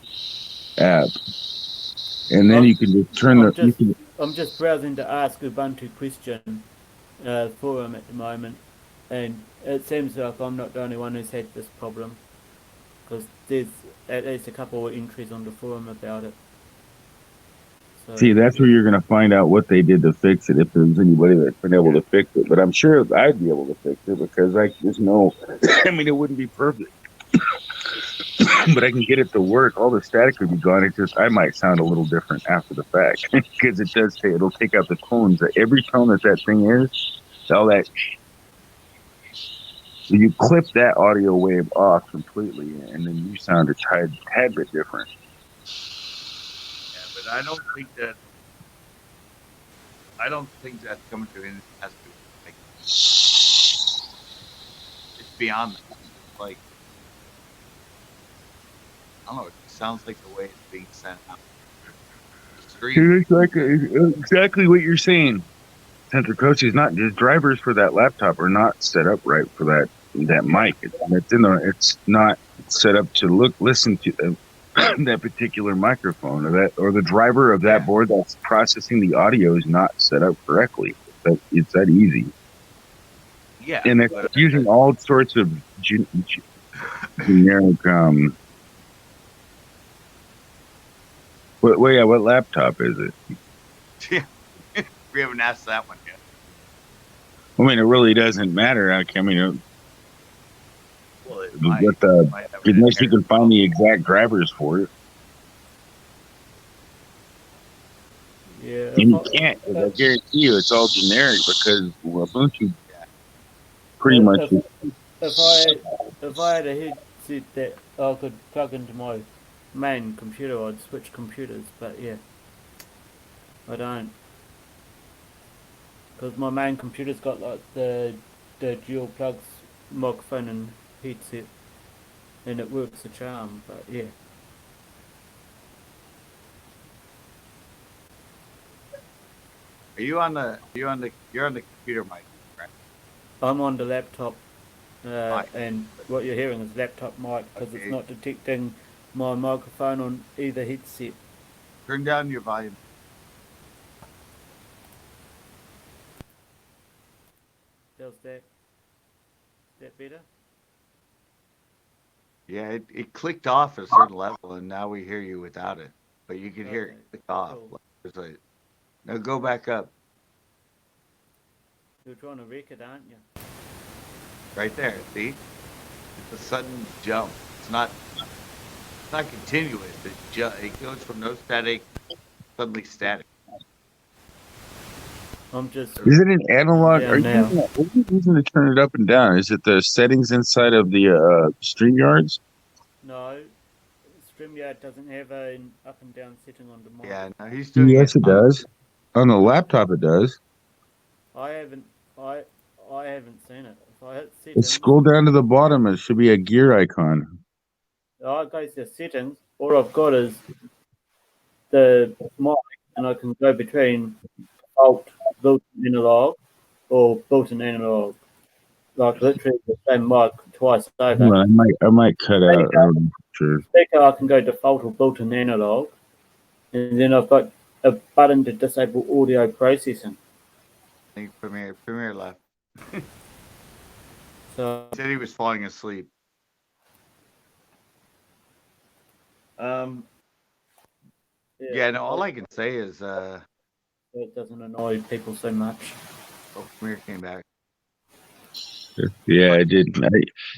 app, and then you can just turn I'm just browsing the Ask Ubuntu question forum at the moment, and it seems like I'm not the only one who's had this problem, because there's at least a couple of entries on the forum about it. So, see, that's where you're going to find out what they did to fix it, if there's anybody that's been able to fix it. But I'm sure I'd be able to fix it, because I just know, I mean, it wouldn't be perfect. But I can get it to work. All the static would be gone. I might sound a little different after the fact, because it'll take out the tones. Every tone that thing is, all that You clip that audio wave off completely, and then you sound a tad bit different. Yeah, but I don't think that's coming to an has to like it's beyond that. Like I don't know, it sounds like the way it's being sent out the stream. It's like exactly what you're saying. Central Coast is not. The drivers for that laptop are not set up right for that mic. It's not set up to listen to that particular microphone, or the driver of that board that's processing the audio is not set up correctly. It's that easy. Yeah, And it's using all sorts of generic. What laptop is it? Yeah, we haven't asked that one yet. I mean, it really doesn't matter. I mean, well, unless you can find the exact drivers for it. Yeah, And you can't, because I guarantee you it's all generic because Ubuntu pretty much. If I had a headset that I could plug into my main computer, I'd switch computers. But yeah, I don't, because my main computer's got like the dual plugs, microphone and headset, and it works a charm. But yeah. You're on the computer mic, right? I'm on the laptop, and what you're hearing is laptop mic because it's not detecting my microphone on either headset. Turn down your volume. Does that better? Yeah, it clicked off at a certain level, and now we hear you without it. But you can hear it click off. Cool. Now go back up. You're trying to wreck it, aren't you? Right there, see? It's a sudden jump. It's not continuous. It goes from no static, suddenly static. Is it an analog? What are you using to turn it up and down? Is it the settings inside of the StreamYards? No, StreamYard doesn't have an up and down setting on the mic. Yeah, no, he's doing Yes, it does. On the laptop, it does. I haven't seen it. If I hit settings, Scroll down to the bottom. It should be a gear icon. I go to settings. All I've got is the mic, and I can go between default, built-in analog, or built-in analog. Like literally the same mic twice over. Well, I might cut out. Sure. Speaker, I can go default or built-in analog, and then I've got a button to disable audio processing. I think Premiere left. So he said he was falling asleep. Yeah, no, all I can say is it doesn't annoy people so much. Oh, Premiere came back. Yeah, I did.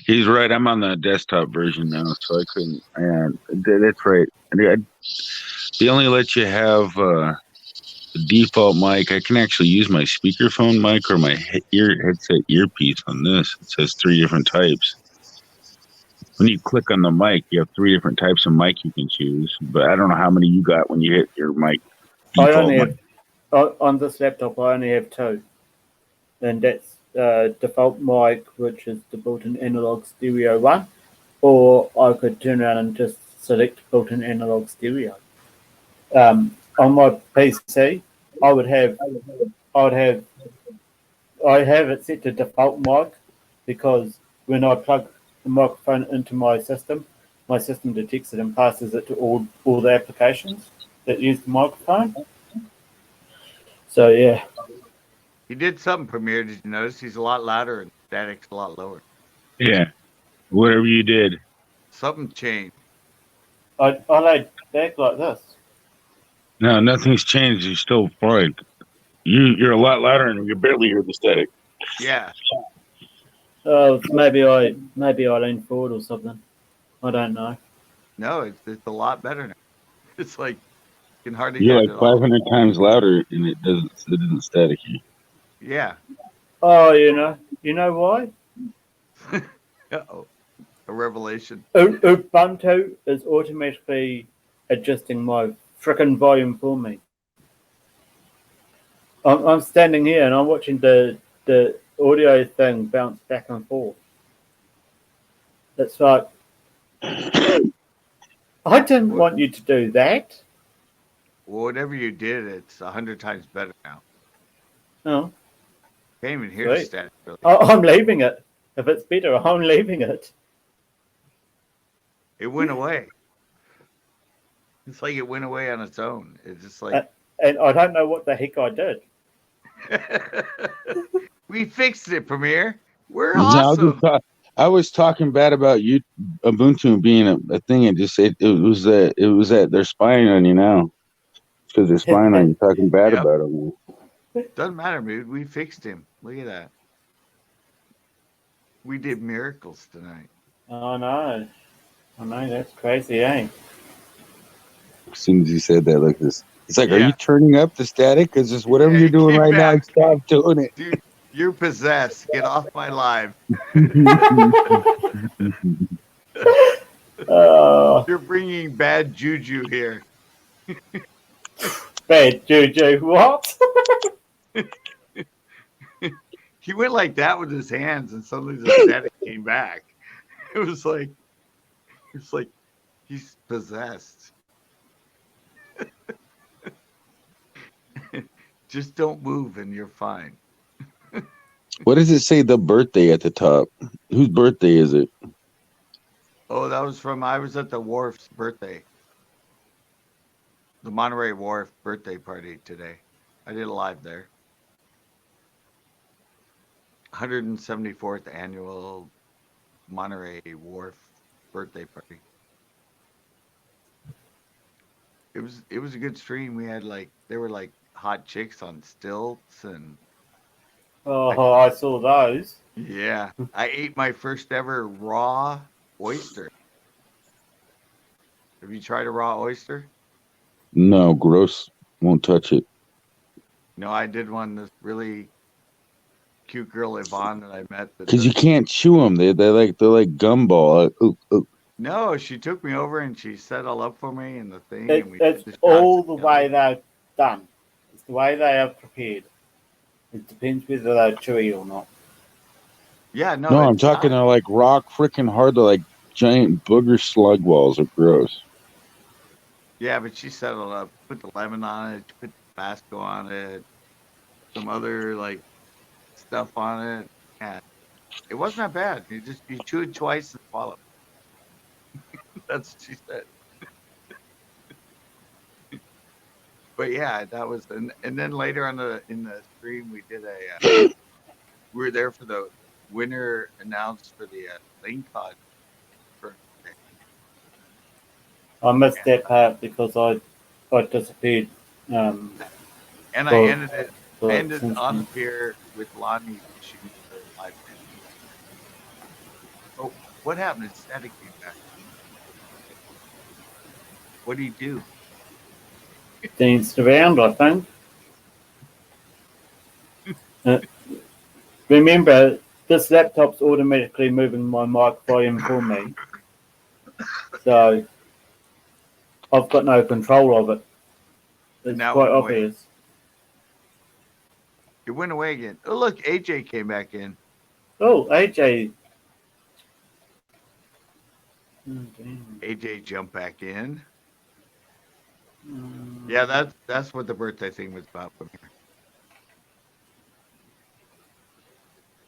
He's right. I'm on the desktop version now, so I couldn't. And that's right. They only let you have the default mic. I can actually use my speakerphone mic or my headset earpiece on this. It says 3 different types. When you click on the mic, you have 3 different types of mic you can choose. But I don't know how many you got when you hit your mic. I only have on this laptop. I only have 2, and that's default mic, which is the built-in analog stereo 1, or I could turn around and just select built-in analog stereo. On my PC, I have it set to default mic because when I plug the microphone into my system detects it and passes it to all the applications that use the microphone. So yeah. He did something, Premiere. Did you notice? He's a lot louder and static's a lot lower. Yeah. Whatever you did. Something changed. I laid back like this. No, nothing's changed. You're still fine. You're a lot louder and you barely hear the static. Yeah. Maybe I lean forward or something. I don't know. No, it's a lot better now. It's like you can hardly You're hear like 500 times louder and it doesn't static you. Yeah. Oh, you know why? Uh-oh. A revelation. Ubuntu is automatically adjusting my frickin' volume for me. I'm standing here and I'm watching the audio thing bounce back and forth. It's like, I didn't want you to do that. Well, whatever you did, it's 100 times better now. Oh, Can't even hear the sweet. static. Really. I'm leaving it. If it's better, I'm leaving it. It went away. It's like it went away on its own. It's just like. And I don't know what the heck I did. We fixed it, Premier. We're No, awesome. I was talking bad about you, Ubuntu being a thing, and just it was that they're spying on you now. It's because they're spying on you, talking bad about them. Doesn't matter, dude. We fixed him. Look at that. We did miracles tonight. Oh no. I know, that's crazy, eh? As soon as you said that, like this, it's like, are you turning up the static? Because just whatever you're doing right now, stop doing it. Dude, you're possessed. Get off my live. You're bringing bad juju here. Bad juju, what? He went like that with his hands, and suddenly the static came back. It was like he's possessed. Just don't move, and you're fine. What does it say? The birthday at the top. Whose birthday is it? Oh, that was I was at the wharf's birthday. The Monterey Wharf birthday party today. I did a live there. 174th annual Monterey Wharf birthday party. It was a good stream. We had there were hot chicks on stilts and Oh, I saw those. yeah. I ate my first ever raw oyster. Have you tried a raw oyster? No, gross. Won't touch it. No, I did one. This really cute girl Yvonne that I met. Because you can't chew them. They're like gumball. No, she took me over and she set all up for me and the thing. It's all the way they're done. It's the way they are prepared. It depends whether they're chewy or not. Yeah, no. No, I'm talking to like rock freaking hard. They're like giant booger slug balls. Are gross. Yeah, but she set it up. Put the lemon on it. She put Tabasco on it. Some other stuff on it. Yeah, it wasn't that bad. You chew it twice and swallow. That's what she said. But yeah, that was and then later in the stream we did we were there for the winner announced for the lane cod. I missed that part because I disappeared. And I ended on the pier with Lonnie shooting the live band. Oh, what happened? His static came back. What do you do? Danced around, I think. Remember, this laptop's automatically moving my mic volume for me. So I've got no control of it. It's quite obvious. It went away again. Oh, look, AJ came back in. Oh, AJ. AJ jumped back in. Yeah, that's what the birthday thing was about for me.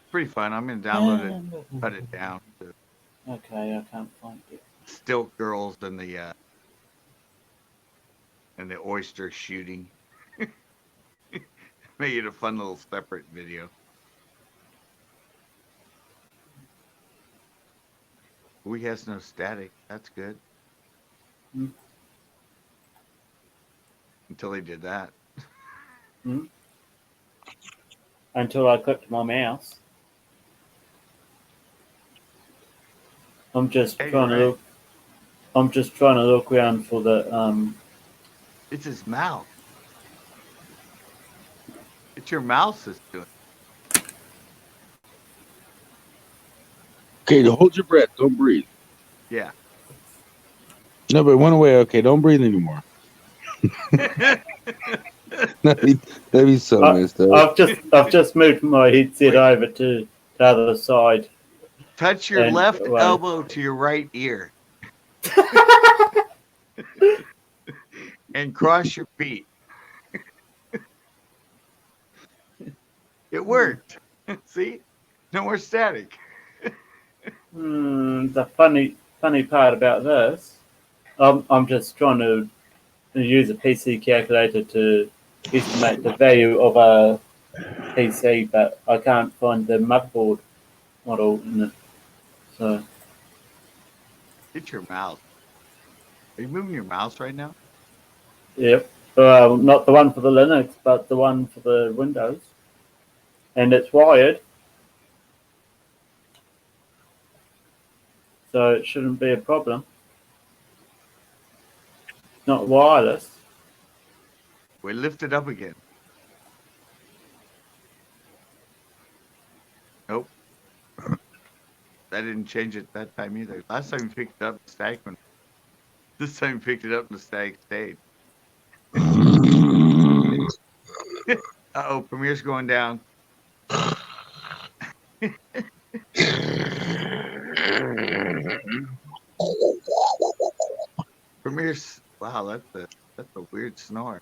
Pretty fun. I'm gonna download it, cut it down to Okay, I can't find it. Stilt girls and the oyster shooting. Make it a fun little separate video. We has no static. That's good. Until he did that. Until I clicked my mouse. I'm just trying to look. I'm just trying to look around for the It's his mouth. It's your mouse that's doing it. Okay, hold your breath. Don't breathe. Yeah. No, but one away. Okay, don't breathe anymore. That'd be so messed up. I've just moved my headset over to the other side. Touch your And, left well, elbow to your right ear. And cross your feet. It worked. See? No more static. The funny part about this, I'm just trying to use a PC calculator to estimate the value of a PC, but I can't find the motherboard model in it. So Hit your mouse. Are you moving your mouse right now? yep, well, not the one for the Linux, but the one for the Windows, and it's wired, so it shouldn't be a problem. It's not wireless. We lift it up again. Nope. That didn't change it that time either. Last time you picked it up, the static went. This time you picked it up, the static stayed. Uh-oh, Premiere's going down. Premiere's, wow, that's a weird snore.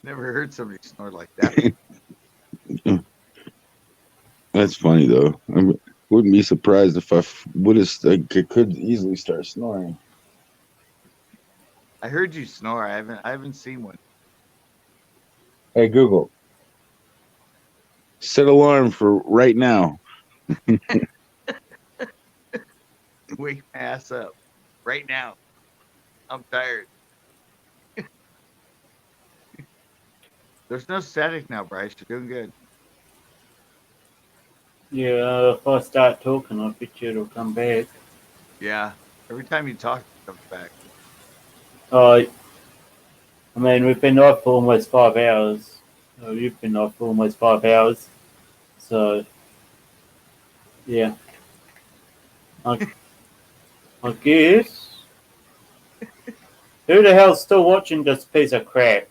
Never heard somebody snore like that. That's funny though. I wouldn't be surprised if I would have. I could easily start snoring. I heard you snore. I haven't seen one. Hey Google, set alarm for right now. Wake my ass up right now. I'm tired. There's no static now, Bryce. You're doing good. Yeah, if I start talking, I bet you it'll come back. Yeah. Every time you talk, it comes back. I mean, we've been off for almost 5 hours. You've been off for almost 5 hours. So, yeah. I guess. Who the hell's still watching this piece of crap?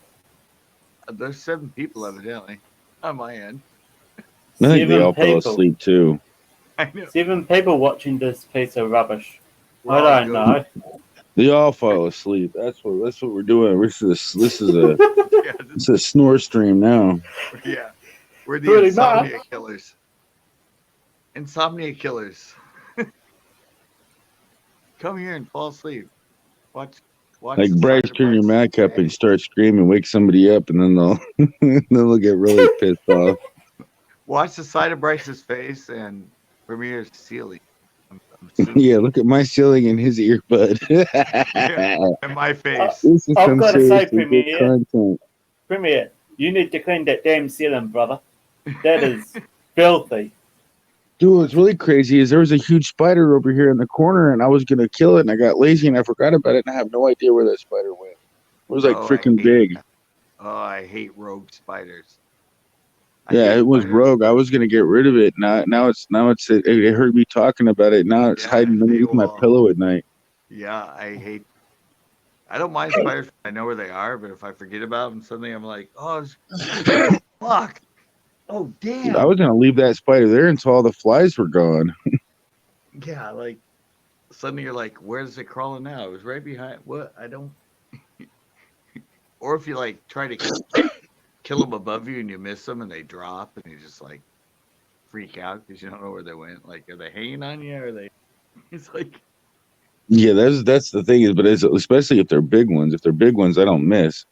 There's 7 people evidently on my end. I think they all fell people. asleep too. I know. 7 people watching this piece of rubbish. We're I all don't know. They all fall asleep. That's what we're doing. This is a Yeah, it's a snore stream now. yeah. We're the Pretty insomnia much. killers. Insomnia killers. Come here and fall asleep. Watch Like the Bryce, side of turn your Bryce's Mac up face. and start screaming, wake somebody up, and then they'll then they'll get really pissed off. Watch the side of Bryce's face and Premier's ceiling. I'm assuming. Yeah, look at my ceiling and his earbud. Yeah, and my face. This is I've some got to say, seriously good content. Premier, you need to clean that damn ceiling, brother. That is filthy. Dude, what's really crazy is there was a huge spider over here in the corner, and I was gonna kill it, and I got lazy and I forgot about it, and I have no idea where that spider went. It was like Oh, I freaking hate big. that. Oh, I hate rogue spiders. Yeah, hate it was spiders. rogue. I was gonna get rid of it. Now it heard me talking about it. Now it's Yeah, hiding underneath my paywall. pillow at night. Yeah, I don't mind spiders if I know where they are, but if I forget about them, suddenly I'm like, oh, fuck. Oh, damn. I was gonna leave that spider there until all the flies were gone. Yeah, like suddenly you're like, where's it crawling now? It was right behind. What? I don't. Or if you like try to kill them above you and you miss them and they drop and you just like freak out because you don't know where they went. Like, are they hanging on you? Or are they? It's like, Yeah, that's the thing is, but especially if they're big ones. If they're big ones, I don't miss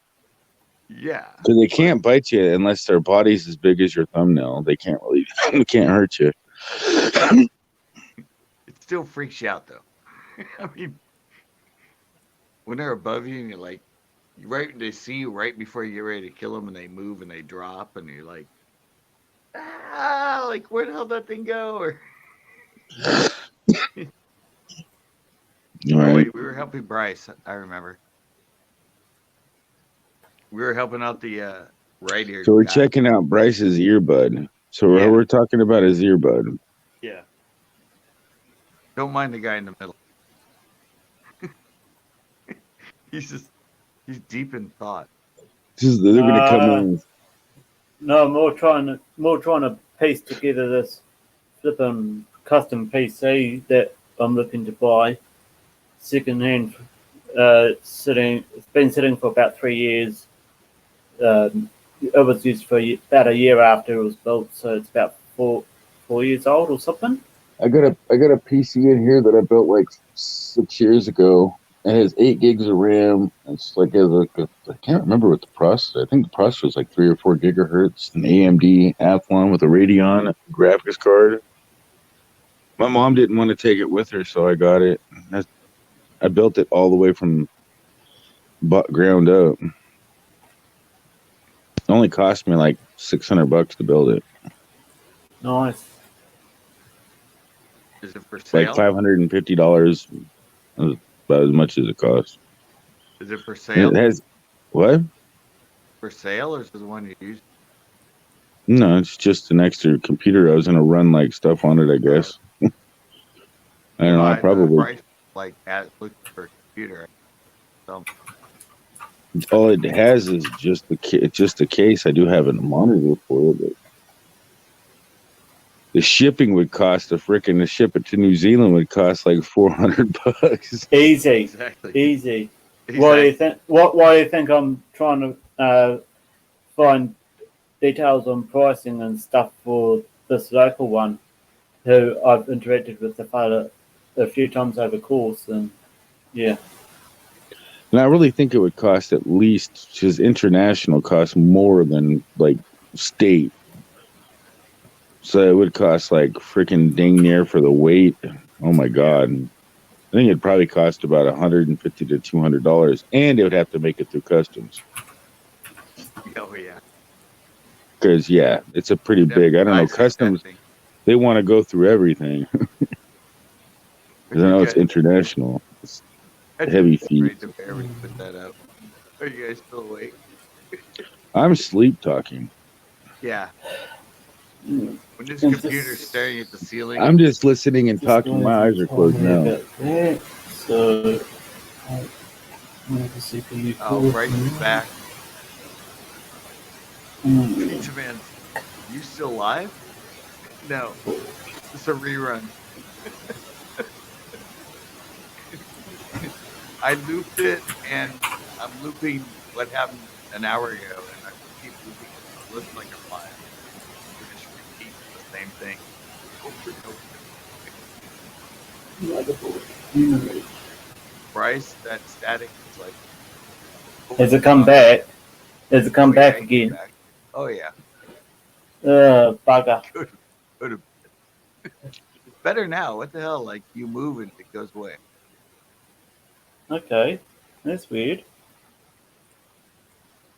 yeah. because they can't bite you unless their body's as big as your thumbnail. They can't really, they can't hurt you. It still freaks you out though. I mean, when they're above you and you're like, they see you right before you get ready to kill them and they move and they drop and you're like, like where the hell did that thing go? Or Right. Oh wait, we were helping Bryce. I remember. We were helping out the right ear. So we're guy. checking out Bryce's earbud. So Yeah. we're talking about his earbud. Yeah. Don't mind the guy in the middle. he's deep in thought. They're going to come in. No, more trying to piece together this flipping custom PC that I'm looking to buy second hand. It's been sitting for about 3 years. It was used for about a year after it was built, so it's about 4 years old or something. I got a PC in here that I built like 6 years ago. It has 8 gigs of RAM. It's like I can't remember what the processor. I think the processor was like 3 or 4 gigahertz. An AMD Athlon with a Radeon graphics card. My mom didn't want to take it with her, so I got it. I built it all the way from ground up. It only cost me like $600 to build it. Nice. Is it for sale? Like $550. About as much as it costs. Is it for sale? It has what? For sale, or is it the one you use? No, it's just an extra computer. I was gonna run like stuff on it, I guess. I don't know. I probably price, like looking for a computer. So. All it has is just the case. I do have a monitor for it, but the shipping would cost to ship it to New Zealand would cost like $400. Easy, exactly. Easy. Why do you think? Why do you think I'm trying to find details on pricing and stuff for this local one, who I've interacted with the fella a few times over course, and yeah. And I really think it would cost at least, because international costs more than like state. So it would cost like freaking dang near for the weight. Oh my God. I think it'd probably cost about $150 to $200, and it would have to make it through customs. Oh yeah. Because it's a pretty big. I don't know, customs. They want to go through everything. Because I know it's international. It's heavy feet. Put that out. Are you guys still awake? I'm sleep talking. Yeah. When this computer's staring at the ceiling. I'm just listening and talking. My eyes are closed now. So, Bryce's back. Pizza Man, you still live? No. It's a rerun. I looped it, and I'm looping what happened an hour ago, and I keep looping it. It looks like I'm live. We're just repeating the same thing over and over. Bryce, that static is like. Has it come back? Has it come back again? Oh yeah. Bugger. Could have. It's better now. What the hell? Like you move and it goes away. Okay, that's weird.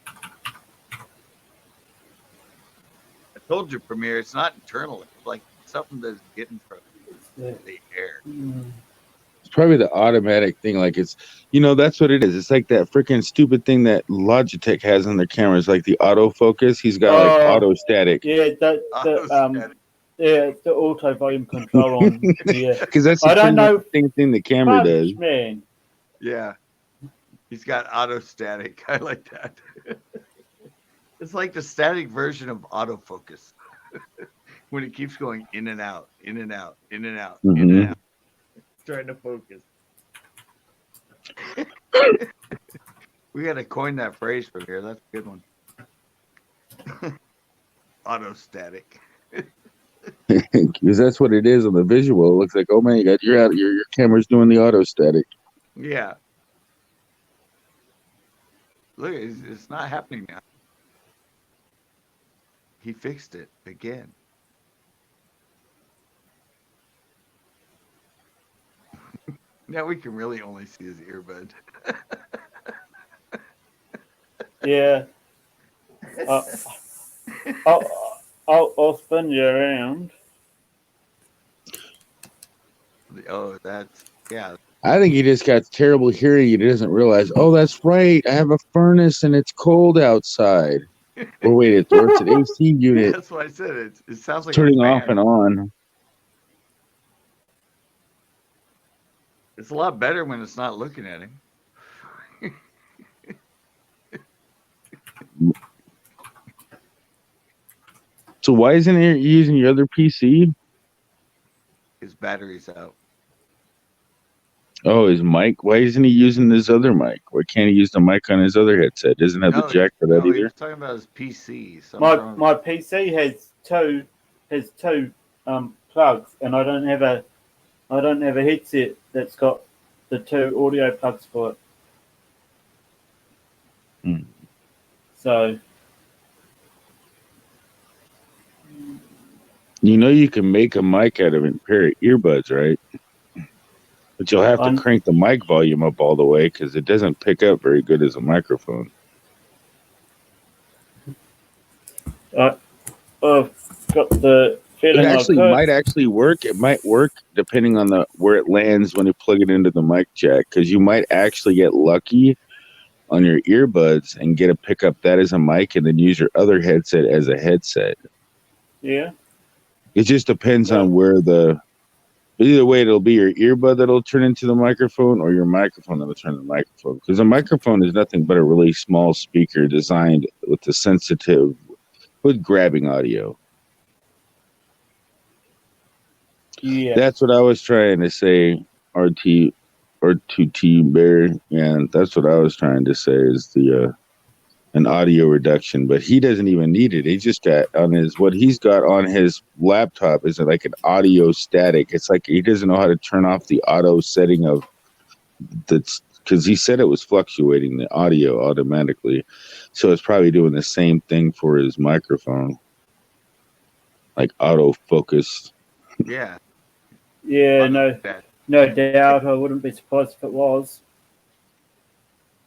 I told you, Premier, it's not internal. It's like something that's getting from the air. It's probably the automatic thing. Like it's, that's what it is. It's like that freaking stupid thing that Logitech has on their cameras, like the autofocus. He's got like auto static. Yeah, the auto volume control on. Yeah, because that's the same thing the camera does. Man. Yeah, he's got auto static. I like that. It's like the static version of autofocus. When it keeps going in and out, in and out, in and out, in and out. It's trying to focus. We got to coin that phrase from here. That's a good one. Auto static. Because that's what it is on the visual. It looks like, oh my God, your camera's doing the auto static. Yeah. Look, it's not happening now. He fixed it again. Now we can really only see his earbud. Yeah. I'll spin you around. Oh, that's yeah. I think he just got terrible hearing. He doesn't realize, oh, that's right. I have a furnace and it's cold outside. Oh wait, it's an AC unit That's what I said. It sounds like turning a off fan. and on. It's a lot better when it's not looking at him. So why isn't it using your other PC? His battery's out. Oh, his mic. Why isn't he using his other mic? Why can't he use the mic on his other headset? Doesn't have the jack for that He either. was talking about his PC. My PC has two plugs, and I don't have a headset that's got the two audio plugs for it. So You know you can make a mic out of a pair of earbuds, right? But you'll have to crank the mic volume up all the way because it doesn't pick up very good as a microphone. I've got the feeling It actually might actually work. It might work depending on where it lands when you plug it into the mic jack, because you might actually get lucky on your earbuds and get a pickup that is a mic and then use your other headset as a headset. Yeah. It just depends on where either way, it'll be your earbud that'll turn into the microphone or your microphone that'll turn into the microphone. Because a microphone is nothing but a really small speaker designed with grabbing audio. Yeah. That's what I was trying to say, R2T Bear. And that's what I was trying to say is an audio reduction, but he doesn't even need it. He just got what he's got on his laptop is like an audio static. It's like he doesn't know how to turn off the auto setting of that's because he said it was fluctuating the audio automatically. So it's probably doing the same thing for his microphone, like auto focus. Yeah. Yeah, no doubt. I wouldn't be surprised if it was.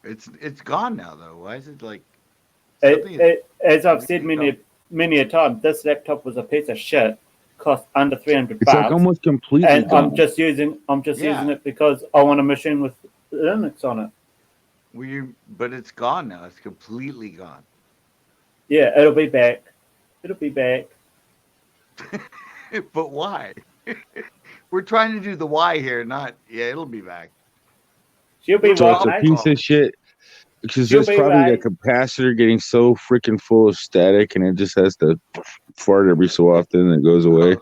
It's gone now though. Why is it like? As I've said many a time, this laptop was a piece of shit. Cost under $300. It's like almost completely and gone. I'm just using it because I want a machine with Linux on it. But it's gone now. It's completely gone. Yeah, it'll be back. It'll be back. But why? We're trying to do the why here, not it'll be back. She'll be so it's a piece of shit. Because there's probably the capacitor getting so freaking full of static, and it just has to fart every so often, and it goes away.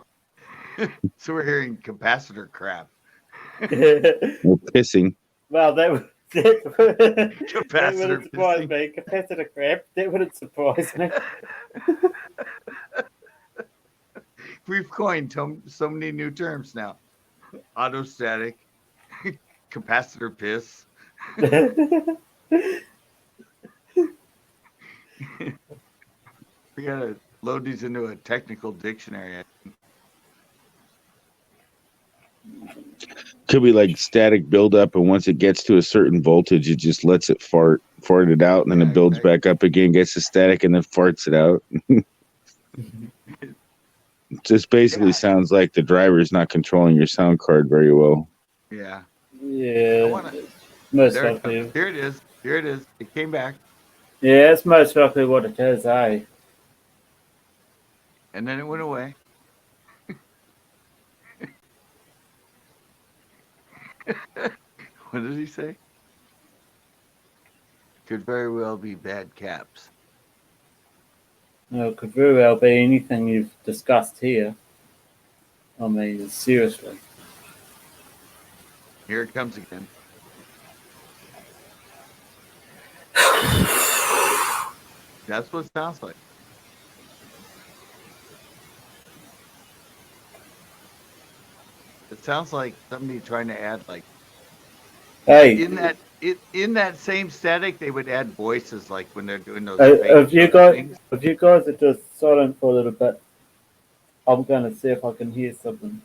So we're hearing capacitor crap. Or pissing. Well, that capacitor wouldn't surprise me. Capacitor crap. That wouldn't surprise me. We've coined so many new terms now. Autostatic, capacitor piss. We gotta load these into a technical dictionary. Could be like static buildup, and once it gets to a certain voltage, it just lets it fart it out, and then it builds back up again, gets the static, and then farts it out. Just basically sounds like the driver's not controlling your sound card very well. Yeah. Yeah. Here it is. Here it is. It came back. Yeah, it's most likely what it is, eh? And then it went away. What did he say? Could very well be bad caps. No, it could very well be anything you've discussed here. I mean, seriously. Here it comes again. That's what it sounds like. It sounds like somebody trying to add like. Hey. In that same static, they would add voices like when they're doing those. If you guys are just silent for a little bit, I'm gonna see if I can hear something.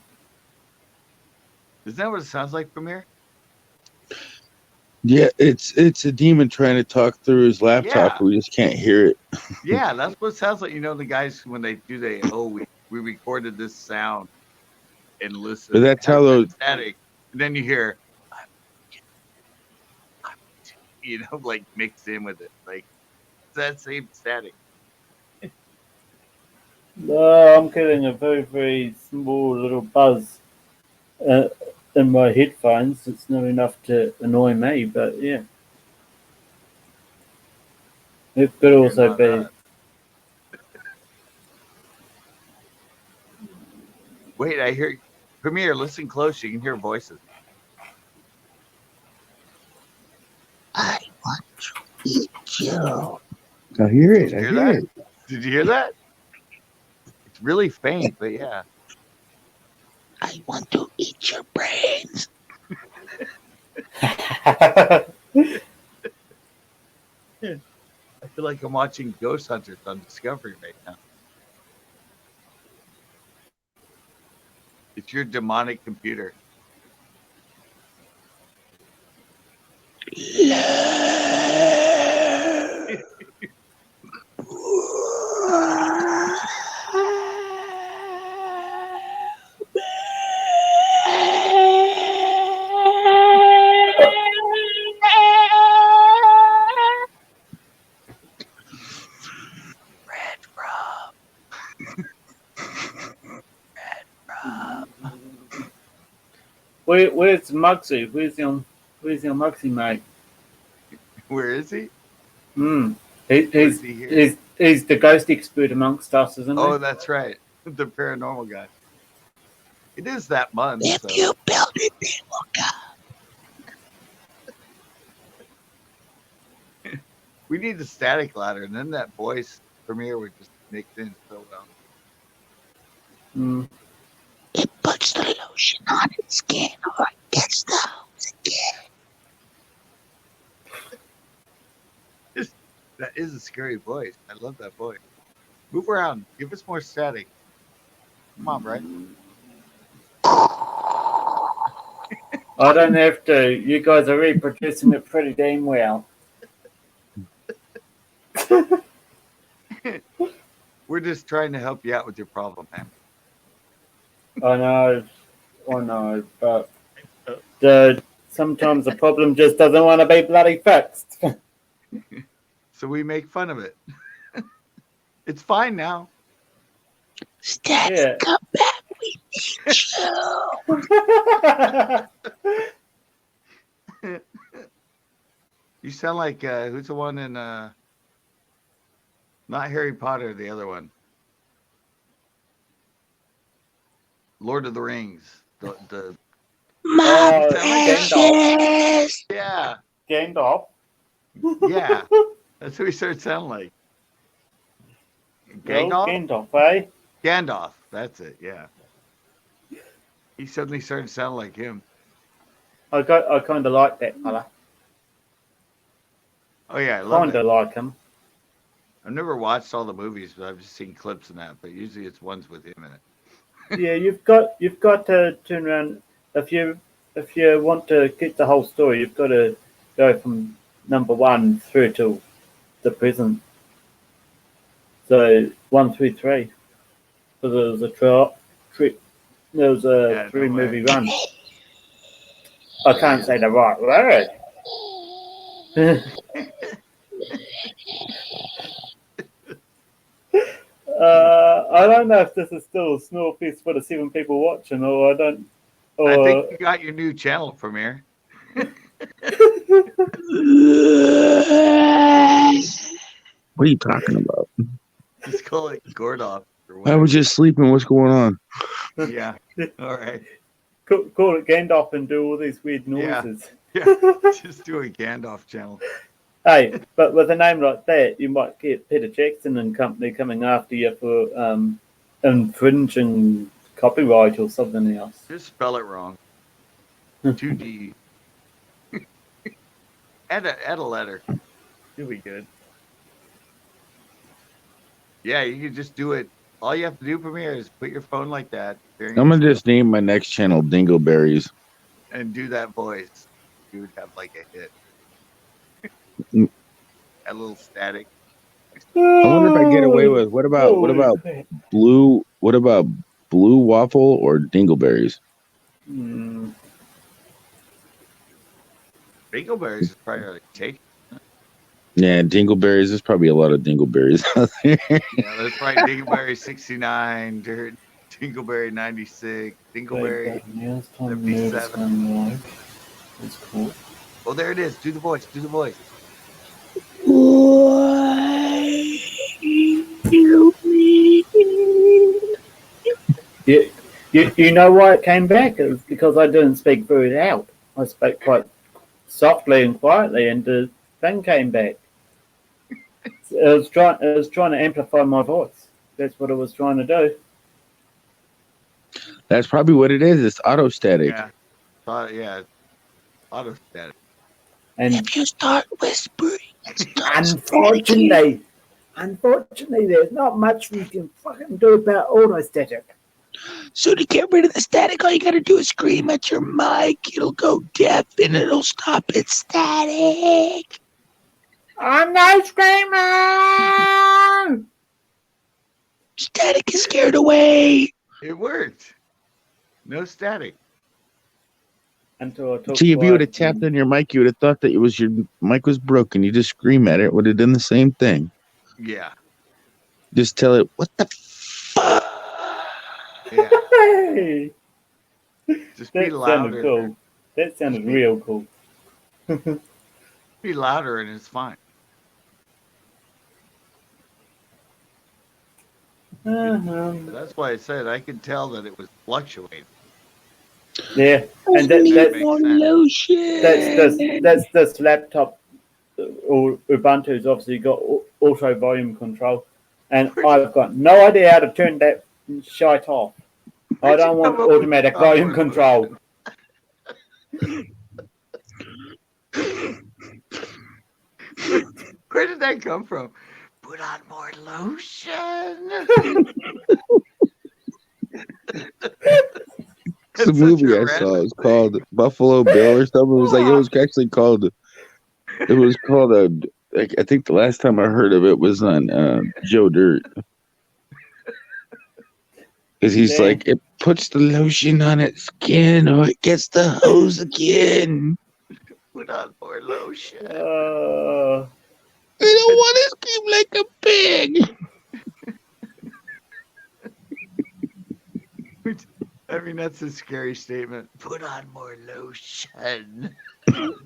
Isn't that what it sounds like from here? Yeah, it's a demon trying to talk through his laptop. Yeah. We just can't hear it. Yeah, that's what it sounds like. You know, the guys when they do we recorded this sound and listen. But that's how those static, and then you hear, like mixed in with it, like that same static. I'm getting a very, very small little buzz uh, in my headphones. It's not enough to annoy me, but yeah. It could You're also not be. Wait, I hear Premiere. Listen close. You can hear voices. I want to eat you. I hear Did it. you I hear hear that? it. Did you hear that? It's really faint, but yeah. I want to eat your brains. I feel like I'm watching Ghost Hunters on Discovery right now. It's your demonic computer. Where's Mugsy? Where's your Mugsy, mate? Where is he? Hmm. Is he here? He's the ghost expert amongst us, isn't he? Oh, that's right. The paranormal guy. It is that month. If So. you build it, they will come. We need the static ladder, and then that voice Premiere would just mix in so well. Hmm. It puts the lotion on its skin or it gets the hose again. That is a scary voice. I love that voice. Move around. Give us more static. Come on, Brett. I don't have to. You guys are reproducing it pretty damn well. We're just trying to help you out with your problem, man. I know, but sometimes the problem just doesn't want to be bloody fixed. So we make fun of it. It's fine now. Static, Yeah. come back. We need you. You sound like who's the one in not Harry Potter, the other one. Lord of the Rings. The My Gandalf. precious. yeah. Gandalf. Yeah. That's what he started sounding like. Well, Gandalf? Gandalf, eh? Gandalf. That's it, yeah. He suddenly started to sound like him. I kind of like that fella. Oh yeah, I love Kind it. of like him. I've never watched all the movies, but I've just seen clips and that. But usually it's ones with him in it. Yeah, you've got to turn around if you want to get the whole story. You've got to go from number 1 through to the present. So 1 through 3. So there was a there was a 3-movie run. I can't say the right word. I don't know if this is still a snore fest for the 7 people watching, or I don't. Or I think you got your new channel, Premiere. What are you talking about? Just call it Gordoff. I was just sleeping. What's going on? Yeah. All right. Call it Gandalf and do all these weird noises. Yeah. Just do a Gandalf channel. Hey, but with a name like that, you might get Peter Jackson and company coming after you for infringing copyright or something else. Just spell it wrong. 2D. add a letter. You'll be good. Yeah, you can just do it. All you have to do, Premiere, is put your phone like that. I'm gonna just name my next channel Dingleberries. And do that voice. You would have like a hit. A little static. I wonder if I get away with what about blue waffle or Dingleberries? Dingleberries is probably like take. Yeah, dingleberries. There's probably a lot of dingleberries out there. Yeah, that's right. Dingleberry 69, Dingleberry 96, Dingleberry Now it's time to move 77. some light. That's cool. Oh, there it is. Do the voice. Do the voice. You know why it came back? It was because I didn't speak very loud. I spoke quite softly and quietly, and the thing came back. It was trying to amplify my voice. That's what it was trying to do. That's probably what it is. It's auto static. Yeah. Yeah. Auto static. And If you start whispering, unfortunately, there's not much we can fucking do about auto static. so to get rid of the static, all you gotta do is scream at your mic. It'll go deaf and it'll stop its static. I'm not screaming. Static is scared away. It worked. No static. Until I took See, if you would have tapped on your mic, you would have thought that it was your mic was broken. You just scream at it. It would have done the same thing. Yeah. Just tell it, what the fuck? Yeah. Hey, Just be that sounded louder. cool. That sounded real cool. Be louder and it's fine. That's why I said I could tell that it was fluctuating. Yeah, and that's this laptop or Ubuntu's obviously got auto volume control, and I've got no idea how to turn that shite off. I don't want automatic volume control. Where did that come from? Put on more lotion. It's a movie I saw. It was called Buffalo Bill or something. It was like, it was actually called, I think the last time I heard of it was on Joe Dirt. Because he's like, it puts the lotion on its skin or it gets the hose again. Put on more lotion. I don't want to scream like a pig. I mean, that's a scary statement. Put on more lotion. I'm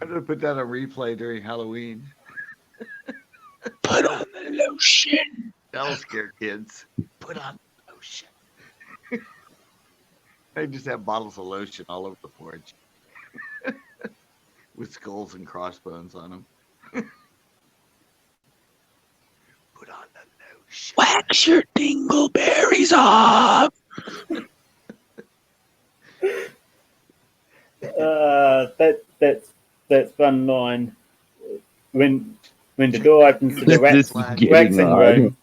going to put that on replay during Halloween. Put on the lotion. That'll scare kids. Put on lotion. They just have bottles of lotion all over the porch with skulls and crossbones on them. Put on the lotion. Wax your dingleberries off. That's fun line. When the door opens to the waxing room,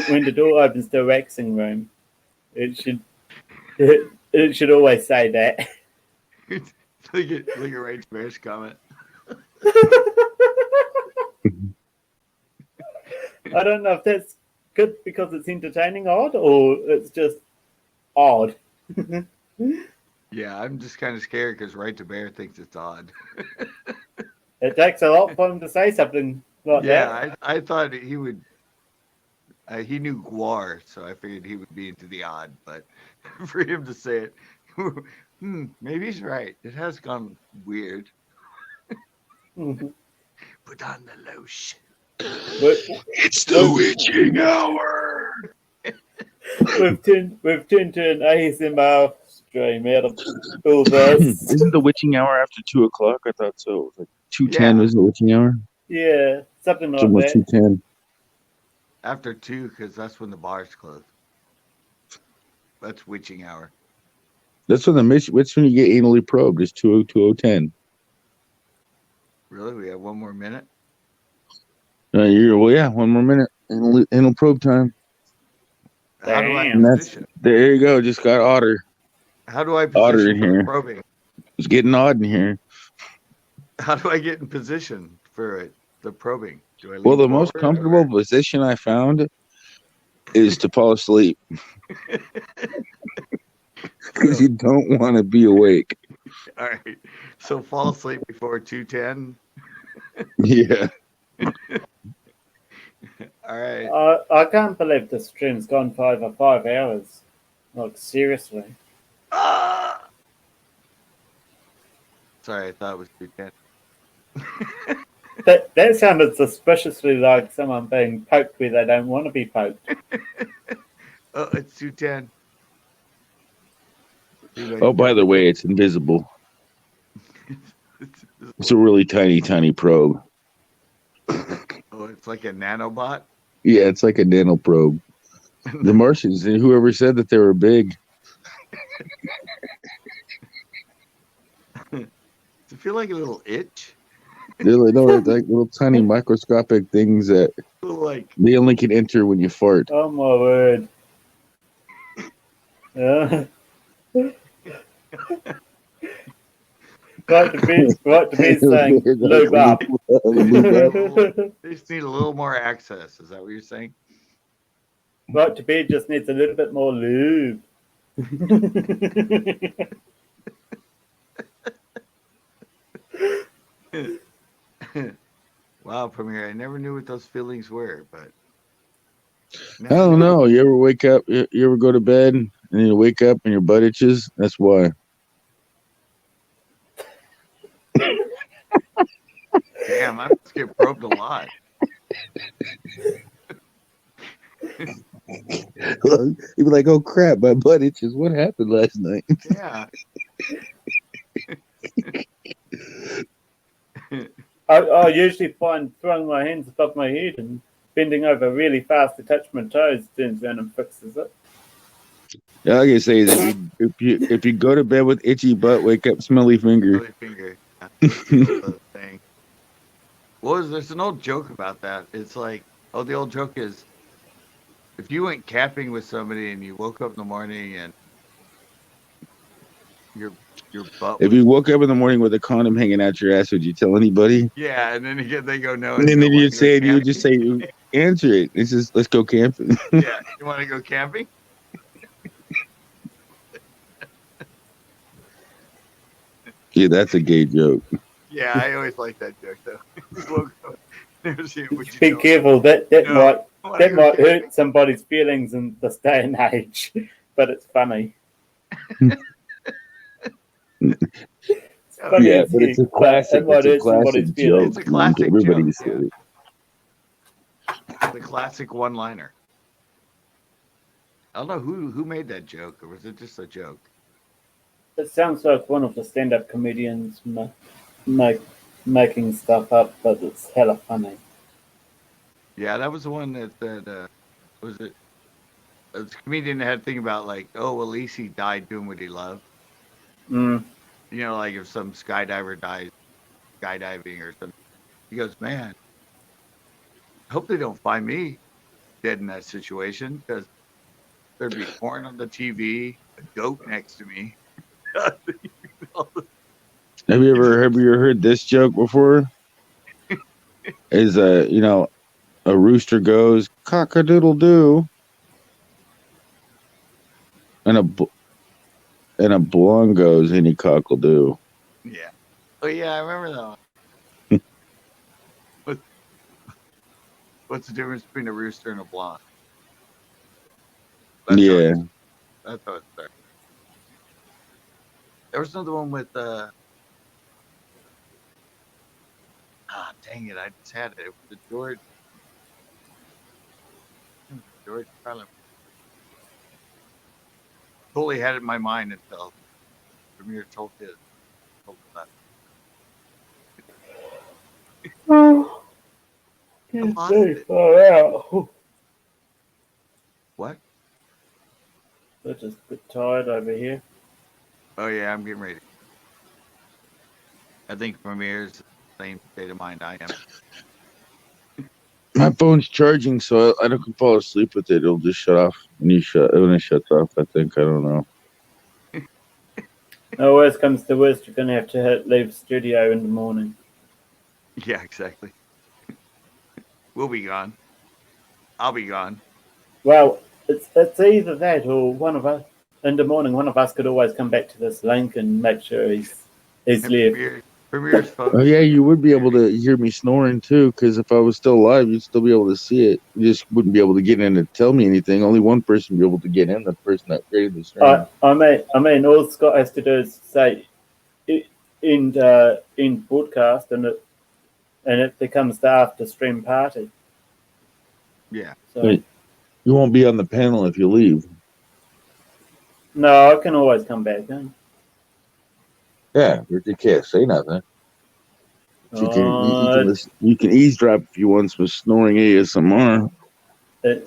when the door opens to the waxing room, it should always say that. Look at Rage Bear's comment. I don't know if that's good because it's entertaining odd or it's just odd. Yeah, I'm just kind of scared because Right to Bear thinks it's odd. It takes a lot for him to say something like that. Yeah, I thought he would. He knew Guar, so I figured he would be into the odd. But for him to say it, maybe he's right. It has gone weird. Put on the lotion. It's the witching hour. We've turned to an ASMR stream out of all this. Isn't the witching hour after 2:00? I thought so. It was like 2:10 was the witching hour. Yeah, something like Almost that. 2:10. After 2, because that's when the bars close. That's witching hour. That's when that's when you get anally probed. It's 2:10. Really? We have one more minute? Well, yeah, one more minute. Anal probe time. How do I position? There you go. Just got Otter. How do I Otter position in for the here. probing? It's getting odd in here. How do I get in position for it? The probing? Do I lean Well, the most forward, comfortable position I found is to fall asleep. Because you don't want to be awake. All right. So fall asleep before 2:10. Yeah. All right. I can't believe the stream's gone for over 5 hours. Like, seriously. Ah! Sorry, I thought it was 2:10. That sounded suspiciously like someone being poked where they don't want to be poked. Oh, it's 2:10. Oh, by the way, it's invisible. It's a really tiny probe. Oh, it's like a nanobot. Yeah, it's like a nano probe. The Martians, whoever said that they were big. Does it feel like a little itch? They're like, no, they're like little tiny microscopic things that Like they only can enter when you fart. Oh my word. Right to be saying lube up. They just need a little more access. Is that what you're saying? Right to bed just needs a little bit more lube. Wow, Premier, I never knew what those feelings were, but I don't know. You ever wake up? You ever go to bed and then you wake up and your butt itches? That's why. Damn, I must get probed a lot. You'd be like, "Oh crap, my butt itches. What happened last night?" Yeah. I usually find throwing my hands above my head and bending over really fast to touch my toes turns around and fixes it. Yeah, like I say, that if you go to bed with itchy butt, wake up smelly finger. Smelly finger. That's the thing. There's an old joke about that. It's like, the old joke is, if you went camping with somebody and you woke up in the morning and your butt. If you woke up in the morning with a condom hanging out your ass, would you tell anybody? Yeah, and then again they go no. And then you'd say, you would just say, answer it. It's just, let's go camping. Yeah, you want to go camping? Yeah, that's a gay joke. Yeah, I always like that joke though. Be careful. That might hurt somebody's feelings in this day and age, but it's funny. Yeah, but it's a classic. It's a classic joke. It's a classic Everybody joke. said it. The classic one-liner. I don't know who made that joke, or was it just a joke? It sounds like one of the stand-up comedians making stuff up, but it's hella funny. Yeah, that was the one that was it? A comedian that had a thing about like, well, at least he died doing what he loved. Mm. You know, like if some skydiver dies skydiving or something, he goes, man, I hope they don't find me dead in that situation because there'd be porn on the TV, a goat next to me. Have you ever heard this joke before? Is a rooster goes cock-a-doodle-doo, and a blonde goes any cockle-doo. Yeah. Oh yeah, I remember that one. What's the difference between a rooster and a blonde? That's how it started. There was another one with dang it, I just had it. It was George Carlin. Totally had it in my mind until Premier told that. Oh, it's very far out. What? I just a bit tired over here. Oh yeah, I'm getting ready. I think Premier's the same state of mind I am. My phone's charging, so I don't can fall asleep with it. It'll just shut off when it shuts off. I think I don't know. No, worst comes to worst, you're gonna have to leave studio in the morning. Yeah, exactly. We'll be gone. I'll be gone. Well, it's either that or one of us in the morning. One of us could always come back to this link and make sure he's He's And left. Premier's folks. Oh yeah, you would be able to hear me snoring too, because if I was still alive, you'd still be able to see it. You just wouldn't be able to get in and tell me anything. Only one person would be able to get in, the person that created the stream. I mean, all Scott has to do is say in broadcast, and it becomes the after stream party. Yeah. So But you won't be on the panel if you leave. no, I can always come back in. Yeah, but you can't say nothing. You can Uh, listen, you can eavesdrop if you want some snoring ASMR. it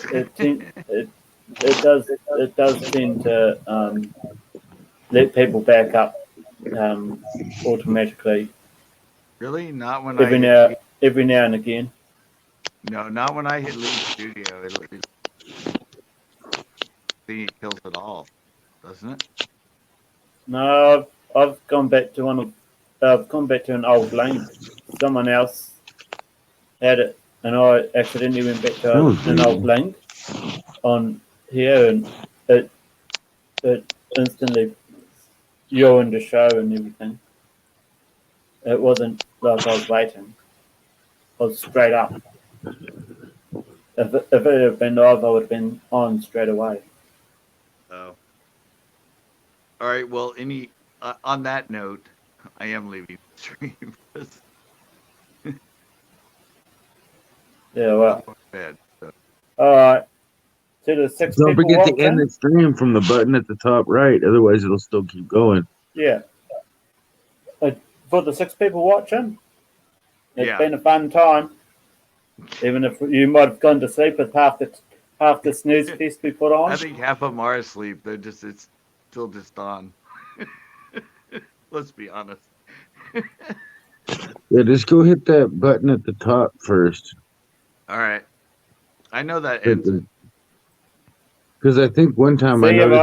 does tend to let people back up automatically Really? Not when every I now and again. No, not when I hit leave studio. It kills it all, doesn't it? No, I've gone back to an old lane. Someone else had it, and I accidentally went back to an old link on here, and it instantly ruined the show and everything. It wasn't like I was waiting. I was straight up. If it had been live, I would have been on straight away. Oh. All right. Well, on that note, I am leaving the stream. Yeah, well. I'm going to bed. So. All right. To the 6 Don't people forget watching. to end the stream from the button at the top right. Otherwise, it'll still keep going. Yeah. For the 6 people watching, it's Yeah. been a fun time. Even if you might have gone to sleep with half the snooze fest we put on. I think half of them are asleep. It's still just on. Let's be honest. Yeah, just go hit that button at the top first. All right. I know that ends it. Because I think one time See I you, noticed